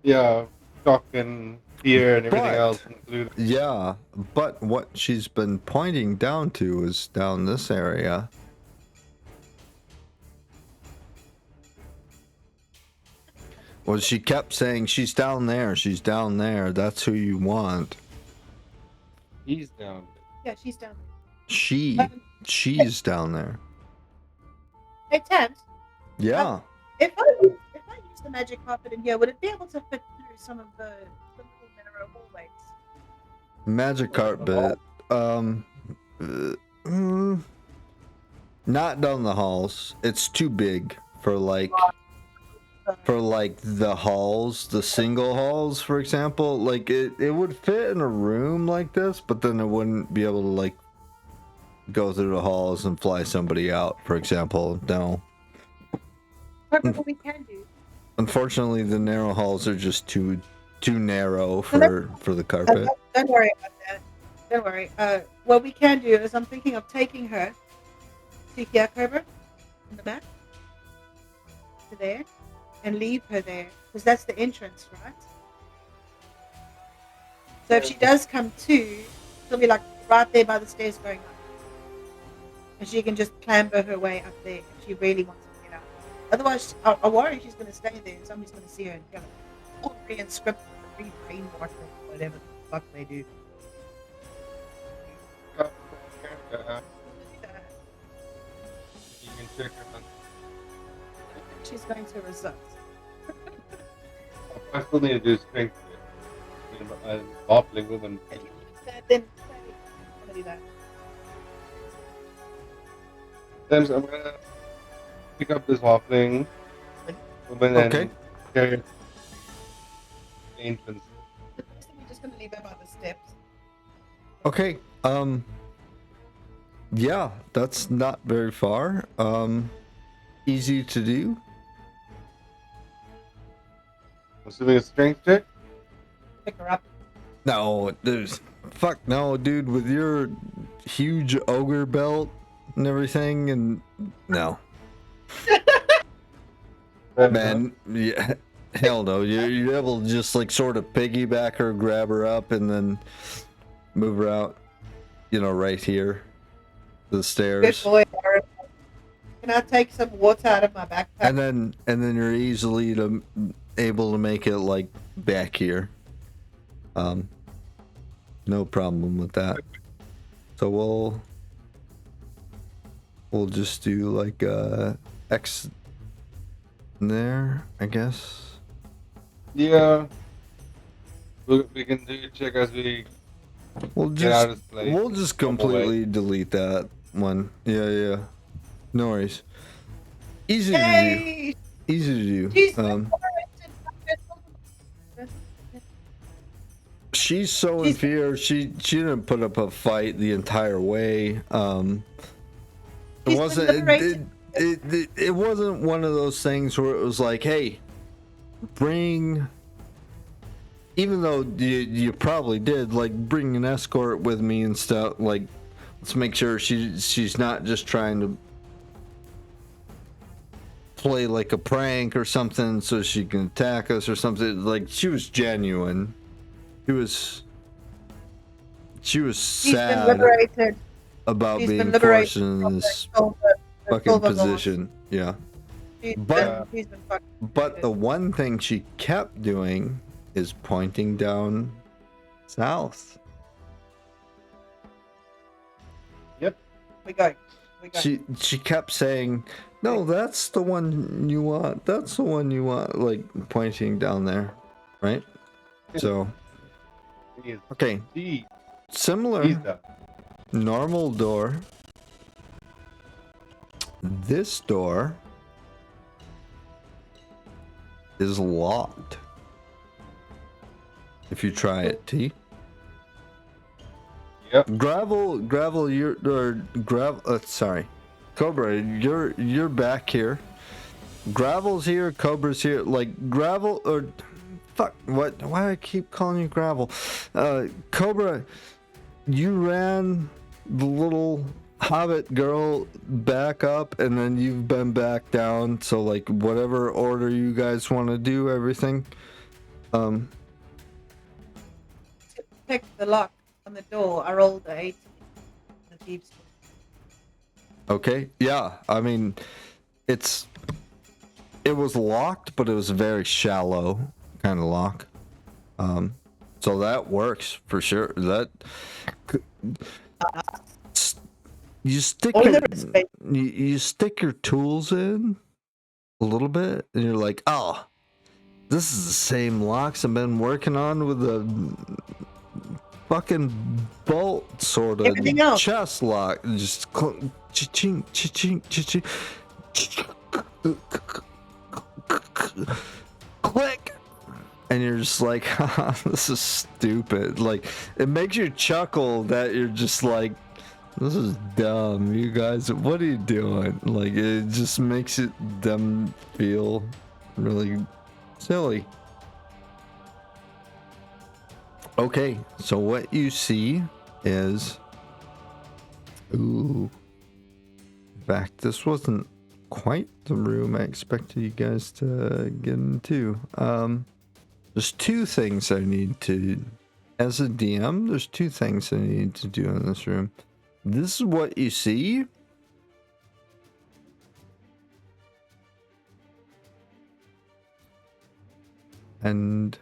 Yeah, shock and fear and everything But- else included. Yeah, but what she's been pointing down to is down this area. Well, she kept saying, she's down there, that's who you want. He's down. yeah, she's down She's down there. there. Hey, Tams, Yeah. if I use the magic carpet in here, would it be able to fit through some of the little narrow hallways? Magic carpet. Not down the halls. It's too big for like the halls, the single halls, for example. Like it would fit in a room like this, but then it wouldn't be able to like go through the halls and fly somebody out, for example. No. What we can do? Unfortunately, the narrow halls are just too narrow for the carpet. Don't worry about that. Don't worry. What we can do is I'm thinking of taking her to here, Cobra, in the back, to there, and leave her there, because that's the entrance, right? So if she does come to, she'll be like right there by the stairs going up. And she can just clamber her way up there if she really wants to get out. Otherwise, I worry she's going to stay there and somebody's going to see her and kill her. Or re-inscript, re-brainwash her, whatever the fuck they do. You can check her on. She's going to resist. I still need to do strength check. A halfling woman. Then I'm gonna do that. Thames, I'm gonna pick up this halfling woman Okay. and carry her to the entrance. The first thing we're just gonna leave her by the steps. Okay. Yeah, that's not very far. Easy to do. Assuming a strength check. Pick her up. No, fuck no, dude. With your huge ogre belt and everything, and no, man. Yeah, Hell no. You're able to just like sort of piggyback her, grab her up, and then move her out. Right here, the Good stairs, boy, Aaron. Can I take some water out of my backpack? and then you're easily able to make it like back here. No problem with that. So we'll just do like X there, I guess. Yeah. We can do a check as we We'll get out just of this place. we'll just Walk away. completely delete that one. Yeah. No worries. Easy to do. Yay! Easy to do. She's She's so in She's- fear. She didn't put up a fight the entire way. It She's wasn't. been liberated. It wasn't one of those things where it was like, hey, bring. Even though you probably did, like, bring an escort with me and stuff. Like, let's make sure she's not just trying to play like a prank or something so she can attack us or something. Like, she was genuine. She was She's been sad liberated. about She's being been liberated forced in from this the fucking silver position. Yeah. But She's been fucking. but the one thing she kept doing is pointing down south. We go. She kept saying, "No, that's the one you want. That's the one you want." Like pointing down there, right? So He is okay, He's similar. the Normal door. This door is locked. If you try it, T. Yep. Sorry. Cobra, you're back here. Gravel's here, Cobra's here. Like Gravel or fuck, what? Why do I keep calling you Gravel? Cobra, you ran the little hobbit girl back up and then you've been back down, so like whatever order you guys want to do everything. Pick the lock on the door. I rolled the 8. The thieves. Okay, yeah, I mean it was locked, but it was a very shallow kind of lock, so that works for sure. That you stick Only your, the respect. you stick your tools in a little bit and you're like, oh, this is the same locks I've been working on with the fucking bolt sort of Everything else. chest lock. Just cha-ching, cha-ching, cha-ching, click, and you're just like, haha, this is stupid. Like, it makes you chuckle that you're just like, this is dumb. You guys, what are you doing? Like, it just makes them feel really silly. Okay, so what you see is, ooh, in fact, this wasn't quite the room I expected you guys to get into. There's two things I need to, as a DM, there's two things I need to do in this room. This is what you see. And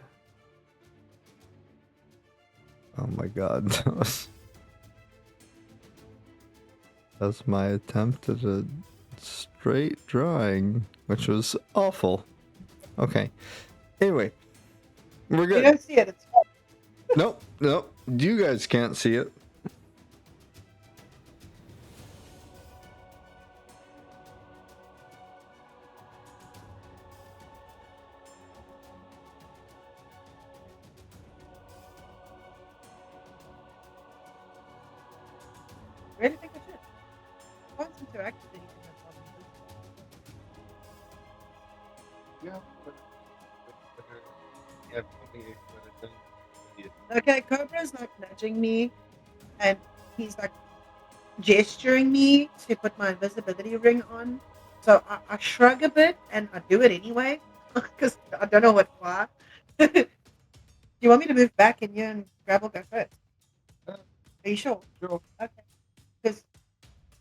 oh my god, that's my attempt at a straight drawing, which was awful. Okay. Anyway, we're You good. don't see it. It's fine. Nope. You guys can't see it. I really think I should. Once interacted, then you can have problems. yeah. Yeah, something extra that doesn't see it. Okay, Cobra's like nudging me, and he's like gesturing me to put my invisibility ring on. So I shrug a bit, and I do it anyway. Because I don't know what why. Do you want me to move back and you and Gravel go first? Uh, Are you sure? Sure. Okay. Because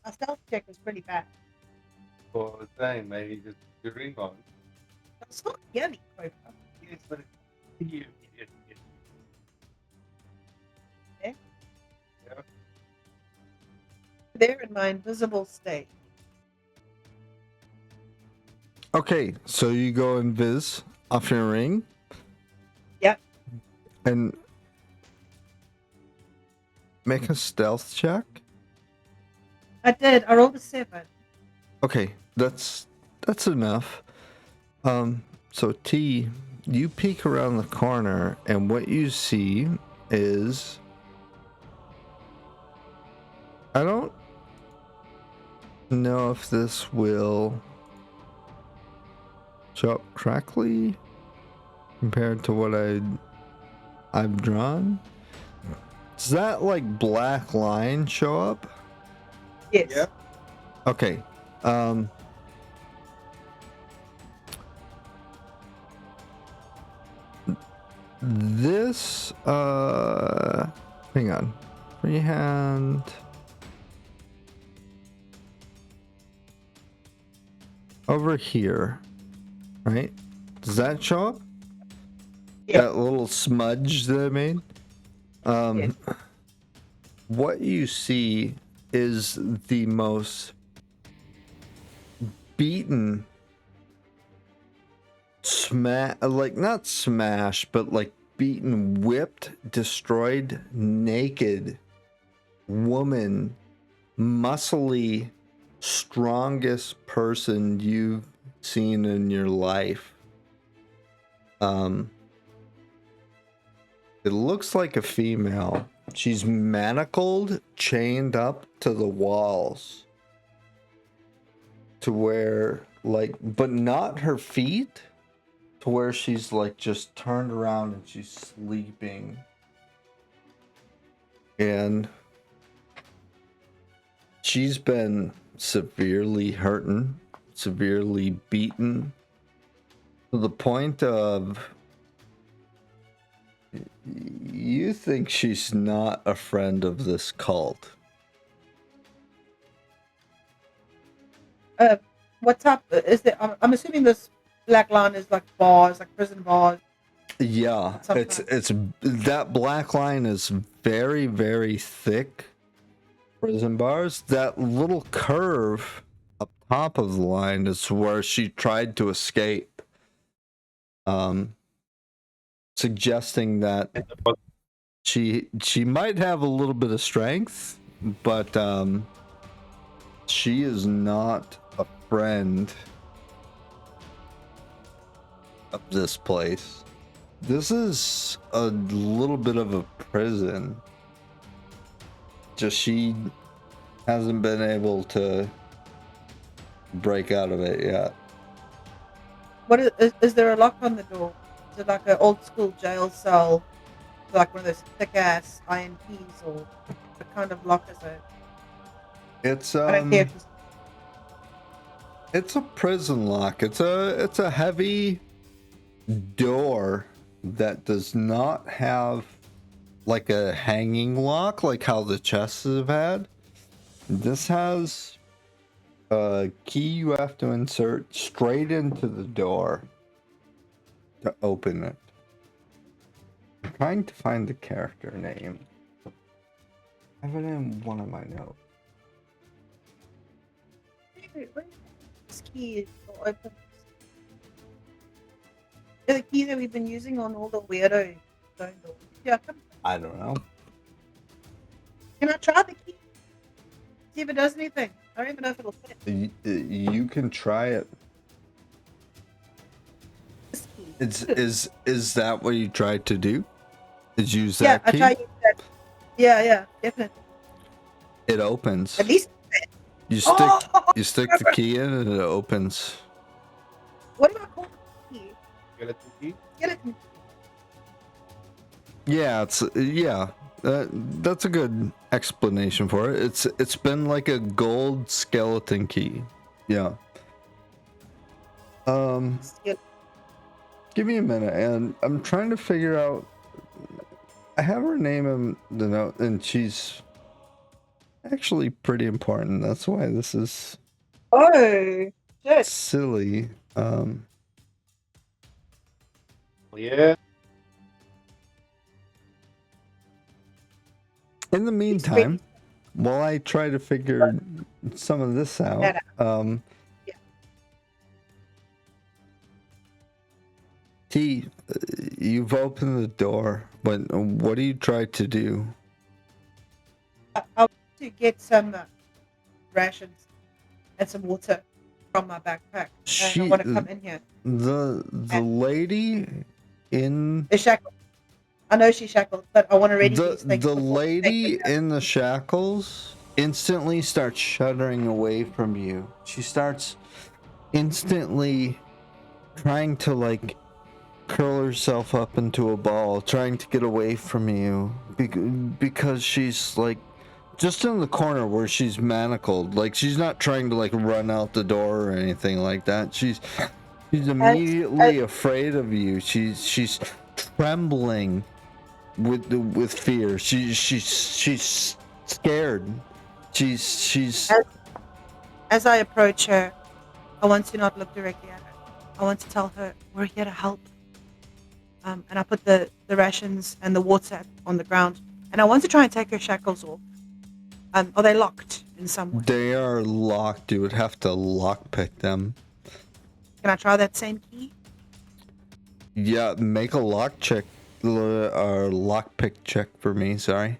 our stealth check was pretty bad. For saying maybe just the ring on. It's not yummy, Cobra. Yes, but you. Yes. Okay. Yeah. They're in my invisible state. Okay, so you go invis off your ring. Yep. And make a stealth check. I did. I rolled a 7. Okay, that's enough. So T, you peek around the corner, and what you see is, I don't know if this will show up correctly compared to what I've drawn. Does that like black line show up? Yes. Yep. Okay. This hang on. Freehand. Over here. Right? Does that show up? Yeah. That little smudge that I made? Yes. What you see is the most beaten, not smash, but like beaten, whipped, destroyed, naked woman, muscly, strongest person you've seen in your life. It looks like a female. She's manacled, chained up to the walls. To where, like, but not her feet. To where she's, like, just turned around and she's sleeping. And she's been severely hurting, severely beaten. To the point of, you think she's not a friend of this cult. What's up? Is there? I'm assuming this black line is like bars, like prison bars. Yeah, Sometimes. it's that black line is very, very thick prison bars. That little curve up top of the line is where she tried to escape. Suggesting that she might have a little bit of strength, but she is not a friend of this place. This is a little bit of a prison. Just she hasn't been able to break out of it yet. What is there a lock on the door? Is it like an old school jail cell, like one of those thick ass iron keys, or what kind of lock is it? It's I don't care if it's it's a prison lock. It's a heavy door that does not have like a hanging lock like how the chests have had. This has a key you have to insert straight into the door to open it. I'm trying to find the character name. I have it in one of my notes. this key will open. The key that we've been using on all the weirdo stone doors. Yeah, I don't know. can I try the key? See if it does anything. I don't even know if it'll fit. You can try it. This key. Is that what you tried to do? Is use Yeah, that I key? try to use that. Yeah, definitely. It opens. At least. You stick Oh! you stick the key in and it opens. What do I call the key? Skeleton key? Skeleton. Yeah, that's a good explanation for it. It's been like a gold skeleton key. Yeah. Skeleton. give me a minute, and I'm trying to figure out. I have her name in the note, and she's actually pretty important. That's why this is Oh, shit. silly. Yeah. In the meantime, while I try to figure some of this out, Yeah. T, you've opened the door, but what do you try to do? I want to get some rations and some water from my backpack. And I want to come in here. The lady in Is shackled. I know she's shackled, but I want to ready these things. the before we take lady her. in the shackles instantly starts shuddering away from you. She starts instantly trying to like curl herself up into a ball, trying to get away from you because she's like just in the corner where she's manacled. Like she's not trying to like run out the door or anything like that. She's immediately afraid of you. She's trembling with fear. She's scared. She's As I approach her, I want to not look directly at her. I want to tell her we're here to help. And I put the rations and the water on the ground, and I want to try and take her shackles off. Are they locked in some way? They are locked. You would have to lockpick them. Can I try that same key? Yeah, make a lock check or lockpick check for me. Sorry.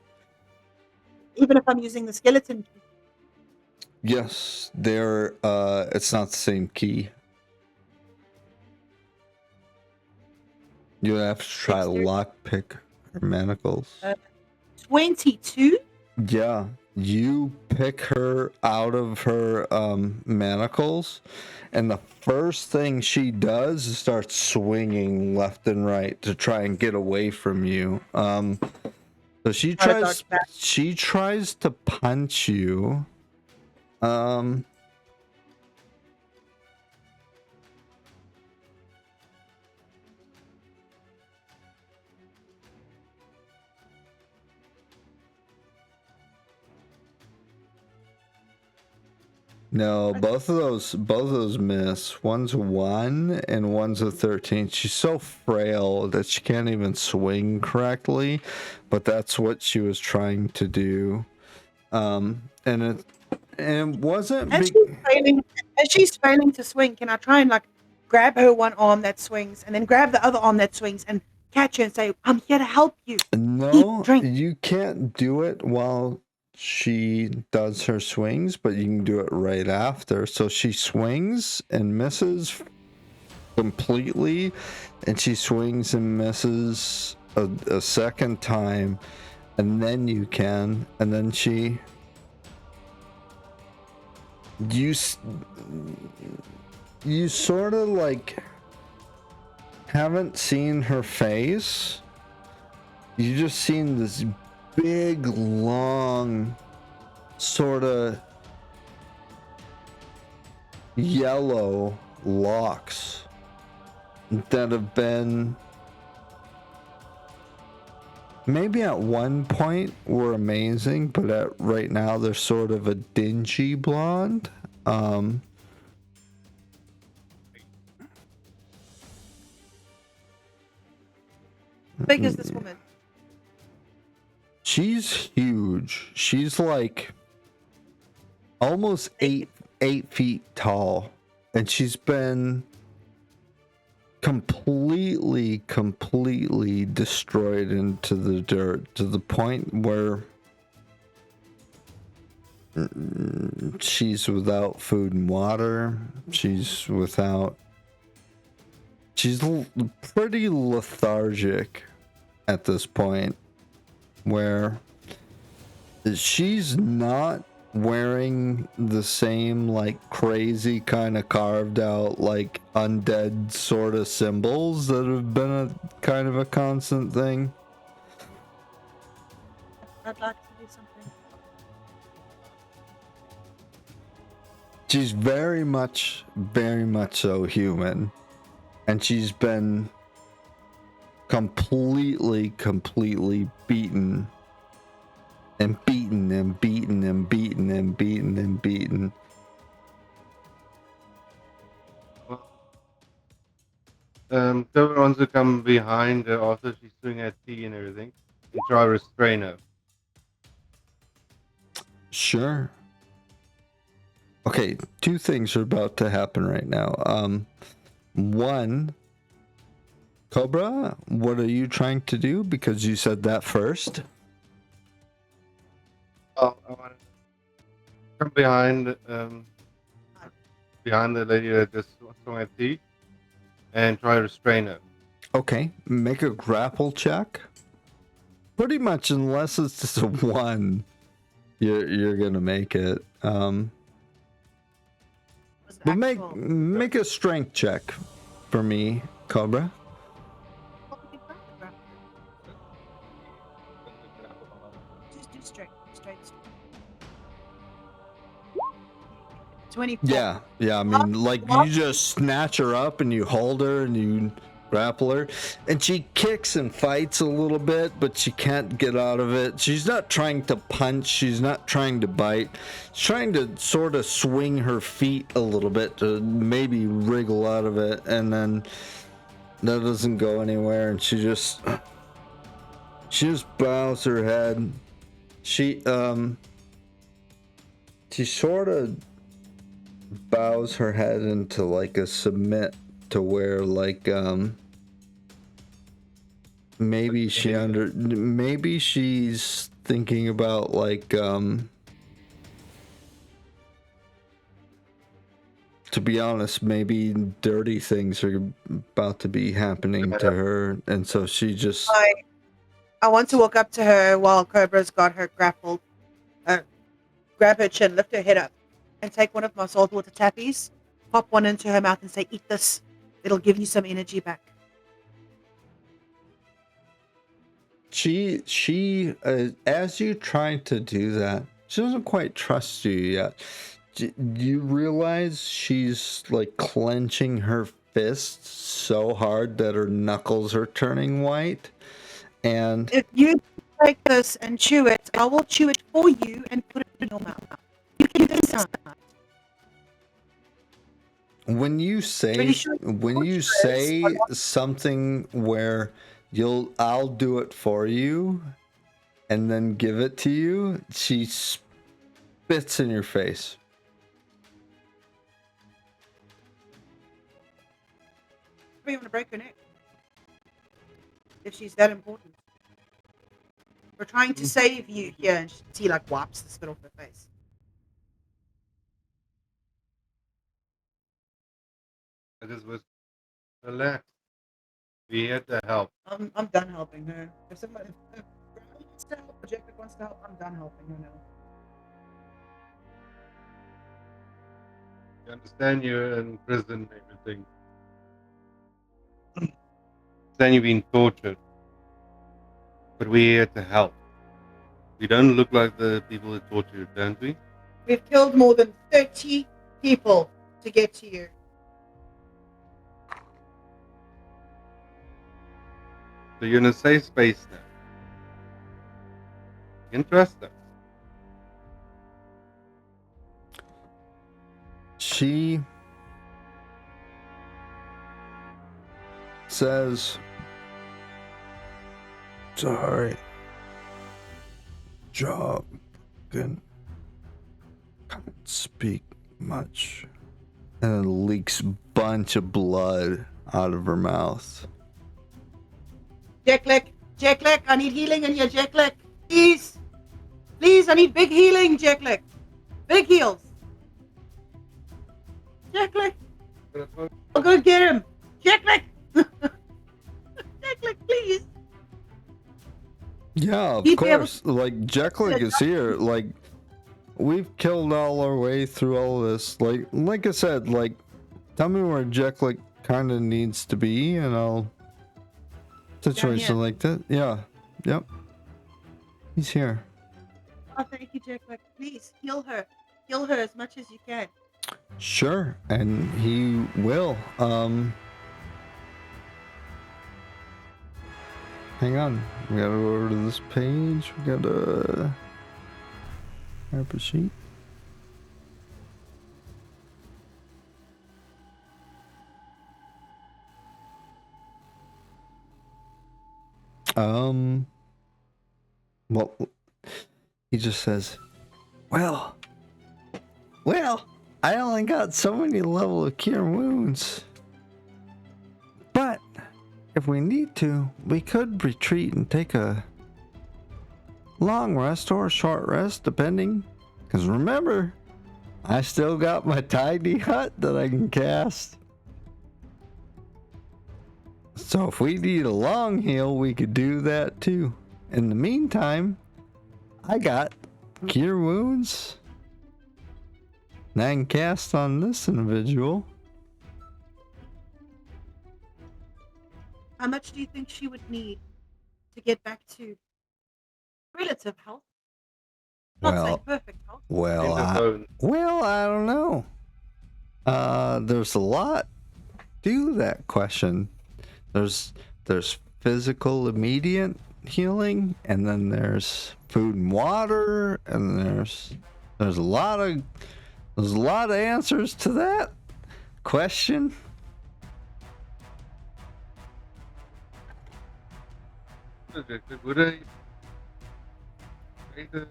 Even if I'm using the skeleton key. Yes, they're. It's not the same key. You have to try lockpick her manacles. 22? Yeah, you pick her out of her manacles, and the first thing she does is start swinging left and right to try and get away from you. So she tries to punch you. No, both of those miss. One's a 1 and one's a 13. She's so frail that she can't even swing correctly, but that's what she was trying to do. And it wasn't. As she's failing to swing, can I try and like grab her one arm that swings and then grab the other arm that swings and catch her and say, "I'm here to help you." No, drink. you can't do it while she does her swings, but you can do it right after. So she swings and misses completely, and she swings and misses a second time, and then you can, and then you sort of like haven't seen her face. You just seen this big, long, sort of yellow locks that have been maybe at one point were amazing, but right now they're sort of a dingy blonde. How big is this woman? She's huge. She's like almost 8 feet tall, and she's been completely destroyed into the dirt to the point where she's without food and water. She's pretty lethargic at this point, where she's not wearing the same like crazy kind of carved out like undead sort of symbols that have been a kind of a constant thing. I'd like to do something. She's very much so human, and she's been completely beaten and beaten and beaten and beaten and beaten and beaten. Cobra wants to come behind her after she's doing her tea and everything and try to restrain her. Sure. Okay, two things are about to happen right now. One, Cobra, what are you trying to do? Because you said that first. Oh, I want to come behind the lady that just doing her tea and try to restrain her. Okay, make a grapple check. Pretty much, unless it's just a 1, you're gonna make it. But make a strength check for me, Cobra. Just do straight. 24. Yeah. I mean, like you just snatch her up and you hold her and you grapple her, and she kicks and fights a little bit, but she can't get out of it. She's not trying to punch. She's not trying to bite. She's trying to sort of swing her feet a little bit to maybe wriggle out of it, and then that doesn't go anywhere. And she just bows her head. She sort of bows her head into like a submit to where like maybe she's thinking about like to be honest, maybe dirty things are about to be happening to her, and so she just I want to walk up to her while Cobra's got her grappled. Grab her chin, lift her head up, and take one of my saltwater tappies, pop one into her mouth and say, "Eat this. It'll give you some energy back." She as you try to do that, she doesn't quite trust you yet. You realize she's like clenching her fists so hard that her knuckles are turning white. And If you take this and chew it, I will chew it for you and put it in your mouth. You can decide. when you say something where I'll do it for you and then give it to you, she spits in your face. You want to break her neck if she's that important. We're trying to save you here, and she like wipes the spit off her face. I just was relax. We here to help. I'm done helping her. If Graham wants to help, or Jacob wants to help, I'm done helping her now. I understand you're in prison and everything. Understand you're being tortured. But we're here to help. We don't look like the people that torture you, don't we? We've killed more than 30 people to get to you. So you're in a safe space now. You can trust us. She says, "Sorry, job, can't speak much," and then leaks a bunch of blood out of her mouth. Jacklick, I need healing in here, Jacklick. Please, I need big healing, Jacklick. Big heals. Jacklick, I'll go get him. Jacklick, Jacklick, please. Yeah, of He'd be able course. Like Jekyll is here. Like we've killed all our way through all this. Like I said, like tell me where Jekyll kind of needs to be, and I'll situation like that. Yeah, yep. He's here. Oh, thank you, Jacklick. Please heal her as much as you can. Sure, and he will. Hang on. We gotta go over to this page. We gotta map sheet. Well, he just says, well, I only got so many level of cure wounds. But if we need to, we could retreat and take a long rest or a short rest, depending. Because remember, I still got my tiny hut that I can cast. So if we need a long heal, we could do that too. In the meantime, I got cure wounds. And I can cast on this individual. How much do you think she would need to get back to relative health? Not saying Well, perfect health. I don't know. There's a lot to that question. There's physical immediate healing, and then there's food and water, and there's a lot of answers to that question. Would I trade the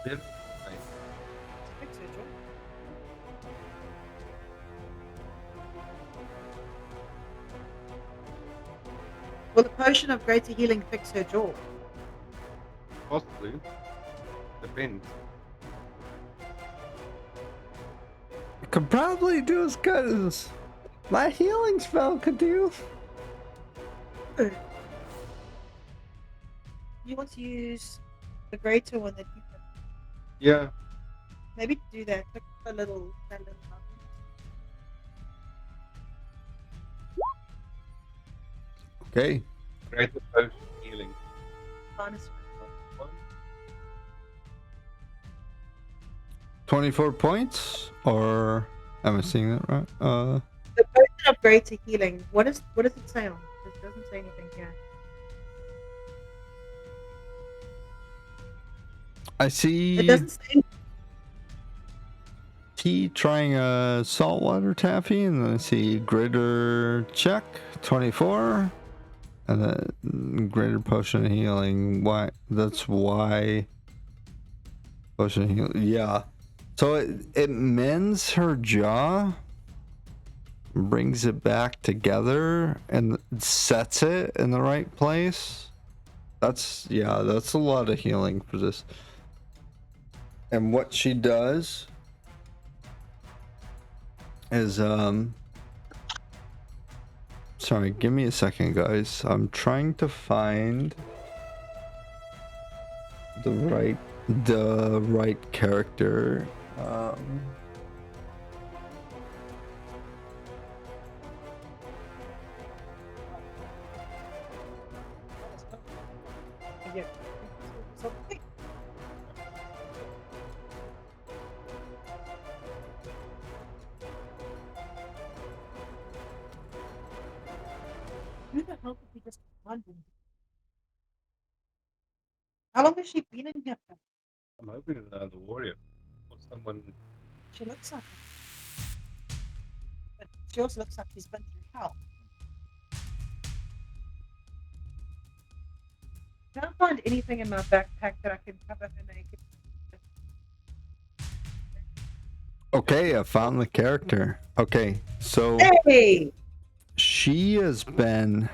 bit? Fix it, Joe. Will the potion of greater healing fix her jaw? Possibly. Depends. It could probably do as good as my healing spell could do. You want to use the greater one that you can. Yeah. Maybe do that. Click that little button. Okay. Greater potion healing. Bonus. 24 points, or am I seeing that right? The potion of greater healing. What does it say on? It doesn't say anything here. I see. It doesn't say. He trying a saltwater taffy, and then I see greater check 24, and then greater potion of healing. Why? That's why potion of healing. Yeah. So it mends her jaw, brings it back together, and sets it in the right place. That's a lot of healing for this. And what she does is sorry, give me a second, guys. I'm trying to find the right character. Yeah. Who the hell did we just find him? How long has she been in here? I'm hoping it's another warrior or someone. She looks like it. But she also looks like she's been through hell. Can't find anything in my backpack that I can cover her naked. Okay, I found the character. Okay, so Hey! she has been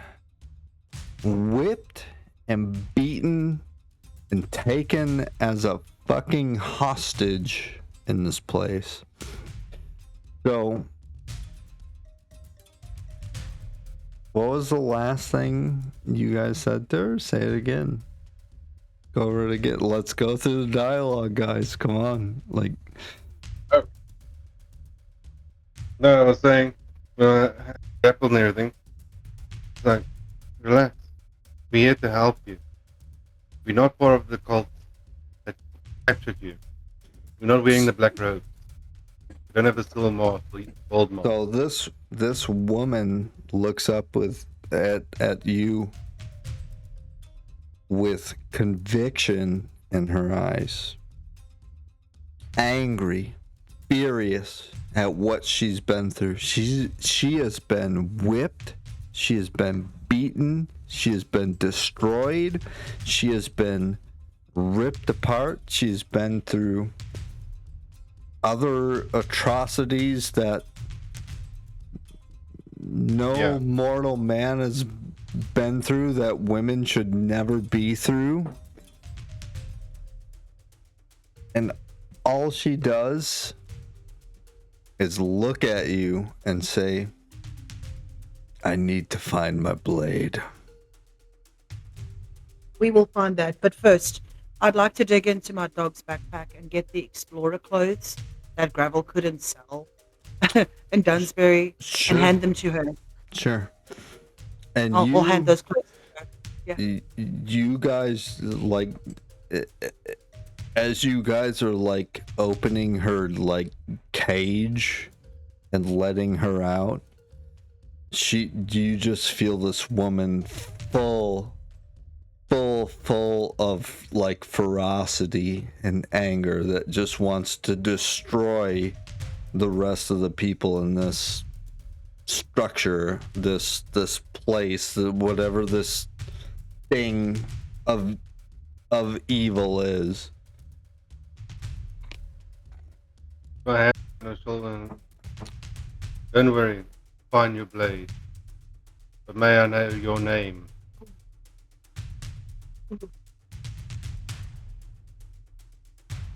whipped and beaten and taken as a fucking hostage in this place. So, what was the last thing you guys said to her? Say it again. Go over it again. Let's go through the dialogue, guys. Come on. Like, No, I was saying, grappled and everything. It's like, relax. We're here to help you. We're not part of the cult that captured you. We're not wearing the black robe. We don't have the silver mask or the gold mask. so this woman looks up with at you with conviction in her eyes, angry, furious at what she's been through. She has been whipped, she has been beaten, she has been destroyed, she has been ripped apart, she's been through other atrocities that no mortal man has been through, that women should never be through. And all she does is look at you and say, I need to find my blade. We will find that. But first, I'd like to dig into my dog's backpack and get the explorer clothes that Gravel couldn't sell in Dunsbury Sure. and hand them to her. Sure. And I'll hand those clothes to her. Yeah. You guys, like, as you guys are like opening her like cage and letting her out, you just feel this woman full of like ferocity and anger that just wants to destroy the rest of the people in this structure, this place, whatever this thing of evil is. My hand on her shoulder. Don't worry, find your blade. But may I know your name?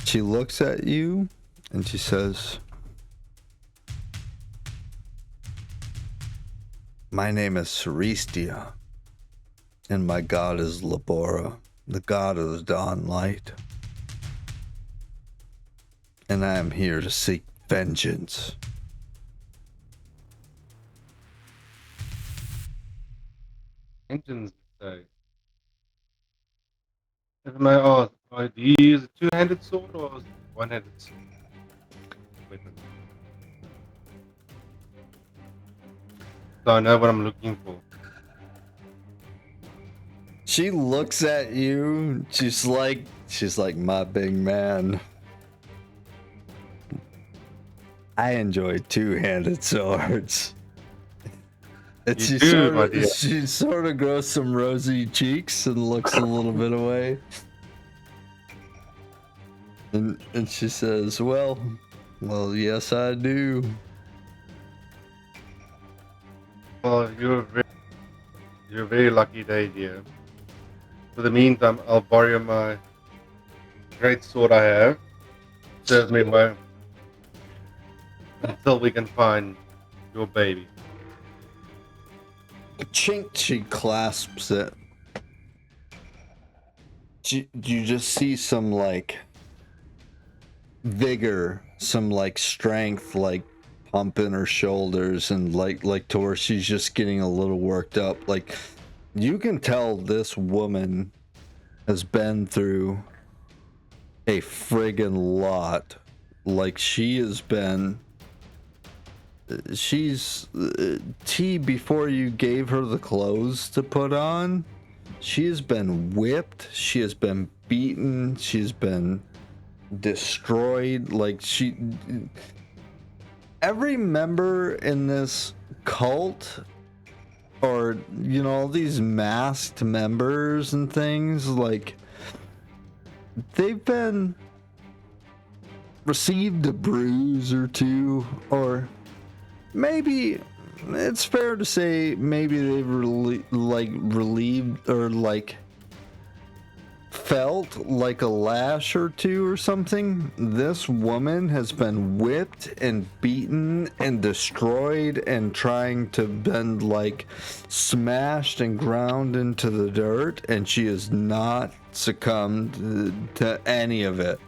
She looks at you and she says, my name is Cerestia, and my god is Labora, the god of the dawn light. And I am here to seek vengeance. Engines, say. If I may ask, do you use a two-handed sword or is it one-handed sword? Weapon. So I know what I'm looking for. She looks at you. She's like, my big man. I enjoy two-handed swords. And You do, my dear. she sort of grows some rosy cheeks and looks a little bit away. And she says, well, yes, I do. Well, you're a very lucky day, dear. For the meantime, I'll borrow my great sword I have. Serves me well until we can find your baby. Chink, she clasps it. You just see some like vigor, some like strength, like pump in her shoulders, and like to where she's just getting a little worked up. Like you can tell this woman has been through a friggin' lot. Like she has been. She's T, before you gave her the clothes to put on, she has been whipped, she has been beaten, she's been destroyed. Like every member in this cult, or all these masked members and things, like they've been received a bruise or two, or maybe it's fair to say maybe they've relieved or like felt like a lash or two or something. This woman has been whipped and beaten and destroyed and trying to been like smashed and ground into the dirt, and she has not succumbed to any of it.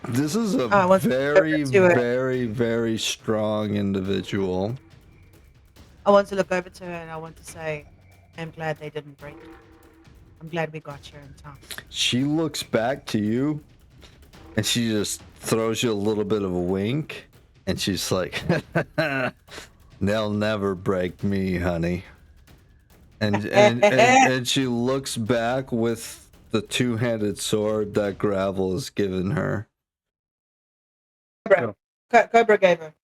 This is a very, very, very strong individual. I want to look over to her and I want to say, I'm glad they didn't break it. I'm glad we got here in time. She looks back to you and she just throws you a little bit of a wink, and she's like, they'll never break me, honey. and she looks back with the two-handed sword that Gravel has given her. Cobra. Cobra gave her.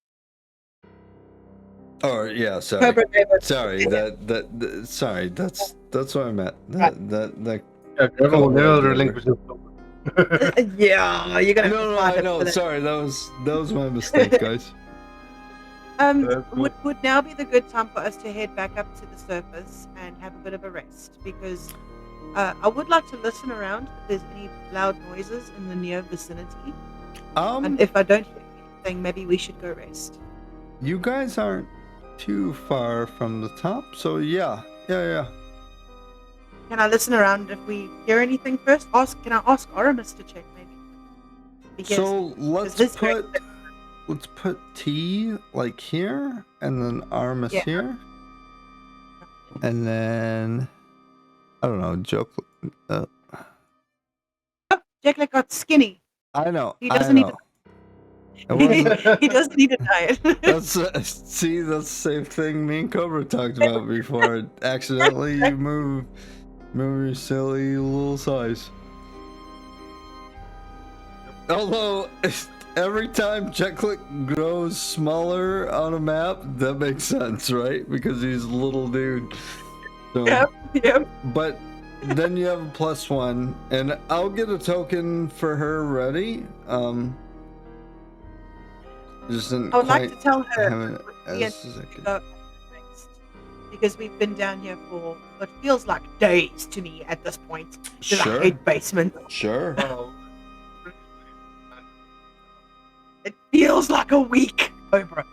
Oh yeah, sorry. Cobra gave her. Sorry, sorry, that's what I meant. That Yeah, Gravel will never relinquish his Yeah, you're gonna have to no, fight I it know. for that. Sorry, that was my mistake, guys. Would now be the good time for us to head back up to the surface and have a bit of a rest because I would like to listen around if there's any loud noises in the near vicinity. And if I don't hear anything, maybe we should go rest. You guys aren't too far from the top, so yeah. Can I listen around if we hear anything first? Can I ask Aramis to check maybe? Because So his very- let's put T like here, and then Armis Yeah. here, and then I don't know, joke. Jack got skinny. I know. He doesn't need. It wasn't. He doesn't need a diet. That's see, that's the same thing me and Cobra talked about before. Accidentally, you move your silly little size. Although every time Jetclick grows smaller on a map, that makes sense, right? Because he's a little dude. So, Yep. but then you have a +1, and I'll get a token for her ready. Just didn't I would like quite to tell her have it yes, as I could. next, because we've been down here for what feels like days to me at this point. Sure. I hate basement. Sure. It feels like a week, Cobra.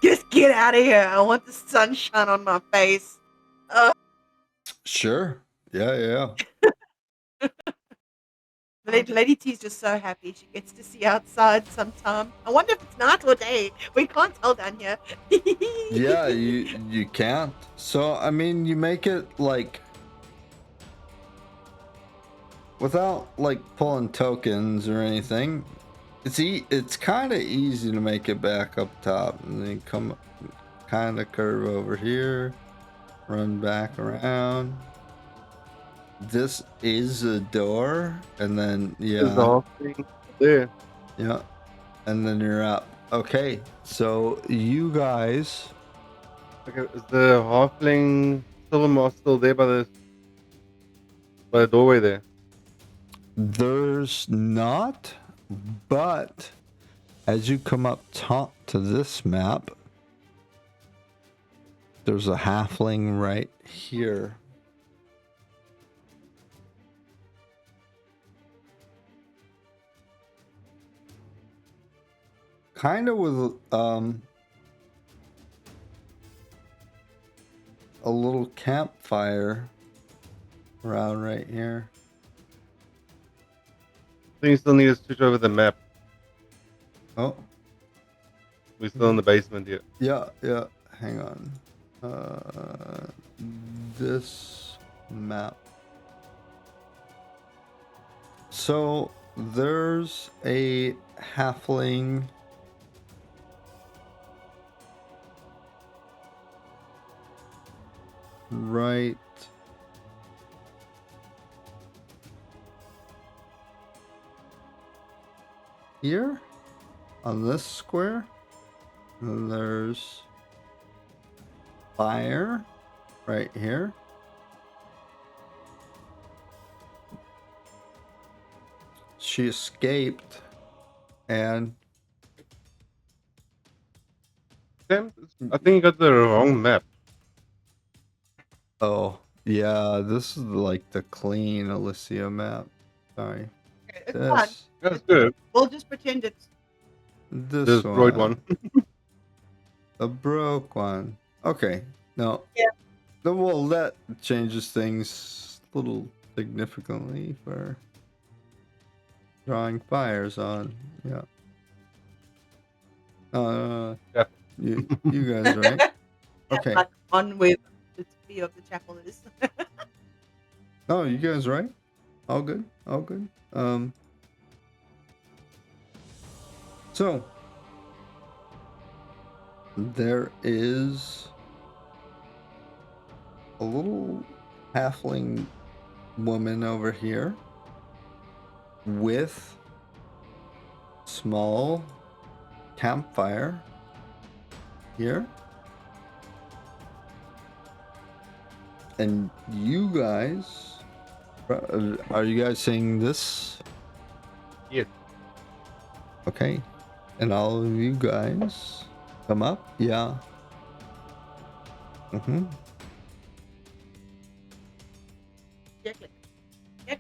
Just get out of here. I want the sunshine on my face. Sure. Yeah. Lady T's just so happy she gets to see outside sometime. I wonder if it's night or day. We can't tell down here. Yeah, you can't. So I mean, you make it like without like pulling tokens or anything. It's kind of easy to make it back up top, and then come kind of curve over here, run back around. This is a door, and then There's the whole thing there. yeah, and then you're up. Okay, so you guys. Okay, is the halfling silver still there by the doorway there? There's not, but as you come up top to this map, there's a halfling right here. Kind of with a little campfire around right here. I think you still need to switch over the map. Oh, We're still in the basement here. yeah. Hang on. This map. So there's a halfling right here on this square. And there's fire right here. She escaped, and Sam, I think you got the wrong map. oh yeah, this is like the clean Alyssia map. Sorry. It's fine. This, That's good. We'll just pretend it's this Destroyed one. A broke one. Okay. No. Yeah. Well, that changes things a little significantly for drawing fires on. Yeah. Yeah. You guys, right? Okay. like on where the view of the chapel is. Oh, you guys, right? All good. All good. So there is a a little halfling woman over here with small campfire here. And you guys, are you guys seeing this? Yes. Okay. And all of you guys come up? Yeah. Mm-hmm. Get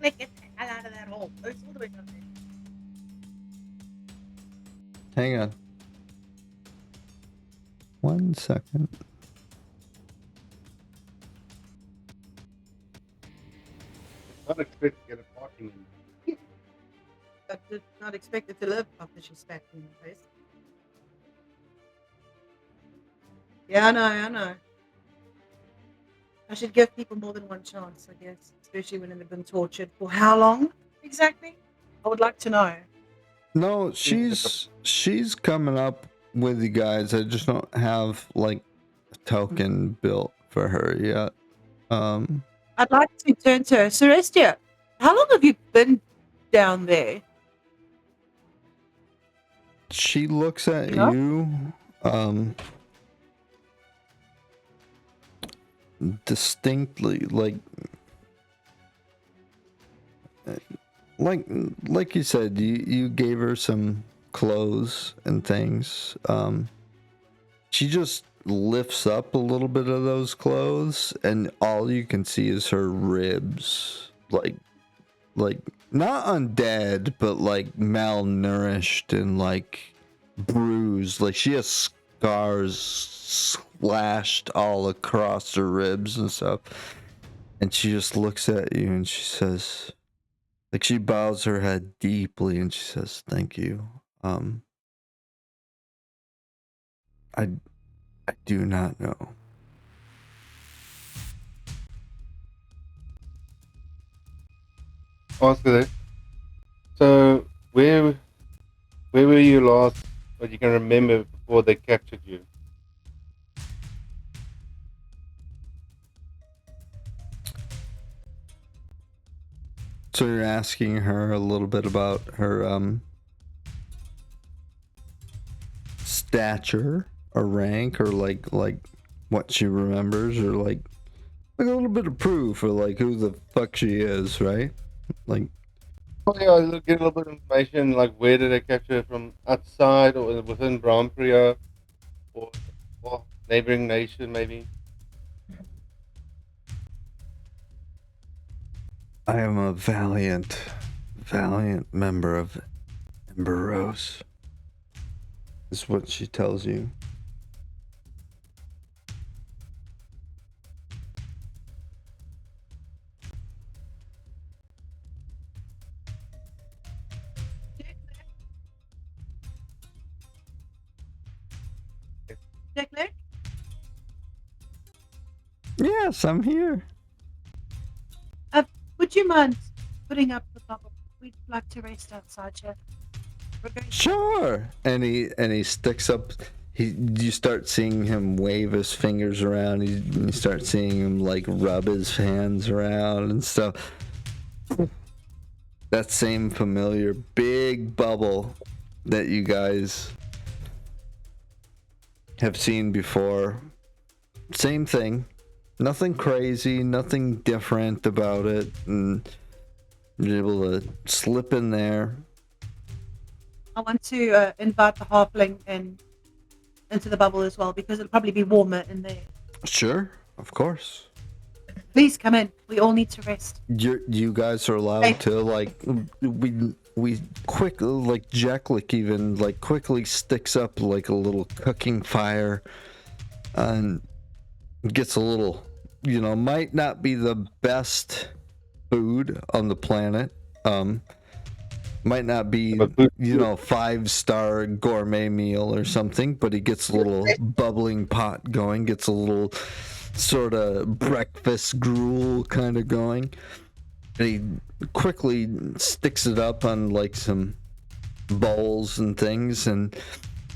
the hell out of that hole. It's all the way down there. Hang on. 1 second. Not expect to get a parking in. I did not expect it to live after she spat in the face. Yeah, I know. I should give people more than one chance, I guess, especially when they've been tortured for how long exactly? I would like to know. No, she's coming up with you guys. I just don't have like a token built for her yet. I'd like to turn to her. Celestia, how long have you been down there? She looks at Yeah. you distinctly like you said, you gave her some clothes and things. She just lifts up a little bit of those clothes and all you can see is her ribs, like not undead but like malnourished and like bruised. Like she has scars slashed all across her ribs and stuff. And she just looks at you and she says, like she bows her head deeply and she says, "Thank you. I do not know." Ask her that. So where were you last? What you can remember before they captured you? So you're asking her a little bit about her stature or rank or like what she remembers or like a little bit of proof or like who the fuck she is, right? Like Oh yeah, I'll get a little bit of information, like where did they capture her from, outside or within Brampria or neighboring nation maybe? I am a valiant member of Ember Rose, is what she tells you. Declan? Yes, I'm here. Would you mind putting up the bubble? We'd like to rest outside here. We're going to... Sure. And he sticks up. You start seeing him wave his fingers around. You start seeing him like rub his hands around and stuff. That same familiar big bubble that you guys have seen before. Same thing. Nothing crazy, nothing different about it, and you're able to slip in there. I want to invite the halfling into the bubble as well because it'll probably be warmer in there. Sure, of course. Please come in. We all need to rest. You guys are allowed to like we quick like Jacklick even like quickly sticks up like a little cooking fire and gets a little, might not be the best food on the planet. Might not be, 5-star gourmet meal or something, but he gets a little bubbling pot going, gets a little sort of breakfast gruel kind of going. And he quickly sticks it up on like some bowls and things, and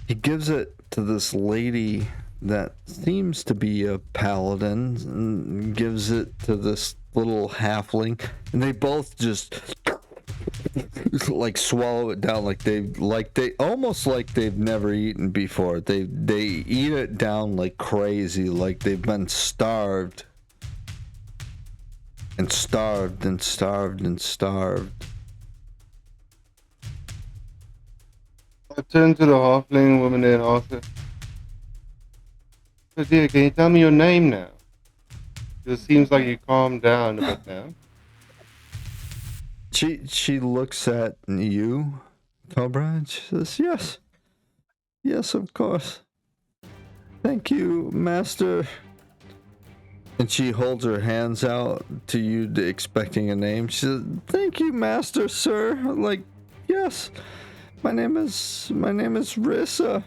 he gives it to this lady that seems to be a paladin and gives it to this little halfling, and they both just like swallow it down like they almost like they've never eaten before. They eat it down like crazy, like they've been starved and starved and starved and starved. I turn to the halfling woman and ask her, "So dear, can you tell me your name now? It seems like you calmed down a bit now." She looks at you, Cobra, and she says, "Yes, yes, of course. Thank you, Master." And she holds her hands out to you, expecting a name. She says, "Thank you, Master, sir." Like, yes, my name is Rissa.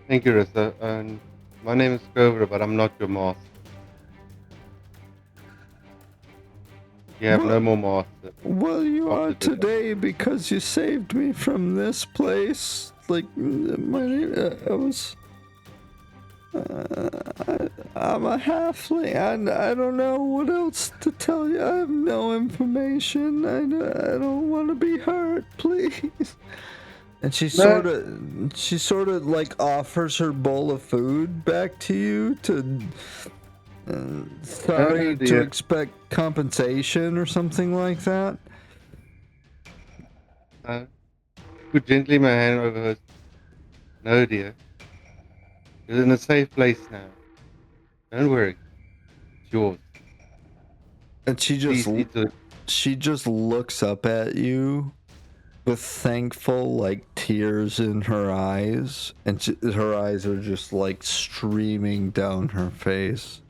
Thank you, Rissa. And my name is Cobra, but I'm not your master. You have no more master. Well, you are After today. today because you saved me from this place. Like, my name, I was. I'm a halfling, and I don't know what else to tell you. I have no information. I don't want to be hurt, please. And she sort of like offers her bowl of food back to you to. Sorry to expect compensation or something like that. Put gently my hand over her. No, dear. You're in a safe place now. Don't worry. It's yours. And she Please eat it. just looks up at you with thankful like tears in her eyes, and her eyes are just like streaming down her face.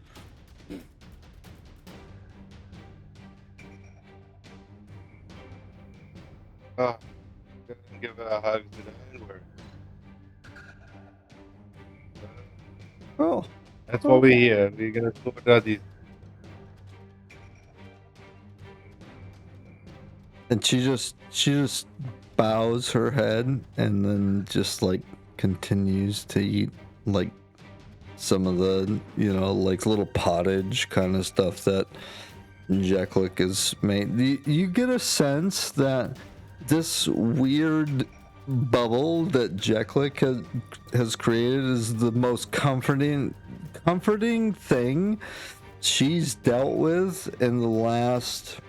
Oh, give her a hug. Don't worry. Oh, That's why we're here. We're gonna sort out these. and she just bows her head and then just like continues to eat like some of the, you know, like little pottage kind of stuff that Jeklik has made. You get a sense that this weird bubble that Jeklik has created is the most comforting thing she's dealt with in the last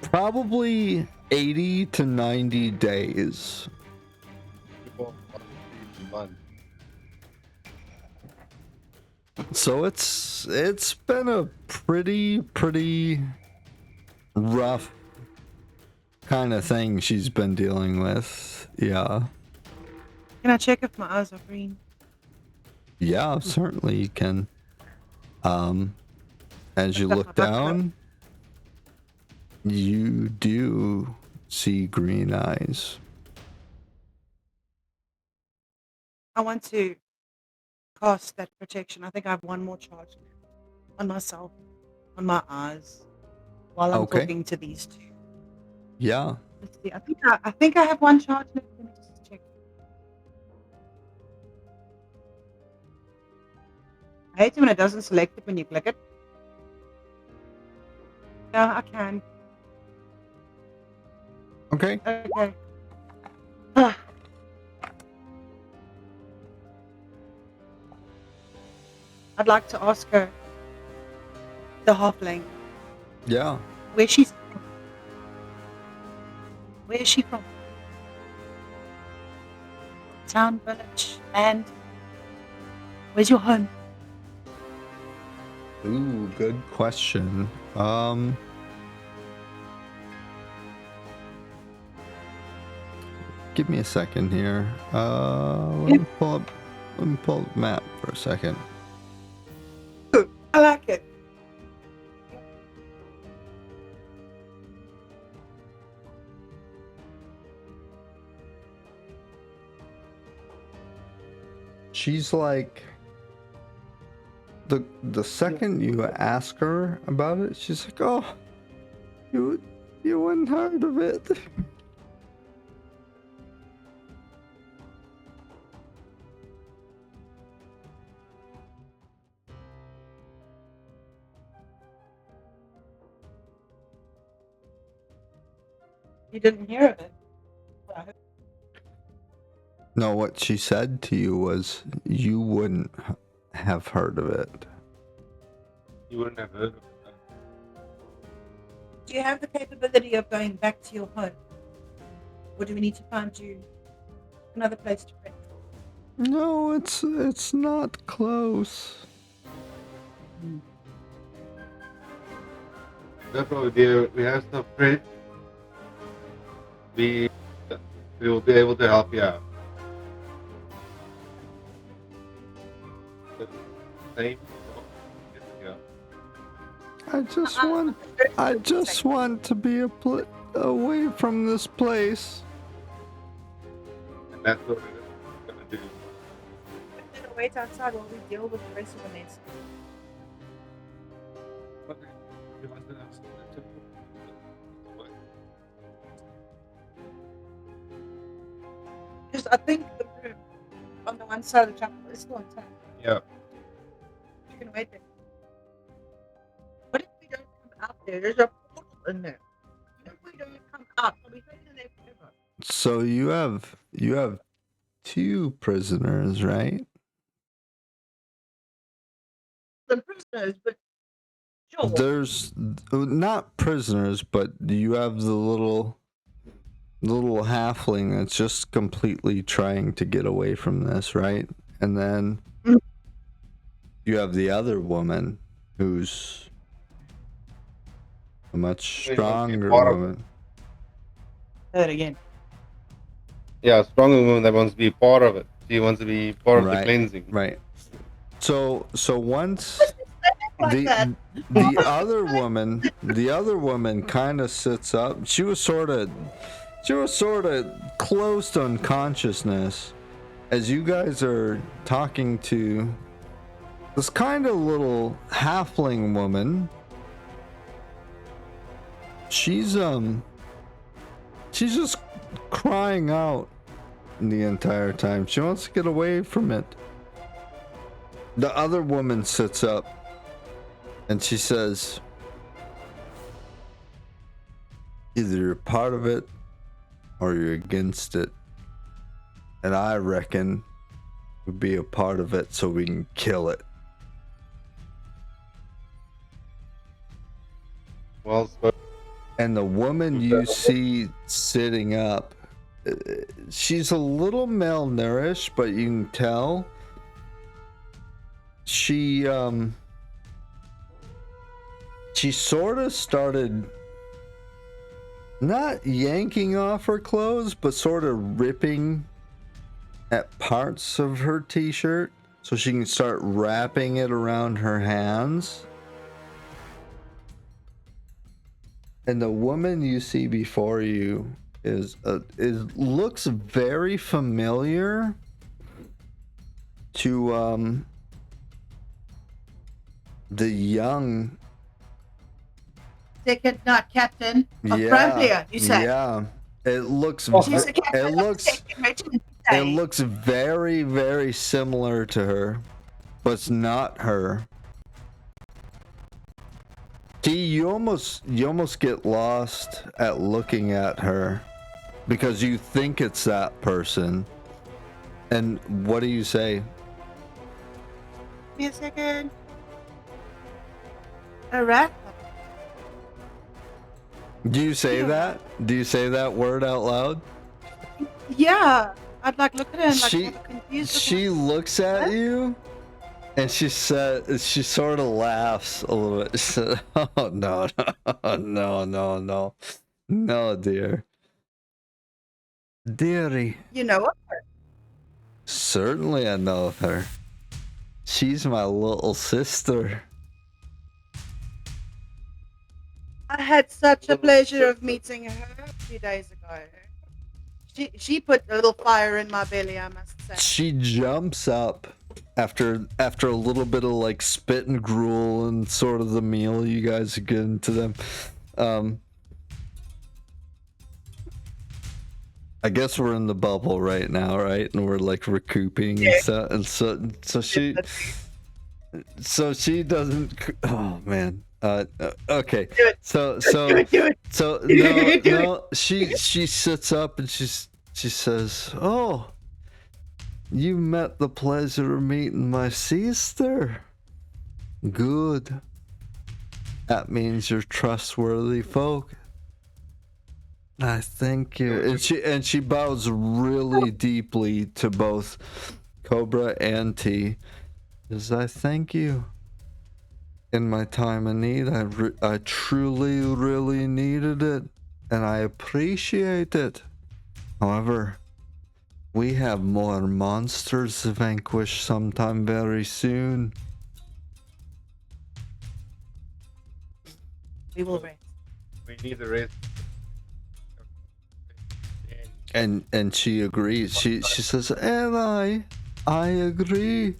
probably 80 to 90 days. So it's been a pretty rough kind of thing she's been dealing with. Yeah. Can I check if my eyes are green? Yeah, certainly you can. As you look down, you do see green eyes. I want to cast that protection. I think I have one more charge on myself, on my eyes, while I'm talking to these two. Yeah. Let's see. I think I have one charge left. Let me just check. I hate it when it doesn't select it when you click it. Yeah, I can. Okay. Okay. I'd like to ask her, the halfling. Yeah. Where she's from. Where is she from? Town, village, land. Where's your home? Ooh, good question. Give me a second here. Let me pull up the map for a second. I like it. She's like the second you ask her about it, she's like, "Oh, you wouldn't heard of it." You didn't hear of it. Well, I hope- No, what she said to you was you wouldn't have heard of it. You wouldn't have heard of it. Do you have the capability of going back to your home? Or do we need to find you another place to rent? No, it's not close. No problem, dear. We have some friends. We will be able to help you out. Same. Yeah. I just want to be away from this place. And that's what we're gonna do. We're gonna wait outside while we deal with the rest of the mess. Okay. You want to have some temple? Just, I think the room on the one side of the chapel is still intact. Yeah. You can wait there. What if we don't come out there? There's a portal in there. What if we don't come out? Are we staying in there forever? So you have 2 prisoners, right? The prisoners, but sure. There's not prisoners, but you have the little halfling that's just completely trying to get away from this, right? And then you have the other woman who's a much stronger woman. Say that again. Yeah, a stronger woman that wants to be part of it. She wants to be part of the Right. cleansing. Right. So once Like that. the other woman kind of sits up. She was sort of close to unconsciousness as you guys are talking to this kind of little halfling woman. She's just crying out the entire time. She wants to get away from it. The other woman sits up and she says, either you're part of it or you're against it. And I reckon we'd be a part of it so we can kill it. Well, so And the woman you see sitting up, she's a little malnourished, but you can tell she sort of started not yanking off her clothes, but sort of ripping at parts of her t-shirt so she can start wrapping it around her hands. And the woman you see before you is looks very familiar to the young. Second, not captain of Bramblia, you say. Yeah, it looks. She's the captain It of looks. the second regiment, you It say. looks very, very similar to her, but it's not her. See, you almost get lost at looking at her because you think it's that person. And what do you say? Give me a second. A rat? Do you say Yeah. that? Do you say that word out loud? Yeah. I'd like look at her and like She- have a confused She look. looks at What? you and she sort of laughs a little bit. She said, "Oh no, no, dear. Dearie, You know what? certainly I know of her. She's my little sister." I had such a pleasure of meeting her a few days ago. She put a little fire in my belly, I must say. She jumps up after a little bit of like spit and gruel and sort of the meal you guys are getting to them. I guess we're in the bubble right now, right? And we're like recouping and stuff. And so she doesn't. Oh man. Okay. Do it. So Do it. So Do no, she sits up and she says, "Oh, you met the pleasure of meeting my sister. Good. That means you're trustworthy folk. I thank you." And she bows really deeply to both Cobra and T. As I thank you. In my time of need, I truly, really needed it, and I appreciate it. However, we have more monsters to vanquish sometime very soon. We will rest. We need the rest. And she agrees. She says, and I agree.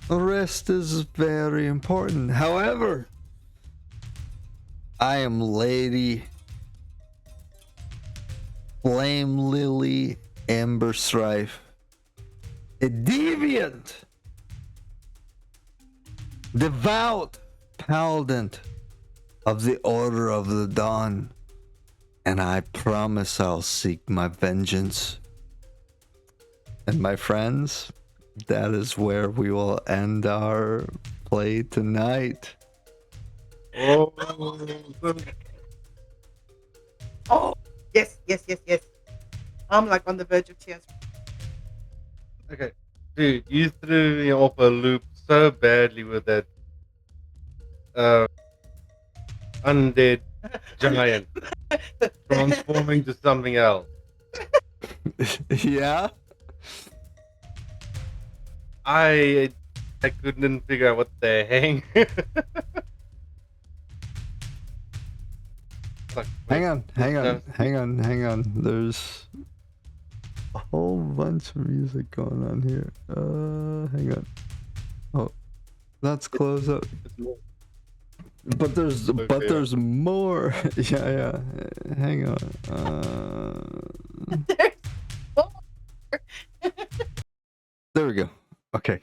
Rest is very important. However, I am Lady Flame Lily Amber Strife, a deviant, devout paladin of the Order of the Dawn, and I promise I'll seek my vengeance. And my friends, that is where we will end our play tonight. Oh, Oh, yes. I'm like on the verge of tears. okay. Dude, you threw me off a loop so badly with that undead giant transforming to something else. Yeah? I couldn't figure out what the hang. Like, Hang on. wait, There's a whole bunch of music going on here. Hang on. Oh, let's close up. it's more- But there's Okay. there's more. Yeah. Hang on. There's more. There we go. Okay.